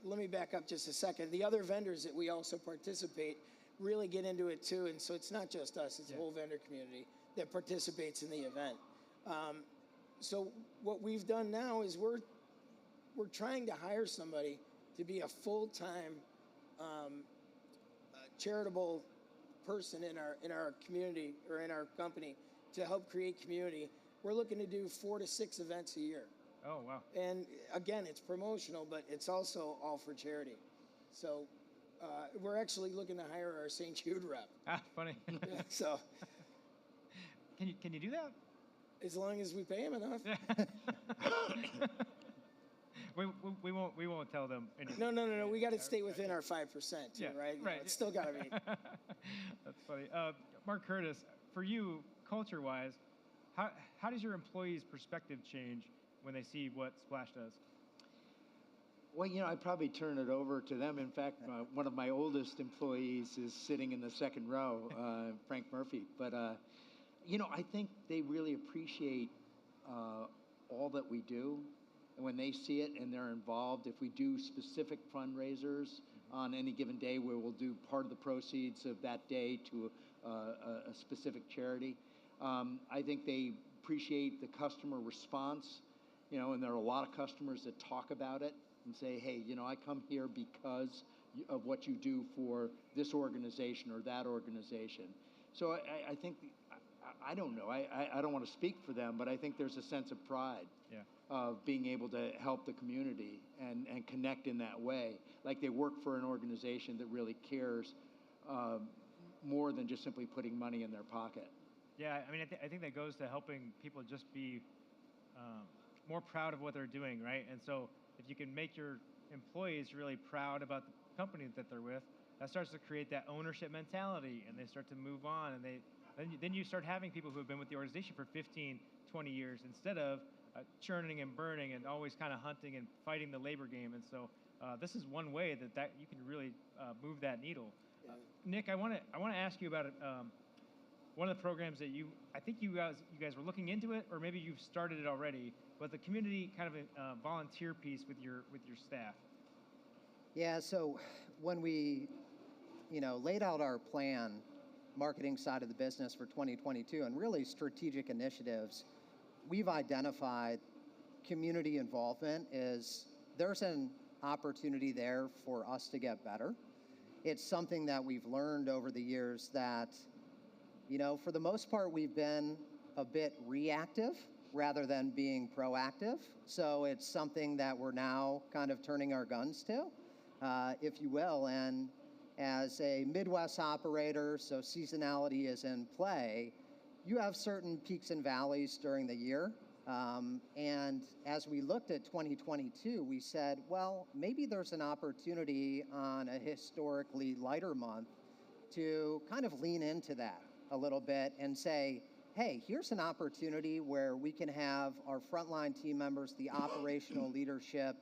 Let me back up just a second. The other vendors that we also participate really get into it too, and so it's not just us, it's the whole vendor community that participates in the event. So what we've done now is we're trying to hire somebody to be a full-time charitable person in our community or in our company to help create community. We're looking to do 4 to 6 events a year. Oh, wow. And again, it's promotional, but it's also all for charity. So we're actually looking to hire our St. Jude rep. Ah, funny. So can you do that? As long as we pay him enough. we won't tell them anything. No. We got to stay within our 5%, too, right? Right. It's still got to be. That's funny. Mark Curtis, for you, culture-wise, how does your employees' perspective change when they see what Splash does? Well, I'd probably turn it over to them. In fact, one of my oldest employees is sitting in the second row, Frank Murphy. But, I think they really appreciate all that we do. And when they see it and they're involved, if we do specific fundraisers on any given day where we'll do part of the proceeds of that day to a specific charity, I think they appreciate the customer response, and there are a lot of customers that talk about it and say, hey, I come here because of what you do for this organization or that organization. So I think, I don't know, I don't want to speak for them, but I think there's a sense of pride of being able to help the community and connect in that way. Like they work for an organization that really cares more than just simply putting money in their pocket. Yeah, I mean, I think that goes to helping people just be more proud of what they're doing, right? And so if you can make your employees really proud about the company that they're with, that starts to create that ownership mentality, and they start to move on, and then you start having people who have been with the organization for 15, 20 years instead of churning and burning and always kind of hunting and fighting the labor game. And so this is one way that you can really move that needle. Nick, I want to ask you about one of the programs that I think you guys were looking into it, or maybe you've started it already, but the community kind of a volunteer piece with your staff. Yeah, so when we, laid out our plan, marketing side of the business for 2022, and really strategic initiatives, we've identified community involvement is there's an opportunity there for us to get better. It's something that we've learned over the years that, you know, for the most part, we've been a bit reactive rather than being proactive. So it's something that we're now kind of turning our guns to, if you will. And as a Midwest operator, so seasonality is in play, you have certain peaks and valleys during the year. And as we looked at 2022, we said, well, maybe there's an opportunity on a historically lighter month to kind of lean into that a little bit and say, hey, here's an opportunity where we can have our frontline team members, the operational leadership,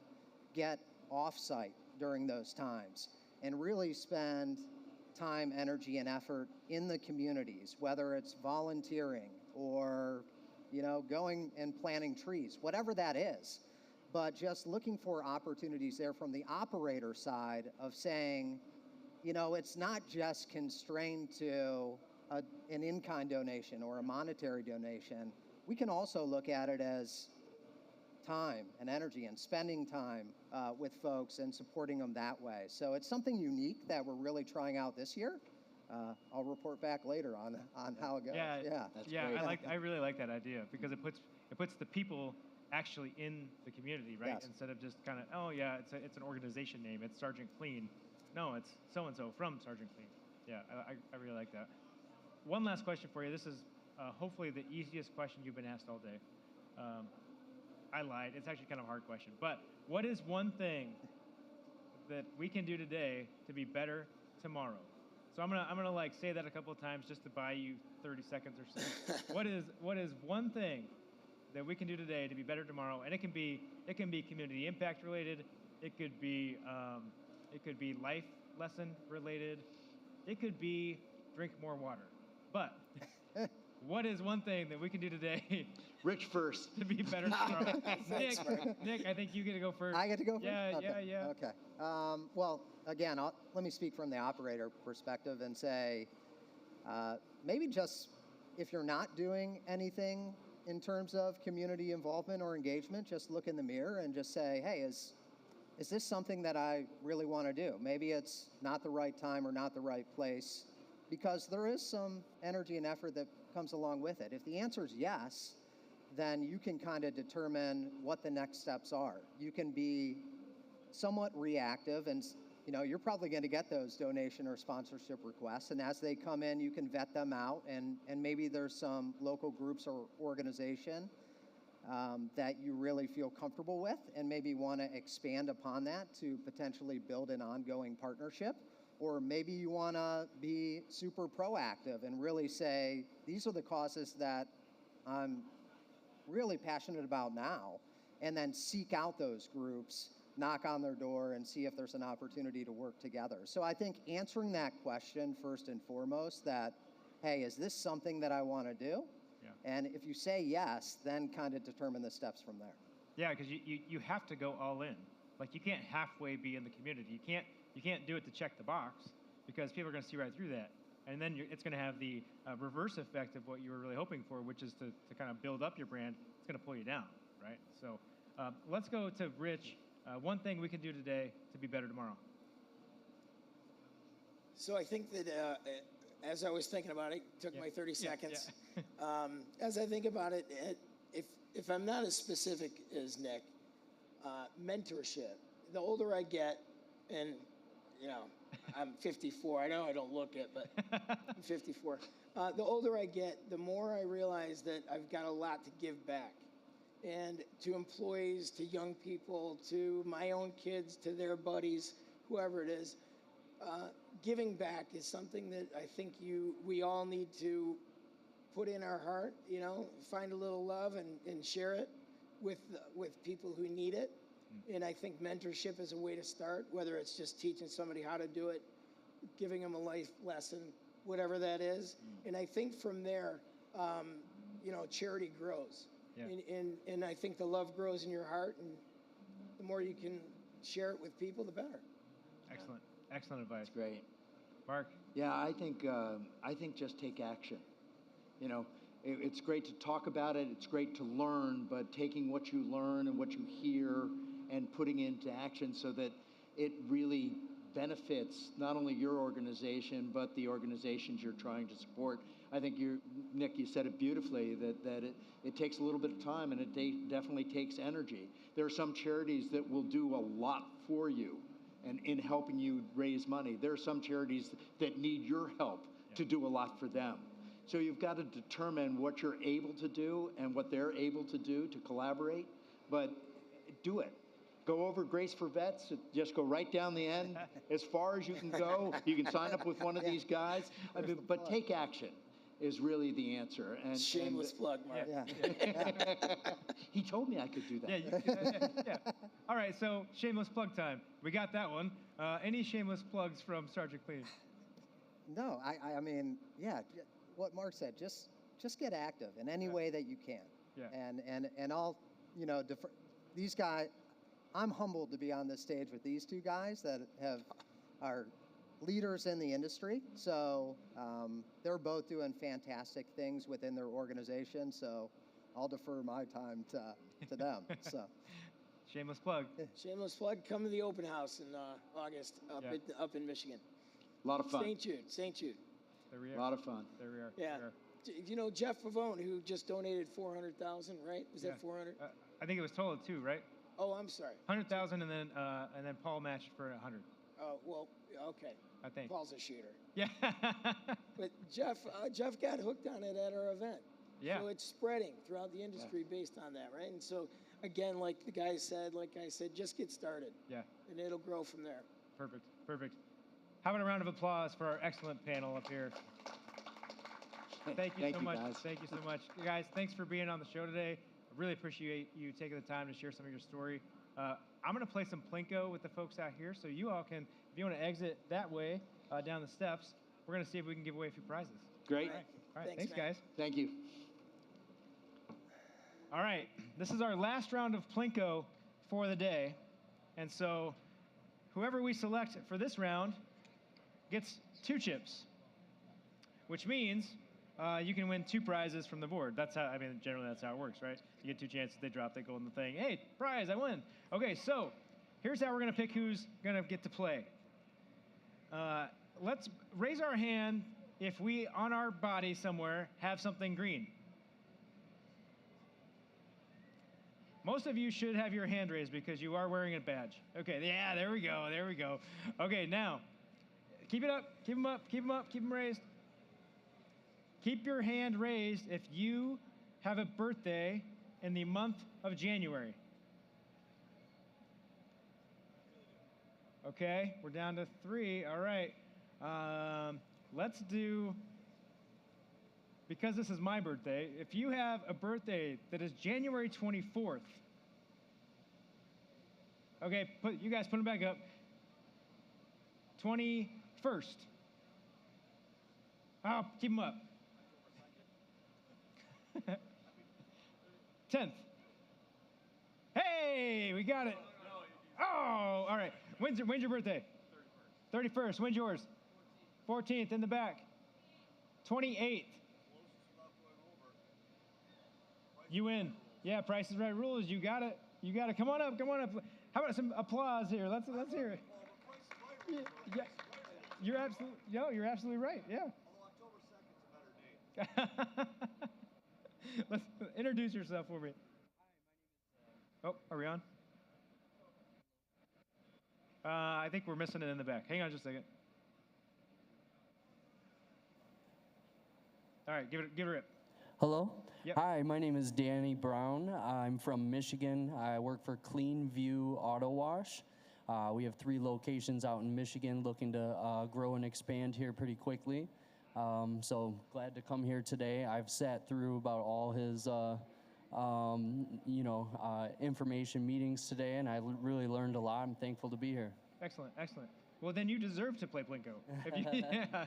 get off-site during those times and really spend time, energy, and effort in the communities, whether it's volunteering or, you know, going and planting trees, whatever that is. But just looking for opportunities there from the operator side of saying, you know, it's not just constrained to an in-kind donation or a monetary donation. We can also look at it as time and energy and spending time with folks and supporting them that way. So it's something unique that we're really trying out this year. I'll report back later on how it goes. Yeah, That's yeah. great. I really like that idea because it puts the people actually in the community, right? Yes. Instead of just kind of, oh yeah, it's an organization name. It's Sergeant Clean. No, it's so and so from Sergeant Clean. Yeah, I really like that. One last question for you. This is hopefully the easiest question you've been asked all day. I lied. It's actually kind of a hard question. But what is one thing that we can do today to be better tomorrow? So I'm gonna like say that a couple of times just to buy you 30 seconds or so. What is one thing that we can do today to be better tomorrow? And it can be community impact related. It could be life lesson related. It could be drink more water. But what is one thing that we can do today? Rich first. To be better tomorrow. Nick, I think you get to go first. I get to go first? Yeah, Okay. yeah. Okay. Well, again, let me speak from the operator perspective and say, maybe just if you're not doing anything in terms of community involvement or engagement, just look in the mirror and just say, hey, is this something that I really want to do? Maybe it's not the right time or not the right place, because there is some energy and effort that comes along with it. If the answer is yes, then you can kind of determine what the next steps are. You can be somewhat reactive, and you know, you're probably going to get those donation or sponsorship requests, and as they come in, you can vet them out, and maybe there's some local groups or organization that you really feel comfortable with and maybe want to expand upon that to potentially build an ongoing partnership. Or maybe you want to be super proactive and really say, these are the causes that I'm really passionate about now, and then seek out those groups, knock on their door, and see if there's an opportunity to work together. So I think answering that question first and foremost, that, hey, is this something that I want to do? Yeah. And if you say yes, then kind of determine the steps from there. Yeah, because you have to go all in. Like, you can't halfway be in the community. You can't do it to check the box, because people are going to see right through that. And then it's going to have the reverse effect of what you were really hoping for, which is to kind of build up your brand. It's going to pull you down, right? So let's go to Rich. One thing we can do today to be better tomorrow. So I think that as I was thinking about it, took my 30 seconds. As I think about it, if I'm not as specific as Nick, mentorship. The older I get, and you know, I'm 54. I know I don't look it, but I'm 54. The older I get, the more I realize that I've got a lot to give back. And to employees, to young people, to my own kids, to their buddies, whoever it is, giving back is something that I think we all need to put in our heart, you know, find a little love and share it with people who need it. And I think mentorship is a way to start, whether it's just teaching somebody how to do it, giving them a life lesson, whatever that is. And I think from there, you know, charity grows. Yeah. And I think the love grows in your heart, and the more you can share it with people, the better. Excellent. Excellent advice. Great. Mark? Yeah, I think just take action. You know, it's great to talk about it, it's great to learn, but taking what you learn and what you hear and putting it into action so that it really benefits not only your organization, but the organizations you're trying to support. I think Nick, you said it beautifully, that it takes a little bit of time and it definitely takes energy. There are some charities that will do a lot for you and in helping you raise money. There are some charities that need your help to do a lot for them. So you've got to determine what you're able to do and what they're able to do to collaborate, but do it. Go over Grace for Vets, just go right down the end. As far as you can go, you can sign up with one of these guys. I mean, but take action is really the answer. And Shameless plug, Mark. He told me I could do that. Yeah. All right, so shameless plug time. We got that one. Any shameless plugs from Sergeant Clean? No, I mean, yeah, what Mark said, just get active in any way that you can. Yeah. And I'll, these guys, I'm humbled to be on this stage with these two guys that are leaders in the industry. So they're both doing fantastic things within their organization. So I'll defer my time to them. So. Shameless plug. Shameless plug. Come to the open house in August up in Michigan. A lot of fun. St. Jude. There we are. A lot of fun. There we are. Yeah. You know Jeff Pavone, who just donated $400,000, right? Was that 400? I think it was total too, right? Oh, I'm sorry. 100,000, and then Paul matched for 100. Oh, well, okay. I think Paul's a shooter. Yeah. But Jeff got hooked on it at our event. Yeah. So it's spreading throughout the industry based on that, right? And so again, like I said, just get started. Yeah. And it'll grow from there. Perfect. How about a round of applause for our excellent panel up here? Thank you so much. Guys. Thank you so much. Guys, thanks for being on the show today. I really appreciate you taking the time to share some of your story. I'm going to play some Plinko with the folks out here, so you all can, if you want to exit that way down the steps, we're going to see if we can give away a few prizes. Great. All right. Thanks guys. Thank you. All right, this is our last round of Plinko for the day. And so whoever we select for this round gets 2 chips, which means you can win 2 prizes from the board. Generally that's how it works, right? You get 2 chances, they drop, they go in the thing. Hey, prize, I win. Okay, so here's how we're gonna pick who's gonna get to play. Let's raise our hand if we, on our body somewhere, have something green. Most of you should have your hand raised because you are wearing a badge. Okay, yeah, there we go. Okay, now, keep it up, keep them raised. Keep your hand raised if you have a birthday in the month of January. Okay, we're down to 3, all right. Let's do, because this is my birthday, if you have a birthday that is January 24th, okay, you guys put them back up. 21st. Oh, keep them up. 10th. Hey, we got it. Oh, all right. When's your birthday? 31st. When's yours? 14th in the back. 28th. You win. Yeah, Price is Right rules. You got it. Come on up. How about some applause here? Let's hear it. Yeah. You're absolutely right. Yeah. Let's introduce yourself for me. Oh, are we on? I think we're missing it in the back. Hang on just a second. All right, give it a rip. Hello. Yep. Hi, my name is Danny Brown. I'm from Michigan. I work for Clean View Auto Wash. We have 3 locations out in Michigan, looking to grow and expand here pretty quickly. So glad to come here today. I've sat through about all his, information meetings today, and I really learned a lot. I'm thankful to be here. Excellent. Well, then you deserve to play Plinko.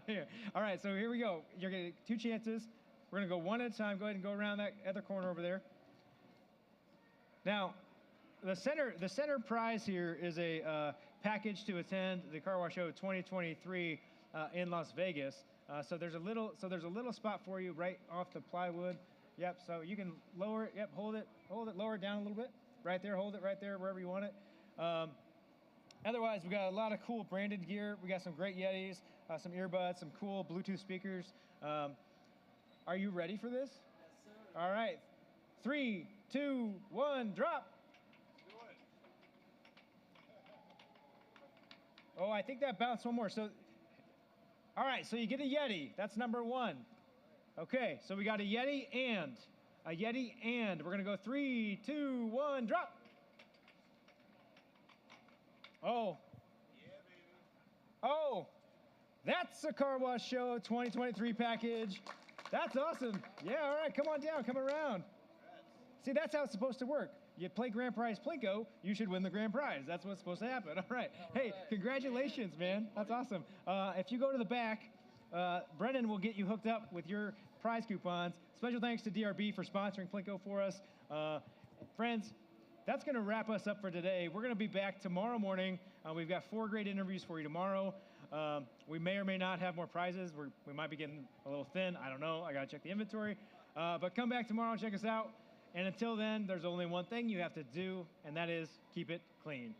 Yeah. All right, so here we go. You're getting 2 chances. We're going to go one at a time. Go ahead and go around that other corner over there. Now, the center prize here is a package to attend the Car Wash Show 2023 in Las Vegas. So there's a little spot for you right off the plywood. Yep. So you can lower it. Yep. Hold it, lower it down a little bit. Right there. Hold it right there, wherever you want it. Otherwise, we got a lot of cool branded gear. We got some great Yetis, some earbuds, some cool Bluetooth speakers. Are you ready for this? Yes, sir. All right. 3, 2, 1, drop. Do it. Oh, I think that bounced one more. So, all right. So you get a Yeti. That's number 1. Okay. So we got a Yeti and we're gonna go 3, 2, 1, drop. Oh. Yeah, baby. Oh, that's a Car Wash Show 2023 package. That's awesome. Yeah, all right, come on down, come around. See, that's how it's supposed to work. You play Grand Prize Plinko, you should win the grand prize. That's what's supposed to happen. All right. Hey, congratulations, man. That's awesome. If you go to the back, Brendan will get you hooked up with your prize coupons. Special thanks to DRB for sponsoring Plinko for us. Friends, that's going to wrap us up for today. We're going to be back tomorrow morning. We've got 4 great interviews for you tomorrow. We may or may not have more prizes. We might be getting a little thin. I don't know. I got to check the inventory. But come back tomorrow and check us out. And until then, there's only one thing you have to do, and that is keep it clean.